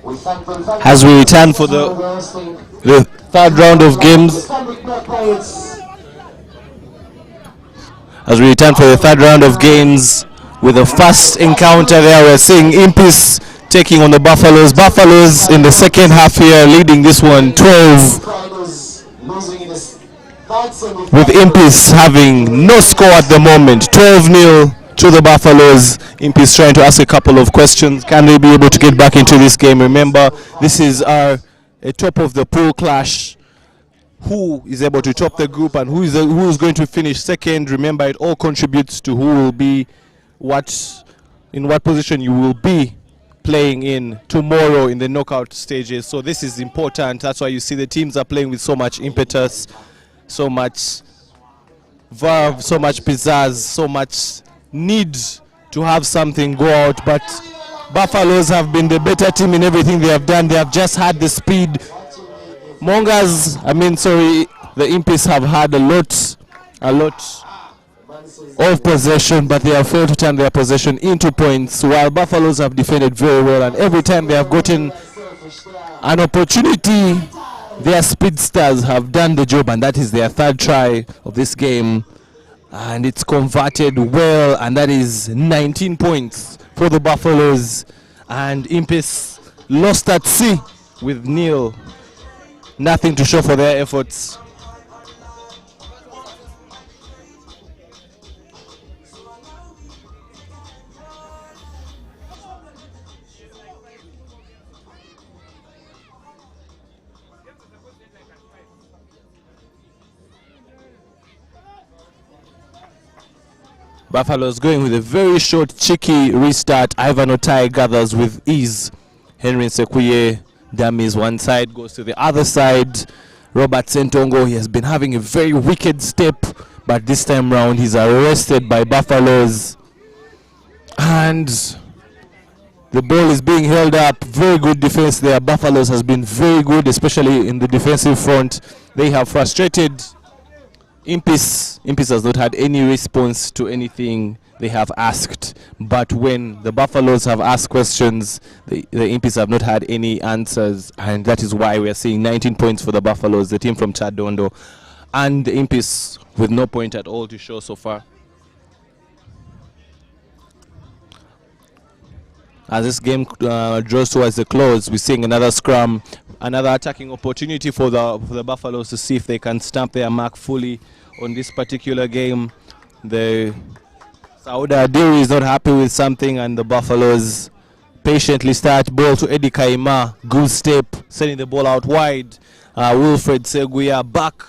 Speaker 5: We thank them.
Speaker 1: As we return for the third round of games. As we return for the third round of games, with the first encounter there, we're seeing Impis taking on the Buffaloes. Buffaloes in the second half here, leading this one 12, with Impis having no score at the moment. 12-0 to the Buffaloes. Impis trying to ask a couple of questions. Can they be able to get back into this game? Remember, this is a top of the pool clash. Who is able to top the group and who is going to finish second? Remember, it all contributes to who will be in what position you will be playing in tomorrow in the knockout stages. So this is important. That's why you see the teams are playing with so much impetus, so much verve, so much pizzazz, so much need to have something go out. But Buffaloes have been the better team in everything they have done. They have just had the speed. The Impis have had a lot of possession, but they have failed to turn their possession into points, while Buffaloes have defended very well, and every time they have gotten an opportunity, their speedsters have done the job, and that is their third try of this game, and it's converted well, and that is 19 points for the Buffaloes. And Impis lost at sea with nil. Nothing to show for their efforts. Buffaloes going with a very short, cheeky restart. Ivan Otai gathers with ease. Henry Sekuye dummies one side, goes to the other side. Robert Sentongo, he has been having a very wicked step, but this time round he's arrested by Buffaloes. And the ball is being held up. Very good defense there. Buffaloes has been very good, especially in the defensive front. They have frustrated Impis. Impis has not had any response to anything they have asked, but when the Buffaloes have asked questions, the Impis have not had any answers, and that is why we are seeing 19 points for the Buffaloes, the team from Chadondo, and the Impis with no point at all to show so far. As this game draws towards the close, we're seeing another scrum, another attacking opportunity for the Buffaloes to see if they can stamp their mark fully on this particular game. The Sauda Adiri is not happy with something, and the Buffaloes patiently start. Ball to Eddie Kaima, good step, sending the ball out wide. Wilfred Seguya back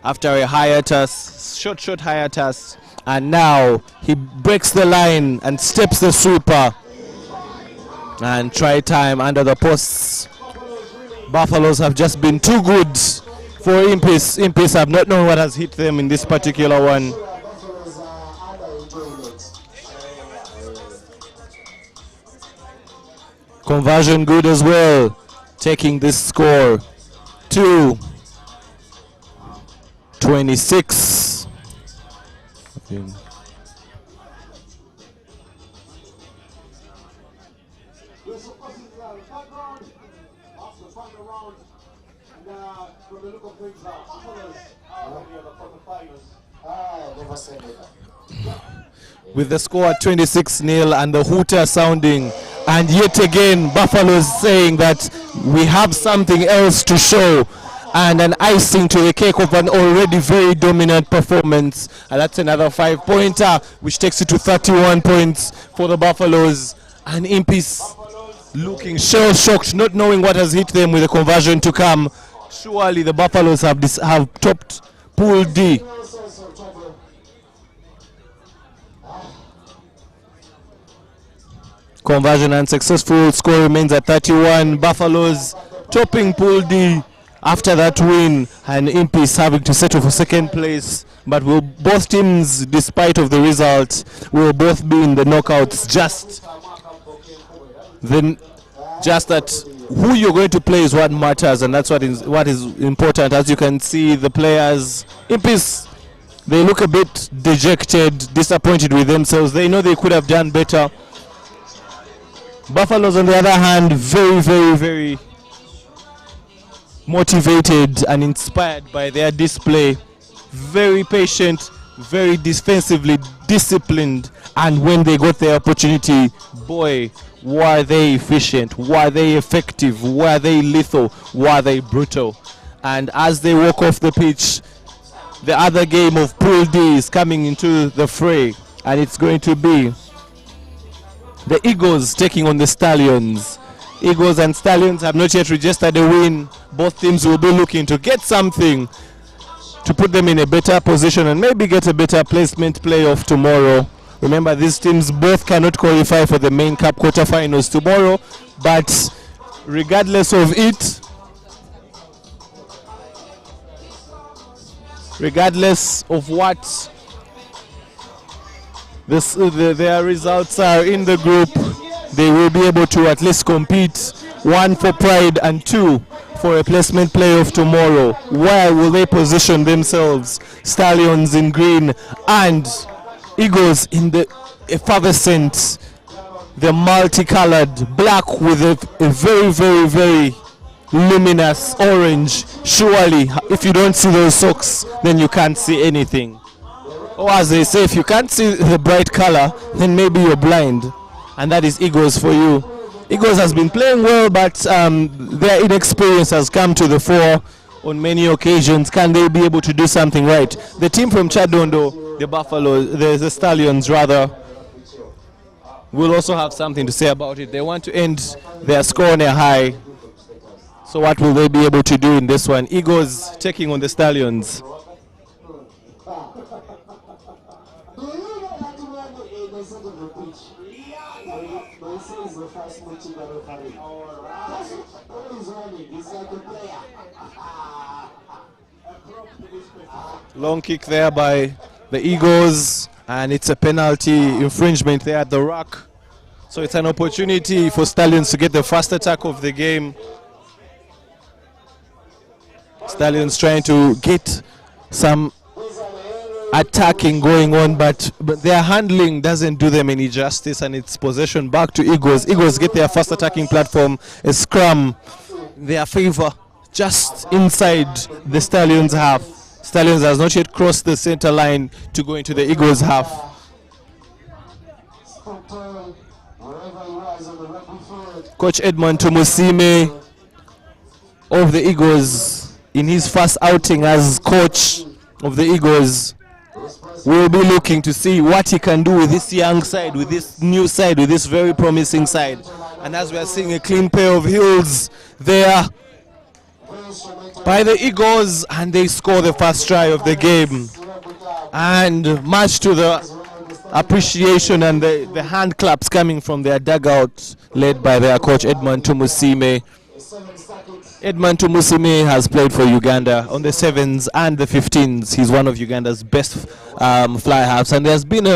Speaker 1: after a hiatus, short hiatus, and now he breaks the line and steps the sweeper. And try time under the posts. Buffaloes have just been too good for Impis. Impis have not known what has hit them in this particular one. Conversion good as well, taking this score to 26. With the score at 26-0 and the hooter sounding, and yet again Buffaloes saying that we have something else to show, and an icing to the cake of an already very dominant performance. And that's another 5-pointer, which takes it to 31 points for the Buffaloes. And Impis looking shell-shocked, not knowing what has hit them with the conversion to come. Surely the Buffaloes have topped Pool D. Conversion unsuccessful, score remains at 31. Buffaloes topping Pool D after that win, and Impis having to settle for second place. But both teams, despite of the result, will both be in the knockouts. Just that who you're going to play is what matters, and that's what is important. As you can see, the players, Impis They look a bit dejected, disappointed with themselves. They know they could have done better. Buffaloes, on the other hand, very, very, very motivated and inspired by their display. Very patient, very defensively disciplined, and when they got their opportunity, boy, were they efficient, were they effective, were they lethal, were they brutal. And as they walk off the pitch, the other game of Pool D is coming into the fray, and it's going to be the Eagles taking on the Stallions. Eagles and Stallions have not yet registered a win. Both teams will be looking to get something to put them in a better position and maybe get a better placement playoff tomorrow. Remember, these teams both cannot qualify for the main cup quarterfinals tomorrow, but regardless of it, regardless of what their results are in the group, they will be able to at least compete, one for pride and two for a placement playoff tomorrow. Where will they position themselves? Stallions in green and Eagles in the effervescent, the multicolored black with a very, very, very luminous orange. Surely, if you don't see those socks, then you can't see anything. Or as they say, if you can't see the bright color, then maybe you're blind. And that is Eagles for you. Eagles has been playing well, but their inexperience has come to the fore on many occasions. Can they be able to do something right? The team from Chadondo, the Buffalo, the Stallions rather, will also have something to say about it. They want to end their score on a high. So what will they be able to do in this one? Eagles taking on the Stallions. Long kick there by the Eagles, and it's a penalty infringement there at the rock. So it's an opportunity for Stallions to get the first attack of the game. Stallions trying to get some attacking going on, but their handling doesn't do them any justice, and it's possession back to Eagles. Eagles get their first attacking platform, a scrum in their favor, just inside the Stallions half. Stallions has not yet crossed the center line to go into the Eagles half. Coach Edmond Tumusime of the Eagles, in his first outing as coach of the Eagles, will be looking to see what he can do with this young side, with this new side, with this very promising side. And as we are seeing a clean pair of heels there by the Eagles, and they score the first try of the game. And much to the appreciation and the hand claps coming from their dugout, led by their coach Edmond Tumusime. Edmond Tumusime has played for Uganda on the sevens and the 15s. He's one of Uganda's best fly halves, and there's been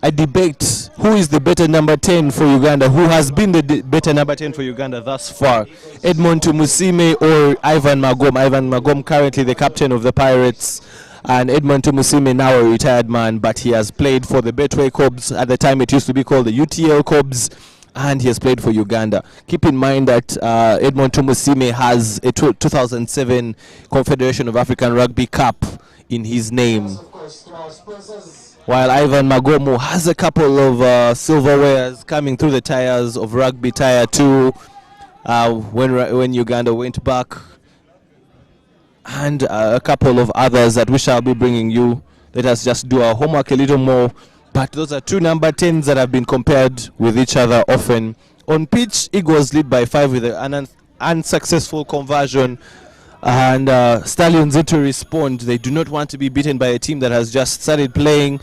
Speaker 1: a debate who is the better number 10 for Uganda, who has been the better number 10 for Uganda thus far, Edmond Tumusime or Ivan Magom. Ivan Magom currently the captain of the Pirates, and Edmond Tumusime now a retired man, but he has played for the Betway Cobs. At the time it used to be called the UTL Cobs, and he has played for Uganda. Keep in mind that Edmond Tumusime has a 2007 Confederation of African Rugby Cup in his name, while Ivan Magomo has a couple of silverwares coming through the tires of Rugby Tire 2 when Uganda went back, and a couple of others that we shall be bringing you. Let us just do our homework a little more. But those are two number 10s that have been compared with each other often. On pitch, Eagles lead by 5 with an unsuccessful conversion. And Stallions need to respond. They do not want to be beaten by a team that has just started playing.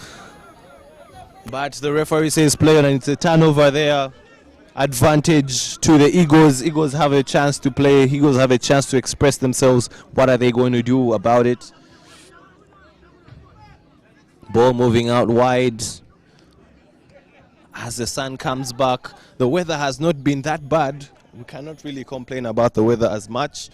Speaker 1: But the referee says play on, and it's a turnover there. Advantage to the Eagles. Eagles have a chance to play. Eagles have a chance to express themselves. What are they going to do about it? Ball moving out wide as the sun comes back. The weather has not been that bad. We cannot really complain about the weather as much.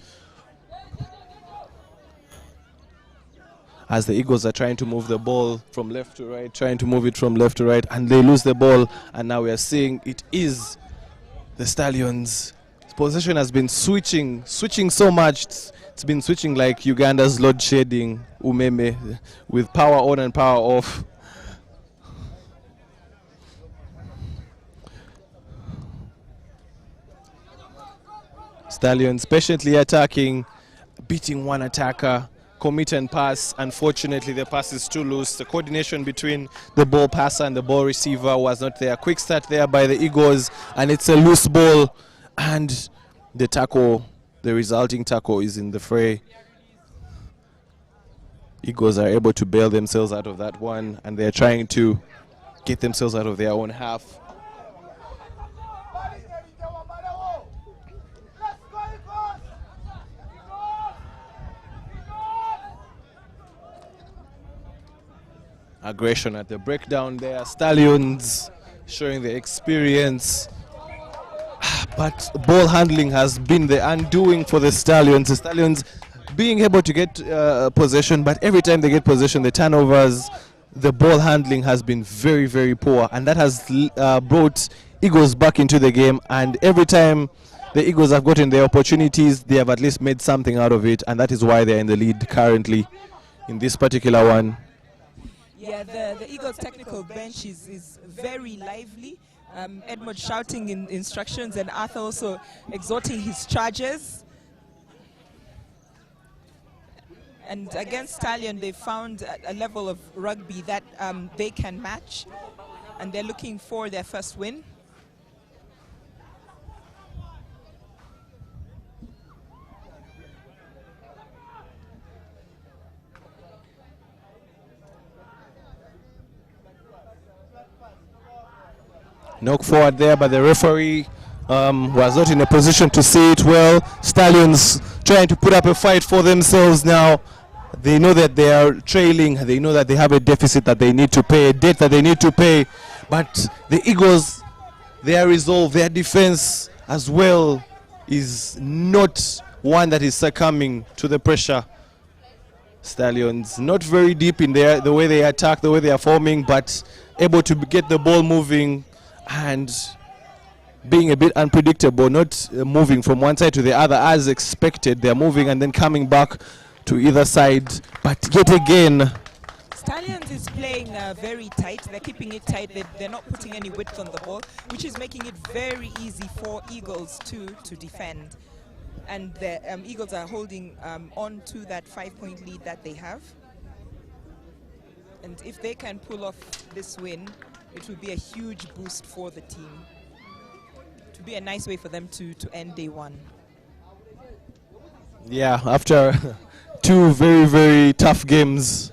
Speaker 1: as the Eagles are trying to move the ball from left to right, trying to move it from left to right, and they lose the ball. And now we are seeing it is the Stallions. Possession has been switching so much. It's been switching like Uganda's load shedding umeme, with power on and power off. Stallions patiently attacking, beating one attacker, commit and pass. Unfortunately, the pass is too loose. The coordination between the ball passer and the ball receiver was not there. Quick start there by the Eagles, and it's a loose ball. And the tackle, the resulting tackle, is in the fray. Eagles are able to bail themselves out of that one, and they're trying to get themselves out of their own half. Aggression at the breakdown there. Stallions showing the experience. But ball handling has been the undoing for the Stallions. The Stallions being able to get possession, but every time they get possession, the turnovers, the ball handling has been very, very poor. And that has brought Eagles back into the game. And every time the Eagles have gotten their opportunities, they have at least made something out of it. And that is why they're in the lead currently in this particular one.
Speaker 2: Yeah, the Eagles technical bench is very lively. Edmund shouting in instructions, and Arthur also exhorting his charges. And against Stallion, they found a level of rugby that they can match, and they're looking for their first win.
Speaker 1: Knock forward there, but the referee was not in a position to see it well. Stallions trying to put up a fight for themselves now. They know that they are trailing. They know that they have a deficit that they need to pay, a debt that they need to pay. But the Eagles, their resolve, their defense as well is not one that is succumbing to the pressure. Stallions not very deep in there, the way they attack, the way they are forming, but able to get the ball moving and being a bit unpredictable, not moving from one side to the other as expected. They're moving and then coming back to either side, but yet again
Speaker 2: Stallions is playing very tight. They're keeping it tight. They're not putting any width on the ball, which is making it very easy for Eagles to defend. And the Eagles are holding on to that 5-point lead that they have. And if they can pull off this win, it will be a huge boost for the team. It will be a nice way for them to end day one.
Speaker 1: Yeah, after two very, very tough games,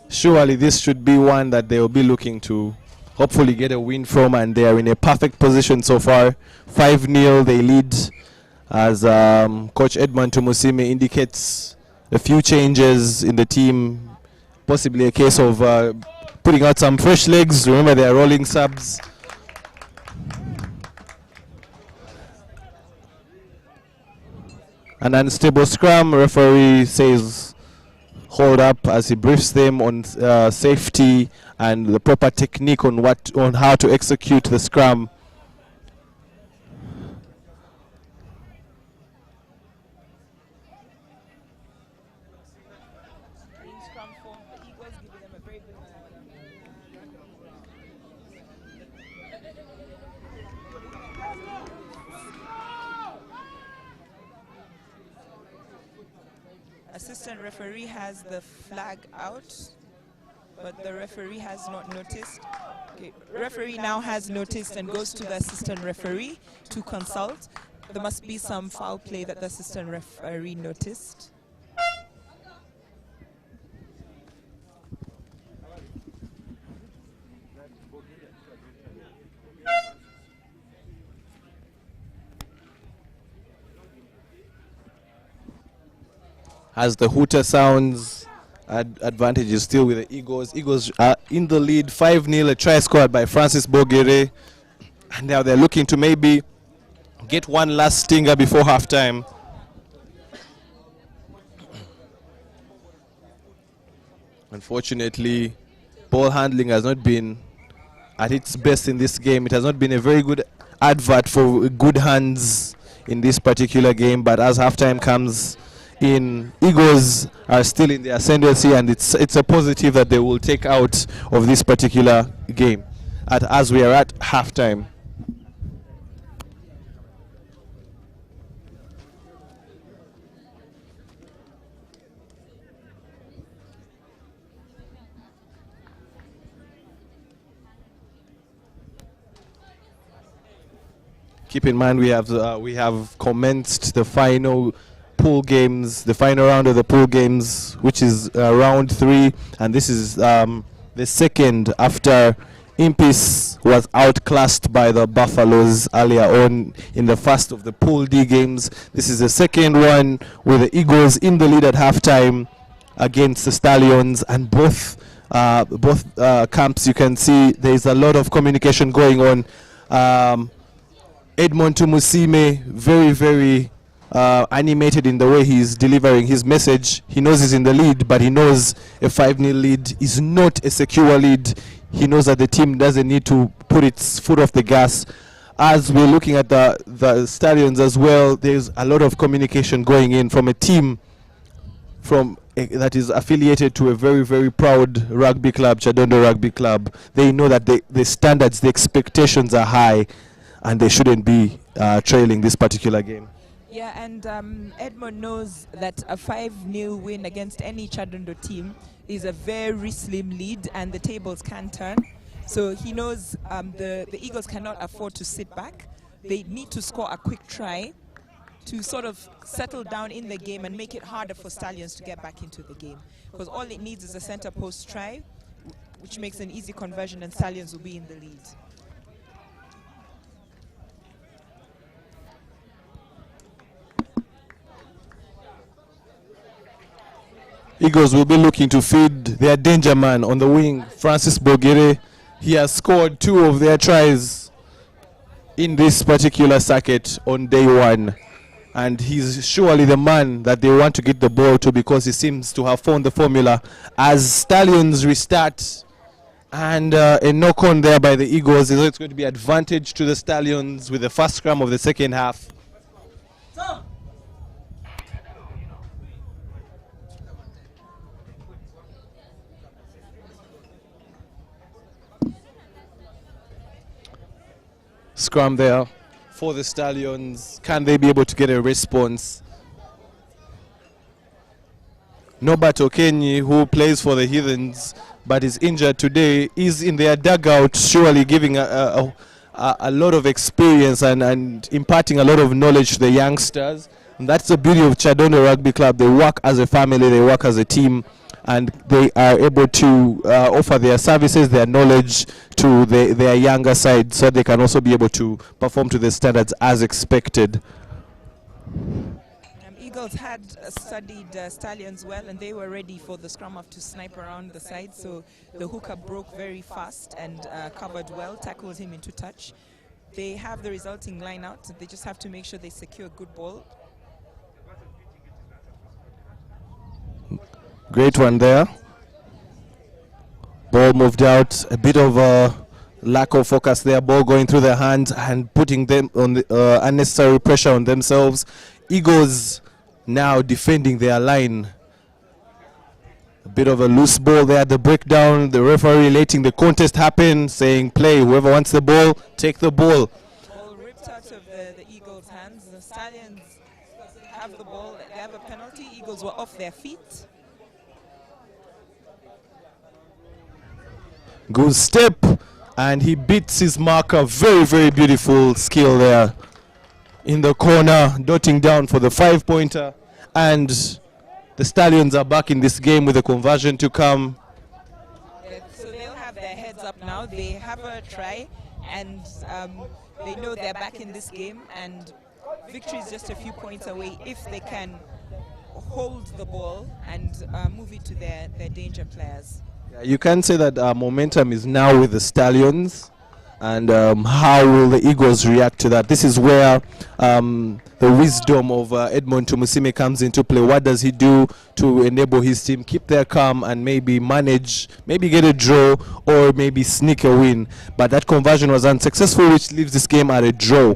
Speaker 1: surely this should be one that they will be looking to hopefully get a win from, and they are in a perfect position so far. 5-0 they lead, as Coach Edmund Tumusime indicates a few changes in the team, possibly a case of putting out some fresh legs. Remember, they are rolling subs. An unstable scrum. Referee says hold up as he briefs them on safety and the proper technique on how to execute the scrum.
Speaker 2: Assistant referee has the flag out, but the referee has not noticed. Okay. Referee now has noticed and goes to the assistant referee to consult. There must be some foul play that the assistant referee noticed.
Speaker 1: As the hooter sounds, advantage is still with the Eagles. Eagles are in the lead, 5-0, a try scored by Francis Bogere. And now they're looking to maybe get one last stinger before halftime. Unfortunately, ball handling has not been at its best in this game. It has not been a very good advert for good hands in this particular game, but as halftime comes in, Eagles are still in the ascendancy, and it's a positive that they will take out of this particular game as we are at halftime. Keep in mind we have commenced the final pool games, the final round of the pool games, which is round 3, and this is the second after Impis was outclassed by the Buffaloes earlier on in the first of the Pool D games. This is the second one with the Eagles in the lead at halftime against the Stallions, and both camps, you can see there is a lot of communication going on. Edmond Tumusime, very, very animated in the way he's delivering his message. He knows he's in the lead, but he knows a 5-0 lead is not a secure lead. He knows that the team doesn't need to put its foot off the gas. As we're looking at the Stallions as well, there's a lot of communication going in from a team that is affiliated to a very, very proud rugby club, Chadondo Rugby Club. They know that the standards, the expectations are high, and they shouldn't be trailing this particular game.
Speaker 2: Yeah, and Edmond knows that a 5-0 win against any Chadondo team is a very slim lead, and the tables can turn. So he knows the Eagles cannot afford to sit back. They need to score a quick try to sort of settle down in the game and make it harder for Stallions to get back into the game. Because all it needs is a center post try, which makes an easy conversion, and Stallions will be in the lead.
Speaker 1: Eagles will be looking to feed their danger man on the wing, Francis Bogere. He has scored 2 of their tries in this particular circuit on day 1. And he's surely the man that they want to get the ball to, because he seems to have found the formula. As Stallions restart, and a knock on there by the Eagles, it's going to be advantage to the Stallions with the first scrum of the second half. Scrum there for the Stallions. Can they be able to get a response? Norbert Okenyi, who plays for the Heathens but is injured today, is in their dugout, surely giving a lot of experience and imparting a lot of knowledge to the youngsters. And that's the beauty of Chadondo Rugby Club. They work as a family, they work as a team, and they are able to offer their services, their knowledge to their younger side, so they can also be able to perform to the standards as expected.
Speaker 2: Eagles had studied Stallions well, and they were ready for the scrum half to snipe around the side, so the hooker broke very fast and covered well, tackled him into touch. They have the resulting line out, they just have to make sure they secure a good ball.
Speaker 1: Great one there. Ball moved out. A bit of a lack of focus there. Ball going through their hands and putting them on the unnecessary pressure on themselves. Eagles now defending their line. A bit of a loose ball there. The breakdown. The referee letting the contest happen, saying play. Whoever wants the ball, take the ball.
Speaker 2: Ball ripped out of the Eagles' hands. The Stallions have the ball. They have a penalty. Eagles were off their feet.
Speaker 1: Good step, and he beats his marker. Very, very beautiful skill there in the corner, dotting down for the 5-pointer. And the Stallions are back in this game with a conversion to come.
Speaker 2: So they'll have their heads up now. They have a try, and they know they're back in this game, and victory is just a few points away if they can hold the ball and move it to their danger players.
Speaker 1: You can say that momentum is now with the Stallions, And how will the Eagles react to that? This is where the wisdom of Edmond Tumusime comes into play. What does he do to enable his team keep their calm and maybe manage, maybe get a draw or maybe sneak a win? But that conversion was unsuccessful, which leaves this game at a draw.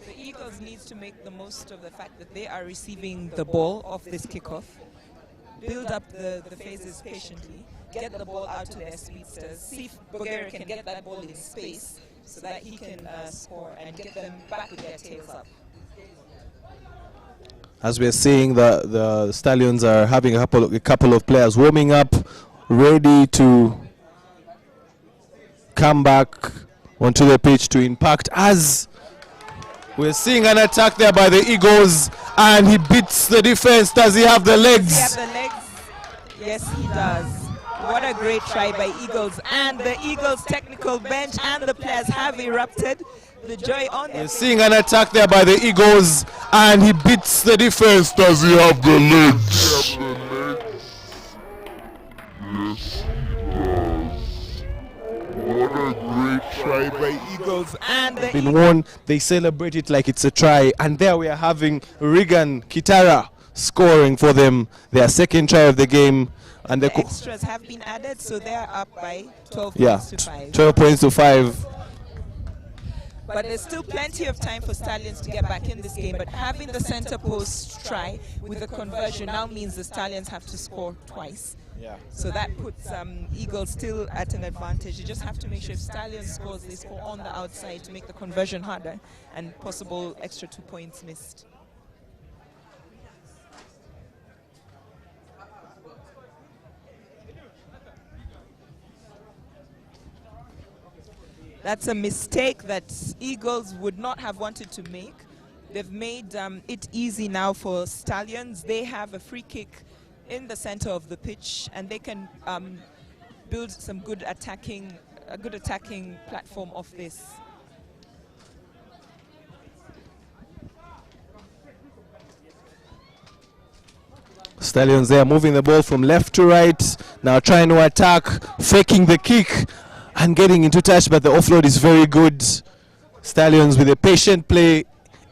Speaker 2: The Eagles needs to make the most of the fact that they are receiving the ball off this kickoff, build up the phases patiently, get the ball out to their speedsters, see if Bulgaria can get that ball in space so that he can score and get them back with their tails up.
Speaker 1: As we're seeing, the Stallions are having a couple of players warming up, ready to come back onto the pitch to impact. As we're seeing an attack there by the Eagles, and he beats the defense. Does he have the legs?
Speaker 2: Does he have the legs? Yes, he does. What a great try by Eagles, and the Eagles technical bench and the players have erupted. The joy on their
Speaker 1: We're seeing an attack there by the Eagles, and he beats the defense. Does he have the legs?
Speaker 5: Yes, he does. What a great try by Eagles.
Speaker 2: And the
Speaker 1: Been won. They celebrate it like it's a try, and there we are having Regan Kitara scoring for them their second try of the game. And
Speaker 2: the extras have been added, so they're up by 12
Speaker 1: yeah,
Speaker 2: points to 5.
Speaker 1: 12 points to 5.
Speaker 2: But there's still plenty of time for Stallions to get back in this game. But having the center post try with the conversion now means the Stallions have to score twice.
Speaker 1: Yeah.
Speaker 2: So that puts Eagles still at an advantage. You just have to make sure if Stallions scores, they score on the outside to make the conversion harder and possible extra 2 points missed. That's a mistake that Eagles would not have wanted to make. They've made it easy now for Stallions. They have a free kick in the center of the pitch, and they can build some a good attacking platform off this.
Speaker 1: Stallions there moving the ball from left to right, now trying to attack, faking the kick and getting into touch, but the offload is very good. Stallions with a patient play,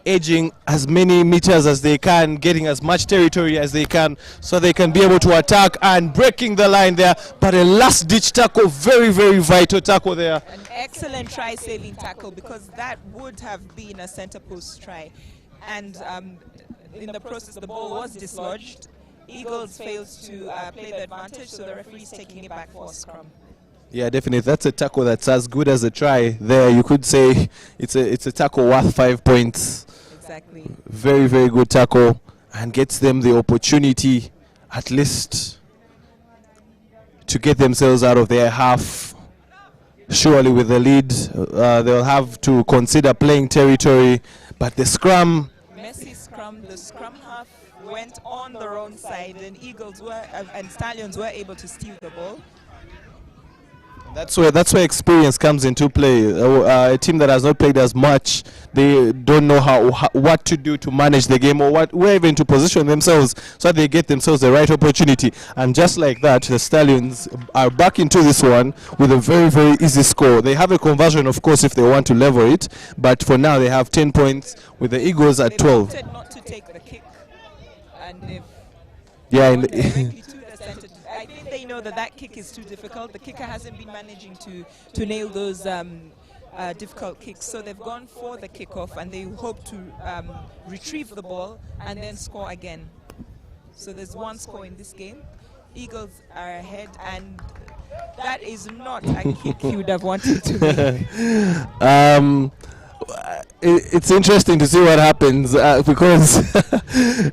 Speaker 1: edging as many meters as they can, getting as much territory as they can so they can be able to attack and breaking the line there. But a last ditch tackle, very, very vital tackle there.
Speaker 2: An excellent try saving tackle, because that would have been a center post try. And in the process, the ball was dislodged. Eagles fails to play the advantage, so the referee is taking it back for a scrum.
Speaker 1: Yeah, definitely. That's a tackle that's as good as a try. There, you could say it's a tackle worth 5 points.
Speaker 2: Exactly.
Speaker 1: Very, very good tackle, and gets them the opportunity, at least, to get themselves out of their half. Surely, with the lead, they'll have to consider playing territory. But the scrum.
Speaker 2: Messy scrum. The scrum half went on the wrong side, and Eagles were and Stallions were able to steal the ball.
Speaker 1: That's where experience comes into play. A team that has not played as much, they don't know what to do to manage the game, or where even to position themselves so that they get themselves the right opportunity. And just like that, the Stallions are back into this one with a very, very easy score. They have a conversion, of course, if they want to level it, but for now they have 10 points with the Eagles at 12.
Speaker 2: They opted not to take the kick, and they've
Speaker 1: yeah.
Speaker 2: I think they know that kick is too difficult. The kicker hasn't been managing to nail those difficult kicks, so they've gone for the kickoff, and they hope to retrieve the ball and then score again. So there's one score in this game. Eagles are ahead, and that is not a kick you would have wanted to make.
Speaker 1: It's interesting to see what happens because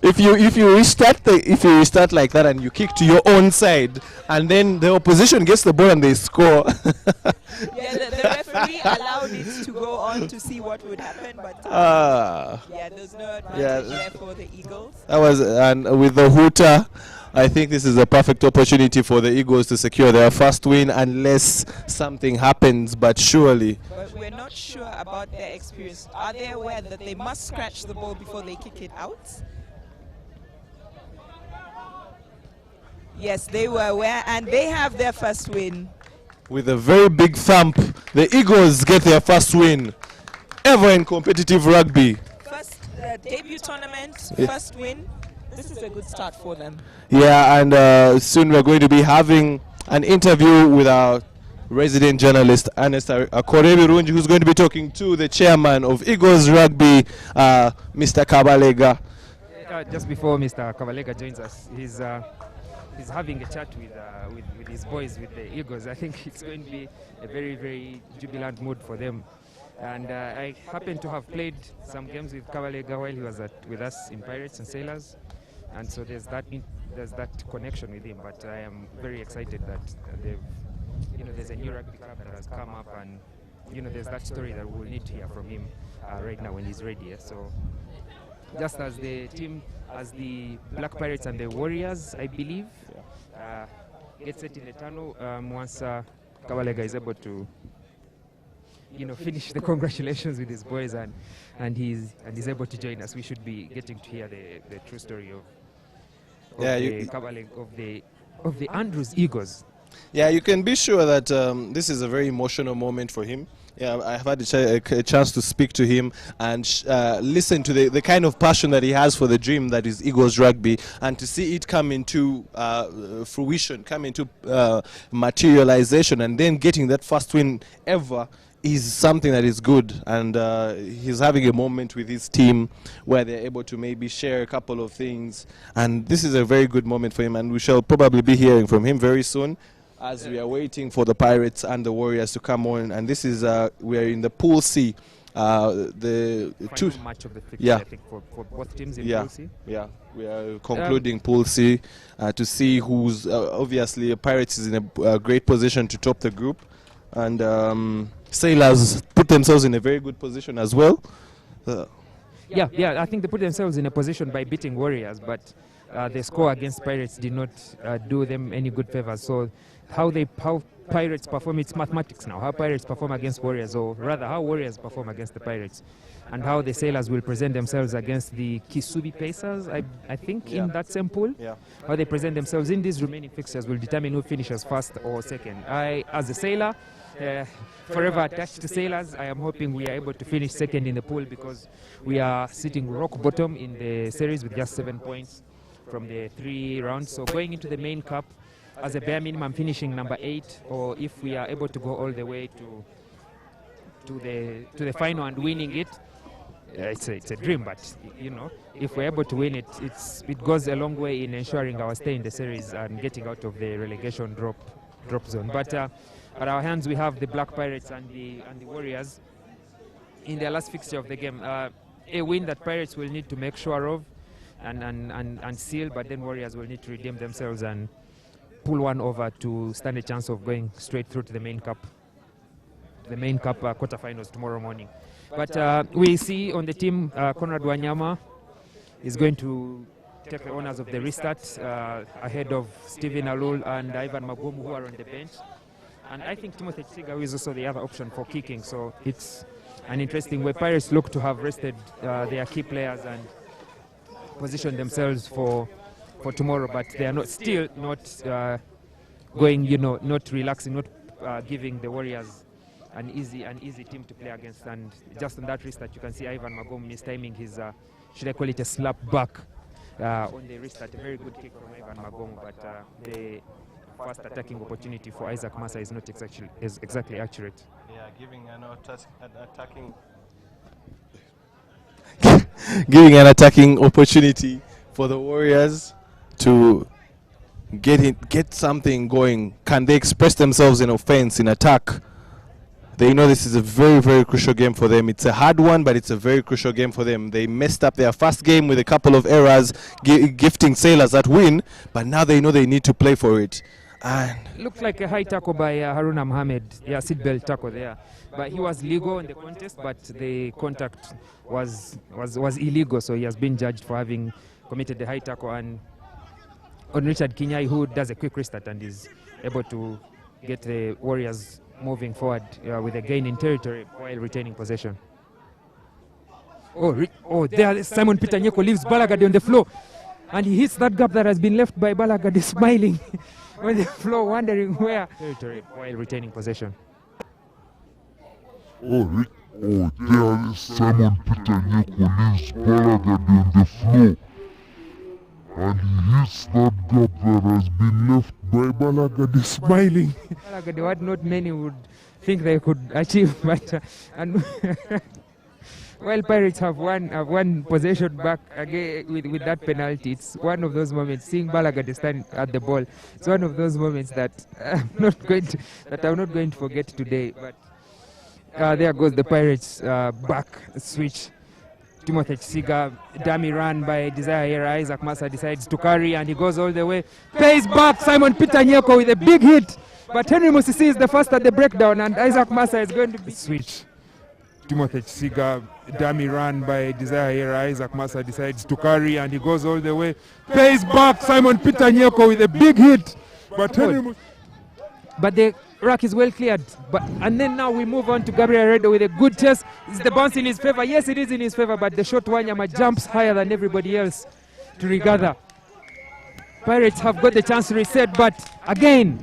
Speaker 1: if you restart like that and you kick to your own side and then the opposition gets the ball and they score.
Speaker 2: Yeah, the referee allowed it to go on to see what would happen, but yeah, there's no advantage there for the Eagles.
Speaker 1: That was, and with the hooter, I think this is a perfect opportunity for the Eagles to secure their first win unless something happens, but surely.
Speaker 2: But we're not sure about their experience. Are they aware that they must scratch the ball before they kick it out? Yes, they were aware, and they have their first win.
Speaker 1: with a very big thump, the Eagles get their first win ever in competitive rugby.
Speaker 2: First debut tournament,
Speaker 1: Yeah.
Speaker 2: first win. This is a good start for them.
Speaker 1: Yeah, and soon we're going to be having an interview with our resident journalist, Ernest Henry Rujumba, who's going to be talking to the chairman of Eagles Rugby, Mr. Kabalega.
Speaker 7: Just before Mr. Kavalega joins us, he's having a chat with his boys, with the Eagles. I think it's going to be a very, very jubilant mood for them. And I happen to have played some games with Kavalega while he was with us in Pirates and Sailors, and so there's that connection with him. But I am very excited that there's a new rugby club that has come up, and there's that story that we'll need to hear from him right now when he's ready. So just as the team, as the Black Pirates and the Warriors, I believe, get set in the tunnel once Kavalega is able to finish the congratulations with his boys and he's able to join us. We should be getting to hear the true story of the Andrews Eagles.
Speaker 1: Yeah, you can be sure that this is a very emotional moment for him. Yeah, I've had a chance to speak to him and listen to the kind of passion that he has for the dream that is Eagles Rugby, and to see it come into fruition, come into materialization, and then getting that first win ever is something that is good. And he's having a moment with his team where they're able to maybe share a couple of things, and this is a very good moment for him, and we shall probably be hearing from him very soon as we are waiting for the Pirates and the Warriors to come on. And this is we are in the Pool C, the two
Speaker 7: match of the fixture, I think, for both teams in Pool C.
Speaker 1: Yeah, we are concluding Pool C to see who's obviously Pirates is in a great position to top the group, and Sailors put themselves in a very good position as well.
Speaker 7: Yeah, I think they put themselves in a position by beating Warriors, but the score against Pirates did not do them any good favors. So how Pirates perform, it's mathematics now. How Pirates perform against Warriors, or rather how Warriors perform against the Pirates, and how the Sailors will present themselves against the Kisubi Pacers, I think, in that same pool.
Speaker 1: Yeah.
Speaker 7: How they present themselves in these remaining fixtures will determine who finishes first or second. I, as a Sailor, forever attached to Sailors, I am hoping we are able to finish second in the pool, because we are sitting rock bottom in the series with just 7 points from the 3 rounds. So going into the main cup, as a bare minimum, finishing number 8, or if we are able to go all the way to the final and winning it, it's a dream. But if we're able to win it, it goes a long way in ensuring our stay in the series and getting out of the relegation drop zone. But at our hands, we have the Black Pirates and the Warriors in their last fixture of the game. A win that Pirates will need to make sure of and seal, but then Warriors will need to redeem themselves and pull one over to stand a chance of going straight through to the main cup quarterfinals tomorrow morning. But we see on the team, Conrad Wanyama is going to take the honors of the restart ahead of Stephen Alul and Ivan Magomu, who are on the bench. And I think Timothy Chiga is also the other option for kicking. So it's an interesting way. Pirates look to have rested their key players and positioned themselves for tomorrow, but they are not going, not relaxing, not giving the Warriors an easy team to play against. And just on that restart, you can see Ivan Magom mistiming his, should I call it a slap back on the restart. A very good kick from Ivan Magom, but the first attacking opportunity for Isaac Massa is not exactly accurate.
Speaker 1: Yeah, giving an attacking opportunity for the Warriors to get something going. Can they express themselves in offense, in attack? They know this is a very, very crucial game for them. It's a hard one, but it's a very crucial game for them. They messed up their first game with a couple of errors, gifting Sailors that win, but now they know they need to play for it. And
Speaker 7: looked like a high tackle by Haruna Mohamed. Yeah, seatbelt tackle there. But he was legal in the contest, but the contact was illegal, so he has been judged for having committed the high tackle. And on Richard Kinyai, who does a quick restart and is able to get the Warriors moving forward with a gain in territory while retaining possession. There Simon Peter Nyeko leaves Balagadi on the floor. and he hits that gap that has been left by Balagade smiling on the floor, wondering where territory while retaining possession.
Speaker 12: There is Simon Peter Nyeko leaves Balagade on the floor. And he hits that gap that has been left by Balagade smiling.
Speaker 7: Balagade, what not many would think they could achieve, but and while Pirates have one possession back again with that penalty, it's one of those moments. Seeing Balagade stand at the ball, it's one of those moments that I'm not going to forget today. But there goes the Pirates back switch. Timothy Siga, dummy run by Desire Era. Isaac Massa decides to carry and he goes all the way. Pays back Simon Peter Nyeko with a big hit. But Henry Musisi is the first at the breakdown and Isaac Massa is going to be switch. Timothy Siga, dummy run by Desire Era. Isaac Massa decides to carry and he goes all the way. Pays back Simon Peter Nyeko with a big hit. But the rack is well cleared. And then now we move on to Gabriel Redo with a good chase. Is the bounce in his favor? Yes, it is in his favor, but the short Wanyama jumps higher than everybody else to regather. Pirates have got the chance to reset, but again,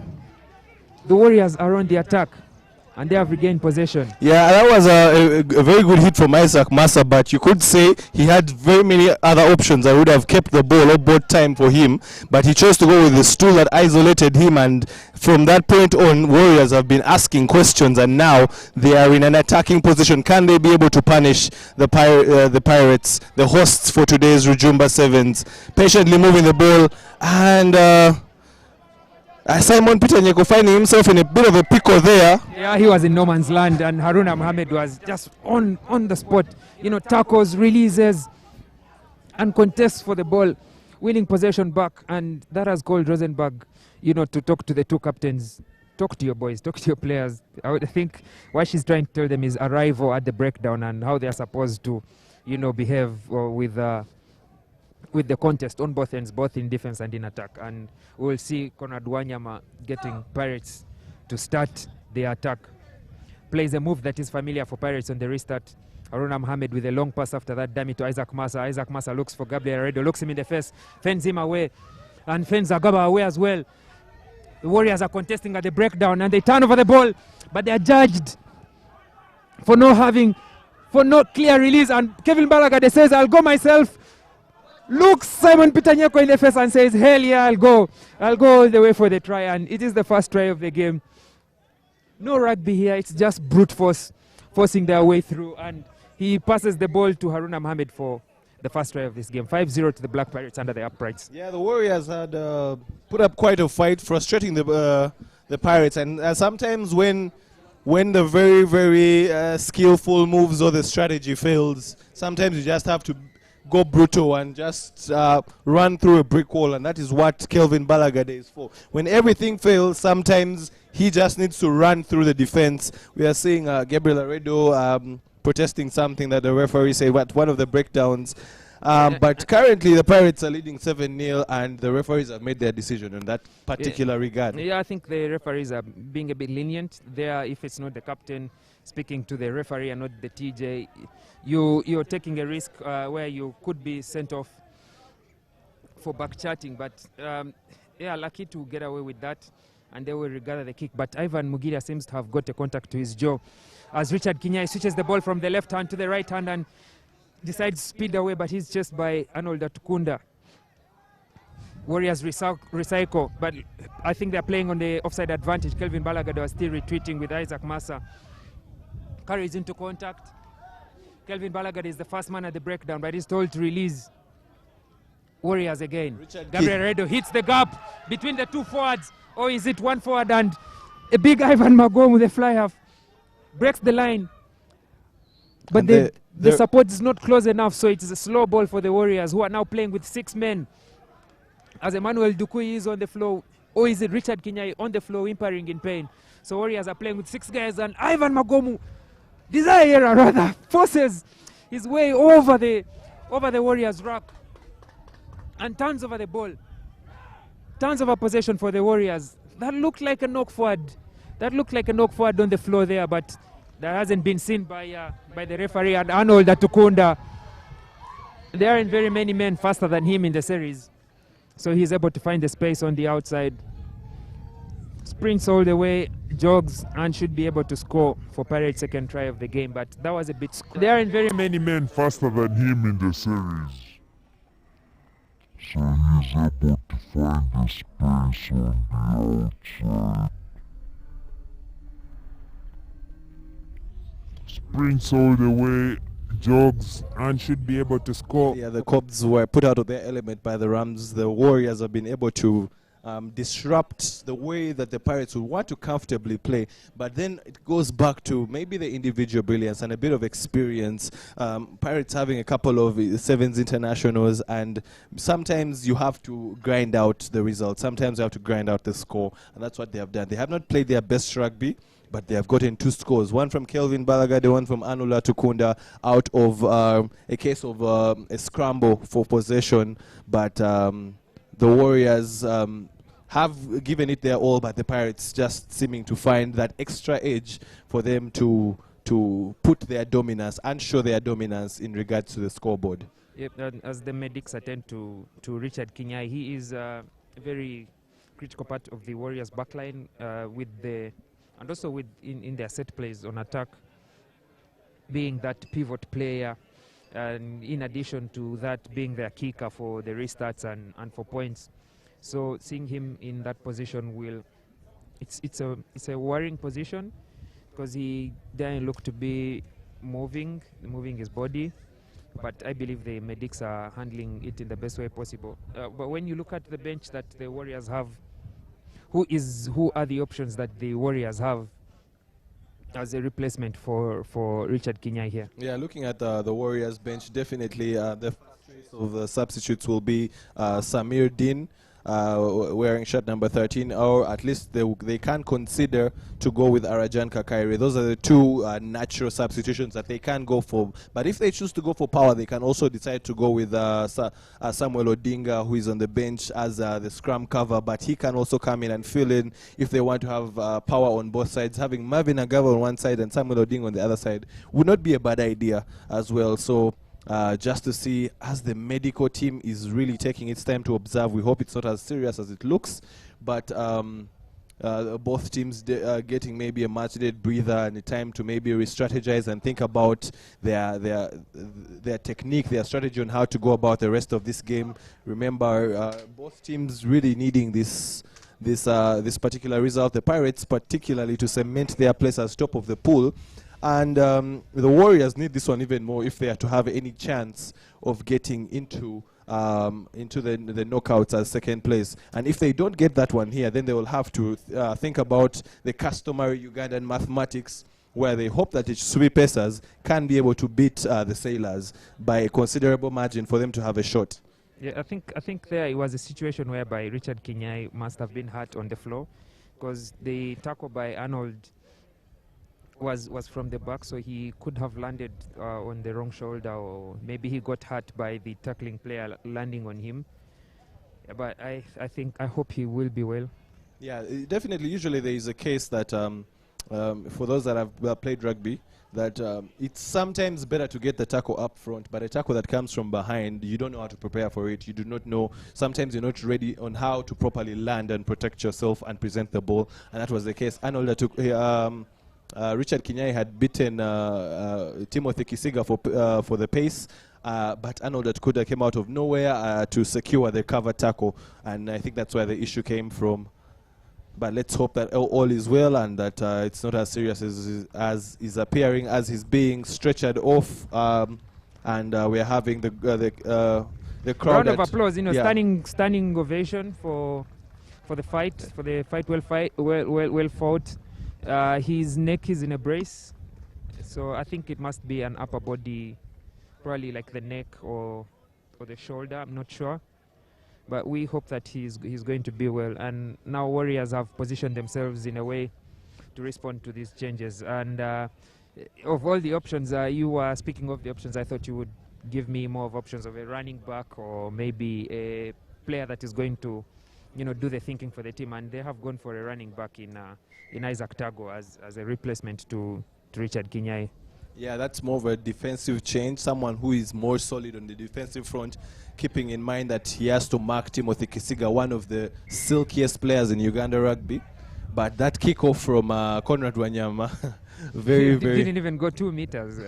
Speaker 7: the Warriors are on the attack. And they have regained possession. Yeah, that was a very good hit from Isaac Massa, but you could say he had very many other options that would have kept the ball or bought time for him, but he chose to go with the stool that isolated him, and from that point on, Warriors have been asking questions, and now they are in an attacking position. Can they be able to punish the Pirates, the hosts for today's Rujumba Sevens? Patiently moving the ball, and Simon Peter Nyeko finding himself in a bit of a pickle there. Yeah, he was in no man's land, and Haruna Mohammed was just on the spot. You know, tackles, releases, and contests for the ball, winning possession back, and that has called Rosenberg, you know, to talk to the two captains. Talk to your boys, talk to your players. I think what she's trying to tell them is arrival at the breakdown and how they are supposed to, you know, behave with the contest on both ends, both in defense and in attack. And we'll see Conrad Wanyama getting Pirates to start the attack. Plays a move that is familiar for Pirates on the restart. Haruna Mohammed with a long pass after that, dummy to Isaac Massa. Isaac Massa looks for Gabriel Redo, looks him in the face, fends him away, and fends Agaba away as well. The Warriors are contesting at the breakdown, and they turn over the ball, but they are judged for not clear release. And Kevin Balagade says, "I'll go myself." Looks Simon Peter Nyeko in the face and says, "Hell yeah, I'll go all the way for the try." And it is the first try of the game. No rugby here, it's just brute force, forcing their way through. And he passes the ball to Haruna Mohammed for the first try of this game. 5-0 to the Black Pirates under the uprights. Yeah, the Warriors had put up quite a fight, frustrating the Pirates. And sometimes when the very, very skillful moves or the strategy fails, sometimes you just have to go brutal and just run through a brick wall, and that is what Kelvin Balagade is for. When everything fails, sometimes he just needs to run through the defense. We are seeing Gabriel Aredo protesting something that the referee said at one of the breakdowns. But currently the Pirates are leading 7-0, and the referees have made their decision in that particular regard. Yeah, I think the referees are being a bit lenient there. If it's not the captain speaking to the referee and not the TJ, you're taking a risk where you could be sent off for back chatting. But yeah, lucky to get away with that, and they will regard the kick. But Ivan Mugira seems to have got a contact to his jaw as Richard Kinyai switches the ball from the left hand to the right hand and decides to speed away, but he's chased by Arnold Atukunda. Warriors recycle, but I think they're playing on the offside advantage. Kelvin Balagade was still retreating with Isaac Massa. Carries into contact. Kelvin Balagade is the first man at the breakdown, but he's told to release. Warriors again. Gabriel Redo hits the gap between the two forwards. Or is it one forward and a big Ivan Magom with a fly half? Breaks the line. But the support is not close enough, so it is a slow ball for the Warriors, who are now playing with 6 men. As Emmanuel Dukui is on the floor, or is it Richard Kinyai on the floor, whimpering in pain. So Warriors are playing with 6 guys, and Ivan Magomu, Desire rather, forces his way over the Warriors' ruck and turns over the ball. Turns over possession for the Warriors. That looked like a knock forward. That looked like a knock forward on the floor there, but that hasn't been seen by the referee. And Arnold Atukunda, there aren't very many men faster than him in the series. So he's able to find the space on the outside, sprints all the way, jogs, and should be able to score for Pirates' second try of the game. But that was a bit. There aren't very
Speaker 12: Many men faster than him in the series. So he's able to find the space on the outside. Sprints all the way, jogs, and should be able to score.
Speaker 1: Yeah, the Cobs were put out of their element by the Rams. The Warriors have been able to disrupt the way that the Pirates would want to comfortably play. But then it goes back to maybe the individual brilliance and a bit of experience. Pirates having a couple of sevens internationals, and sometimes you have to grind out the result. Sometimes you have to grind out the score, and that's what they have done. They have not played their best rugby, but they have gotten 2 scores, one from Kelvin Balagade, one from Anula Tukunda, out of a case of a scramble for possession. But the Warriors have given it their all, but the Pirates just seeming to find that extra edge for them to put their dominance and show their dominance in regards to the scoreboard.
Speaker 7: Yep, and as the medics attend to Richard Kinyai, he is a very critical part of the Warriors backline with the and also with in their set plays on attack, being that pivot player, and in addition to that being their kicker for the restarts and for points. So seeing him in that position it's a worrying position, because he doesn't look to be moving his body, but I believe the medics are handling it in the best way possible. But when you look at the bench that the Warriors have, who are the options that the Warriors have as a replacement for Richard Kinyai here?
Speaker 1: Yeah, looking at the Warriors bench, definitely the first choice of the substitutes will be Samir Din, wearing shirt number 13, or at least they can consider to go with Arajan Kakaire. Those are the 2 natural substitutions that they can go for. But if they choose to go for power, they can also decide to go with Samuel Odinga, who is on the bench as the scrum cover, but he can also come in and fill in if they want to have power on both sides. Having Marvin Agava on one side and Samuel Odinga on the other side would not be a bad idea as well. So just to see, as the medical team is really taking its time to observe. We hope it's not as serious as it looks, but both teams getting maybe a much-needed breather and a time to maybe re-strategize and think about their technique, their strategy on how to go about the rest of this game. Remember, both teams really needing this particular result. The Pirates particularly to cement their place as top of the pool. And the Warriors need this one even more if they are to have any chance of getting into the knockouts as second place. And if they don't get that one here, then they will have to think about the customary Ugandan mathematics, where they hope that the Sui Pesas can be able to beat the Sailors by a considerable margin for them to have a shot.
Speaker 7: Yeah, I think there it was a situation whereby Richard Kinyai must have been hurt on the floor, because the tackle by Arnold was from the back, so he could have landed on the wrong shoulder, or maybe he got hurt by the tackling player landing on him. But I hope he will be well.
Speaker 1: Yeah, definitely. Usually there is a case that for those that have played rugby, that it's sometimes better to get the tackle up front, but a tackle that comes from behind, you don't know how to prepare for it. You do not know. Sometimes you're not ready on how to properly land and protect yourself and present the ball, and that was the case. Arnold took. Richard Kinyai had beaten Timothy Kisiga for the pace, but Arnold Kuda came out of nowhere to secure the cover tackle, and I think that's where the issue came from. But let's hope that all is well and that it's not as serious as is appearing, as he's being stretchered off, and we're having the crowd.
Speaker 7: Round of applause, yeah. Standing ovation for the fight, well fought. His neck is in a brace, so I think it must be an upper body, probably like the neck or the shoulder. I'm not sure, but we hope that he's going to be well. And now Warriors have positioned themselves in a way to respond to these changes. And of all the options, you were speaking of the options. I thought you would give me more of options of a running back or maybe a player that is going to, do the thinking for the team. And they have gone for a running back in Isaac Tago as a replacement to Richard Kinyai.
Speaker 1: Yeah, that's more of a defensive change. Someone who is more solid on the defensive front, keeping in mind that he has to mark Timothy Kisiga, one of the silkiest players in Uganda rugby. But that kickoff from Conrad Wanyama, very, very...
Speaker 7: didn't even go 2 meters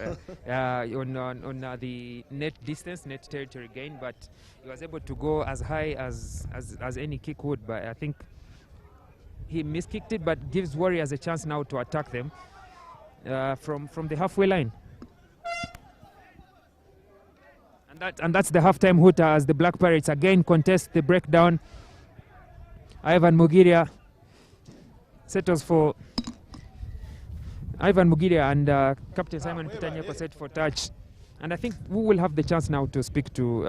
Speaker 7: on the net distance, net territory gain, but he was able to go as high as any kick would. But I think he miskicked it, but gives Warriors a chance now to attack them from the halfway line. And that's the halftime hooter as the Black Pirates again contest the breakdown. Ivan Mugiria settles for Ivan Mugiria, and Captain Simon Pitanyeko set for touch. And I think we will have the chance now to speak to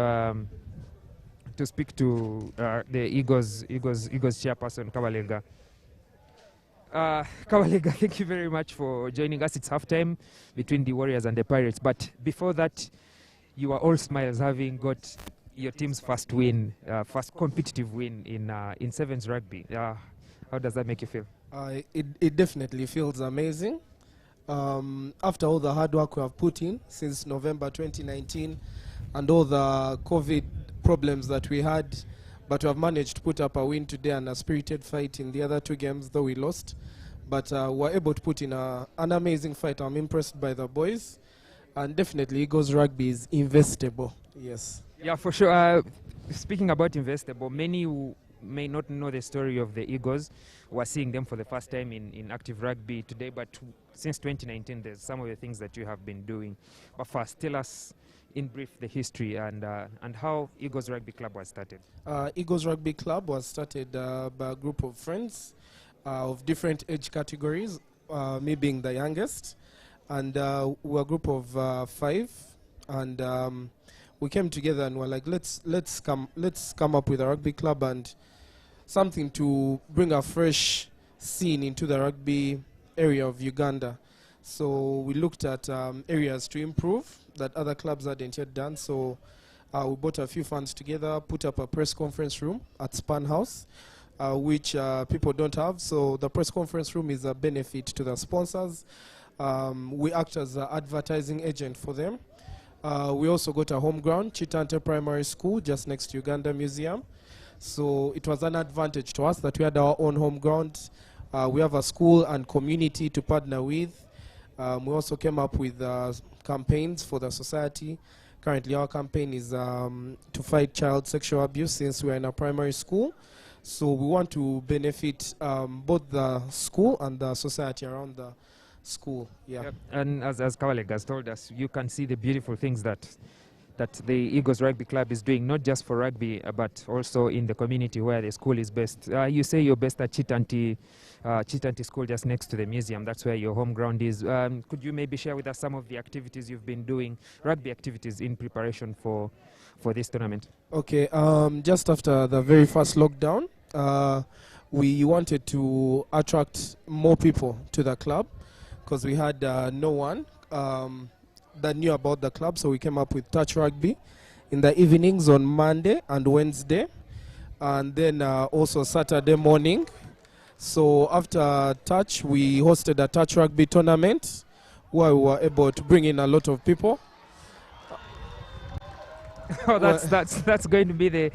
Speaker 7: the Eagles chairperson Kawalega. Kawalega, thank you very much for joining us. It's halftime between the Warriors and the Pirates, but before that, you are all smiles having got your team's first win, first competitive win in Sevens rugby. How does that make you feel?
Speaker 13: It definitely feels amazing. After all the hard work we have put in since November 2019 and all the COVID problems that we had, but we have managed to put up a win today and a spirited fight in the other 2 games, though we lost. But we're able to put in an amazing fight. I'm impressed by the boys. And definitely Eagles rugby is investable. Yes.
Speaker 7: Yeah, for sure. Speaking about investable, many who may not know the story of the Eagles were seeing them for the first time in active rugby today, but since 2019 there's some of the things that you have been doing. But first, tell us in brief the history and how Eagles Rugby Club was started.
Speaker 13: Eagles Rugby Club was started by a group of friends of different age categories, me being the youngest. And we're a group of 5, and we came together and we're like, let's come up with a rugby club and something to bring a fresh scene into the rugby area of Uganda. So we looked at areas to improve that other clubs hadn't yet done. So we brought a few funds together, put up a press conference room at Span House, which people don't have. So the press conference room is a benefit to the sponsors. We act as an advertising agent for them. We also got a home ground, Chitante Primary School, just next to Uganda Museum. So it was an advantage to us that we had our own home ground. We have a school and community to partner with. We also came up with campaigns for the society. Currently our campaign is to fight child sexual abuse since we are in a primary school. So we want to benefit both the school and the society around the school. Yeah.
Speaker 7: Yep. And as Kawalega has told us, you can see the beautiful things that the Eagles Rugby Club is doing, not just for rugby, but also in the community where the school is based. You say you're based at Chitanti School, just next to the museum. That's where your home ground is. Could you maybe share with us some of the activities you've been doing, rugby activities in preparation for this tournament? Okay.
Speaker 13: Just after the very first lockdown, we wanted to attract more people to the club because we had no one that knew about the club, so we came up with touch rugby in the evenings on Monday and Wednesday, and then also Saturday morning. So after touch, we hosted a touch rugby tournament where we were able to bring in a lot of people.
Speaker 7: Oh, that's going to be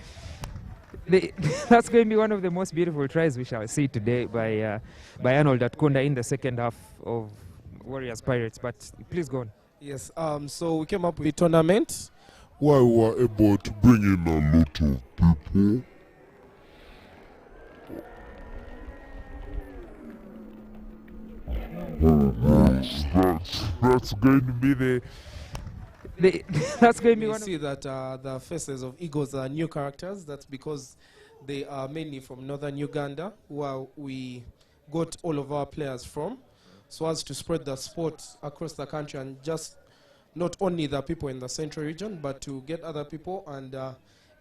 Speaker 7: that's going to be one of the most beautiful tries we shall see today by Arnold Atkunda in the second half of Warriors Pirates. But please go on.
Speaker 13: Yes, so we came up with a tournament
Speaker 12: where we were able to bring in a lot of people. That's going to be
Speaker 7: that's going to be one.
Speaker 13: You see that the faces of Eagles are new characters. That's because they are mainly from northern Uganda, where we got all of our players from, so as to spread the sport across the country and just not only the people in the central region, but to get other people and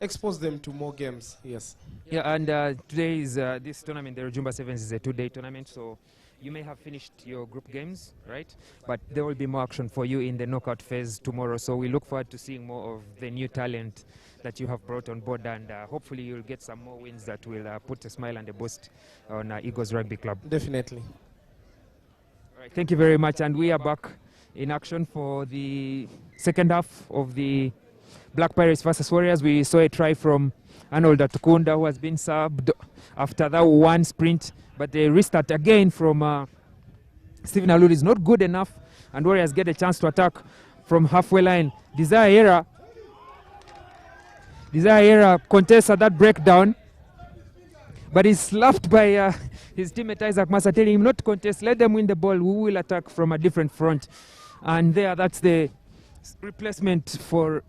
Speaker 13: expose them to more games. Yes.
Speaker 7: Yeah, and today is this tournament, the Rujumba Sevens, is a 2-day tournament, so you may have finished your group games, right? But there will be more action for you in the knockout phase tomorrow. So we look forward to seeing more of the new talent that you have brought on board, and hopefully you'll get some more wins that will put a smile and a boost on Eagles Rugby Club.
Speaker 13: Definitely.
Speaker 7: All right, thank you very much, and we are back in action for the second half of the Black Pirates versus Warriors. We saw a try from Arnold Atukunda, who has been subbed after that one sprint, but the restart again from Stephen Alud is not good enough, and Warriors get a chance to attack from halfway line. Desire Era contests at that breakdown, but he's slapped by his teammate Isaac Massa, telling him not to contest, let them win the ball, we will attack from a different front. And that's the replacement for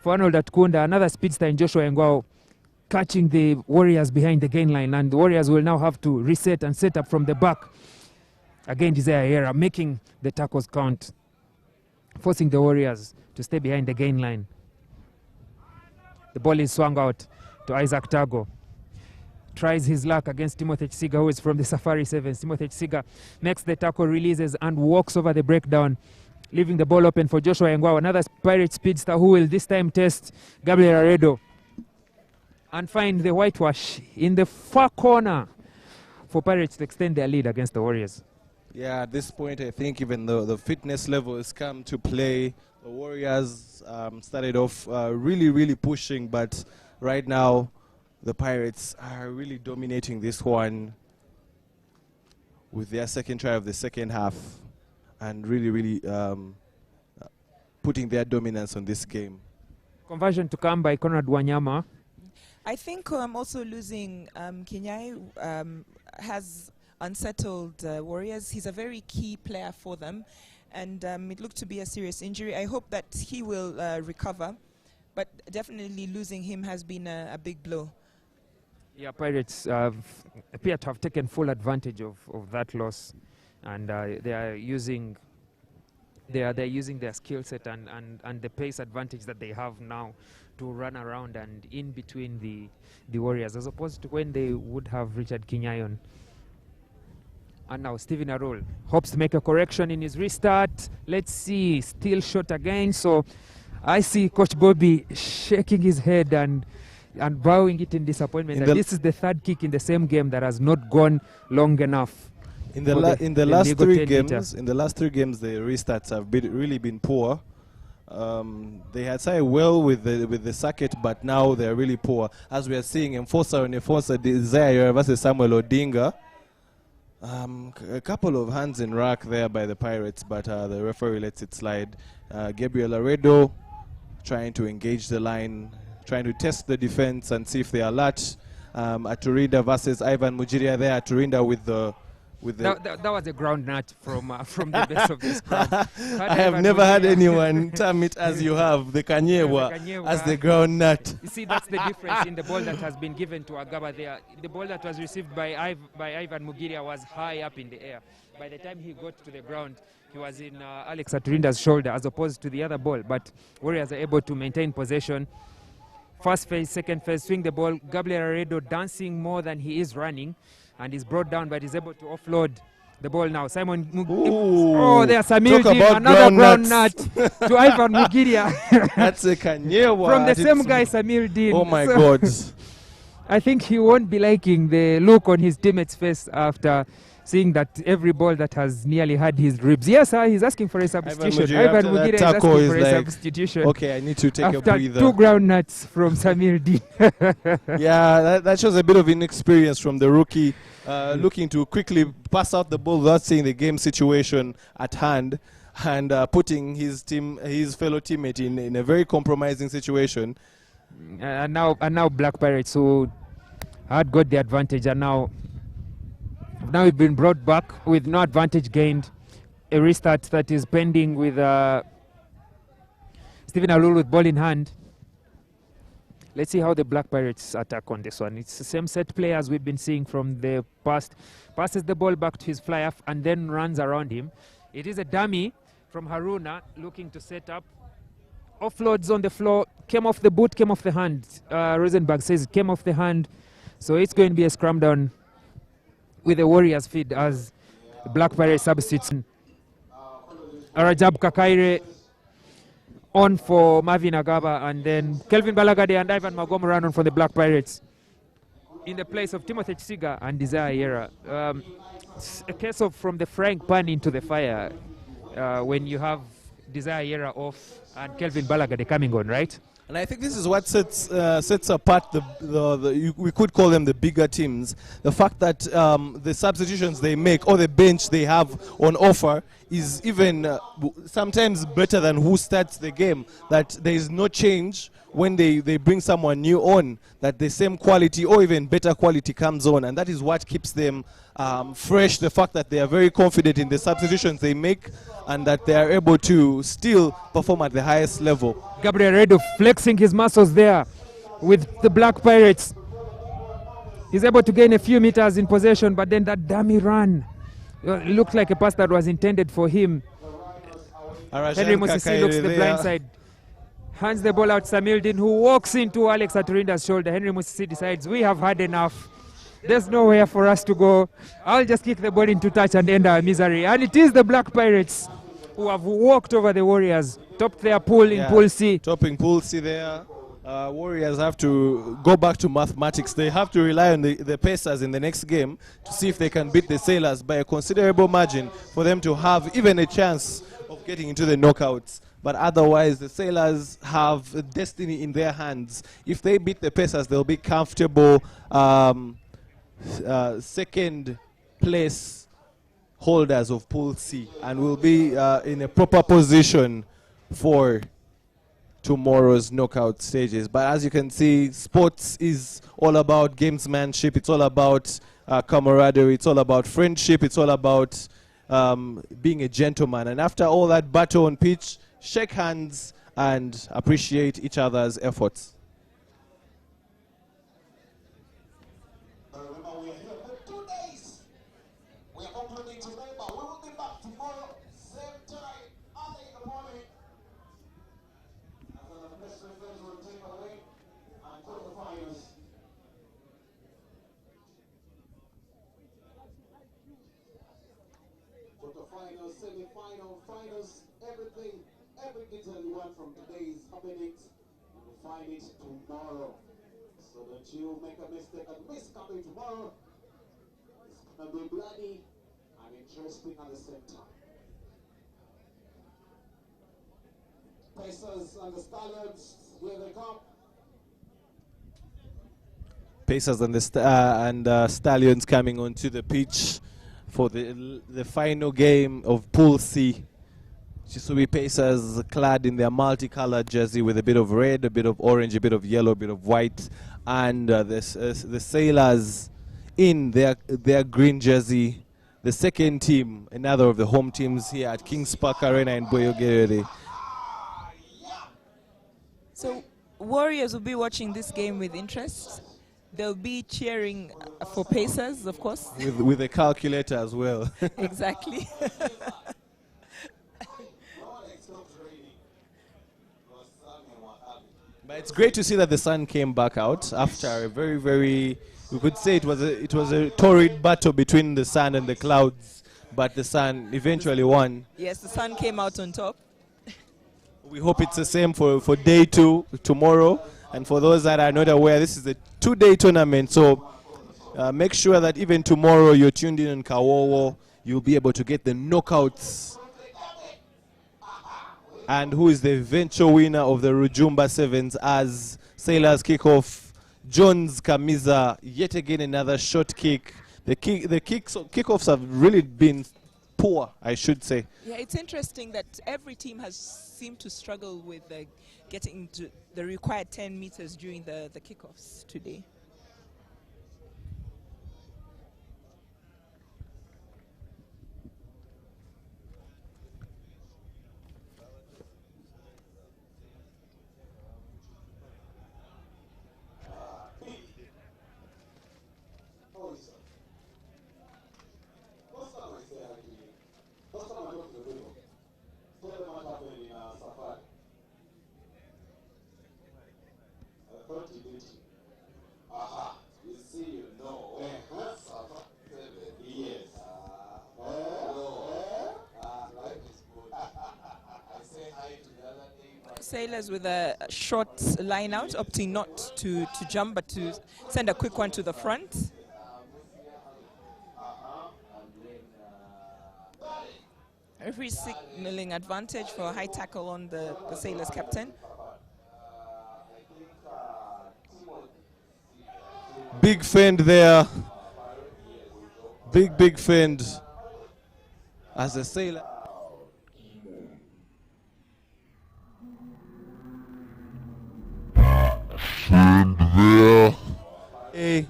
Speaker 7: Arnold Atkunda, another speedster in Joshua Engwao, catching the Warriors behind the gain line, and the Warriors will now have to reset and set up from the back. Again, Desire Era making the tackles count, forcing the Warriors to stay behind the gain line. The ball is swung out to Isaac Tago. Tries his luck against Timothy Chisiga, who is from the Safari Sevens. Timothy Chisiga makes the tackle, releases, and walks over the breakdown, leaving the ball open for Joshua Engwao, another Pirate speedster who will this time test Gabriel Aredo and find the whitewash in the far corner for Pirates to extend their lead against the Warriors.
Speaker 1: Yeah, at this point, I think even though the fitness level has come to play, the Warriors started off really, really pushing, but right now the Pirates are really dominating this one with their second try of the second half and really, really putting their dominance on this game.
Speaker 7: Conversion to come by Conrad Wanyama.
Speaker 2: I think also losing Kinyai has unsettled Warriors. He's a very key player for them, and it looked to be a serious injury. I hope that he will recover, but definitely losing him has been a big blow.
Speaker 7: Yeah, Pirates appear to have taken full advantage of that loss, and they are using their skill set and the pace advantage that they have now to run around and in between the Warriors, as opposed to when they would have Richard Kinyayon. And now Stephen Arol hopes to make a correction in his restart. Let's see, still short again. So I see Coach Bobby shaking his head and bowing it in disappointment. And this is the third kick in the same game that has not gone long enough.
Speaker 1: In the last three games, the restarts have really been poor. They had started well with the circuit, but now they're really poor. As we are seeing, Enforcer Desire versus Samuel Odinga. A couple of hands in rack there by the Pirates, but the referee lets it slide. Gabriel Aredo trying to engage the line, trying to test the defense and see if they are alert. Aturinda versus Ivan Mujiria there. Aturinda with the
Speaker 7: that was a ground nut from the base of this crowd.
Speaker 1: I have never had anyone term it as you have, the Kanyewa, as the ground nut.
Speaker 7: You see, that's the difference in the ball that has been given to Agaba there. The ball that was received by Ivan Mugiria was high up in the air. By the time he got to the ground, he was in Alex Aturinda's shoulder, as opposed to the other ball. But Warriors are able to maintain possession. First phase, second phase, swing the ball. Gabriel Aredo dancing more than he is running, and he's brought down, but he's able to offload the ball now. Simon there's Samir Dean, another ground nut to Ivan Mugiria.
Speaker 1: That's a Kanyewa.
Speaker 7: From the same guy, Samir Dean.
Speaker 1: Oh my God.
Speaker 7: I think he won't be liking the look on his teammate's face after seeing that every ball that has nearly had his ribs. Yes, he's asking for a substitution. Ivan Mugiria is asking for a substitution.
Speaker 1: Okay, I need to take a breather.
Speaker 7: After 2 ground nuts from Samir Dean.
Speaker 1: Yeah, that shows a bit of inexperience from the rookie, looking to quickly pass out the ball without seeing the game situation at hand, and putting his fellow teammate in a very compromising situation.
Speaker 7: And now Black Pirates, who had got the advantage, and now we've been brought back with no advantage gained. A restart that is pending with Stephen Alul with ball in hand. Let's see how the Black Pirates attack on this one. It's the same set play as we've been seeing from the past. Passes the ball back to his fly-off and then runs around him. It is a dummy from Haruna looking to set up. Offloads on the floor. Came off the boot, came off the hand. Rosenberg says it came off the hand. So it's going to be a scrum down with the Warriors feed as the Black Pirates substitutes. Rajab Kakaire on for Marvin Agaba, and then Kelvin Balagade and Ivan Magom run on for the Black Pirates in the place of Timothy Chisiga and Desire Era. It's a case of from the frying pan into the fire. when you have Desire Yera off and Kelvin Balagade coming on, right?
Speaker 1: And I think this is what sets apart we could call them the bigger teams. The fact that the substitutions they make or the bench they have on offer is even sometimes better than who starts the game. That there is no change when they bring someone new on, that the same quality or even better quality comes on, and that is what keeps them fresh. The fact that they are very confident in the substitutions they make and that they are able to still perform at the highest level.
Speaker 7: Gabriel Redo flexing his muscles there with the Black Pirates. He's able to gain a few meters in possession, but then that dummy run, it looked like a pass that was intended for him. Henry Musisi looks to the blind side, hands the ball out Samildin, who walks into Alex Aturinda's shoulder. Henry Musisi decides, we have had enough. There's nowhere for us to go. I'll just kick the ball into touch and end our misery. And it is the Black Pirates who have walked over the Warriors, topped their pool in Pool C.
Speaker 1: Topping Pool C there. Warriors have to go back to mathematics. They have to rely on the Pacers in the next game to see if they can beat the Sailors by a considerable margin for them to have even a chance of getting into the knockouts. But otherwise, the Sailors have destiny in their hands. If they beat the Pacers, they'll be comfortable second place holders of Pool C and will be in a proper position for tomorrow's knockout stages. But as you can see, sports is all about gamesmanship. It's all about camaraderie. It's all about friendship. It's all about being a gentleman. And after all that battle on pitch, shake hands and appreciate each other's efforts.
Speaker 5: Semi-final, finals, everything detail you want from today's happenings, you will find it tomorrow. So don't you make a mistake and miss coming tomorrow. It's gonna be bloody and interesting at the same time. Pacers and the Stallions, here they come.
Speaker 1: Pacers and the Stallions coming onto the pitch for the final game of Pool C. Chisubi Pacers clad in their multicolored jersey with a bit of red, a bit of orange, a bit of yellow, a bit of white, and the Sailors in their green jersey. The second team, another of the home teams here at Kings Park Arena in Boyogere.
Speaker 2: So Warriors will be watching this game with interest. They'll be cheering for Pacers, of course.
Speaker 1: With a calculator as well.
Speaker 2: Exactly.
Speaker 1: But it's great to see that the sun came back out after a very, we could say it was a torrid battle between the sun and the clouds, but the sun eventually won.
Speaker 2: Yes, the sun came out on top.
Speaker 1: We hope it's the same for day 2 tomorrow. And for those that are not aware, this is a 2-day tournament, so make sure that even tomorrow you're tuned in on Kawowo. You'll be able to get the knockouts. And who is the eventual winner of the Rujumba Sevens as Sailors kick off. Jones Kamiza, yet again another short kick. The kickoffs have really been poor, I should say.
Speaker 2: Yeah, it's interesting that every team has seemed to struggle with getting to the required 10 meters during the kickoffs today. Sailors with a short line out, opting not to jump but to send a quick one to the front. Referee signaling advantage for a high tackle on the Sailors captain.
Speaker 1: Big fend there. Big fend as a Sailor.
Speaker 12: Fend there.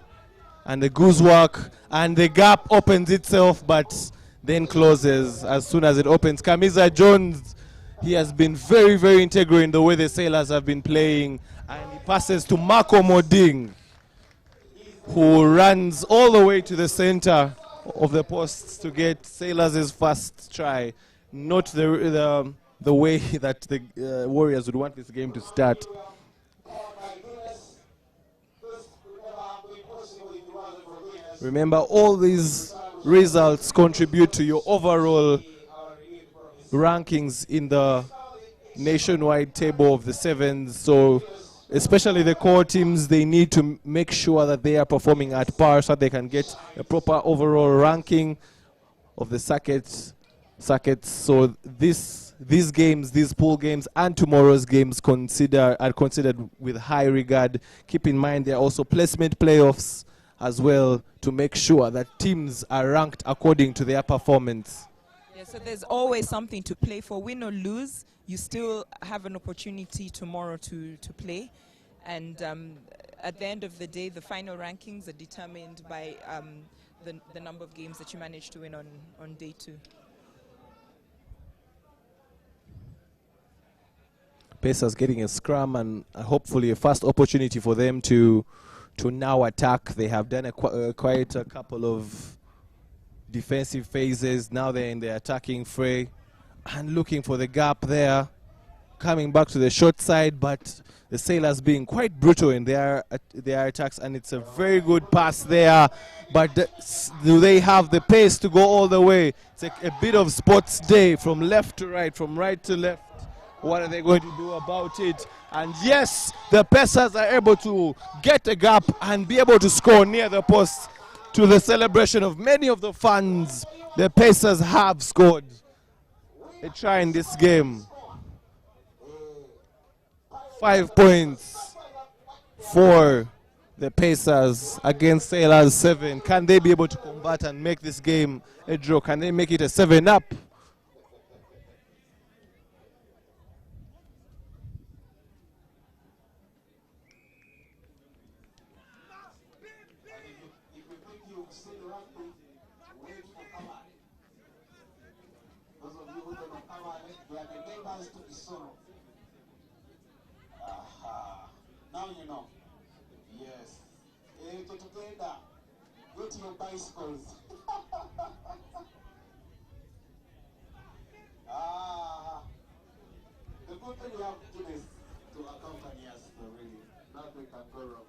Speaker 1: And the goose work, and the gap opens itself, but then closes as soon as it opens. Kamiza Jones, he has been very integral in the way the Sailors have been playing, and he passes to Marco Moding, who runs all the way to the center of the posts to get Sailors' first try. Not the way that the Warriors would want this game to start. Remember, all these results contribute to your overall rankings in the nationwide table of the sevens. So especially the core teams, they need to make sure that they are performing at par so they can get a proper overall ranking of the circuits. So these games, these pool games, and tomorrow's games are considered with high regard. Keep in mind there are also placement playoffs as well to make sure that teams are ranked according to their performance.
Speaker 2: Yeah, so there's always something to play for. Win or lose, you still have an opportunity tomorrow to play. And at the end of the day, the final rankings are determined by the number of games that you manage to win on day 2.
Speaker 1: Pacers getting a scrum and hopefully a first opportunity for them to now attack. They have done quite a couple of defensive phases. Now they're in the attacking fray and looking for the gap there. Coming back to the short side, but the Sailors being quite brutal in their attacks, and it's a very good pass there. But do they have the pace to go all the way? It's a bit of sports day from left to right, from right to left. What are they going to do about it? And yes, the Pacers are able to get a gap and be able to score near the post. To the celebration of many of the fans, the Pacers have scored a try in this game. 5 points for the Pacers against Sailors 7. Can they be able to combat and make this game a draw? Can they make it a 7-up?
Speaker 5: Now you know. Yes. Get together. Go to your bicycles. The good thing we have Guinness to accompany us, really. Nothing can go wrong.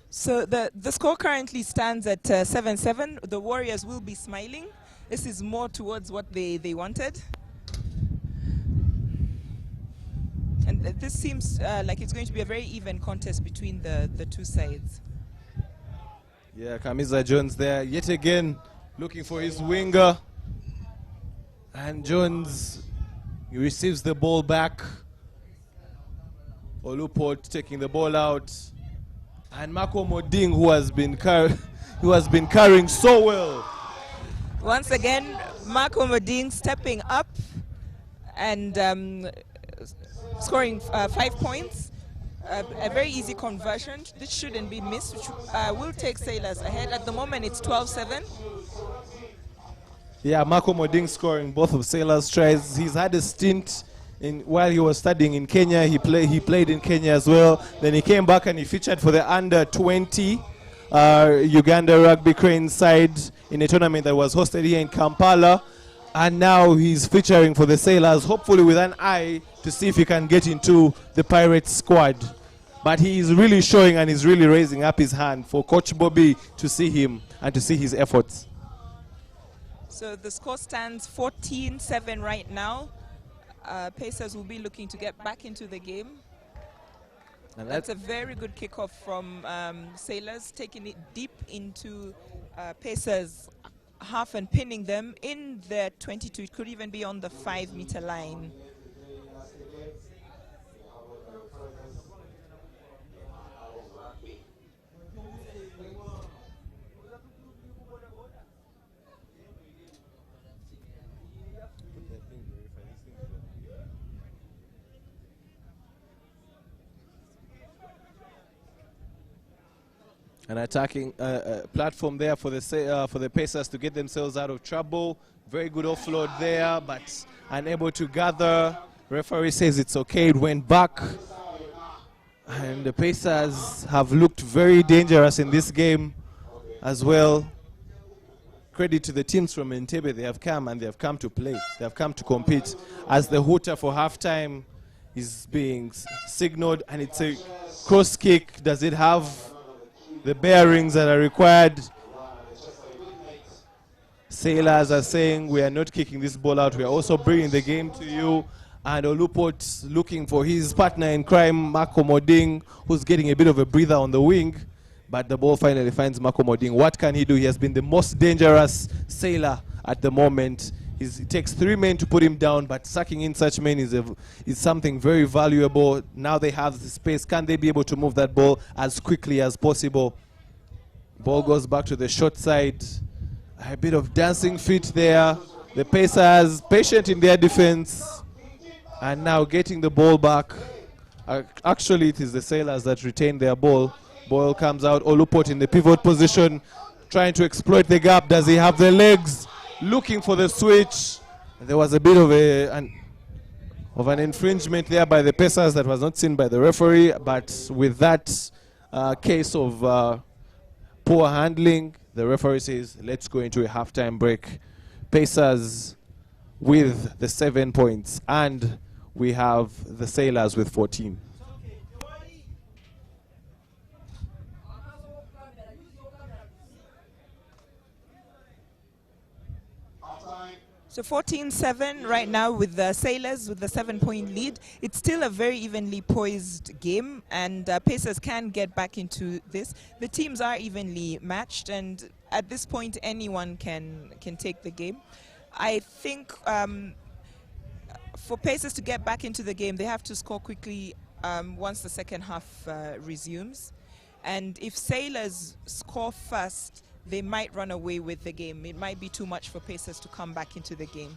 Speaker 2: So the score currently stands at 7-7. The Warriors will be smiling. This is more towards what they wanted. And this seems like it's going to be a very even contest between the two sides.
Speaker 1: Yeah, Kamiza Jones there yet again looking for his winger. And Jones, he receives the ball back. Oluport taking the ball out. And Marco Moding, who has been carrying so well.
Speaker 2: Once again, Marco Moding stepping up and scoring 5 points. A very easy conversion. This shouldn't be missed, which will take Sailors ahead. At the moment, it's 12-7.
Speaker 1: Yeah, Marco Moding scoring both of Sailors' tries. He's had a stint while he was studying in Kenya. He played in Kenya as well. Then he came back and he featured for the under-20 Uganda Rugby Cranes side in a tournament that was hosted here in Kampala. And now he's featuring for the Sailors, hopefully with an eye to see if he can get into the Pirates squad. But he is really showing and he's really raising up his hand for Coach Bobby to see him and to see his efforts.
Speaker 2: So the score stands 14-7 right now. Pacers will be looking to get back into the game.
Speaker 1: And
Speaker 2: that's a very good kickoff from Sailors, taking it deep into Pacers half and pinning them in their 22. It could even be on the 5-meter line.
Speaker 1: An attacking platform there for the Pacers to get themselves out of trouble. Very good offload there, but unable to gather. Referee says it's okay, it went back. And the Pacers have looked very dangerous in this game as well. Credit to the teams from Entebbe, they have come and they have come to play. They have come to compete. As the hooter for halftime is being signaled, and it's a cross kick. Does it have the bearings that are required? Sailors are saying we are not kicking this ball out. We are also bringing the game to you. And Olupot looking for his partner in crime, Marco Moding, who's getting a bit of a breather on the wing. But the ball finally finds Marco Moding. What can he do? He has been the most dangerous sailor at the moment. It takes 3 men to put him down, but sucking in such men is something very valuable. Now they have the space. Can they be able to move that ball as quickly as possible? Ball goes back to the short side. A bit of dancing feet there. The Pacers patient in their defense. And now getting the ball back. Actually, it is the Sailors that retain their ball. Ball comes out. Olupot in the pivot position, trying to exploit the gap. Does he have the legs? Looking for the switch. There was a bit of an infringement there by the Pacers that was not seen by the referee. But with that case of poor handling, the referee says, let's go into a halftime break. Pacers with the 7 points, and we have the Sailors with 14.
Speaker 2: So 14-7 right now with the Sailors with the 7-point lead. It's still a very evenly poised game, and Pacers can get back into this. The teams are evenly matched, and at this point anyone can take the game. I think for Pacers to get back into the game, they have to score quickly once the second half resumes. And if Sailors score first, they might run away with the game. It might be too much for Pacers to come back into the game.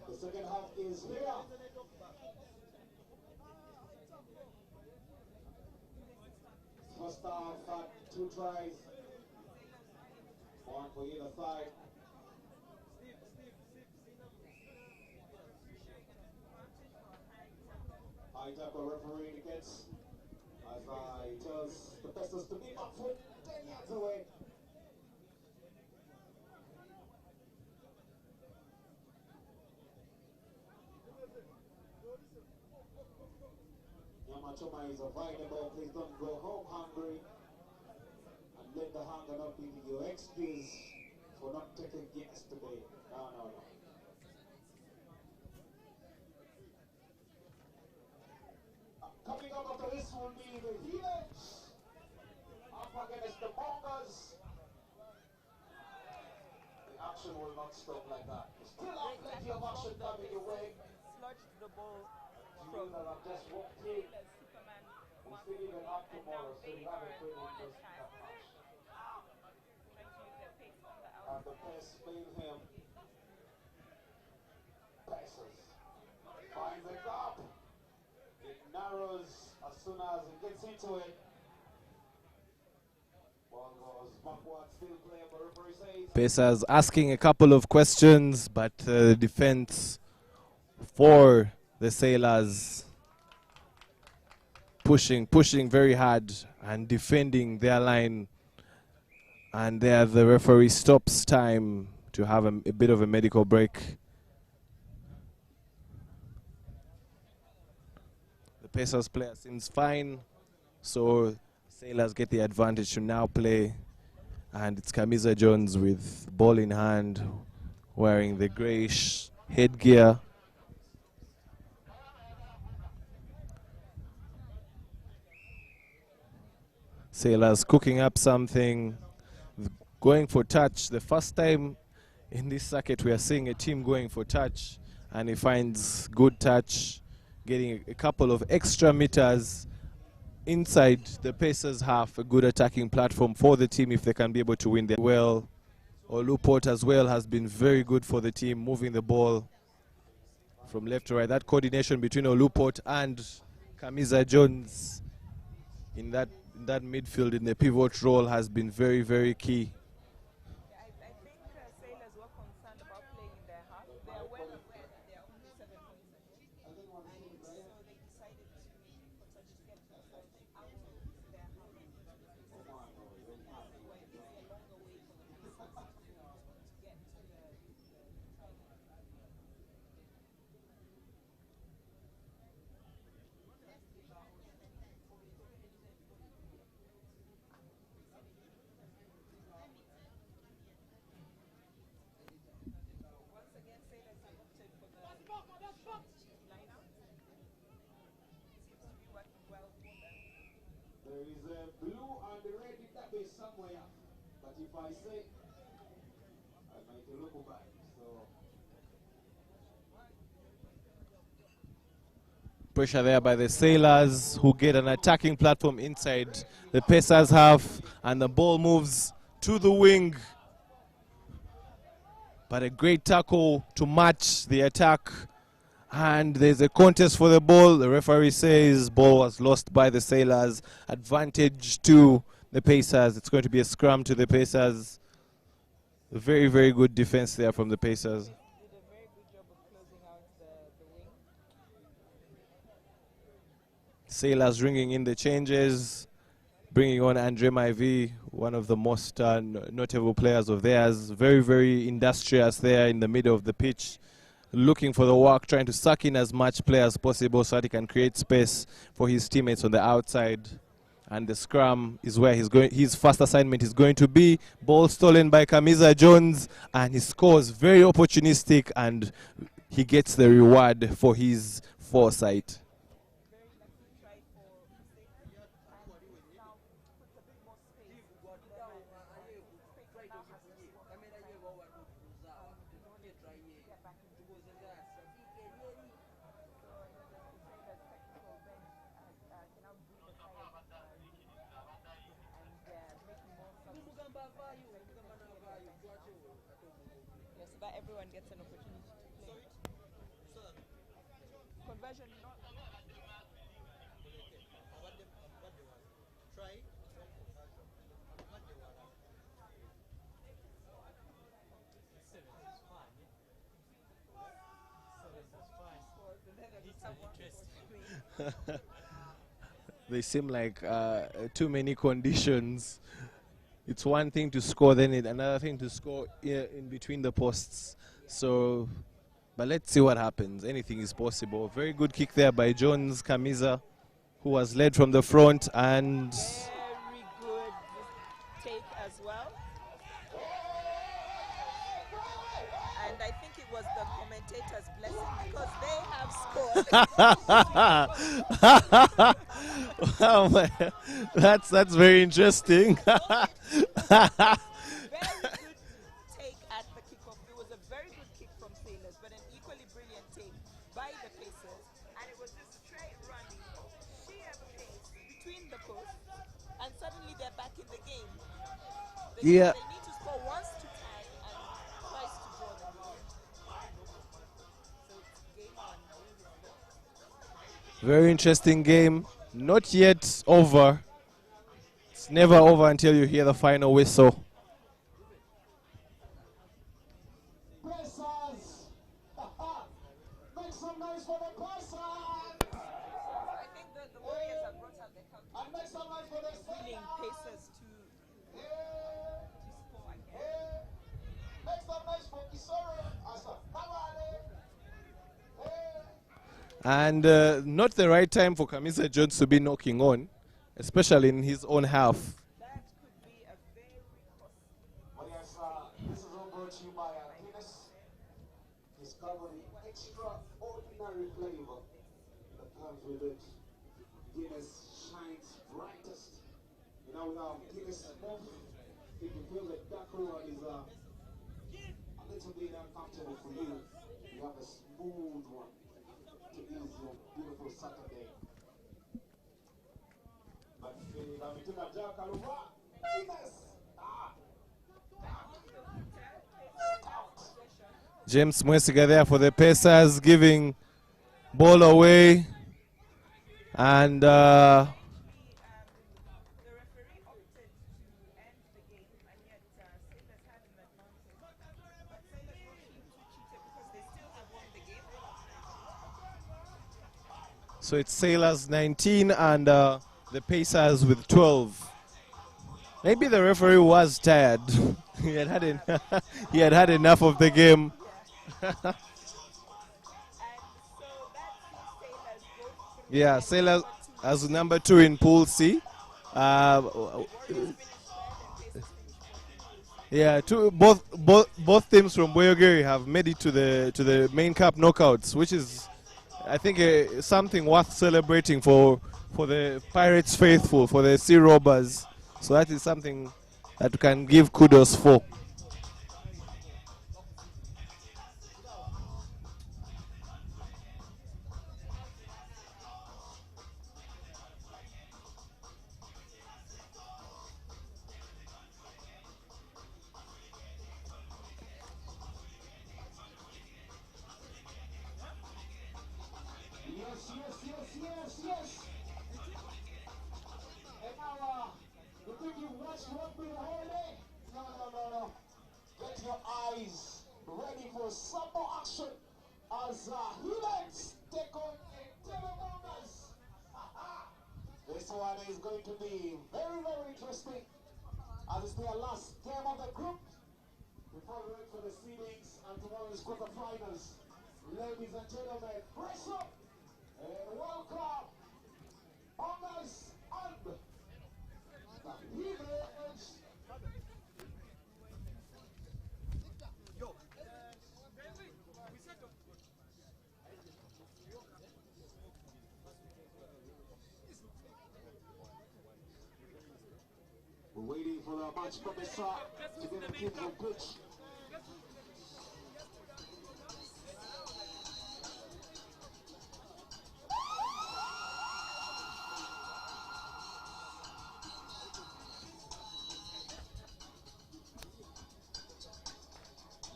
Speaker 5: The second half is here. First half had 2 tries. 1 for either side. High tackle referee gets As he tells the Pesters to be back foot 10 yards away. Yamachoma is available. Please don't go home hungry. And let the hunger not be your excuse for not taking Guinness today. No. Coming up after this will be the Heathens up against the Mongers. The action will not stop like that. Still have plenty of action coming your way.
Speaker 2: Sludged the ball
Speaker 5: You that have just walked in. We'll still even up tomorrow, so you have a great interest in that match. And the pace playing him. Passes. Finds a gap. It narrows as soon as it gets into it. Ball goes backward, still playable. Referee says.
Speaker 1: Pacers asking a couple of questions, but the defense for the Sailors pushing very hard and defending their line. And there the referee stops time to have a bit of a medical break. The Pacers player seems fine, so Sailors get the advantage to now play. And it's Kamisa Jones with ball in hand, wearing the greyish headgear. Sailors cooking up something, going for touch. The first time in this circuit we are seeing a team going for touch, and he finds good touch, getting a couple of extra meters inside the Pacers half, a good attacking platform for the team if they can be able to win there. Well, Oluport as well has been very good for the team, moving the ball from left to right. That coordination between Oluport and Kamisa Jones in that midfield, in the pivot role, has been very, very key.
Speaker 2: I think Sailors were concerned about playing in their half. They are well aware that they are only 7 points ahead. And so they decided to get themselves out of their half. Otherwise, it will be a longer way for the Pacers to get to the
Speaker 5: There is a blue and the red in that base somewhere. But if I say, I might look back. So
Speaker 1: Pressure there by the Sailors, who get an attacking platform inside the Pacers half, and the ball moves to the wing. But a great tackle to match the attack. And there's a contest for the ball. The referee says ball was lost by the Sailors. Advantage to the Pacers. It's going to be a scrum to the Pacers. A very, very good defense there from the Pacers. Sailors ringing in the changes, bringing on Andre Maivi, one of the most notable players of theirs. Very, very industrious there in the middle of the pitch, looking for the work, trying to suck in as much play as possible so that he can create space for his teammates on the outside. And the scrum is where he's going. His first assignment is going to be. Ball stolen by Kamisa Jones, and he scores. Very opportunistic, and he gets the reward for his foresight.
Speaker 2: So that everyone gets an opportunity to play. Conversion not.
Speaker 1: they seem like too many conditions. It's one thing to score, then another thing to score in between the posts. So, but let's see what happens. Anything is possible. Very good kick there by Jones Kamiza, who was led from the front, and
Speaker 2: Very good take as well. And I think it was the commentator's blessing because they have scored.
Speaker 1: wow, man. That's very interesting.
Speaker 2: Very good take at the kickoff. It was a very good kick from Sailors, but an equally brilliant take by the Pacers. And it was just straight running, sheer pace between the posts, and suddenly they're back in the game. They need to score once to tie and twice to draw the game. So it's game on.
Speaker 1: Very interesting game. Not yet over. It's never over until you hear the final whistle.
Speaker 5: Pressers! Make some noise for the pressers!
Speaker 2: I think the Warriors have brought out their counter.
Speaker 5: And make some noise for the
Speaker 2: Willing Pacers to score again.
Speaker 5: Make some noise for Kisoro.
Speaker 1: And not the right time for Kamisa Jones to be knocking on, especially in his own half.
Speaker 2: That could be a very costly.
Speaker 5: Well, yes, this is all brought to you by Guinness. Discover the extraordinary flavor that comes with it. Guinness shines brightest. You know, with Guinness Sevens, if you feel that dark one is a little bit uncomfortable for you, you have a smooth one to ease your beautiful Saturday. But
Speaker 1: James Mwesiga there for the Pacers, giving ball away. And
Speaker 2: The referee opted to end the game, and yet Sailors had an advantage. But Sailors were cheated because they still have won the game.
Speaker 1: so it's Sailors 19 and the Pacers with 12. Maybe the referee was tired. he had had enough of the game. Yeah, Sailors as number 2 in Pool C. Yeah, both teams from Boyogeri have made it to the main cup knockouts, which is, I think, something worth celebrating for the Pirates faithful, for the Sea Robbers. So that is something that we can give kudos for.
Speaker 5: Yes. And now, you think you watched rugby the whole day? No. Get your eyes ready for some more action as Heathens take on the Mongers. This one is going to be very, very interesting as it's their last game of the group before we wait for the seedings and tomorrow's quarterfinals. Ladies and gentlemen, press up and welcome Mongers and the Heathens. We're waiting for the match commissar to get the teams on pitch.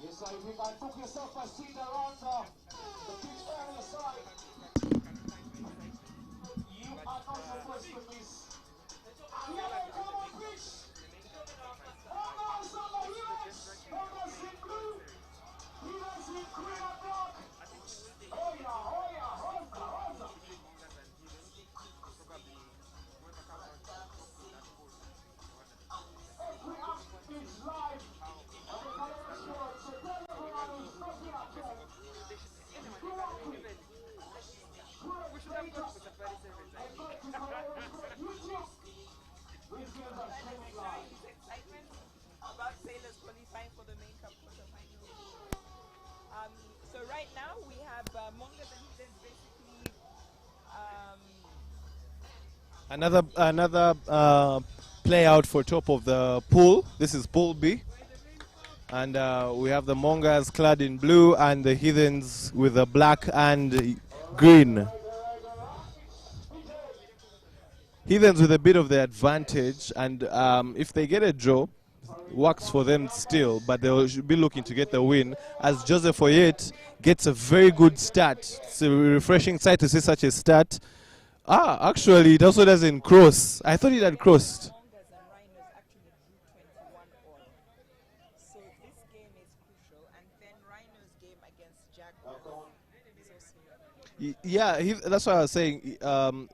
Speaker 5: Yes, if you can book yourself a seat around the pitch area side, you are not supposed to miss. Yellow, come on, pitch! Mongers on the Heathens! Mongers in blue! Heathens in green and black! Hoya!
Speaker 2: right now we have Mongers and Heathens basically.
Speaker 1: Another play out for top of the pool. This is Pool B. And we have the Mongers clad in blue and the Heathens with the black and green. Heathens with a bit of the advantage, and if they get a draw, works for them still, but they'll be looking to get the win, as Joseph Oyet gets a very good start. It's a refreshing sight to see such a start. Actually, it also doesn't cross. I thought it had crossed.
Speaker 2: Mongers and Rhinos actually drew 21 all. So this game is crucial, and then Rhinos game against Jaguars is also.
Speaker 1: Yeah, that's what I was saying.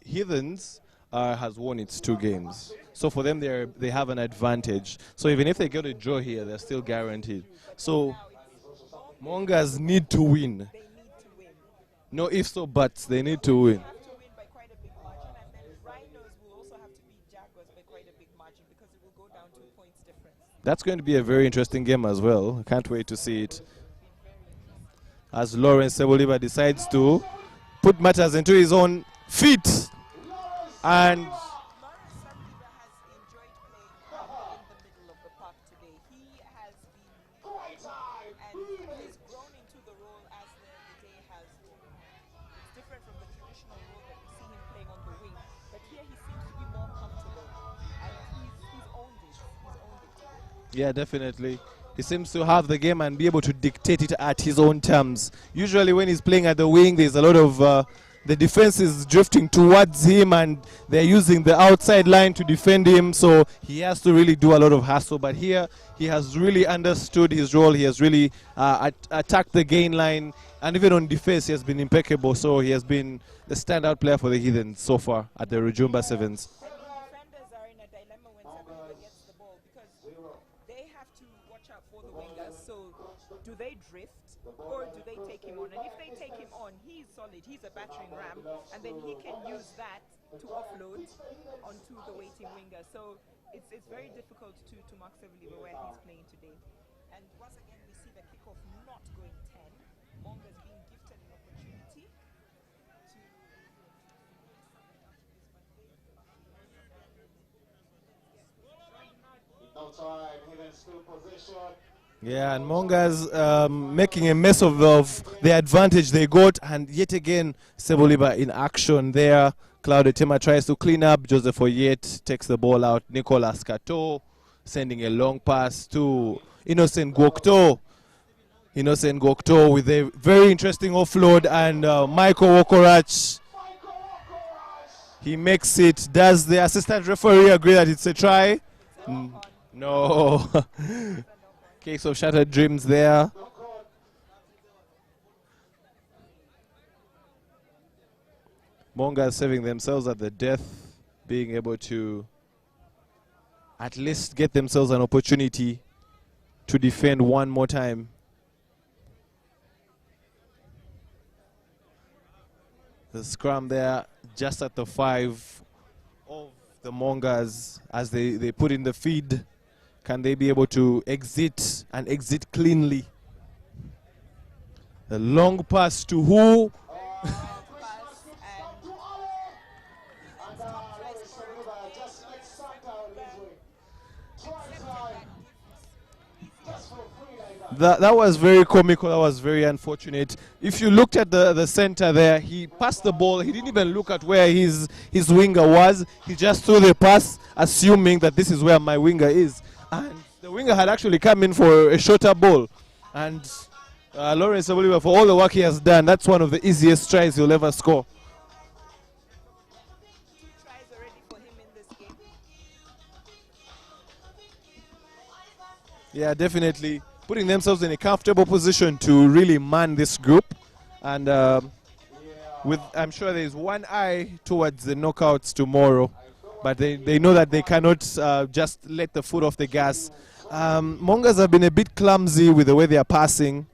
Speaker 1: Heathens has won its 2 games, so for them they have an advantage. So even if they get a draw here, they're still guaranteed. So Mongers need to win.
Speaker 2: They need to win.
Speaker 1: No ifs or buts. They need to win.
Speaker 2: They have to win by quite a big margin, and then Rhinos will also have to beat Jaguars by quite a big margin because it will go down 2 points difference.
Speaker 1: That's going to be a very interesting game as well. I can't wait to see it. As Lawrence Seboliba decides to put matters into his own feet. And
Speaker 2: Lawrence Seboliba has enjoyed playing in the middle of the park today. He has been leading and he's grown into the role as the day has. It's different from the traditional role that we see him playing on the wing, but here he seems to be more comfortable, and he's owned it. He's owned it today.
Speaker 1: yeah, definitely. He seems to have the game and be able to dictate it at his own terms. Usually when he's playing at the wing, there's a lot of the defense is drifting towards him and they're using the outside line to defend him, so he has to really do a lot of hustle. But here he has really understood his role. He has really attacked the gain line, and even on defense he has been impeccable. So he has been the standout player for the Heathens so far at the Rujumba Sevens.
Speaker 2: Defenders are in a dilemma when Seboliba gets the ball because they have to watch out for the wingers. So do they drift or do they take him on? And if they take him on, he's solid. He's a battering ram, and then he can use that to offload onto the waiting winger. So it's very difficult to mark Seboliba where he's playing today. And once again, we see the kickoff not going 10. Mongers being gifted an opportunity to.
Speaker 5: No time, Heathens still possession.
Speaker 1: Yeah, and Mongers making a mess of the advantage they got, and yet again Seboliba in action there. Claudio Tema tries to clean up. Joseph Oyet takes the ball out. Nicolas Cato sending a long pass to Innocent Gokto. Innocent Gokto with a very interesting offload, and Michael Wokorach, he makes it. Does the assistant referee agree that it's a try? No. Case of shattered dreams there. Mongers saving themselves at the death, being able to at least get themselves an opportunity to defend one more time. The scrum there just at the 5 of the Mongers as they put in the feed. Can they be able to exit and exit cleanly? The long pass to who? That was very comical. That was very unfortunate. If you looked at the center there, he passed the ball. He didn't even look at where his winger was. He just threw the pass, assuming that this is where my winger is. And the winger had actually come in for a shorter ball. And Lawrence Seboliba, for all the work he has done, that's one of the easiest tries he'll ever score.
Speaker 2: 2 tries already for him in this game.
Speaker 1: Yeah, definitely putting themselves in a comfortable position to really man this group. And I'm sure there's one eye towards the knockouts tomorrow. But they know that they cannot just let the foot off the gas. Mongers have been a bit clumsy with the way they are passing.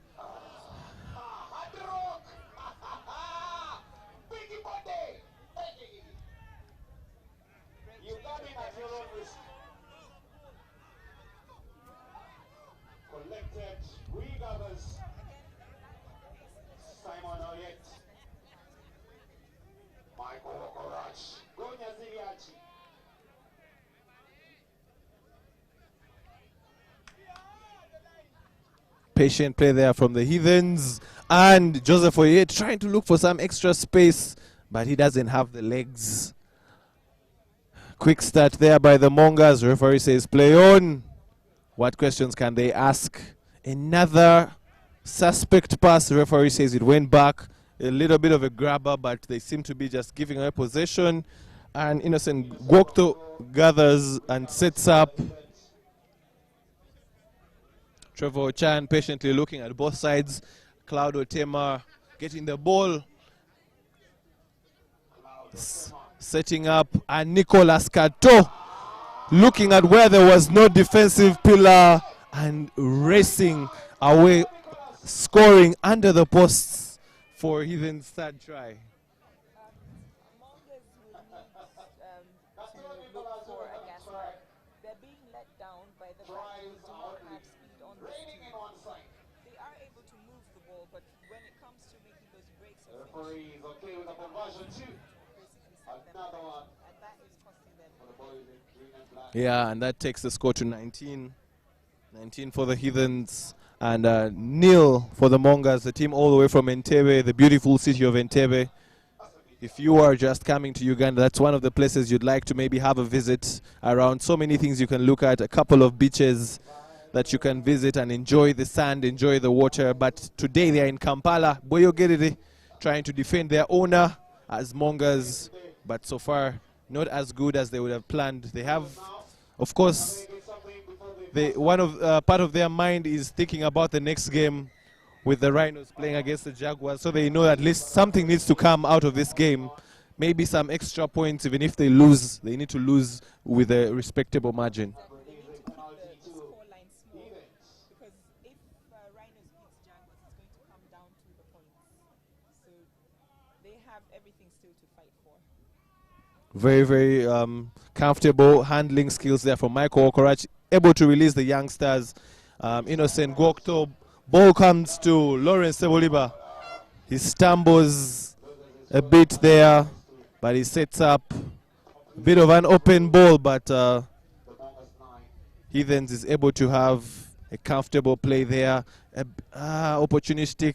Speaker 1: Patient play there from the Heathens. And Joseph Oye trying to look for some extra space, but he doesn't have the legs. Quick start there by the Mongers. Referee says play on. What questions can they ask? Another suspect pass. The referee says it went back. A little bit of a grabber, but they seem to be just giving away possession. And Innocent Gwokto gathers and sets up. Trevor Chan patiently looking at both sides. Cloud Otema getting the ball. Setting up. And Nicolas Kato looking at where there was no defensive pillar and racing away, scoring under the posts for Heathen's third try.
Speaker 2: Mongers will need to look for a gas line. They're being let down by the fact that they do not have speed on the team. They are able to move the ball, but when it comes to making those breaks, the referee is okay with the conversion too. Another one. And that is costing them.
Speaker 1: Yeah, and that takes the score to 19. 19 for the Heathens and nil for the Mongers, the team all the way from Entebbe, the beautiful city of Entebbe. If you are just coming to Uganda, that's one of the places you'd like to maybe have a visit around. So many things you can look at, a couple of beaches that you can visit and enjoy the sand, enjoy the water. But today they are in Kampala, Boyogerere, trying to defend their owner as Mongers, but so far not as good as they would have planned. They have, of course, part of their mind is thinking about the next game with the Rhinos playing against the Jaguars, so they know at least something needs to come out of this game. Maybe some extra points. Even if they lose, they need to lose with a respectable margin. Very, very comfortable handling skills there from Michael Okorach, able to release the youngsters. Innocent Gwokto. Ball comes to Lawrence Seboliba. He stumbles a bit there, but he sets up a bit of an open ball, but Heathens is able to have a comfortable play there. Opportunistic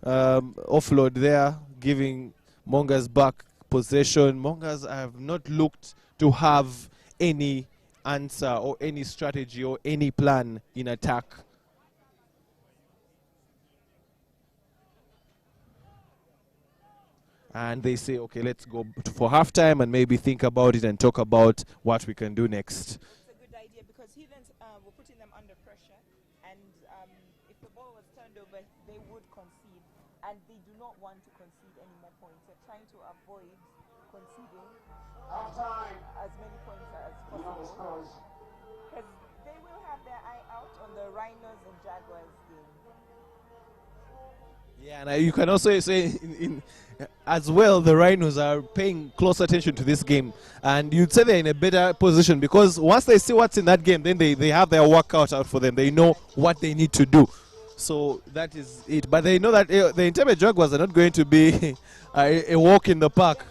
Speaker 1: offload there, giving Mongers back possession. Mongers have not looked to have any answer or any strategy or any plan in attack. And they say, okay, let's go for halftime and maybe think about it and talk about what we can do next.
Speaker 2: It's a good idea because Heathens were putting them under pressure, and if the ball was turned over, they would concede, and they do not want to concede any more points. They're trying to avoid conceding as many points as possible, because they will have their eye out on the Rhinos and Jaguars game.
Speaker 1: Yeah, and you can also say as well, the Rhinos are paying close attention to this game, and you'd say they're in a better position because once they see what's in that game, then they have their workout out for them. They know what they need to do. So that is it. But they know that the Entebbe Jaguars are not going to be a walk in the park.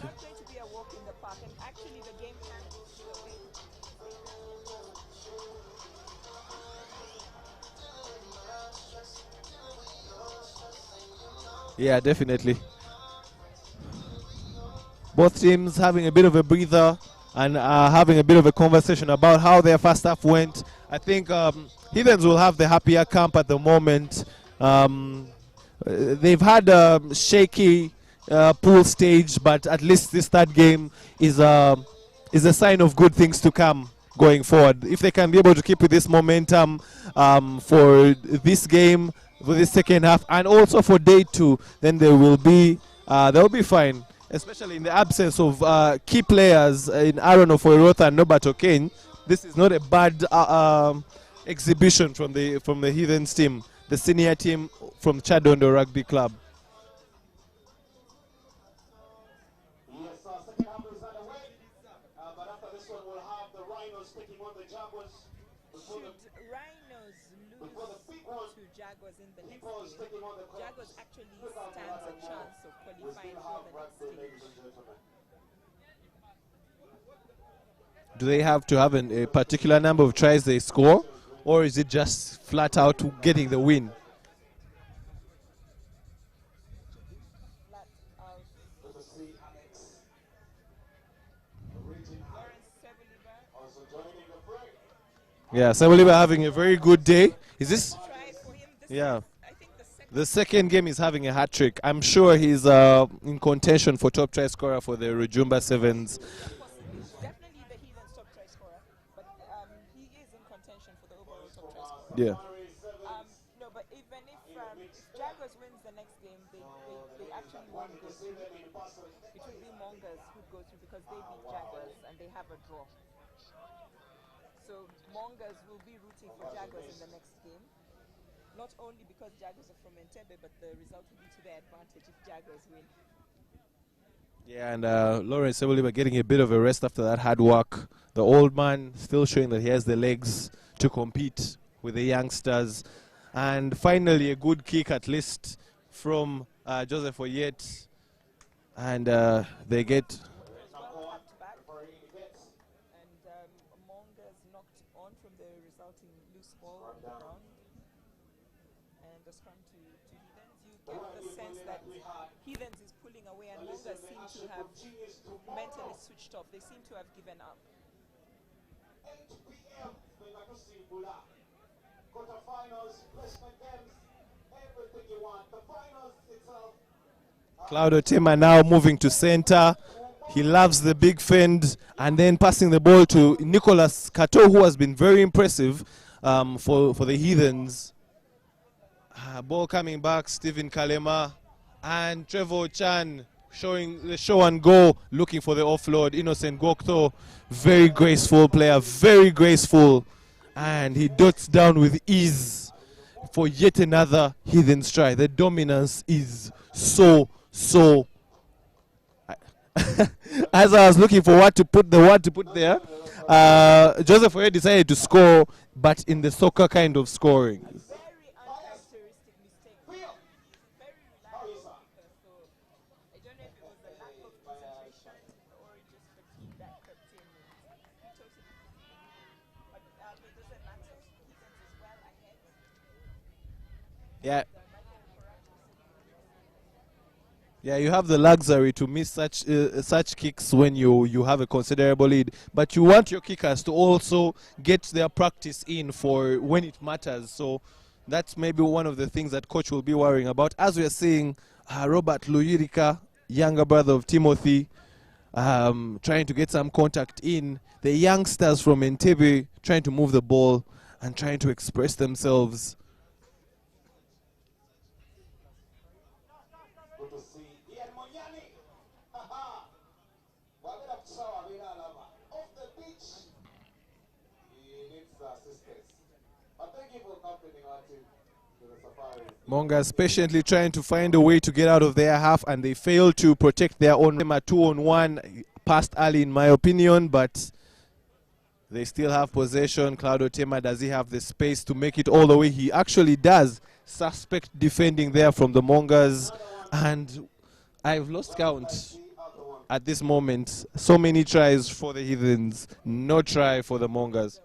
Speaker 1: Yeah, definitely. Both teams having a bit of a breather and having a bit of a conversation about how their first half went. I think Heathens will have the happier camp at the moment. They've had a shaky pool stage, but at least this third game is a sign of good things to come going forward. If they can be able to keep with this momentum for this game, for this second half, and also for day two, then they'll be fine. Especially in the absence of key players in Aaron Ofoirotha and Norbert O'Kane. This is not a bad exhibition from the Heathens team, the senior team from Chadondo Rugby Club.
Speaker 5: Yes, second half is underway, but after this one we'll have the Rhinos taking on the Jaguars. Before the
Speaker 2: to Jaguars in the next game, Jaguars actually stands a chance of qualifying for the next stage.
Speaker 1: Do they have to have a particular number of tries they score, or is it just flat out getting the win? Yeah, Sebeliba having a very good day. Is this? Yeah. The second game is having a hat trick. I'm sure he's in contention for top try scorer for the Rujumba Sevens.
Speaker 2: Definitely the Heathens top try scorer, but he is in contention for the overall top try scorer.
Speaker 1: Yeah.
Speaker 2: No, but even if Jaguars wins the next game, they actually won't go through. It will be Mongers who go through because they beat Jaguars and they have a draw. So Mongers will be rooting for Jaguars in the next game. Not only because Jaguars are from Entebbe, but the result will be to their advantage if Jaguars win.
Speaker 1: Yeah, and Lawrence Sebeliba getting a bit of a rest after that hard work. The old man still showing that he has the legs to compete with the youngsters. And finally, a good kick at least from Joseph Oyet. And they get...
Speaker 2: Mongers knocked on from the resulting loose ball on the ground. And the scrum to Heathens. You get the sense that Heathens is pulling away and Mongers seem to have mentally switched off. They seem to have given up.
Speaker 1: Claudio Tema now moving to center. He loves the big fend and then passing the ball to Nicholas Kato, who has been very impressive for the Heathens. Ball coming back, Stephen Kalema and Trevor Chan showing the show and go, looking for the offload. Innocent Gokto, very graceful player, very graceful. And he dots down with ease for yet another Heathens try. The dominance is so as I was looking for what to put there, Joseph Oye decided to score, but in the soccer kind of scoring. Yeah. Yeah, you have the luxury to miss such kicks when you have a considerable lead, but you want your kickers to also get their practice in for when it matters. So that's maybe one of the things that coach will be worrying about. As we are seeing, Robert Luyirika, younger brother of Timothy, trying to get some contact in. The youngsters from Entebbe trying to move the ball and trying to express themselves. Mongers patiently trying to find a way to get out of their half, and they fail to protect their own. 2-on-1 passed early in my opinion, but they still have possession. Claudio Tema, does he have the space to make it all the way? He actually does. Suspect defending there from the Mongers, and I've lost count at this moment. So many tries for the Heathens, no try for the Mongers.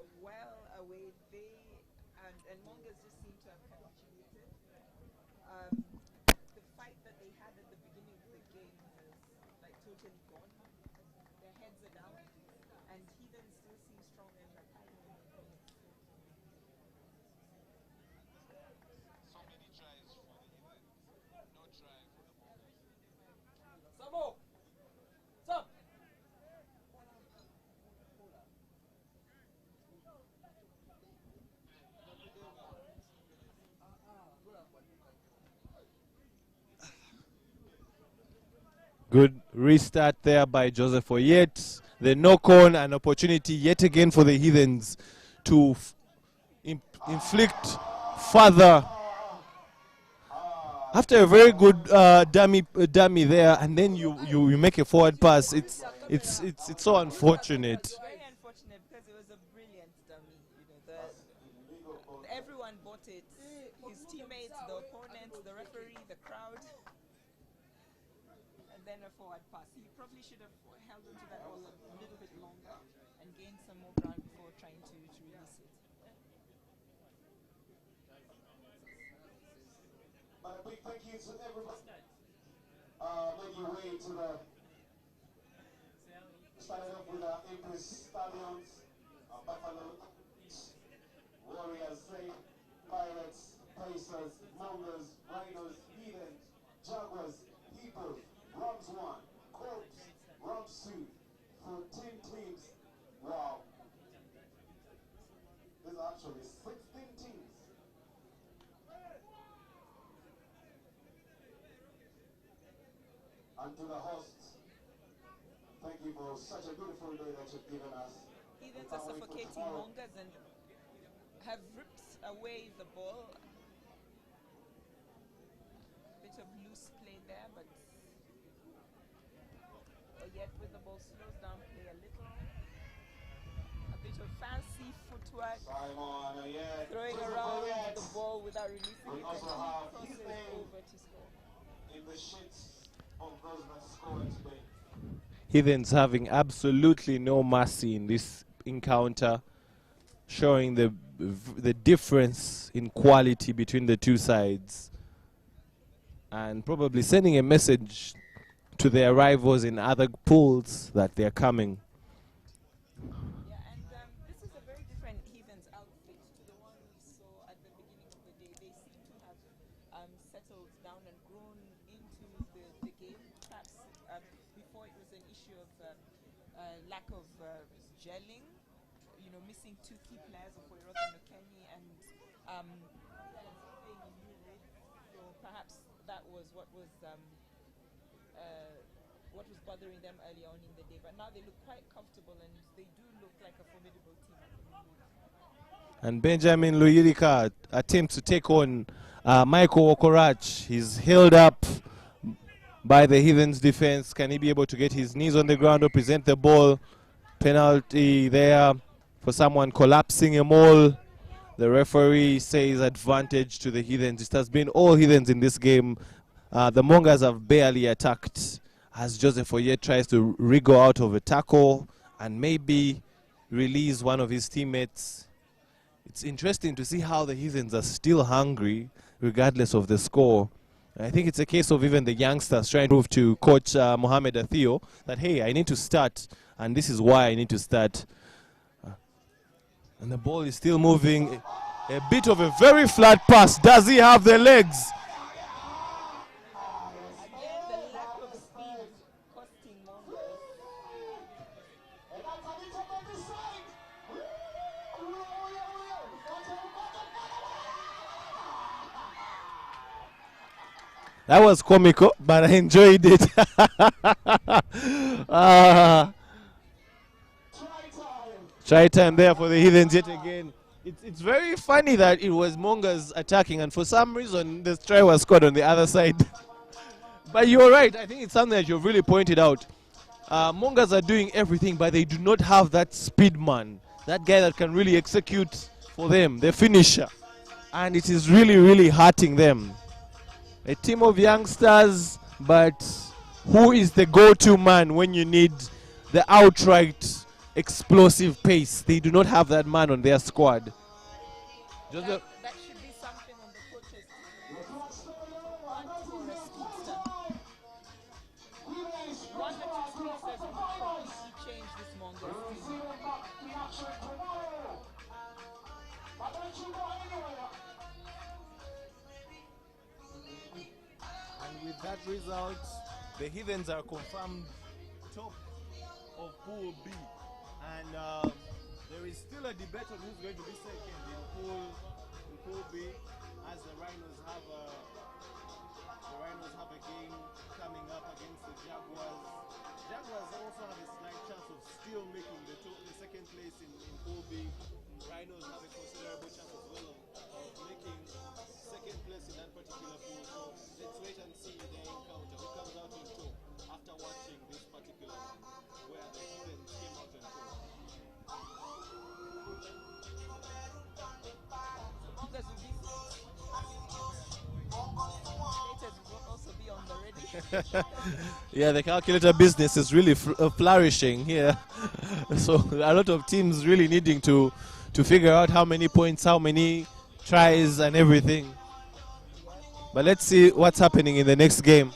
Speaker 1: Good restart there by Joseph Oyet. The knock-on, an opportunity yet again for the Heathens to inflict further. After a very good dummy there, and then you make a forward pass. It's so unfortunate.
Speaker 2: Very unfortunate because it was a brilliant dummy. Everyone bought it crowd. And then a forward pass. He probably should have held onto that ball a little bit longer and gained some more ground before trying to release it.
Speaker 5: But a big thank you to everybody. Made your way to the. Started off with our Impis, Stallions, Buffalo, Warriors, Pirates, Pacers, Mongers, Rhinos, Heathens, Jaguars, Hippos, Rams 1, Cobs, Rams 2, 14 teams. Wow. There's actually 16 teams. And to the hosts, thank you for such a beautiful day that you've given us.
Speaker 2: Heathens are suffocating Mongers and have ripped away the ball. Bit of loose play there, but yet with the ball slows down play a little. A bit of fancy footwork.
Speaker 5: Simon, yeah.
Speaker 2: Throwing around the ball without releasing
Speaker 5: We
Speaker 2: it.
Speaker 5: also
Speaker 2: And
Speaker 5: have
Speaker 2: crosses
Speaker 5: his name
Speaker 2: over to score.
Speaker 5: in the sheets of those that scored today.
Speaker 1: Heathens having absolutely no mercy in this encounter, showing the difference in quality between the two sides, and probably sending a message to their rivals in other pools that they're coming.
Speaker 2: Yeah, and this is a very different Heathens outfit to the one we saw at the beginning of the day. They seem to have settled down and grown into the game. Perhaps before it was an issue of lack of gelling, you know, missing two key players of Oiroka Kenny and playing in new raids. So perhaps that was what was bothering them early on in the day. But now they look quite comfortable and they do look like a formidable team at the moment.
Speaker 1: And Benjamin Luyirika attempts to take on Michael Okorach. He's held up by the Heathens defense. Can he be able to get his knees on the ground or present the ball? Penalty there for someone collapsing a mole. The referee says advantage to the Heathens. It has been all Heathens in this game. The Mongers have barely attacked as Joseph Oye tries to wriggle out of a tackle and maybe release one of his teammates. It's interesting to see how the Heathens are still hungry regardless of the score. I think it's a case of even the youngsters trying to prove to Coach Mohamed Athio that, hey, I need to start, and this is why I need to start. And the ball is still moving. A bit of a very flat pass. Does he have the legs? That was comical, but I enjoyed it. Try time there for the Heathens yet again. It's very funny that it was Mongers attacking, and for some reason the try was scored on the other side. But you're right. I think it's something that you've really pointed out. Mongers are doing everything, but they do not have that speed man, that guy that can really execute for them, the finisher. And it is really, really hurting them. A team of youngsters, but who is the go-to man when you need the outright explosive pace? They do not have that man on their squad.
Speaker 2: That should be something on the coaches to one or two speedsters will completely change this Mongers team.
Speaker 1: And with that result, the Heathens are confirmed top of Pool B. And there is still a debate on who's going to be second in Pool B, as the Rhinos have a game coming up against the Jaguars. Jaguars also have a slight chance of still making the second place in Pool B. Rhinos have a considerable chance as well of making second place in that particular pool. So let's wait and see their encounter. Who comes out on top after watching this particular one, where the Heathens came out on top.
Speaker 2: Mongers will be
Speaker 1: Yeah, the calculator business is really flourishing here. So a lot of teams really needing to figure out how many points, how many tries, and everything. But let's see what's happening in the next game.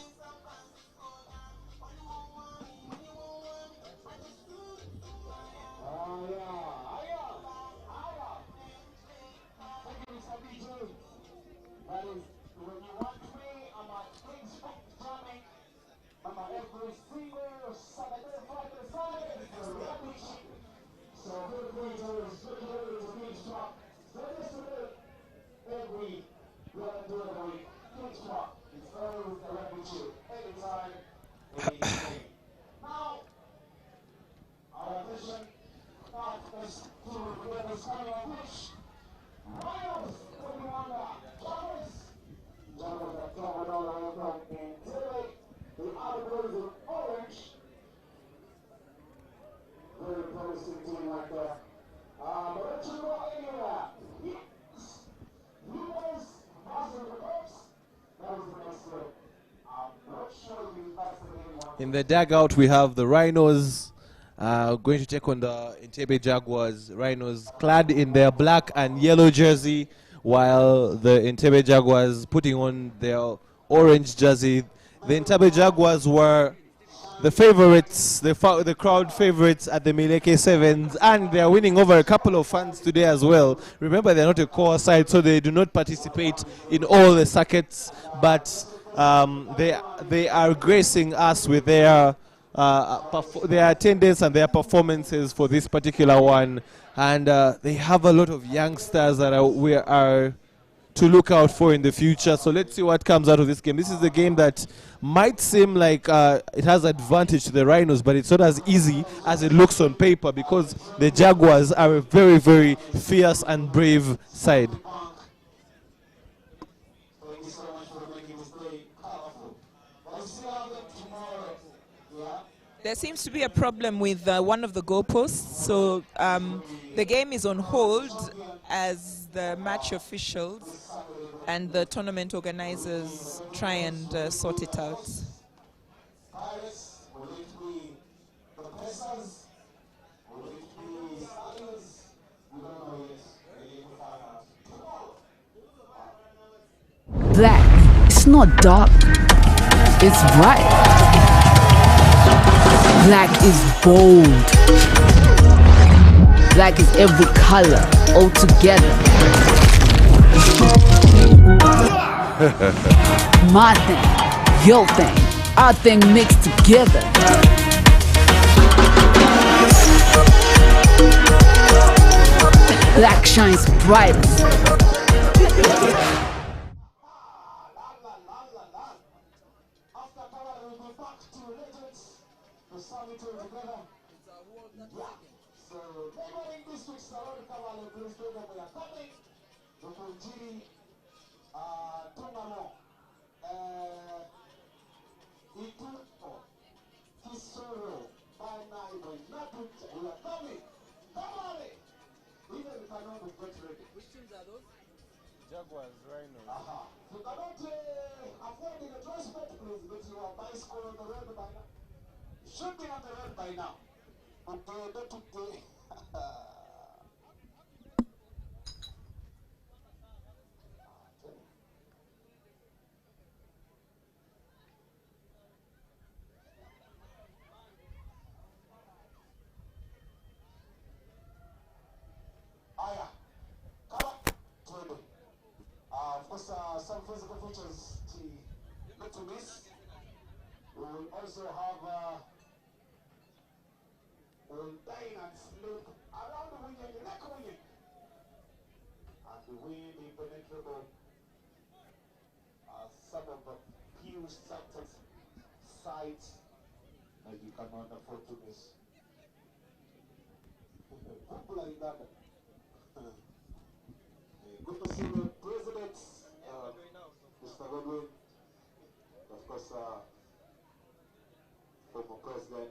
Speaker 1: In the dugout, we have the Rhinos going to take on the Entebbe Jaguars. Rhinos clad in their black and yellow jersey, while the Entebbe Jaguars putting on their orange jersey. The Entebbe Jaguars were the favorites, the crowd favorites at the Guinness Sevens, and they are winning over a couple of fans today as well. Remember, they're not a core side, so they do not participate in all the circuits, but they are gracing us with their attendance and their performances for this particular one, and they have a lot of youngsters that we are to look out for in the future. So let's see what comes out of this game. This is a game that might seem like it has advantage to the Rhinos, but it's not as easy as it looks on paper, because the Jaguars are a very, very fierce and brave side.
Speaker 2: There seems to be a problem with one of the goalposts, so the game is on hold as the match officials and the tournament organizers try and sort it out.
Speaker 9: Black, it's not dark, it's bright. Black is bold. Black is every color, all together. My thing, your thing, our thing mixed together. Black shines brightest.
Speaker 10: Which teams are those?
Speaker 1: Jaguars, Rhinos.
Speaker 5: You cannot afford in a transport, please, but you are bicycle on the road by now. You should be on the road by now. But not today. Of course, some physical features not to miss. We will also have we'll dine and sleep around the wing, the neck wing. And the wing impenetrable some of the few success sites that you cannot afford to miss. People like that. Good to see the president, Mr. Godwin, of course, former president.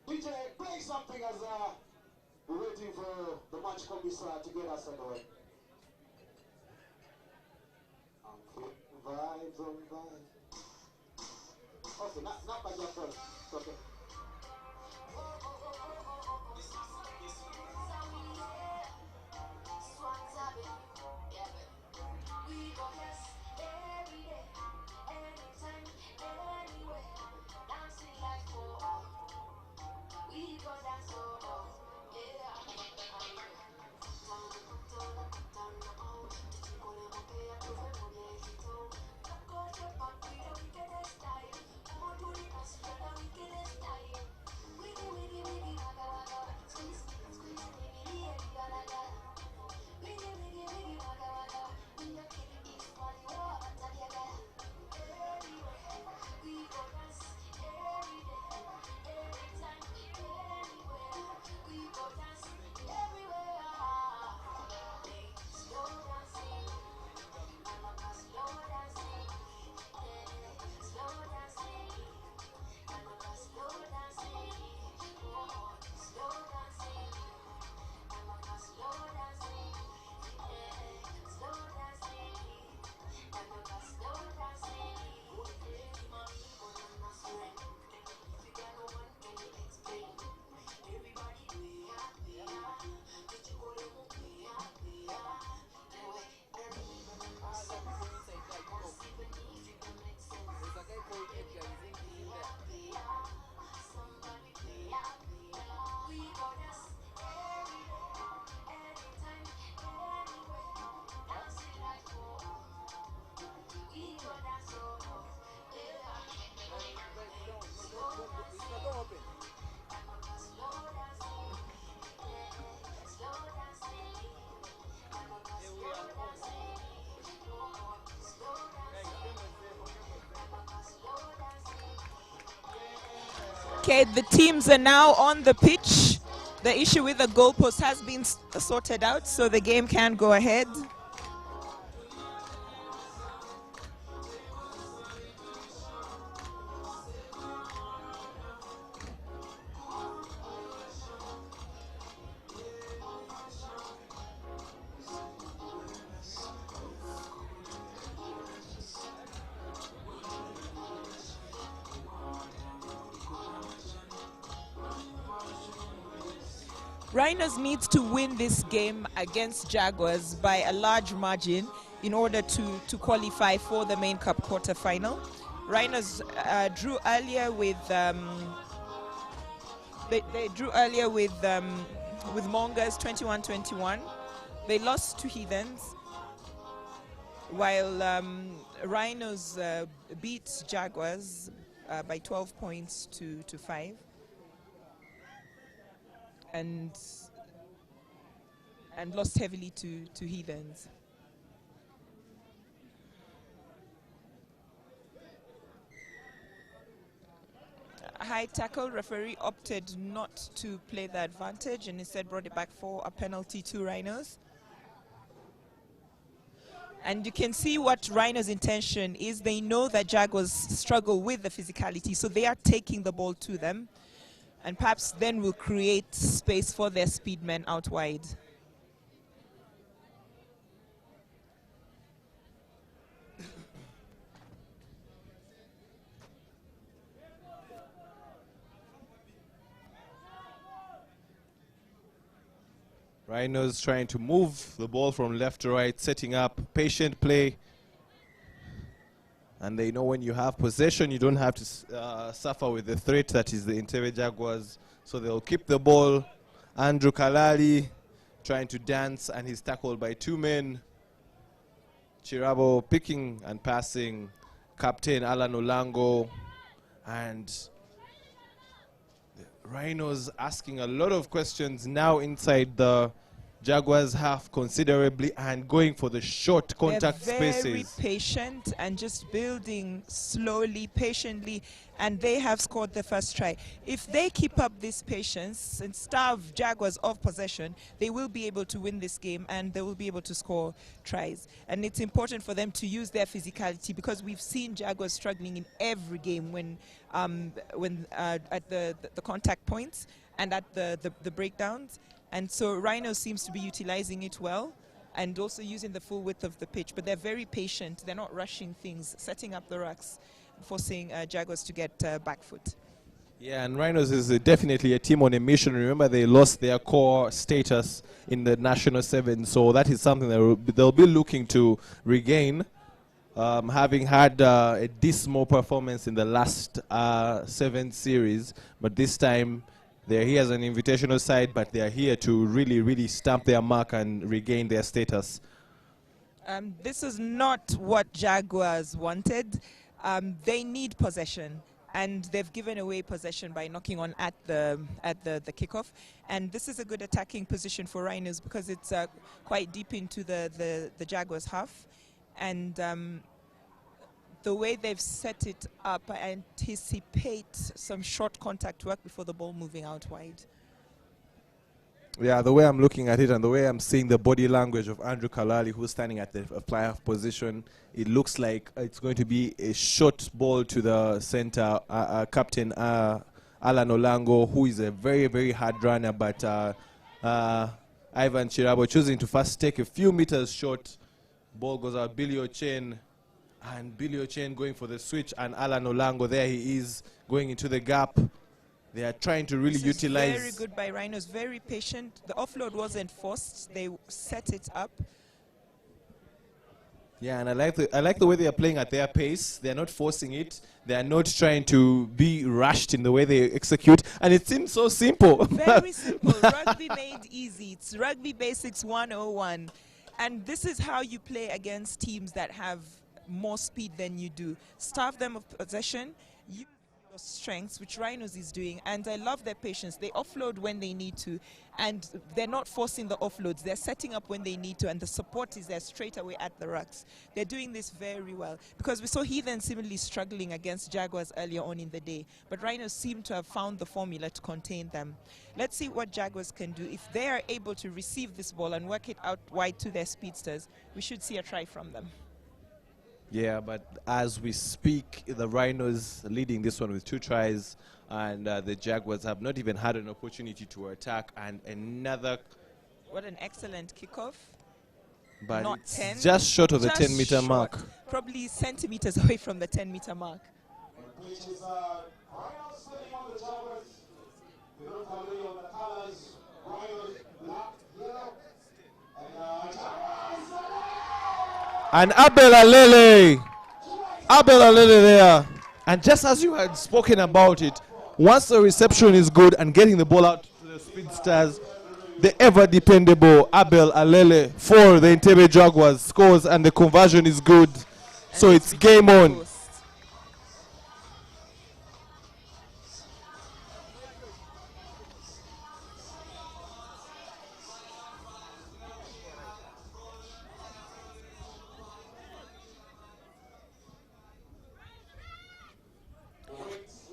Speaker 5: DJ, play something as we're waiting for the match commissar to get us underway. Vibes on vibes. Also, not by your first. Okay.
Speaker 2: Okay, the teams are now on the pitch. The issue with the goalpost has been sorted out, so the game can go ahead. Rhinos needs to win this game against Jaguars by a large margin in order to qualify for the main cup quarterfinal. Rhinos drew earlier with they drew earlier with Mongers 21-21. They lost to Heathens, while Rhinos beat Jaguars by 12 points to 5. And lost heavily to Heathens. High tackle, referee opted not to play the advantage and instead brought it back for a penalty to Rhinos. And you can see what Rhinos' intention is. They know that Jaguars struggle with the physicality, so they are taking the ball to them. And perhaps then will create space for their speedmen out wide.
Speaker 1: Rhinos trying to move the ball from left to right, setting up patient play. And they know when you have possession, you don't have to suffer with the threat that is the Entebbe Jaguars. So they'll keep the ball. Andrew Kalali trying to dance, and he's tackled by two men. Chirabo picking and passing. Captain Alan Olango. And the Rhinos asking a lot of questions now inside the Jaguars half considerably and going for the short contact
Speaker 2: They're very
Speaker 1: spaces.
Speaker 2: patient and just building slowly, patiently, and they have scored the first try. If they keep up this patience and starve Jaguars of possession, they will be able to win this game and they will be able to score tries. And it's important for them to use their physicality, because we've seen Jaguars struggling in every game when at the contact points and at the breakdowns. And so Rhino seems to be utilizing it well and also using the full width of the pitch. But they're very patient. They're not rushing things, setting up the rucks, forcing Jaguars to get back foot.
Speaker 1: Yeah, and Rhinos is definitely a team on a mission. Remember, they lost their core status in the National Sevens, so that is something that they'll be looking to regain. Having had a dismal performance in the last Sevens Series, but this time they're here as an invitational side, but they're here to really, really stamp their mark and regain their status.
Speaker 2: This is not what Jaguars wanted. They need possession, and they've given away possession by knocking on at the kickoff. And this is a good attacking position for Rhinos because it's quite deep into the Jaguars half. And the way they've set it up, I anticipate some short contact work before the ball moving out wide.
Speaker 1: Yeah, the way I'm looking at it and the way I'm seeing the body language of Andrew Kalali, who's standing at the fly-half position, it looks like it's going to be a short ball to the center, Captain Alan Olango, who is a very, very hard runner, but Ivan Chirabo choosing to first take a few meters short. Ball goes out, Billy Ochen, and Billy Ochen going for the switch, and Alan Olango, there he is, going into the gap. They are trying to really utilize.
Speaker 2: Very good by Rhinos, very patient. The offload wasn't forced, they set it up.
Speaker 1: Yeah, and I like the way they are playing at their pace. They are not forcing it. They are not trying to be rushed in the way they execute. And it seems so simple.
Speaker 2: Very simple. Rugby made easy. It's Rugby Basics 101. And this is how you play against teams that have more speed than you do. Starve them of possession. Use your strengths, which Rhinos is doing. And I love their patience. They offload when they need to. And they're not forcing the offloads. They're setting up when they need to. And the support is there straight away at the rucks. They're doing this very well. Because we saw Heathens similarly struggling against Jaguars earlier on in the day. But Rhinos seem to have found the formula to contain them. Let's see what Jaguars can do. If they are able to receive this ball and work it out wide to their speedsters, we should see a try from them.
Speaker 1: Yeah, but as we speak, the Rhinos leading this one with 2 tries, and the Jaguars have not even had an opportunity to attack, and another.
Speaker 2: What an excellent kickoff.
Speaker 1: But
Speaker 2: not
Speaker 1: it's
Speaker 2: 10.
Speaker 1: just short of the
Speaker 2: Just
Speaker 1: 10-meter
Speaker 2: short.
Speaker 1: mark.
Speaker 2: Probably centimeters away from the 10-meter mark.
Speaker 5: Which is Rhinos sitting on the Jaguars. We don't agree on the colors. Rhinos, black, yellow. And Jaguars.
Speaker 1: And Abel Alele there. And just as you had spoken about it, once the reception is good and getting the ball out to the speedsters, the ever dependable Abel Alele for the Entebbe Jaguars scores, and the conversion is good. So it's game on.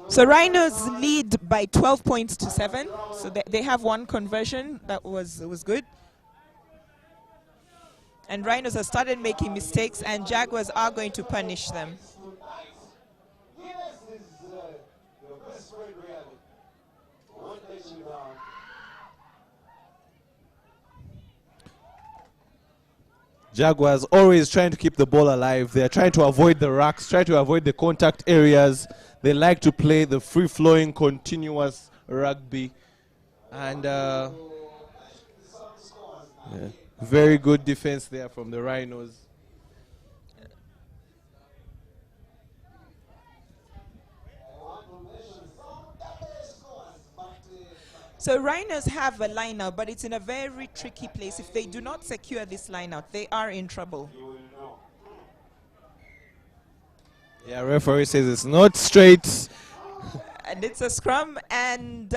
Speaker 2: So Rhinos lead by 12 points to 7. So they have one conversion that was good. And Rhinos have started making mistakes, and Jaguars are going to punish them.
Speaker 1: Jaguars always trying to keep the ball alive. They're trying to avoid the racks, try to avoid the contact areas. They like to play the free-flowing, continuous rugby. And very good defense there from the Rhinos.
Speaker 2: So Rhinos have a line out, but it's in a very tricky place. If they do not secure this line out, they are in trouble.
Speaker 1: Yeah, referee says it's not straight.
Speaker 2: And it's a scrum, and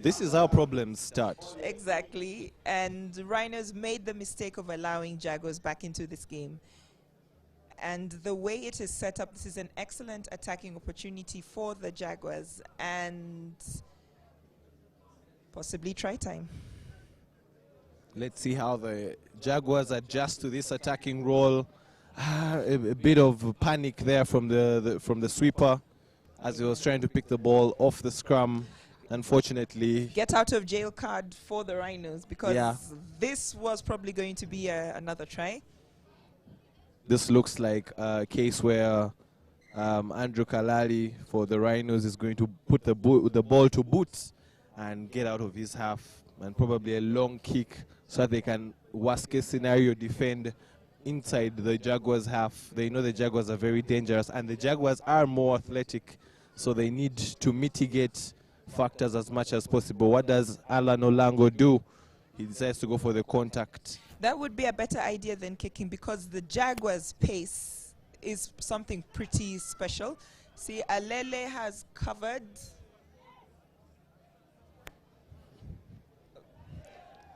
Speaker 1: this is how problems start.
Speaker 2: Exactly. And Rhinos made the mistake of allowing Jaguars back into this game. And the way it is set up, this is an excellent attacking opportunity for the Jaguars, and possibly try time.
Speaker 1: Let's see how the Jaguars adjust to this attacking role. A bit of panic there from the sweeper as he was trying to pick the ball off the scrum. Unfortunately,
Speaker 2: Get out of jail card for the Rhinos, because this was probably going to be another try.
Speaker 1: this looks like a case where Andrew Kalali for the Rhinos is going to put the ball to boot and get out of his half, and probably a long kick so that they can, worst case scenario, defend inside the Jaguars half. They know the Jaguars are very dangerous, and the Jaguars are more athletic, so they need to mitigate factors as much as possible. What does Alan Olango do? He decides to go for the contact.
Speaker 2: That would be a better idea than kicking, because the Jaguars' pace is something pretty special. See, Alele has covered.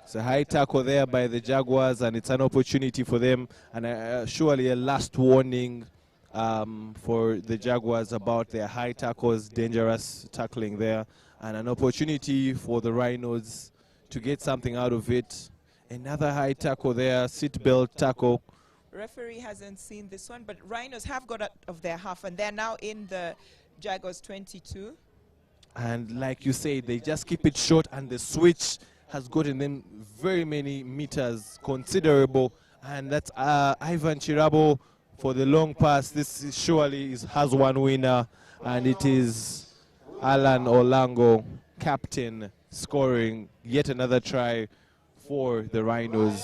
Speaker 1: It's a high tackle there by the Jaguars, and it's an opportunity for them, and surely a last warning for the Jaguars about their high tackles, dangerous tackling there, and an opportunity for the Rhinos to get something out of it. Another high tackle there, seatbelt tackle.
Speaker 2: Referee hasn't seen this one, but Rhinos have got out of their half, and they're now in the Jaguars 22.
Speaker 1: And like you say, they just keep it short, and the switch has gotten them very many meters, considerable. And that's Ivan Chirabo for the long pass. This surely has one winner, and it is Alan Olango, captain, scoring yet another try for the Rhinos.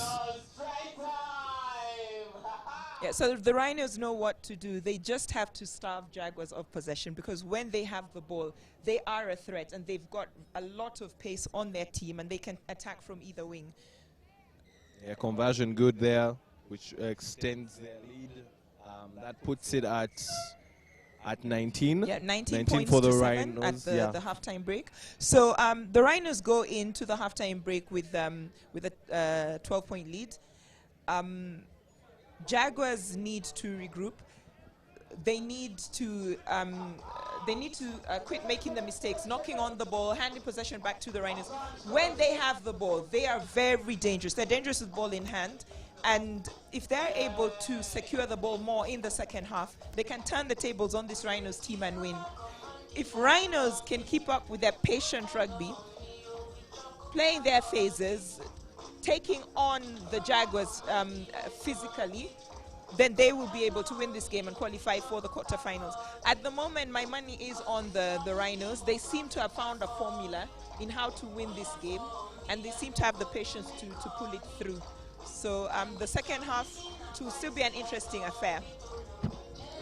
Speaker 2: Yeah, so the Rhinos know what to do. They just have to starve Jaguars of possession, because when they have the ball, they are a threat, and they've got a lot of pace on their team, and they can attack from either wing.
Speaker 1: Yeah, conversion good there, which extends their lead. That puts it at 19.
Speaker 2: Yeah, 19
Speaker 1: for
Speaker 2: points
Speaker 1: the
Speaker 2: to 7
Speaker 1: Rhinos.
Speaker 2: at the halftime break. So the Rhinos go into the halftime break with a 12-point lead. Jaguars need to regroup. They need to quit making the mistakes, knocking on the ball, handing possession back to the Rhinos. When they have the ball, they are very dangerous. They're dangerous with ball in hand. And if they're able to secure the ball more in the second half, they can turn the tables on this Rhinos team and win. If Rhinos can keep up with their patient rugby, playing their phases, taking on the Jaguars physically, then they will be able to win this game and qualify for the quarterfinals. At the moment, my money is on the Rhinos. They seem to have found a formula in how to win this game, and they seem to have the patience to pull it through. So the second half to still be an interesting affair.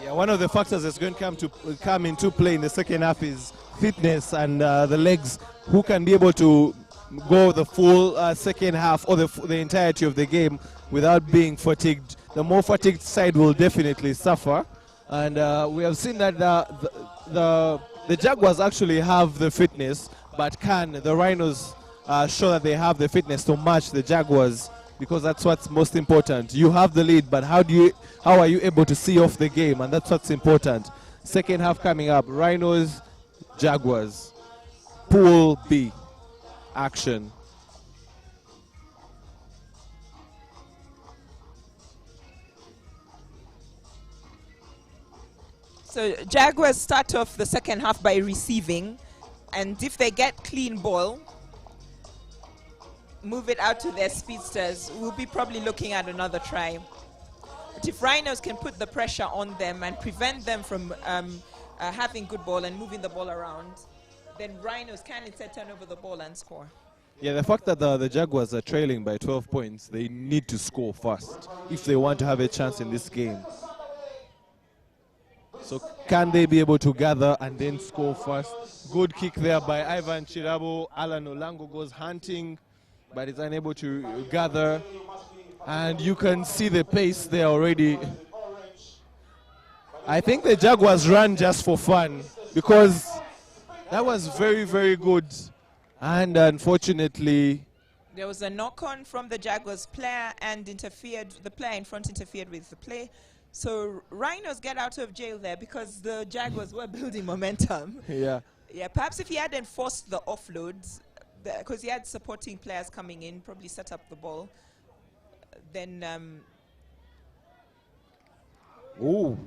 Speaker 1: Yeah, one of the factors that's going to come into play in the second half is fitness and the legs. Who can be able to go the full second half or the entirety of the game without being fatigued? The more fatigued side will definitely suffer, and we have seen that the Jaguars actually have the fitness, but can the Rhinos show that they have the fitness to match the Jaguars? Because that's what's most important. You have the lead, but how are you able to see off the game? And that's what's important. Second half coming up. Rhinos, Jaguars. Pool B. Action.
Speaker 2: So Jaguars start off the second half by receiving, and if they get clean ball, move it out to their speedsters, we'll be probably looking at another try. But if Rhinos can put the pressure on them and prevent them from having good ball and moving the ball around, then Rhinos can instead turn over the ball and score.
Speaker 1: Yeah, the fact that the Jaguars are trailing by 12 points, they need to score fast if they want to have a chance in this game. So can they be able to gather and then score first? Good kick there by Ivan Chirabo. Alan Olango goes hunting, but is unable to gather. And you can see the pace there already. I think the Jaguars ran just for fun, because that was very, very good. And unfortunately,
Speaker 2: there was a knock-on from the Jaguars player, and the player in front interfered with the play. So Rhinos get out of jail there because the Jaguars were building momentum.
Speaker 1: Yeah.
Speaker 2: Yeah, perhaps if he hadn't forced the offloads, because he had supporting players coming in, probably set up the ball, then...
Speaker 1: Ooh.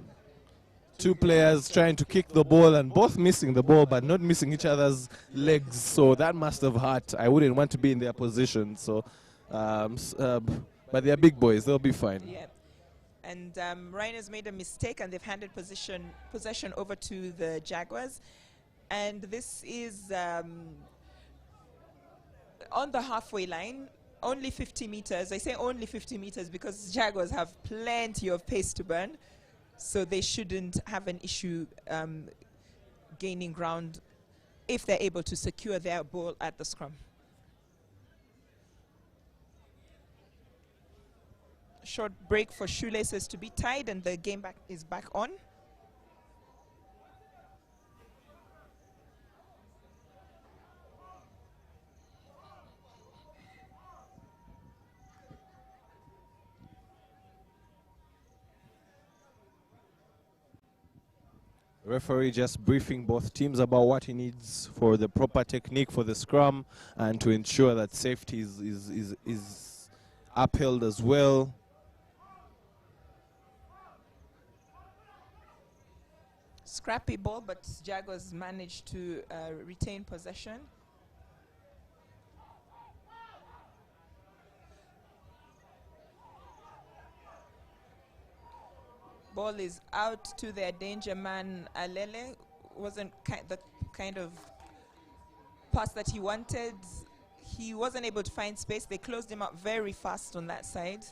Speaker 1: Two players trying to kick the ball and both missing the ball but not missing each other's legs. So that must have hurt. I wouldn't want to be in their position. So, but they're big boys. They'll be fine.
Speaker 2: Yeah. And Rhinos made a mistake and they've handed possession over to the Jaguars. And this is on the halfway line, only 50 meters. I say only 50 meters because Jaguars have plenty of pace to burn. So they shouldn't have an issue gaining ground if they're able to secure their ball at the scrum. Short break for shoelaces to be tied and the game is back on.
Speaker 1: Referee just briefing both teams about what he needs for the proper technique for the scrum and to ensure that safety is upheld as well.
Speaker 2: Scrappy ball, but Jaguars managed to retain possession. Ball is out to their danger man, Alele. Wasn't the kind of pass that he wanted. He wasn't able to find space. They closed him up very fast on that side.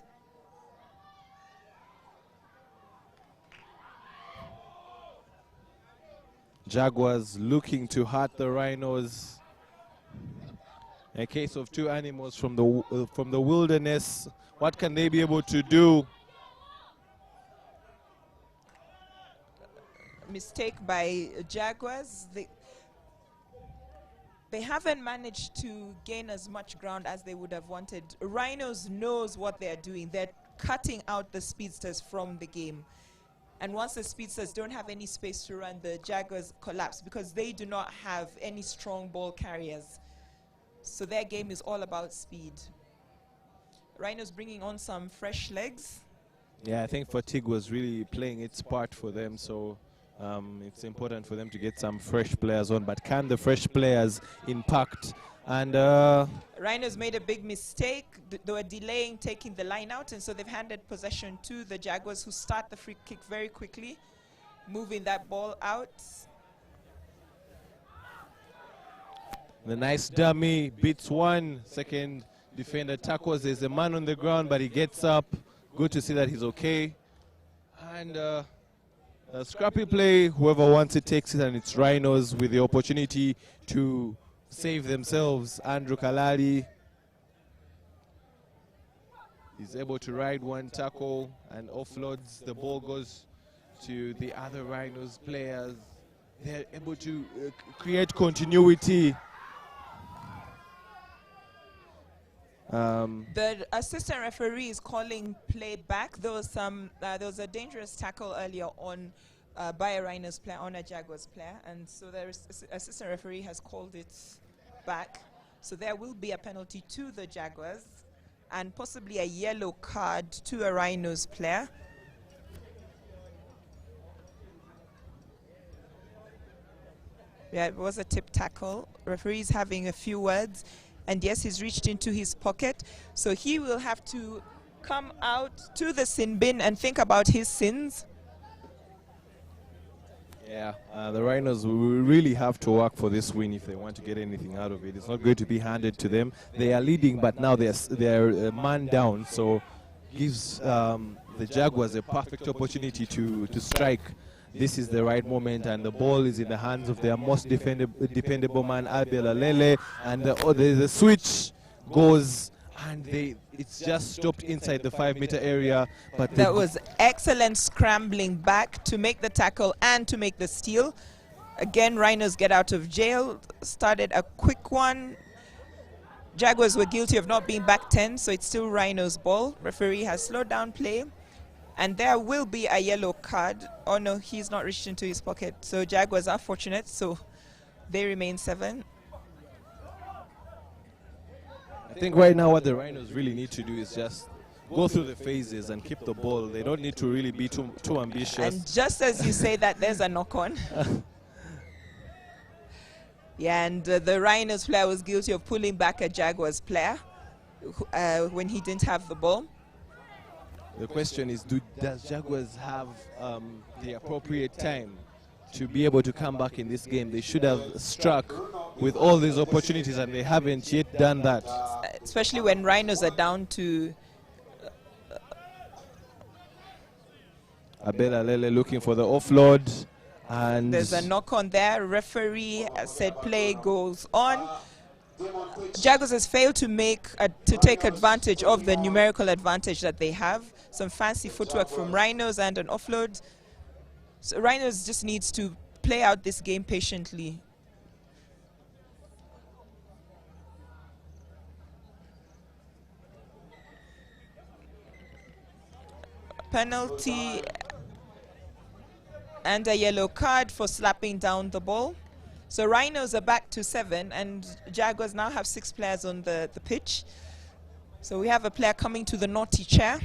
Speaker 1: Jaguars looking to hurt the Rhinos. A case of two animals from the wilderness. What can they be able to do?
Speaker 2: Mistake by Jaguars. They haven't managed to gain as much ground as they would have wanted. Rhinos knows what they're doing. They're cutting out the speedsters from the game. And once the speedsters don't have any space to run, the Jaguars collapse because they do not have any strong ball carriers. So their game is all about speed. Rhinos bringing on some fresh legs.
Speaker 1: Yeah, I think fatigue was really playing its part for them. So it's important for them to get some fresh players on. But can the fresh players impact? And
Speaker 2: Rhinos made a big mistake. They were delaying taking the line out, and so they've handed possession to the Jaguars, who start the free kick very quickly, moving that ball out.
Speaker 1: The nice dummy beats one. Second defender tackles. There's a man on the ground, but he gets up. Good to see that he's okay. And a scrappy play. Whoever wants it takes it, and it's Rhinos with the opportunity to save themselves. Andrew Kalali is able to ride one tackle and offloads. The ball goes to the other Rhinos players. They're able to create continuity.
Speaker 2: The assistant referee is calling play back. There was a dangerous tackle earlier on by a Rhinos player on a Jaguars player, and so the assistant referee has called it back. So there will be a penalty to the Jaguars and possibly a yellow card to a Rhinos player. Yeah, it was a tip tackle. Referee's having a few words. And yes, he's reached into his pocket. So he will have to come out to the sin bin and think about his sins.
Speaker 1: Yeah, the Rhinos will really have to work for this win if they want to get anything out of it. It's not going to be handed to them. They are leading, but now they're a man down. So gives the Jaguars a perfect opportunity to strike. This is the right moment, and the ball is in the hands of their most dependable man, Abel Alele, and the switch goes, and it's just stopped inside the 5-meter area. But
Speaker 2: that was excellent scrambling back to make the tackle and to make the steal. Again, Rhinos get out of jail. Started a quick one. Jaguars were guilty of not being back 10, so it's still Rhinos' ball. Referee has slowed down play. And there will be a yellow card. Oh no, he's not reached into his pocket. So Jaguars are fortunate, so they remain 7.
Speaker 1: I think right now what the Rhinos really need to do is just go through the phases and keep the ball. They don't need to really be too ambitious.
Speaker 2: And just as you say that, there's a knock-on. Yeah, and the Rhinos player was guilty of pulling back a Jaguars player when he didn't have the ball.
Speaker 1: The question is, does Jaguars have the appropriate time to be able to come back in this game? They should have struck with all these opportunities, and they haven't yet done that.
Speaker 2: Especially when Rhinos are down to...
Speaker 1: Abela Lele looking for the offload. And
Speaker 2: there's a knock on there. Referee said play goes on. Jaguars has failed to take advantage of the numerical advantage that they have. Some fancy footwork from Rhinos and an offload. So Rhinos just needs to play out this game patiently. Penalty and a yellow card for slapping down the ball. So Rhinos are back to 7, and Jaguars now have 6 players on the pitch. So we have a player coming to the naughty chair.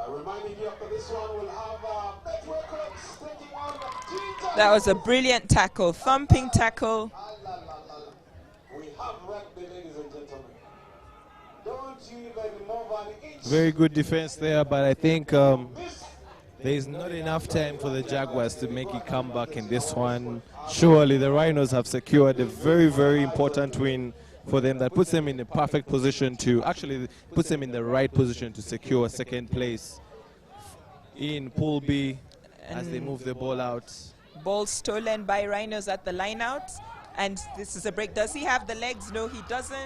Speaker 5: Reminding you after this one, we'll have Bet Records taking on Ginger.
Speaker 2: That was a brilliant tackle, thumping tackle.
Speaker 5: We have rugby, ladies and gentlemen. Don't you even move an inch.
Speaker 1: Very good defense there, but I think there is not enough time for the Jaguars to make a comeback in this one. Surely the Rhinos have secured a very, very important win for them that puts them in the perfect position to, actually puts them in the right position to secure second place in Pool B as they move the ball out.
Speaker 2: Ball stolen by Rhinos at the line out. And this is a break. Does he have the legs? No, he doesn't.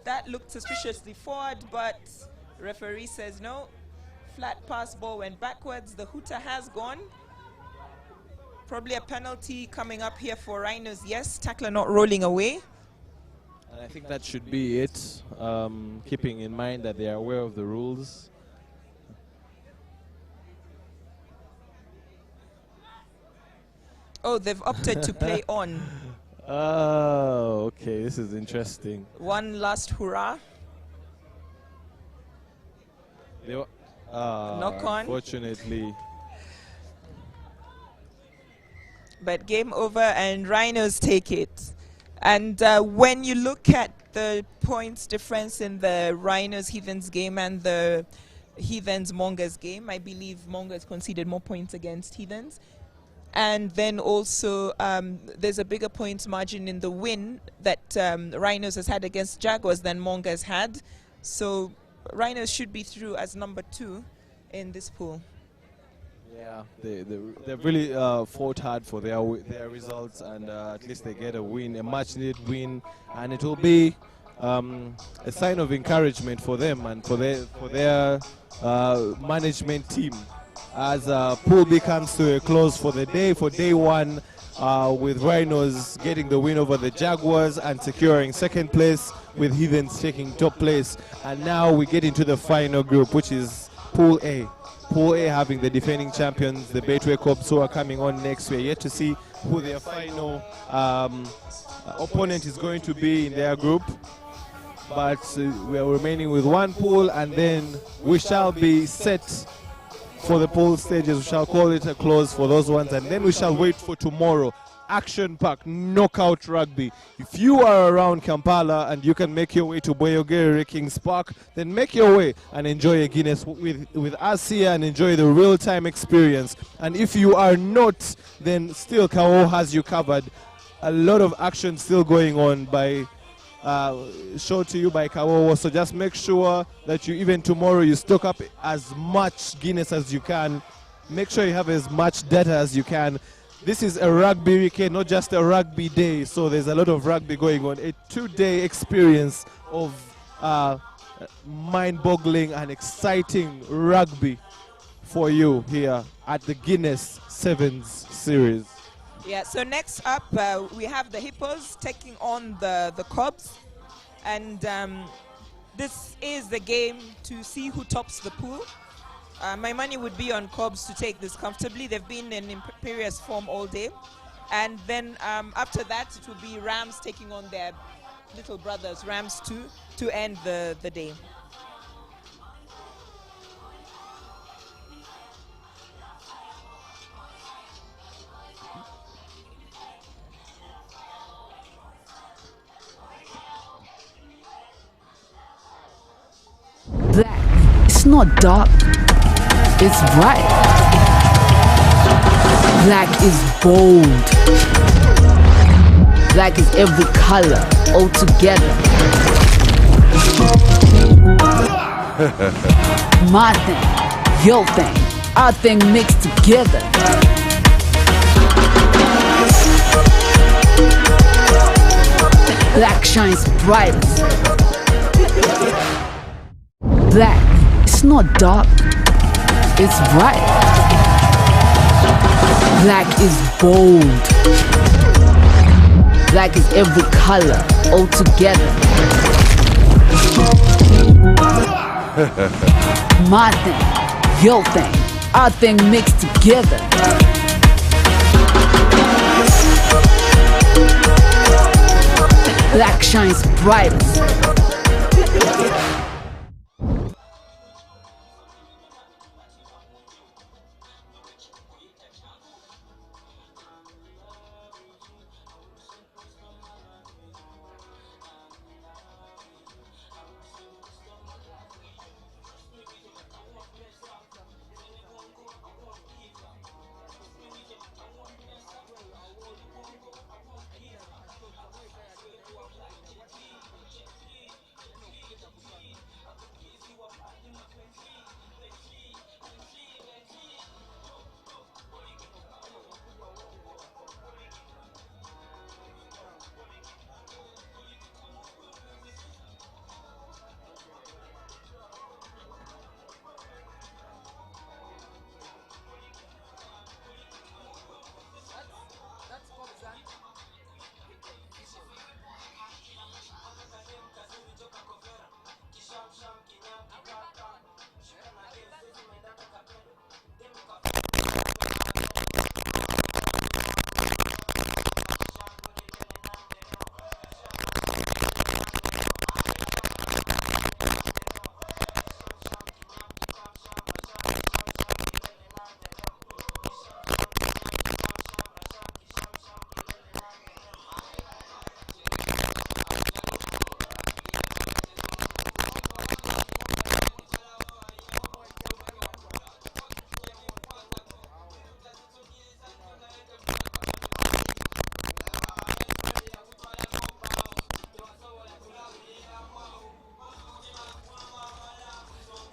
Speaker 2: That looked suspiciously forward, but referee says no. Flat pass, ball went backwards. The hooter has gone. Probably a penalty coming up here for Rhinos. Yes, tackler not rolling away.
Speaker 1: And I think that should be it, keeping in mind that they are aware of the rules.
Speaker 2: Oh, they've opted to play on.
Speaker 1: Oh, okay, this is interesting.
Speaker 2: One last hurrah. Knock on.
Speaker 1: Unfortunately.
Speaker 2: But game over, and Rhinos take it. And when you look at the points difference in the Rhinos Heathens game and the Heathens Mongers game, I believe Mongers conceded more points against Heathens. And then also there's a bigger points margin in the win that Rhinos has had against Jaguars than Mongers had. So Rhinos should be through as number 2 in this pool.
Speaker 1: Yeah, they've really fought hard for their results, and at least they get a win, a much-needed win, and it will be a sign of encouragement for them and for their management team as Pool B comes to a close for the day, for day 1, with Rhinos getting the win over the Jaguars and securing second place, with Heathens taking top place. And now we get into the final group, which is Pool A. Pool A having the defending champions, the Betway Cobs, who are coming on next. We're yet to see who their final opponent is going to be in their group. But we are remaining with one pool, and then we shall be set for the pool stages. We shall call it a close for those ones, and then we shall wait for tomorrow. Action-packed knockout rugby. If you are around Kampala and you can make your way to Boyogere Kings Park, then make your way and enjoy a Guinness with us here and enjoy the real-time experience. And if you are not, then still Kawowo has you covered. A lot of action still going on by shown to you by Kawowo, so just make sure that you, even tomorrow, you stock up as much Guinness as you can. Make sure you have as much data as you can. This is a rugby weekend, not just a rugby day, so there's a lot of rugby going on. A 2-day experience of mind-boggling and exciting rugby for you here at the Guinness Sevens Series.
Speaker 2: Yeah, so next up we have the Hippos taking on the Cobs. And this is the game to see who tops the pool. My money would be on Cobs to take this comfortably. They've been in imperious form all day. And then after that, it will be Rams taking on their little brothers, Rams 2, to end the day.
Speaker 9: Black, it's not dark, it's bright. Black is bold. Black is every color all together. My thing, your thing, our thing mixed together. Black shines brightest. Black, it's not dark, it's bright. Black is bold. Black is every color all together. My thing, your thing, our thing mixed together. Black shines brightest.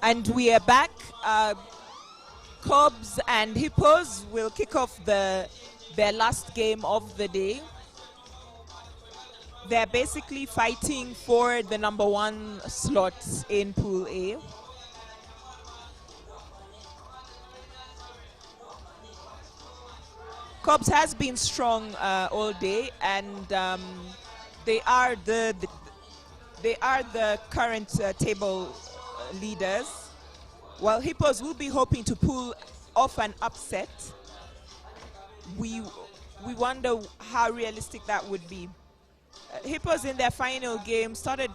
Speaker 2: And we are back. Cobs and Hippos will kick off their last game of the day. They're basically fighting for the #1 slot in Pool A. Cobs has been strong all day, and they are the current table leaders, while Hippos will be hoping to pull off an upset. We wonder how realistic that would be. Hippos in their final game started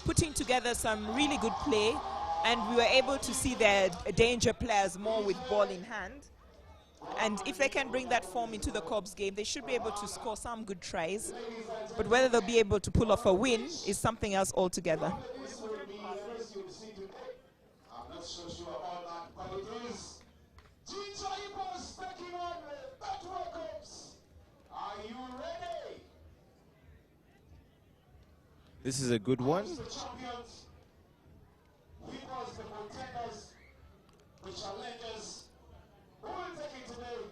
Speaker 2: putting together some really good play, and we were able to see their danger players more with ball in hand. And if they can bring that form into the Cobs game, they should be able to score some good tries. But whether they'll be able to pull off a win is something else altogether.
Speaker 5: I'm not so sure about that, but it is Ginger Hippos taking on the Cobs. Are you ready?
Speaker 1: This is a good one.
Speaker 5: The champions, Hippos the contenders, the challengers. Who will take it today?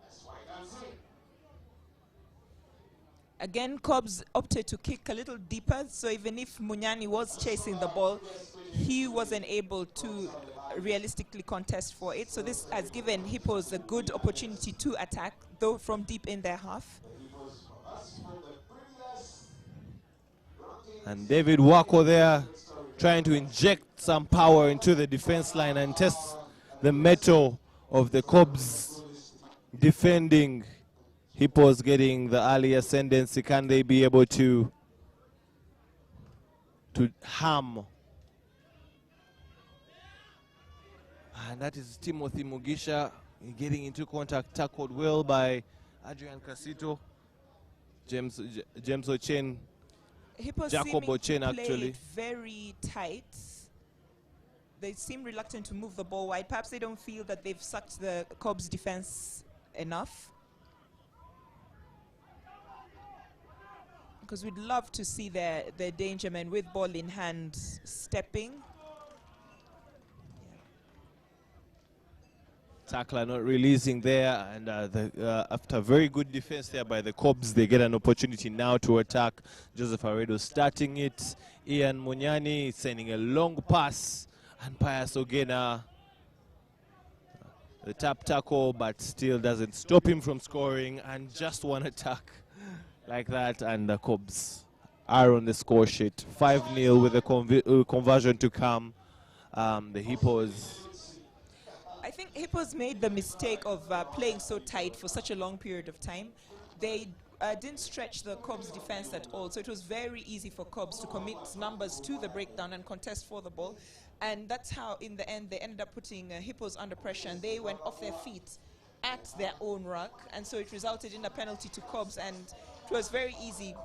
Speaker 5: That's why I can see.
Speaker 2: Again, Cobs opted to kick a little deeper, so even if Munyani was chasing the ball, he wasn't able to realistically contest for it. So this has given Hippos a good opportunity to attack, though from deep in their half.
Speaker 5: As for the previous ranking
Speaker 1: And David Wako there trying to inject some power into the defense line and test the mettle of the Cobs defending. Hippos getting the early ascendancy. Can they be able to harm? And that is Timothy Mugisha getting into contact, tackled well by Adrian Casito. James Ochen,
Speaker 2: Hippos
Speaker 1: Jacob Ochen actually.
Speaker 2: played very tight. They seem reluctant to move the ball wide. Perhaps they don't feel that they've sucked the Cobs defense enough. Because we'd love to see their danger men with ball in hand stepping.
Speaker 1: Tackler not releasing there, and after very good defense there by the Cobs, they get an opportunity now to attack. Joseph Aredo starting it. Ian Munyani sending a long pass, and Pius Ogena the tap tackle, but still doesn't stop him from scoring, and just one attack like that, and the Cobs are on the score sheet. 5-0 with a conversion to come. The Hippos.
Speaker 2: I think Hippos made the mistake of playing so tight for such a long period of time. They didn't stretch the Cobs defense at all, so it was very easy for Cobs to commit numbers to the breakdown and contest for the ball. And that's how, in the end, they ended up putting Hippos under pressure, and they went off their feet at their own ruck, and so it resulted in a penalty to Cobs, and it was very easy.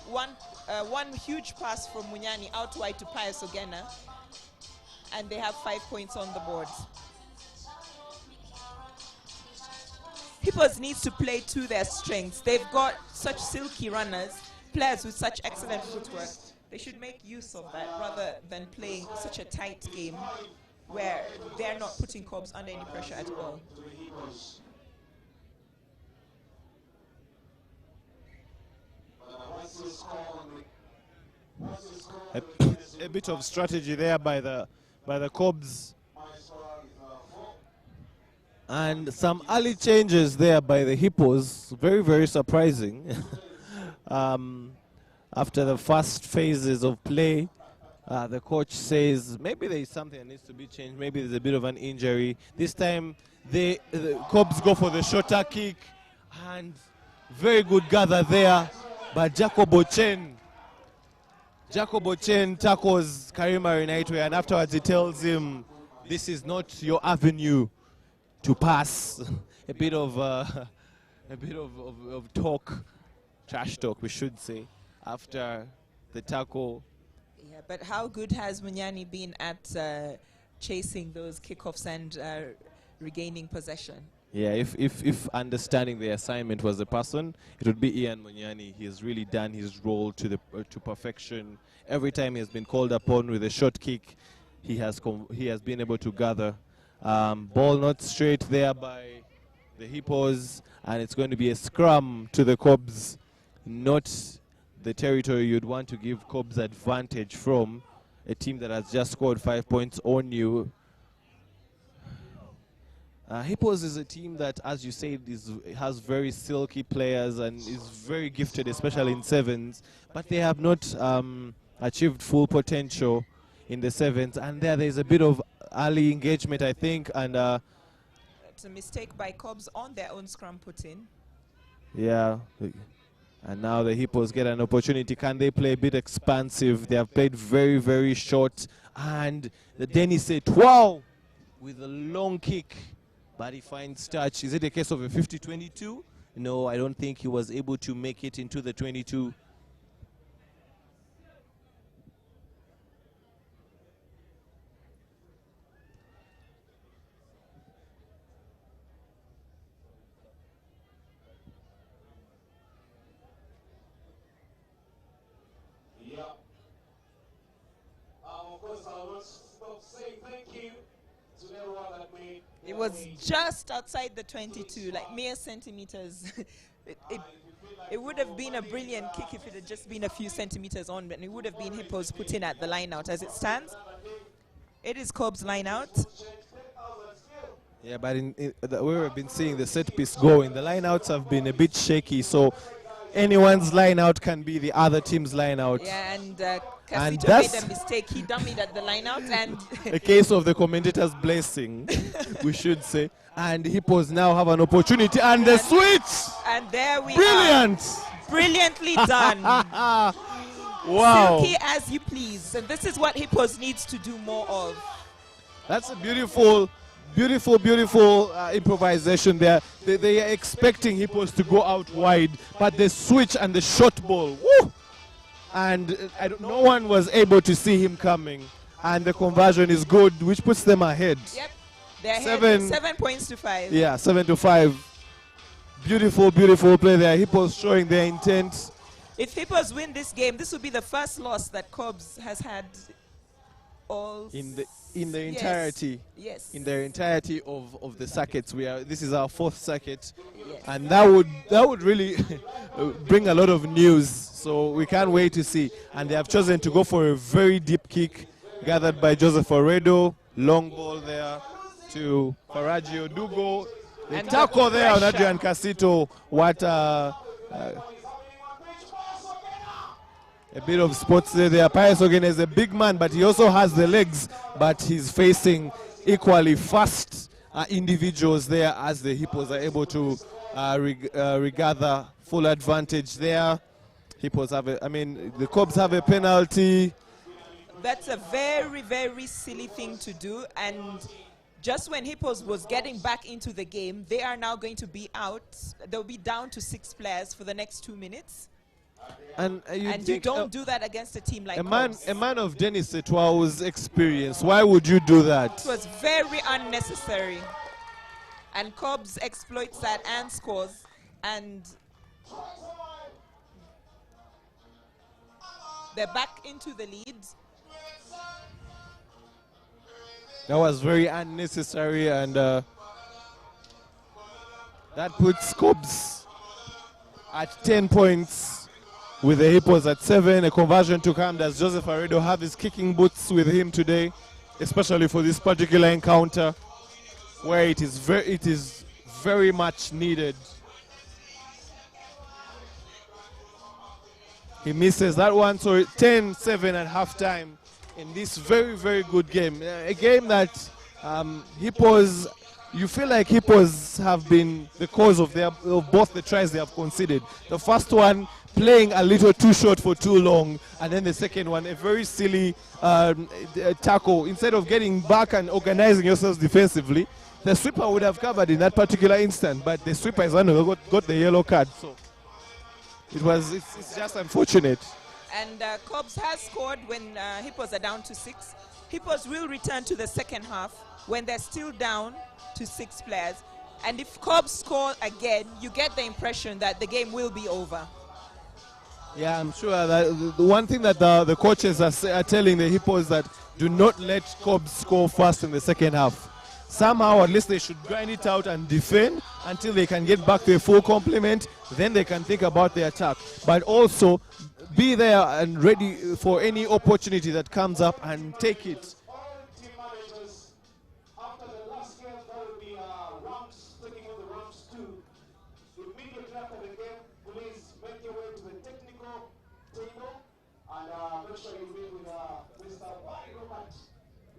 Speaker 2: One huge pass from Munyani out wide to Pius Ogena, and they have 5 points on the board. Hippos needs to play to their strengths. They've got such silky runners, players with such excellent footwork. They should make use of that rather than playing such a tight game where they're not putting Cobs under any pressure at all.
Speaker 1: A bit of strategy there by the Cobs, and some early changes there by the Hippos. Very, very surprising. After the first phases of play, the coach says maybe there's something that needs to be changed. Maybe there's a bit of an injury. This time the Cobs go for the shorter kick, and very good gather there by Jacob Ochen. Jacob Ochen tackles Karima Renaitwe, and afterwards he tells him, this is not your avenue to pass. a bit of talk, trash talk we should say, after the tackle.
Speaker 2: Yeah, but how good has Munyani been at chasing those kickoffs and regaining possession?
Speaker 1: Yeah, if understanding the assignment was a person, it would be Ian Munyani. He has really done his role to perfection. Every time he has been called upon with a short kick, he has been able to gather. Ball not straight there by the Hippos, and it's going to be a scrum to the Cobs. Not the territory you'd want to give Cobs advantage from, a team that has just scored 5 points on you. Hippos is a team that, as you said, has very silky players and is very gifted, especially in sevens, but they have not achieved full potential in the sevens, and there's a bit of early engagement, I think, and
Speaker 2: it's a mistake by Cobs on their own scrum put in.
Speaker 1: Yeah, and now the Hippos get an opportunity. Can they play a bit expansive? They have played very, very short, and the Dennis said, wow, with a long kick. But he finds touch. Is it a case of a 50-22? No, I don't think he was able to make it into the 22.
Speaker 5: Yeah. Of course, I will stop saying thank you to everyone that made.
Speaker 2: It was just outside the 22, like mere centimeters. It would have been a brilliant kick if it had just been a few centimeters on, but it would have been Hippos put in at the line out. As it stands, it is Cobs line out.
Speaker 1: Yeah, but the way we've been seeing the set piece going, the line outs have been a bit shaky, so anyone's line out can be the other team's line out.
Speaker 2: Yeah, and
Speaker 1: And
Speaker 2: Casito
Speaker 1: that's-
Speaker 2: made a mistake. He dummied at the line out and
Speaker 1: A case of the commentator's blessing, we should say. And Hippos now have an opportunity, and the switch!
Speaker 2: and there we
Speaker 1: Brilliant!
Speaker 2: are. Brilliantly done.
Speaker 1: Wow.
Speaker 2: Silky as you please. And this is what Hippos needs to do more of.
Speaker 1: That's a beautiful improvisation there. They are expecting Hippos to go out wide, but the switch and the short ball, woo! And no one was able to see him coming. And the conversion is good, which puts them ahead.
Speaker 2: Yep. They're
Speaker 1: Seven-
Speaker 2: 7 points to 5.
Speaker 1: Yeah, 7-5. Beautiful play there. Hippos showing their intent.
Speaker 2: If Hippos win this game, this will be the first loss that Cobs has had all
Speaker 1: In the
Speaker 2: Yes.
Speaker 1: entirety,
Speaker 2: Yes.
Speaker 1: in the entirety of the circuits, this is our 4th circuit,
Speaker 2: Yes.
Speaker 1: and that would really bring a lot of news. So we can't wait to see. And they have chosen to go for a very deep kick, gathered by Joseph Oredo. Long ball there to Faraggio Dugo. The
Speaker 2: And
Speaker 1: tackle there on
Speaker 2: pressure.
Speaker 1: Adrian Casito. What a bit of spots there. Pius Ogen is a big man, but he also has the legs. But he's facing equally fast individuals there as the Hippos are able to regather full advantage there. Hippos have the Cobs have a penalty.
Speaker 2: That's a very, very silly thing to do. And just when Hippos was getting back into the game, they are now going to be out. They'll be down to 6 players for the next 2 minutes.
Speaker 1: And
Speaker 2: You don't do that against a team like
Speaker 1: a
Speaker 2: Cobs.
Speaker 1: man of Dennis Etwao's experience. Why would you do that?
Speaker 2: It was very unnecessary. And Cobs exploits that and scores. And they're back into the lead.
Speaker 1: That was very unnecessary, and that puts Cobs at 10 points with the Hippos at 7. A conversion to come. Does Joseph Aredo have his kicking boots with him today, especially for this particular encounter where it is very much needed. He misses that one, so 10-7 at halftime in this very, very good game. A game that Hippos, you feel like Hippos have been the cause of both the tries they have conceded. The first one playing a little too short for too long, and then the second one, a very silly tackle. Instead of getting back and organizing yourselves defensively, the sweeper would have covered in that particular instant, but the sweeper is the one who got the yellow card. So it's just unfortunate.
Speaker 2: And Cobs has scored when Hippos are down to 6. Hippos will return to the second half when they're still down to 6 players. And if Cobs score again, you get the impression that the game will be over.
Speaker 1: Yeah, I'm sure that the one thing that the coaches are telling the Hippos that do not let Cobs score fast in the second half. Somehow, at least they should grind it out and defend until they can get back to a full complement. Then they can think about the attack. But also, be there and ready for any opportunity that comes up and take it.
Speaker 5: After the last game, there will be rounds, taking on the rounds 2. Immediately after the game, please make your way to the technical table and make sure you meet with Mr. Barry Robert.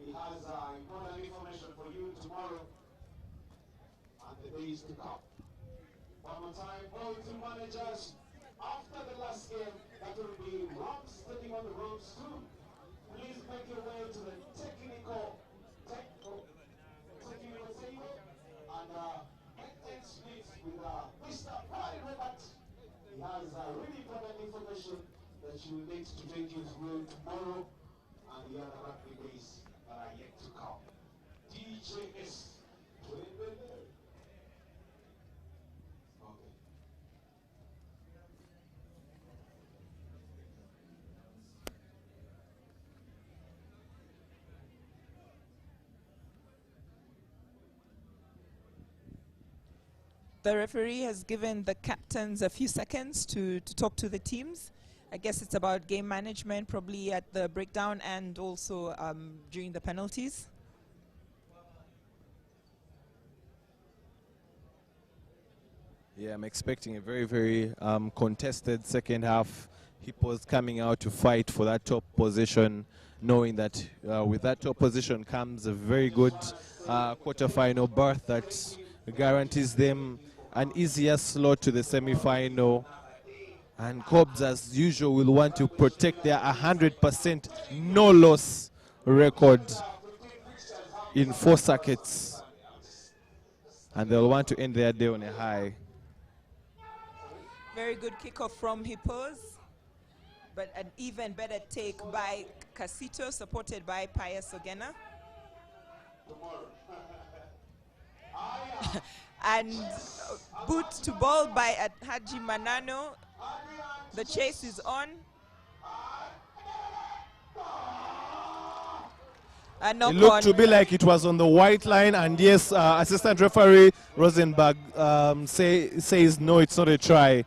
Speaker 5: He has important information for you tomorrow and the days to come. One more time, all team managers. After the last game, that will be rounds, taking on the rounds 2. Please make your way to the technical table and make ends meet with Mr. Barry Robert. He has really important information that you will need to take you through tomorrow and the other rugby days that are yet to come. DJS.
Speaker 2: The referee has given the captains a few seconds to talk to the teams. I guess it's about game management, probably at the breakdown and also during the penalties.
Speaker 1: Yeah, I'm expecting a very, very contested second half. Hippos coming out to fight for that top position, knowing that with that top position comes a very good quarterfinal berth that guarantees them an easier slot to the semi-final. And Cobs, as usual, will want to protect their 100% no-loss record in 4 circuits. And they'll want to end their day on a high.
Speaker 2: Very good kickoff from Hippos, but an even better take by Casito, supported by Pius Ogena. And boot to ball by Haji Manano. The chase is on.
Speaker 1: It looked to be like it was on the white line, and yes, assistant referee Rosenberg says no, it's not a try.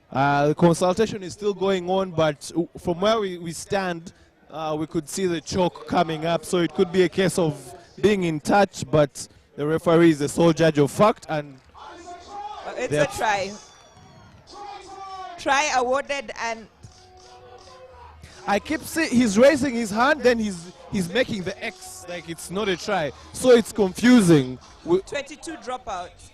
Speaker 1: The consultation is still going on, but from where we stand, we could see the chalk coming up, so it could be a case of being in touch, but the referee is the sole judge of fact, and
Speaker 2: it's a try. Try awarded, and
Speaker 1: I keep saying he's raising his hand, then he's making the X like it's not a try, so it's confusing.
Speaker 2: 22 dropouts.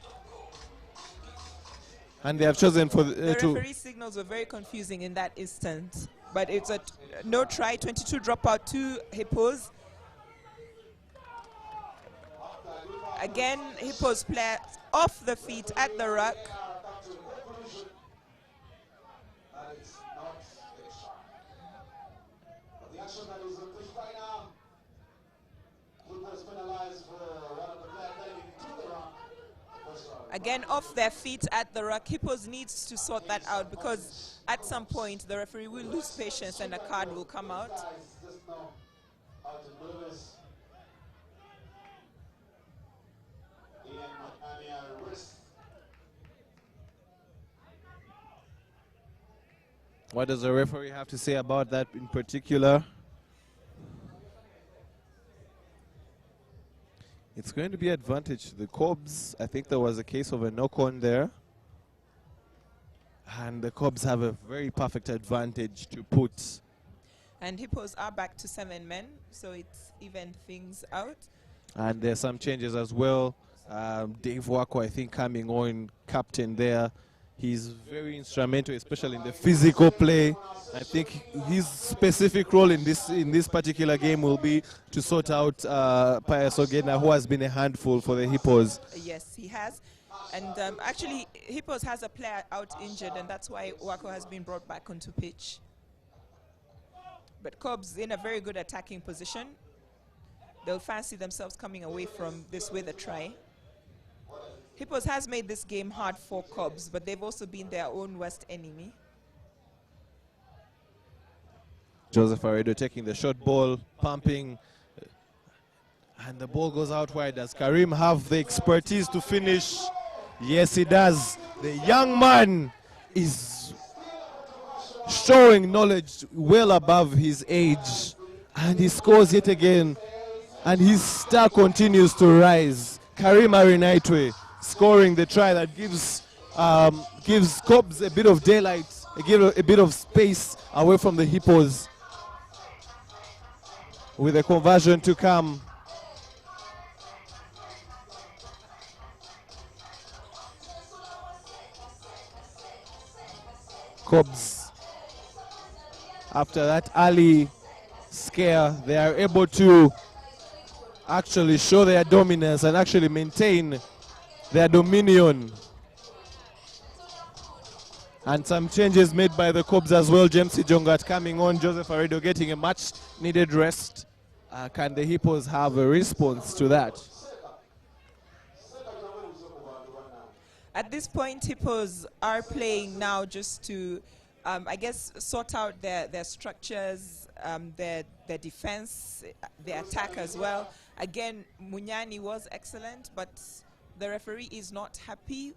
Speaker 1: And they have chosen for
Speaker 2: the referee signals were very confusing in that instant, but it's a no try. 22 dropout to Hippos. Again, Hippos player off the feet at the ruck. Again, off their feet at the ruck. Hippos needs to sort that out, because at some point the referee will lose patience and a card will come out.
Speaker 1: What does the referee have to say about that in particular? It's going to be advantage to the Cobs. I think there was a case of a knock-on there. And the Cobs have a very perfect advantage to put.
Speaker 2: And Hippos are back to 7 men, so it's even things out.
Speaker 1: And there's some changes as well. Dave Wako, I think, coming on, captain there. He's very instrumental, especially in the physical play. I think his specific role in this particular game will be to sort out Pius Ogena, who has been a handful for the Hippos.
Speaker 2: Yes, he has. And actually, Hippos has a player out injured, and that's why Wako has been brought back onto pitch. But Cobs in a very good attacking position. They'll fancy themselves coming away from this with a try. Hippos has made this game hard for Cobs, but they've also been their own worst enemy.
Speaker 1: Joseph Aredo taking the short ball, pumping, and the ball goes out wide. Does Karim have the expertise to finish? Yes, he does. The young man is showing knowledge well above his age, and he scores yet again, and his star continues to rise. Karim Arinaitwe scoring the try that gives Cobs a bit of daylight, a bit of space away from the Hippos, with a conversion to come. Cobs, after that early scare, they are able to actually show their dominance and actually maintain their dominion. And some changes made by the Cobs as well. James Jongat coming on, Joseph Aredo getting a much needed rest. Can the Hippos have a response to that?
Speaker 2: At this point, Hippos are playing now just to, I guess, sort out their structures, their defense, their attack as well. Again, Munyani was excellent, but the referee is not happy.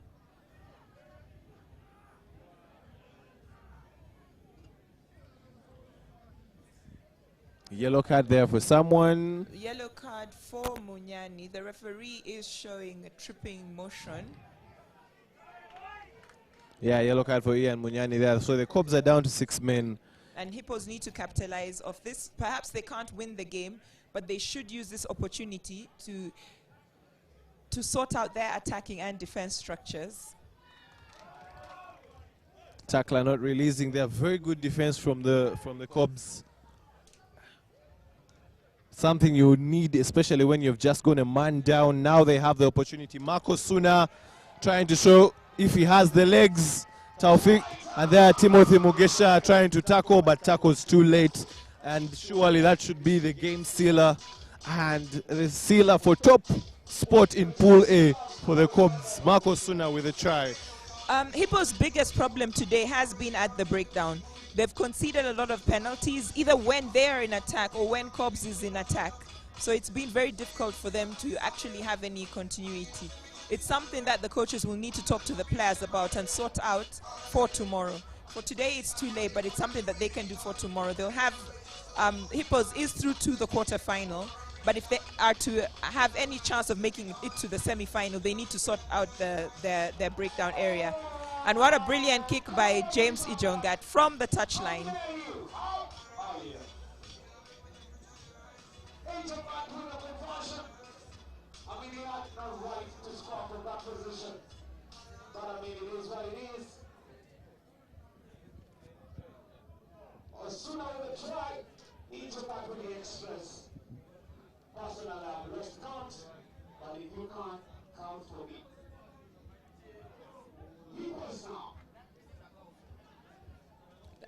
Speaker 1: Yellow card there for someone.
Speaker 2: Yellow card for Munyani. The referee is showing a tripping motion.
Speaker 1: Yeah, yellow card for Ian Munyani there. So the Cobs are down to 6 men.
Speaker 2: And Hippos need to capitalize of this. Perhaps they can't win the game, but they should use this opportunity to sort out their attacking and defense structures.
Speaker 1: Tackler not releasing. They have very good defense from the Cobs. Something you need, especially when you've just gone a man down. Now they have the opportunity. Marco Suna trying to show if he has the legs. Taufik, and there Timothy Mugesha trying to tackle, but tackles too late. And surely that should be the game sealer. And the sealer for top spot in Pool A for the Cobs. Marco Suna with a try.
Speaker 2: Hippo's biggest problem today has been at the breakdown. They've conceded a lot of penalties, either when they're in attack or when Cobs is in attack. So it's been very difficult for them to actually have any continuity. It's something that the coaches will need to talk to the players about and sort out for tomorrow. For today, it's too late, but it's something that they can do for tomorrow. They'll have, Hippos is through to the quarterfinal, but if they are to have any chance of making it to the semi-final, they need to sort out their breakdown area. And what a brilliant kick by James Ijongat from the touchline.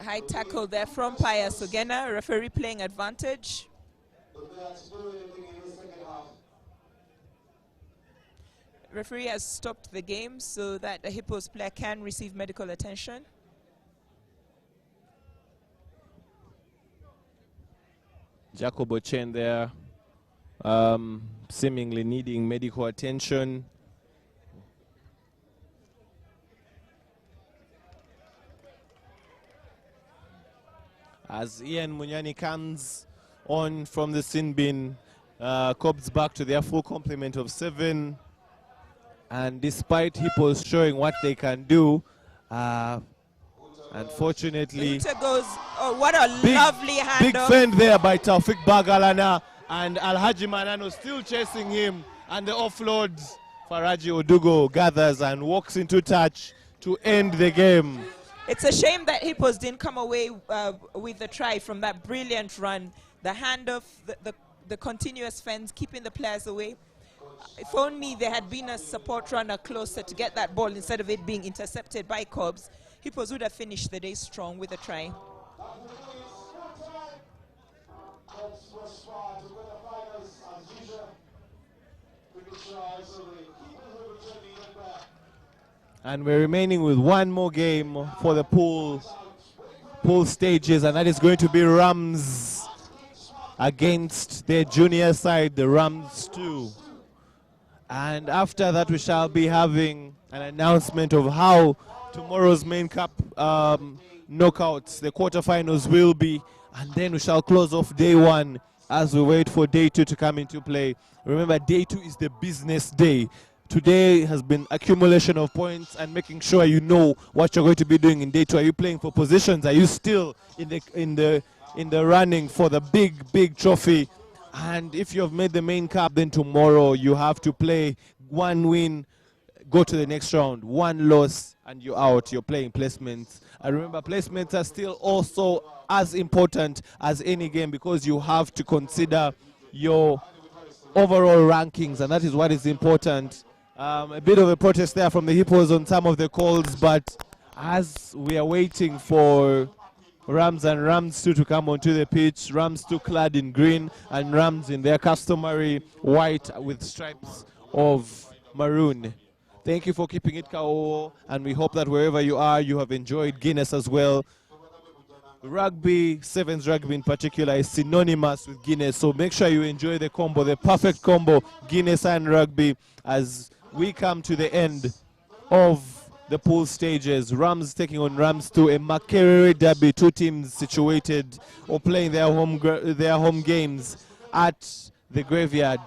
Speaker 2: High tackle there from Pius Ogena, referee playing advantage. Referee has stopped the game so that the Hippos player can receive medical attention.
Speaker 1: Jacobo Chen there, seemingly needing medical attention. As Ian Munyani comes on from the sin bin, Cobs back to their full complement of 7. And despite Hippos showing what they can do, unfortunately,
Speaker 2: goes, oh, what a lovely hand.
Speaker 1: Big fend there by Taufik Bagalana, and Alhaji Manano still chasing him, and the offload, Faraji Odugo gathers and walks into touch to end the game.
Speaker 2: It's a shame that Hippos didn't come away with the try from that brilliant run. The handoff, the continuous fence, keeping the players away. If only there had been a support runner closer to get that ball instead of it being intercepted by Cobs, Hippos would have finished the day strong with a try.
Speaker 1: And we're remaining with one more game for the pool stages, and that is going to be Rams against their junior side, the Rams 2. And after that, we shall be having an announcement of how tomorrow's main cup knockouts, the quarterfinals will be, and then we shall close off day 1 as we wait for day 2 to come into play. Remember, day 2 is the business day. Today has been accumulation of points and making sure you know what you're going to be doing in day 2. Are you playing for positions? Are you still in the running for the big trophy? And if you have made the main cup, then tomorrow you have to play 1 win, go to the next round, 1 loss, and you're out. You're playing placements. And remember, placements are still also as important as any game because you have to consider your overall rankings, and that is what is important. A bit of a protest there from the Hippos on some of the calls, but as we are waiting for Rams and Rams 2 to come onto the pitch, Rams 2 clad in green and Rams in their customary white with stripes of maroon. Thank you for keeping it, Kawowo, and we hope that wherever you are, you have enjoyed Guinness as well. Rugby, Sevens rugby in particular, is synonymous with Guinness, so make sure you enjoy the combo, the perfect combo, Guinness and rugby, as we come to the end of the pool stages. Rams taking on Rams 2, a Makerere derby. Two teams situated or playing their home games at the graveyard,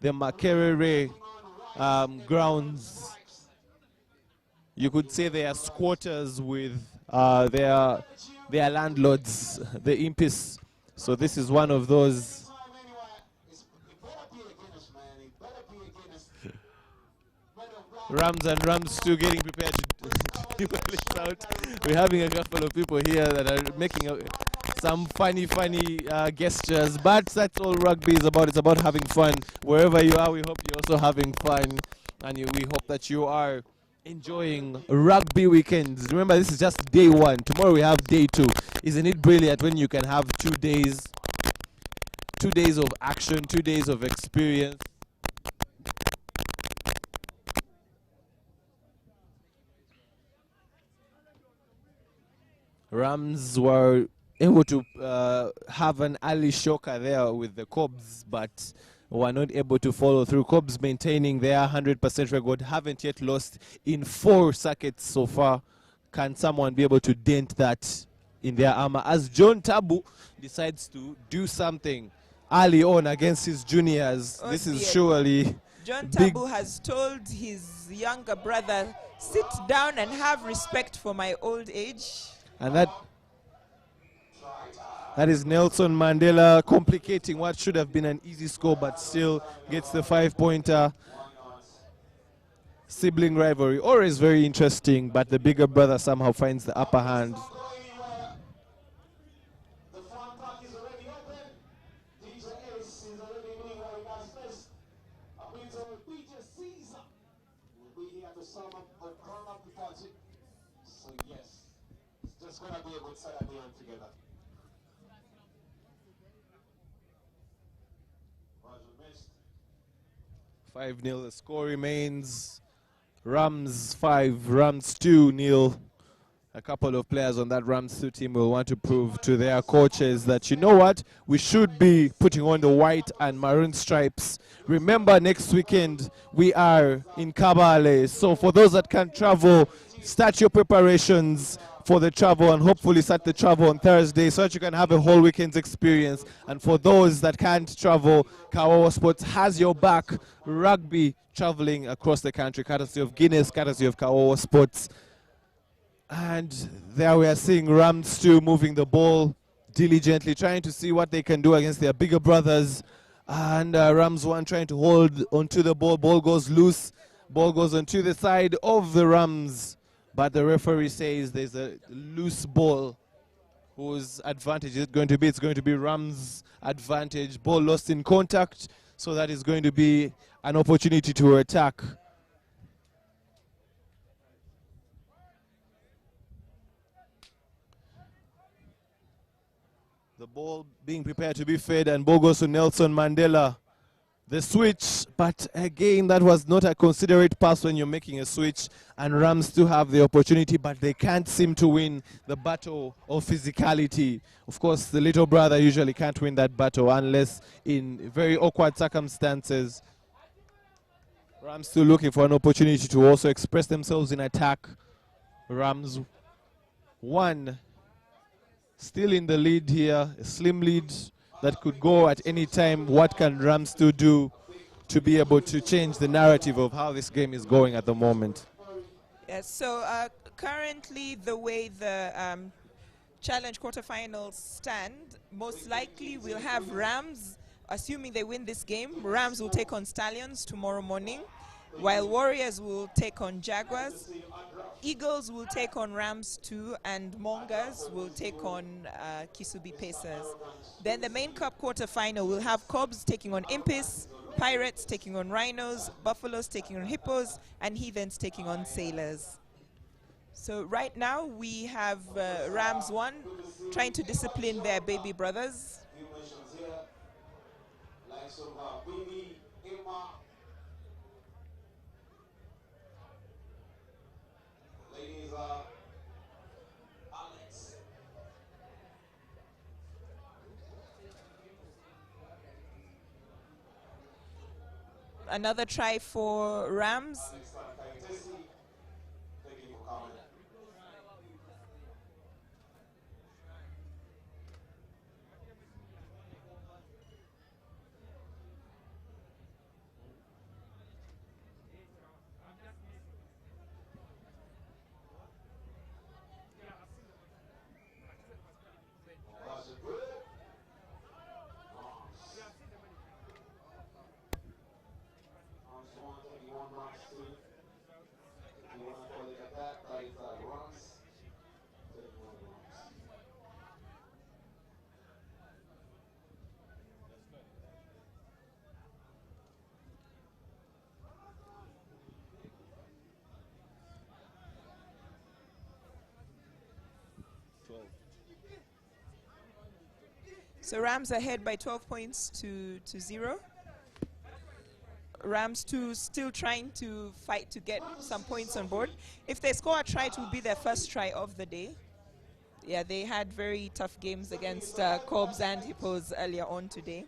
Speaker 1: the Makerere grounds. You could say they are squatters with their landlords, the Impis. So this is one of those. Rams and Rams 2 getting prepared to duel it out. We're having a couple of people here that are making some funny gestures, but that's all rugby is about. It's about having fun. Wherever you are, we hope you're also having fun, and we hope that you are enjoying rugby weekends. Remember, this is just day one. Tomorrow we have day 2. Isn't it brilliant when you can have 2 days? 2 days of action, 2 days of experience. Rams were able to have an early shocker there with the Cobs, but were not able to follow through. Cobs maintaining their 100% record, haven't yet lost in 4 circuits so far. Can someone be able to dent that in their armor as John Tabu decides to do something early on against his juniors?
Speaker 2: Oh,
Speaker 1: this is surely
Speaker 2: John
Speaker 1: big.
Speaker 2: Tabu has told his younger brother, sit down and have respect for my old age.
Speaker 1: And that is Nelson Mandela complicating what should have been an easy score, but still gets the 5-pointer. Sibling rivalry, always very interesting, but the bigger brother somehow finds the upper hand.
Speaker 5: It's going to be a good Saturday together.
Speaker 1: 5-0, the score remains Rams 5, Rams 2-0. A couple of players on that Rams 2 team will want to prove to their coaches that, you know what, we should be putting on the white and maroon stripes. Remember, next weekend we are in Kabale. So for those that can travel, start your preparations for the travel and hopefully start the travel on Thursday so that you can have a whole weekend's experience. And for those that can't travel, Kawowo Sports has your back. Rugby traveling across the country, courtesy of Guinness, courtesy of Kawowo Sports. And there we are seeing Rams 2 moving the ball diligently, trying to see what they can do against their bigger brothers. And Rams 1 trying to hold onto the ball. Ball goes loose. Ball goes onto the side of the Rams. But the referee says there's a loose ball. Whose advantage is it going to be? It's going to be Rams' advantage. Ball lost in contact. So that is going to be an opportunity to attack. The ball being prepared to be fed, and ball goes to Nelson Mandela. The switch, but again, that was not a considerate pass when you're making a switch, and Rams still have the opportunity, but they can't seem to win the battle of physicality. Of course, the little brother usually can't win that battle unless in very awkward circumstances. Rams still looking for an opportunity to also express themselves in attack. Rams 1. Still in the lead here, a slim lead that could go at any time. What can Rams still do to be able to change the narrative of how this game is going at the moment?
Speaker 2: Yes, so currently the way the Challenge quarterfinals stand, most likely we'll have Rams, assuming they win this game, Rams will take on Stallions tomorrow morning, while Warriors will take on Jaguars. Eagles will take on Rams 2, and Mongers will take on Kisubi Pacers. Then the main cup quarterfinal will have Cobs taking on Impis, Pirates taking on Rhinos, Buffaloes taking on Hippos, and Heathens taking on Sailors. So right now we have Rams 1 trying to discipline their baby brothers. Another try for Rams. So Rams ahead by 12 points to 0. Rams 2 still trying to fight to get some points on board. If they score a try, it will be their first try of the day. Yeah, they had very tough games against Cobs and Hippos earlier on today.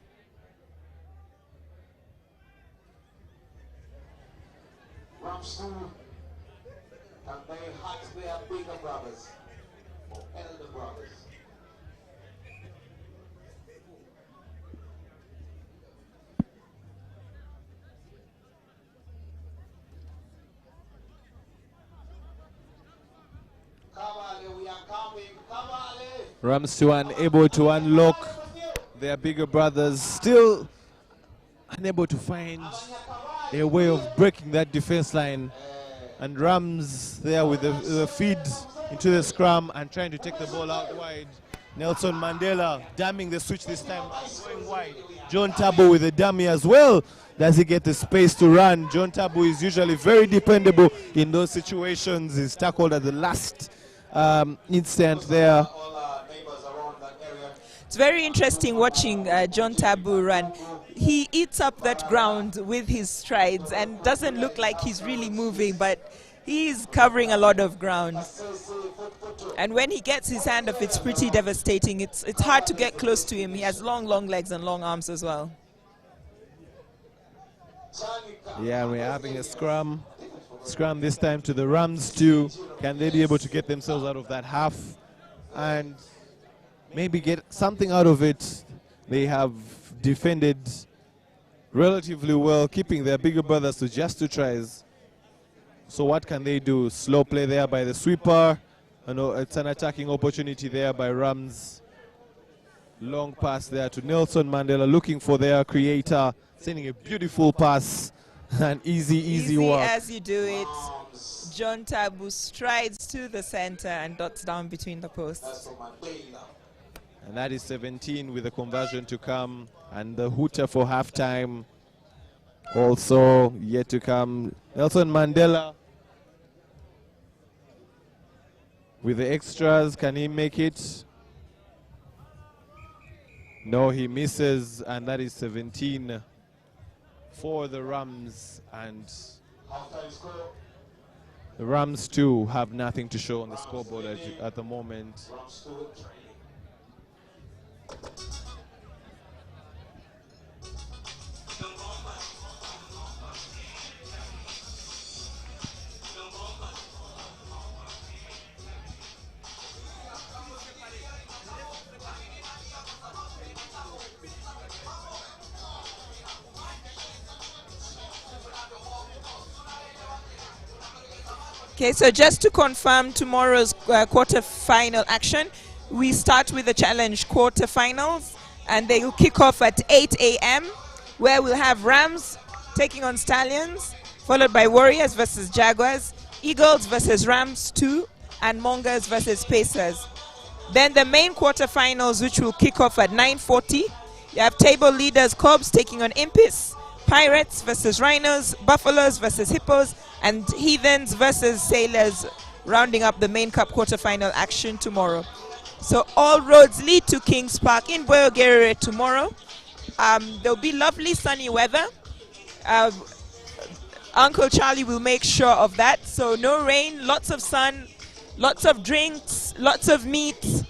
Speaker 5: Rams 2, and they hurt their bigger brothers, or elder brothers. We are coming.
Speaker 1: Rams 2 unable to unlock their bigger brothers. Still unable to find a way of breaking that defense line. And Rams there with the feed into the scrum and trying to take the ball out wide. Nelson Mandela damming the switch this time, going wide. John Tabo with the dummy as well. Does he get the space to run? John Tabo is usually very dependable in those situations. He's tackled at the last instant there.
Speaker 2: It's very interesting watching John Tabo run. He eats up that ground with his strides and doesn't look like he's really moving, but he's covering a lot of ground. And when he gets his hand up, it's pretty devastating. It's hard to get close to him. He has long legs and long arms as well.
Speaker 1: Yeah, we're having a scrum. Scrum this time to the Rams too. Can they be able to get themselves out of that half and maybe get something out of it? They have defended relatively well, keeping their bigger brothers to just 2 tries. So what can they do? Slow play there by the sweeper. You know, it's an attacking opportunity there by Rams. Long pass there to Nelson Mandela, looking for their creator, sending a beautiful pass. And easy work.
Speaker 2: As you do it. John Tabo strides to the center and dots down between the posts.
Speaker 1: And that is 17 with the conversion to come. And the hooter for halftime also yet to come. Nelson Mandela with the extras. Can he make it? No, he misses. And that is 17 for the Rams. And the Rams too have nothing to show on the scoreboard at the moment.
Speaker 2: Okay, so just to confirm tomorrow's quarter-final action, we start with the challenge quarter-finals, and they will kick off at 8 a.m., where we'll have Rams taking on Stallions, followed by Warriors versus Jaguars, Eagles versus Rams 2, and Mongers versus Pacers. Then the main quarter-finals, which will kick off at 9:40, you have table leaders Cobs taking on Impis, Pirates versus Rhinos, Buffaloes versus Hippos, and Heathens versus Sailors, rounding up the main cup quarterfinal action tomorrow. So all roads lead to Kings Park in Boyogere tomorrow. There'll be lovely sunny weather. Uncle Charlie will make sure of that. So no rain, lots of sun, lots of drinks, lots of meat,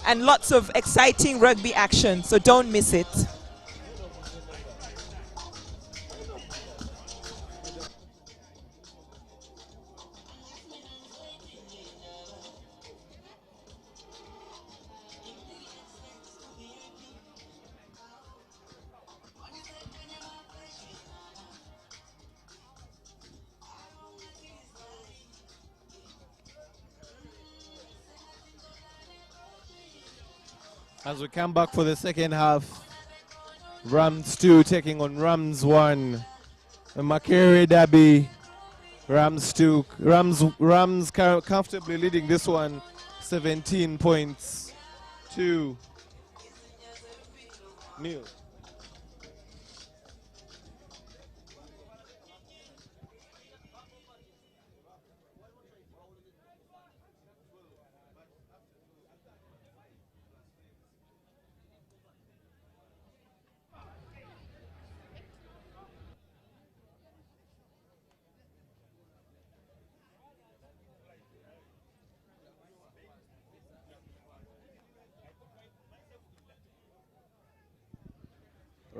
Speaker 2: and lots of exciting rugby action. So don't miss it.
Speaker 1: As we come back for the second half, Rams 2 taking on Rams 1. The Makere Derby, Rams 2. Rams comfortably leading this one, 17 points to nil.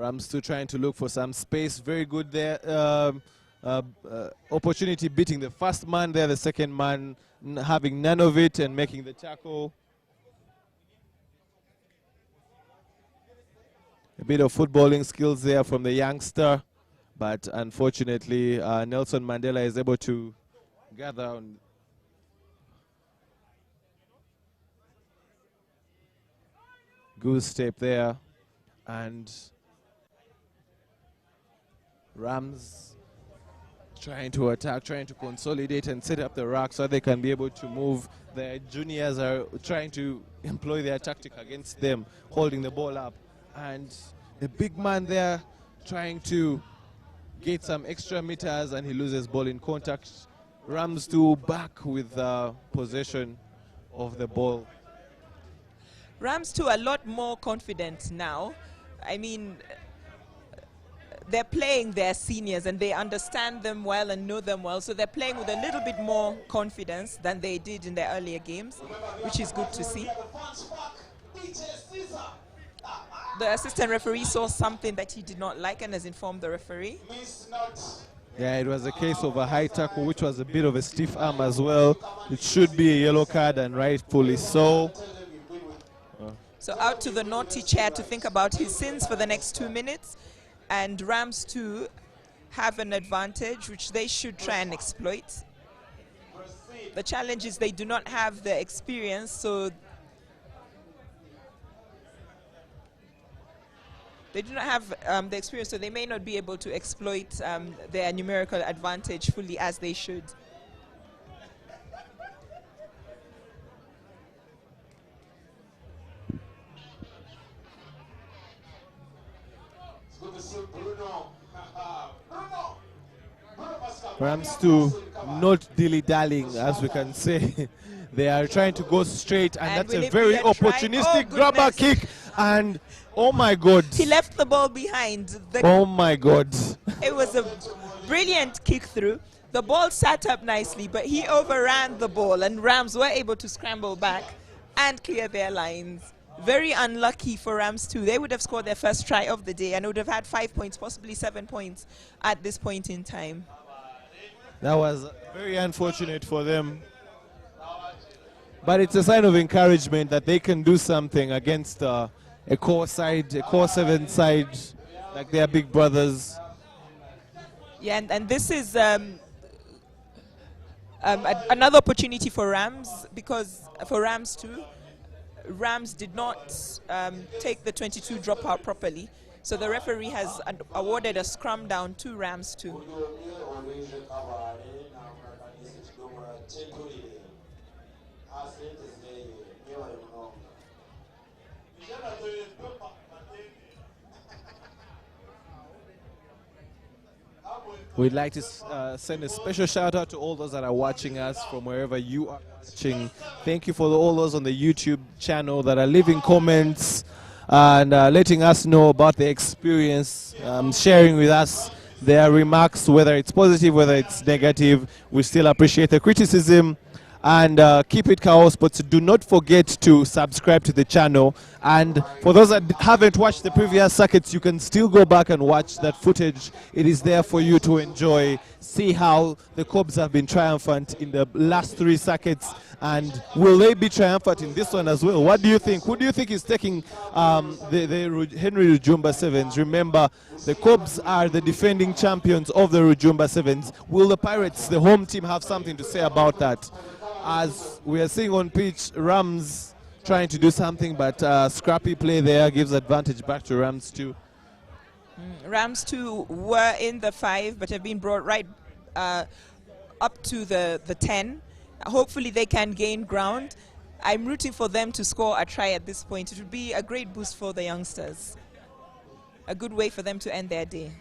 Speaker 1: Rams still trying to look for some space. Very good there. Opportunity beating the first man there, the second man having none of it and making the tackle. A bit of footballing skills there from the youngster, but unfortunately Nelson Mandela is able to gather on. Goose step there, and Rams trying to attack, trying to consolidate and set up the rack so they can be able to move. The juniors are trying to employ their tactic against them, holding the ball up. And the big man there trying to get some extra meters, and he loses ball in contact. Rams to back with possession of the ball.
Speaker 2: Rams too a lot more confident now. I mean, they're playing their seniors and they understand them well and know them well, so they're playing with a little bit more confidence than they did in their earlier games, which is good to see. The assistant referee saw something that he did not like and has informed the referee.
Speaker 1: Yeah, it was a case of a high tackle, which was a bit of a stiff arm as well. It should be a yellow card, and rightfully so.
Speaker 2: So out to the naughty chair to think about his sins for the next 2 minutes. And Rams too have an advantage, which they should try and exploit. The challenge is they do not have the experience, so they do not have the experience, so they may not be able to exploit their numerical advantage fully as they should.
Speaker 1: Rams to not dilly-dallying, as we can say. They are trying to go straight, and that's a very opportunistic grabber kick. And oh my God,
Speaker 2: he left the ball behind.
Speaker 1: Oh my God.
Speaker 2: It was a brilliant kick through. The ball sat up nicely, but he overran the ball, and Rams were able to scramble back and clear their lines. Very unlucky for Rams too. They would have scored their first try of the day and would have had 5 points, possibly 7 points at this point in time.
Speaker 1: That was very unfortunate for them. But it's a sign of encouragement that they can do something against a core side, a core 7 side, like their big brothers.
Speaker 2: Yeah, and this is another opportunity for Rams, because for Rams too, Rams did not take the 22 dropout properly. So the referee has awarded a scrum down to Rams too.
Speaker 1: We'd like to send a special shout out to all those that are watching us from wherever you are watching. Thank you for all those on the YouTube channel that are leaving comments and letting us know about their experience, sharing with us their remarks, whether it's positive, whether it's negative. We still appreciate the criticism. And keep it Kawowo Sports. Do not forget to subscribe to the channel. And for those that haven't watched the previous circuits, you can still go back and watch that footage. It is there for you to enjoy. See how the Cobs have been triumphant in the last 3 circuits. And will they be triumphant in this one as well? What do you think? Who do you think is taking the Henry Rujumba Sevens? Remember, the Cobs are the defending champions of the Rujumba Sevens. Will the Pirates, the home team, have something to say about that? As we are seeing on pitch, Rams trying to do something, but scrappy play there gives advantage back to Rams too.
Speaker 2: Rams too were in the 5, but have been brought right up to the 10. Hopefully they can gain ground. I'm rooting for them to score a try at this point. It would be a great boost for the youngsters. A good way for them to end their day.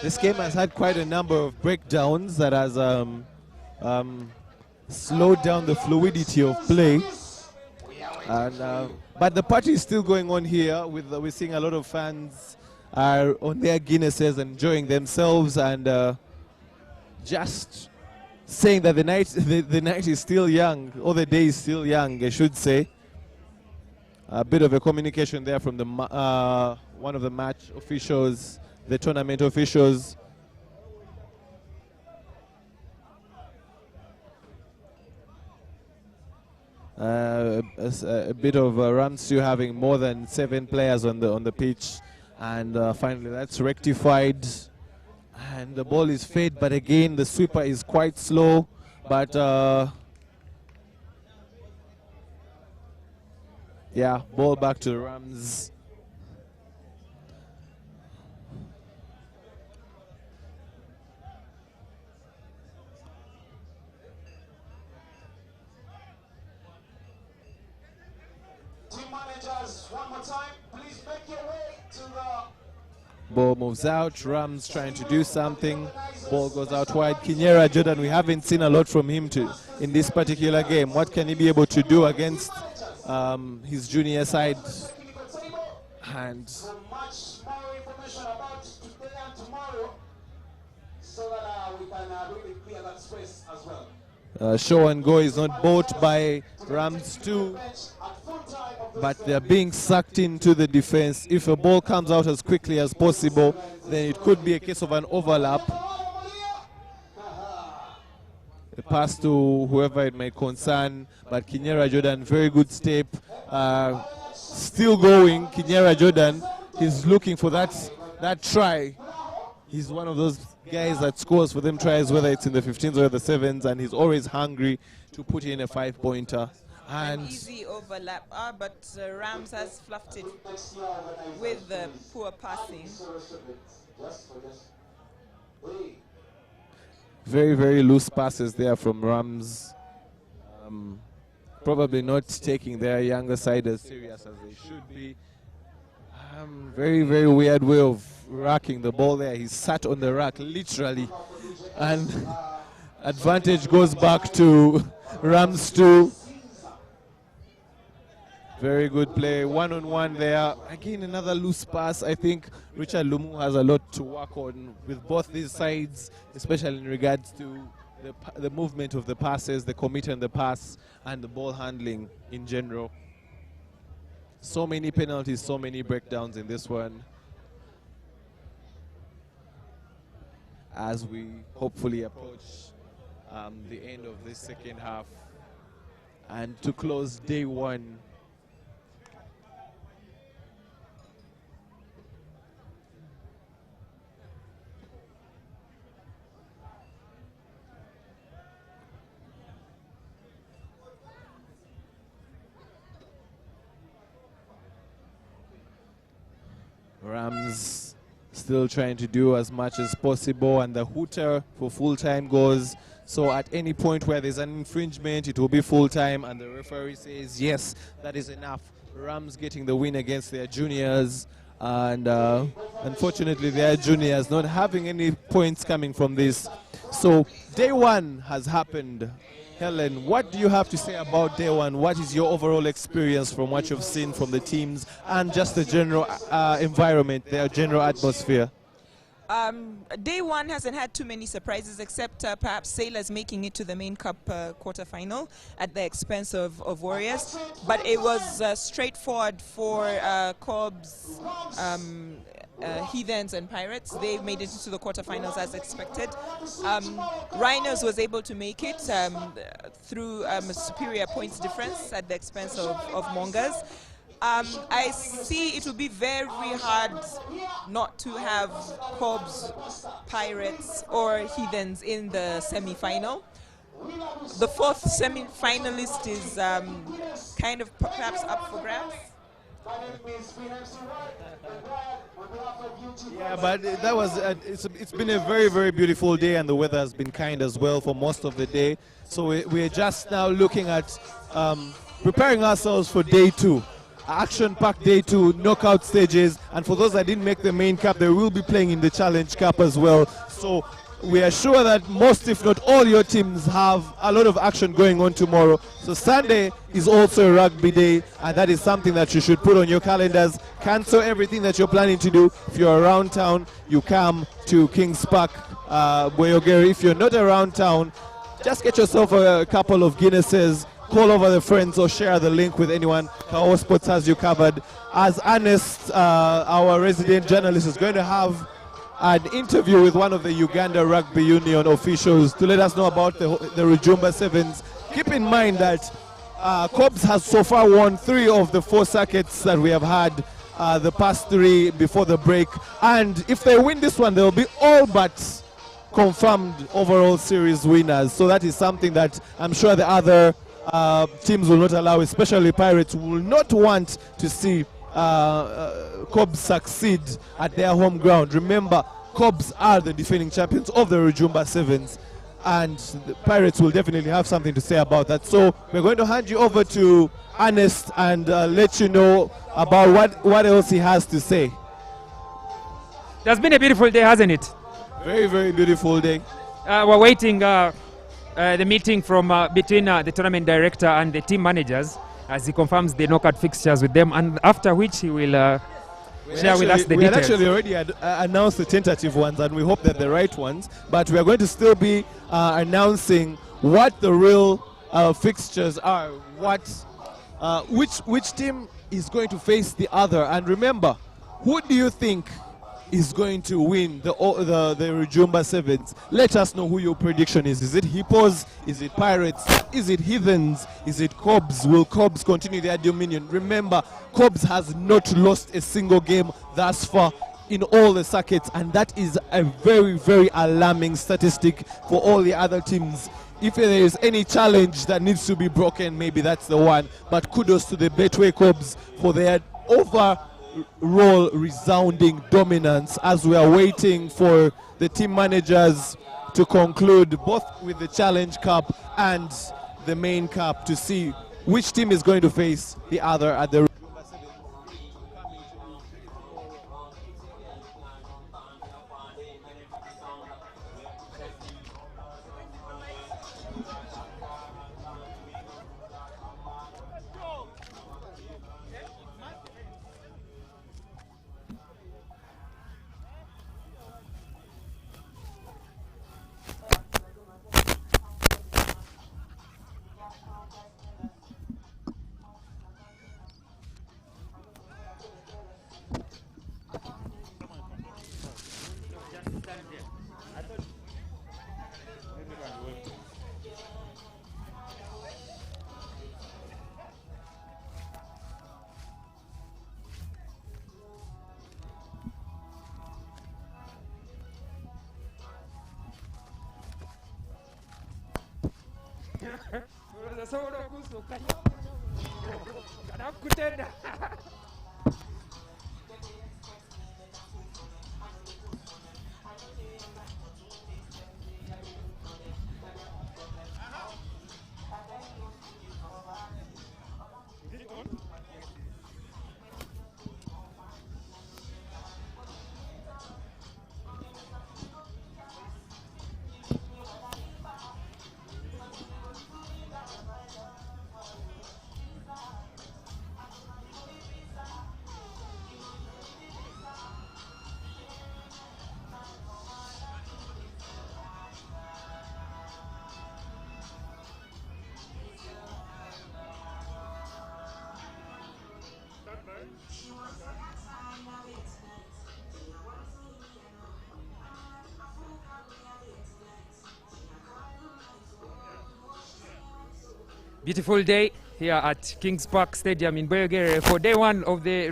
Speaker 1: this game has had quite a number of breakdowns that has slowed down the fluidity of play. And but the party is still going on here. We're seeing a lot of fans are on their Guinnesses, enjoying themselves, and just saying that the night is still young, or the day is still young, I should say. A bit of a communication there from the one of the match officials, the tournament officials. A bit of Rams still having more than 7 players on the pitch, and finally that's rectified, and the ball is fed. But again, the sweeper is quite slow. But yeah, ball back to the Rams. Ball moves out. Rams trying to do something. Ball goes out wide. Kinyera Jordan, we haven't seen a lot from him in this particular game. What can he be able to do against his junior side? And
Speaker 5: much more information about today and tomorrow, so that we can really clear that space as well.
Speaker 1: Show and go is not bought by Rams 2, but they're being sucked into the defense. If a ball comes out as quickly as possible, then it could be a case of an overlap. A pass to whoever it may concern, but Kinyera Jordan, very good step. Still going, Kinyera Jordan, he's looking for that try. He's one of those guys that scores for them tries, whether it's in the 15s or the 7s, and he's always hungry to put in a 5-pointer.
Speaker 2: An easy overlap, but Rams has fluffed it with the poor passing.
Speaker 1: Very, very loose passes there from Rams. Probably not taking their younger side as serious as they should be. Very, very weird way of racking the ball there. He sat on the rack, literally. And advantage goes back to Rams 2. Very good play, one-on-one there. Again, another loose pass. I think Richard Lumu has a lot to work on with both these sides, especially in regards to the movement of the passes, the commit and the pass, and the ball handling in general. So many penalties, so many breakdowns in this one, as we hopefully approach the end of this second half and to close day one. Rams still trying to do as much as possible, and the hooter for full time goes. So at any point where there's an infringement, it will be full time, and the referee says yes, that is enough. Rams getting the win against their juniors, and unfortunately their juniors not having any points coming from this. So day one has happened. Helen, what do you have to say about day one? What is your overall experience from what you've seen from the teams and just the general environment, their general atmosphere?
Speaker 2: Day one hasn't had too many surprises, except perhaps Sailors making it to the main cup quarterfinal at the expense of Warriors. But it was straightforward for Cobs, Heathens and Pirates. They made it into the quarterfinals as expected. Rhinos was able to make it through a superior points difference at the expense of Mongers. I see it will be very hard not to have Cobs, Pirates or Heathens in the semi-final. The fourth semi-finalist is kind of perhaps up for grabs.
Speaker 1: Yeah, but that was it's been a very, very beautiful day, and the weather has been kind as well for most of the day. So we're just now looking at preparing ourselves for day two. action-packed day to knockout stages, and for those that didn't make the main cup, they will be playing in the Challenge Cup as well. So we are sure that most, if not all, your teams have a lot of action going on tomorrow. So Sunday is also a rugby day, and that is something that you should put on your calendars. Cancel everything that you're planning to do. If you're around town, you come to Kings Park, Boyogeri. If you're not around town, just get yourself a couple of Guinnesses, call over the friends or share the link with anyone. Kawowo Sports has you covered. As Ernest, our resident journalist, is going to have an interview with one of the Uganda Rugby Union officials to let us know about the Rujumba Sevens. Keep in mind that Cobs has so far won 3 of the 4 circuits that we have had, the past 3 before the break. And if they win this one, they'll be all but confirmed overall series winners. So that is something that I'm sure the other teams will not allow, especially Pirates, who will not want to see Cobs succeed at their home ground. Remember, Cobs are the defending champions of the Rujumba Sevens, and the Pirates will definitely have something to say about that. So we're going to hand you over to Ernest and let you know about what else he has to say.
Speaker 7: It has been a beautiful day, hasn't it?
Speaker 1: Very, very beautiful day.
Speaker 7: We're waiting the meeting from between the tournament director and the team managers as he confirms the knockout fixtures with them, and after which he will share with us the details.
Speaker 1: We had actually already announced the tentative ones, and we hope they're the right ones, but we are going to still be announcing what the real fixtures are, which team is going to face the other. And remember, who do you think is going to win the Rujumba Sevens? Let us know who your prediction is. Is it Hippos? Is it Pirates? Is it Heathens? Is it Cobs? Will Cobs continue their dominion? Remember, Cobs has not lost a single game thus far in all the circuits, and that is a very, very alarming statistic for all the other teams. If there is any challenge that needs to be broken, maybe that's the one. But kudos to the Betway Cobs for their overall resounding dominance, as we are waiting for the team managers to conclude both with the Challenge Cup and the main cup to see which team is going to face the other at the
Speaker 7: Beautiful day here at Kings Park Stadium in Boyogere for day 1 of the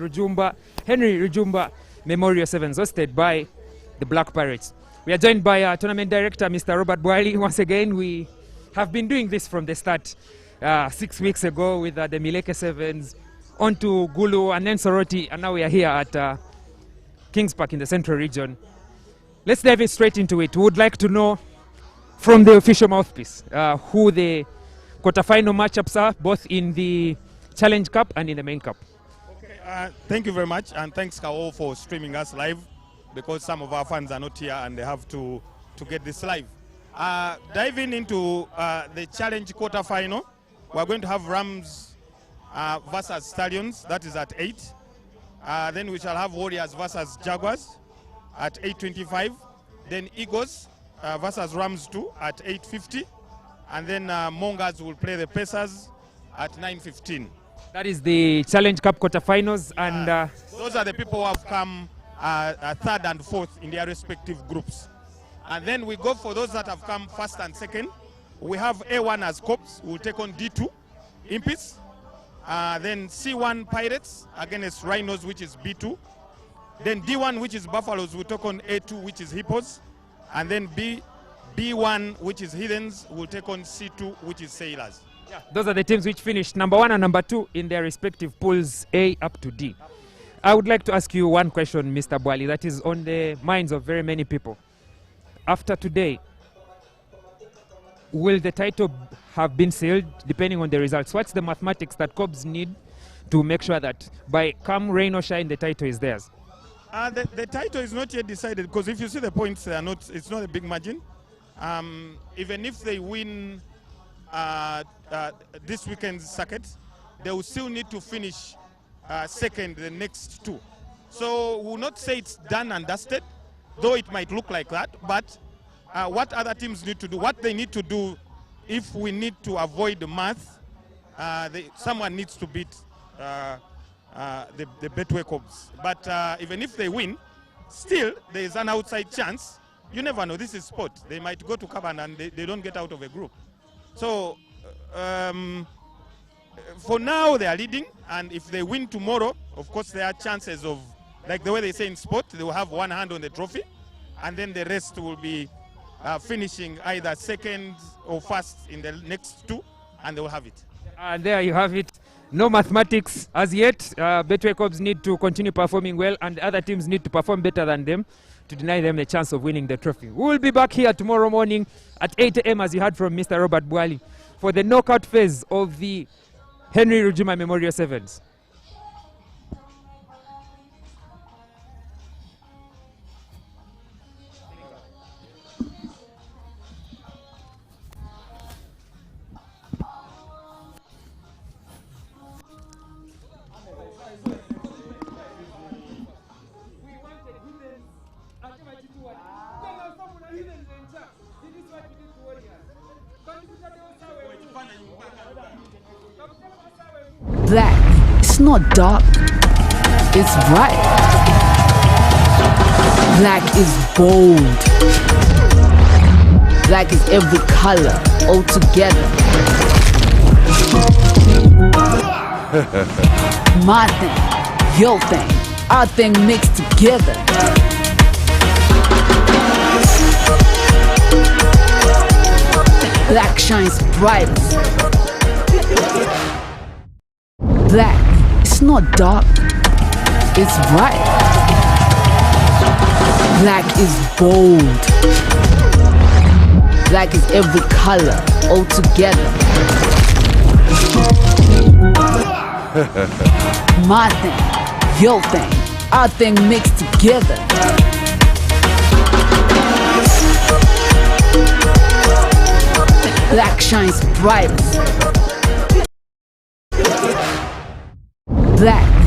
Speaker 7: Henry Rujumba Memorial Sevens, hosted by the Black Pirates. We are joined by tournament director Mr. Robert Boiley. Once again, we have been doing this from the start 6 weeks ago with the Mileke Sevens, on to Gulu and then Soroti, and now we are here at Kings Park in the Central Region. Let's dive straight into it. We would like to know from the official mouthpiece who the quarterfinal matchups are, both in the Challenge Cup and in the main cup.
Speaker 14: Thank you very much, and thanks Kawowo for streaming us live, because some of our fans are not here and they have to get this live. Diving into the challenge quarterfinal, we're going to have Rams versus Stallions, that is at 8. Then we shall have Warriors versus Jaguars at 8:25. Then Eagles versus Rams 2 at 8:50. And then Mongers will play the Pacers at 9:15.
Speaker 7: That is the Challenge Cup quarterfinals, and
Speaker 14: those are the people who have come third and fourth in their respective groups. And then we go for those that have come first and second. We have A1 as Cobs, who will take on D2, Impis. Then C1 Pirates against Rhinos, which is B2. Then D1, which is Buffaloes, will take on A2, which is Hippos. And then B1, which is Heathens, will take on C2, which is Sailors.
Speaker 7: those are the teams which finished number 1 and number 2 in their respective pools A up to D. I would like to ask you one question, Mr. Bwali, that is on the minds of very many people. After today, will the title have been sealed depending on the results? What's the mathematics that Cobs need to make sure that by come rain or shine, the title is theirs?
Speaker 14: The title is not yet decided, because if you see the points, they are not. It's not a big margin. Even if they win this weekend's circuit, they will still need to finish second the next 2. So we will not say it's done and dusted, though it might look like that. But what other teams need to do, what they need to do, if we need to avoid the math, someone needs to beat the Betway Cobs. But even if they win, still there is an outside chance. You never know. This is sport. They might go to Caban and they don't get out of a group. So for now they are leading, and if they win tomorrow, of course there are chances of, like the way they say in sport, they will have one hand on the trophy, and then the rest will be finishing either second or first in the next 2, and they will have it.
Speaker 7: And there you have it. No mathematics as yet. Betway Cobs need to continue performing well, and other teams need to perform better than them to deny them the chance of winning the trophy. We will be back here tomorrow morning at 8 a.m. as you heard from Mr. Robert Bwali for the knockout phase of the Henry Rujumba Memorial Sevens.
Speaker 9: Black, it's not dark, it's bright. Black is bold. Black is every color, all together. My thing, your thing, our thing mixed together. Black shines brightest. Black, it's not dark, it's bright. Black is bold. Black is every color, all together. My thing, your thing, our thing mixed together. Black shines brightest. Black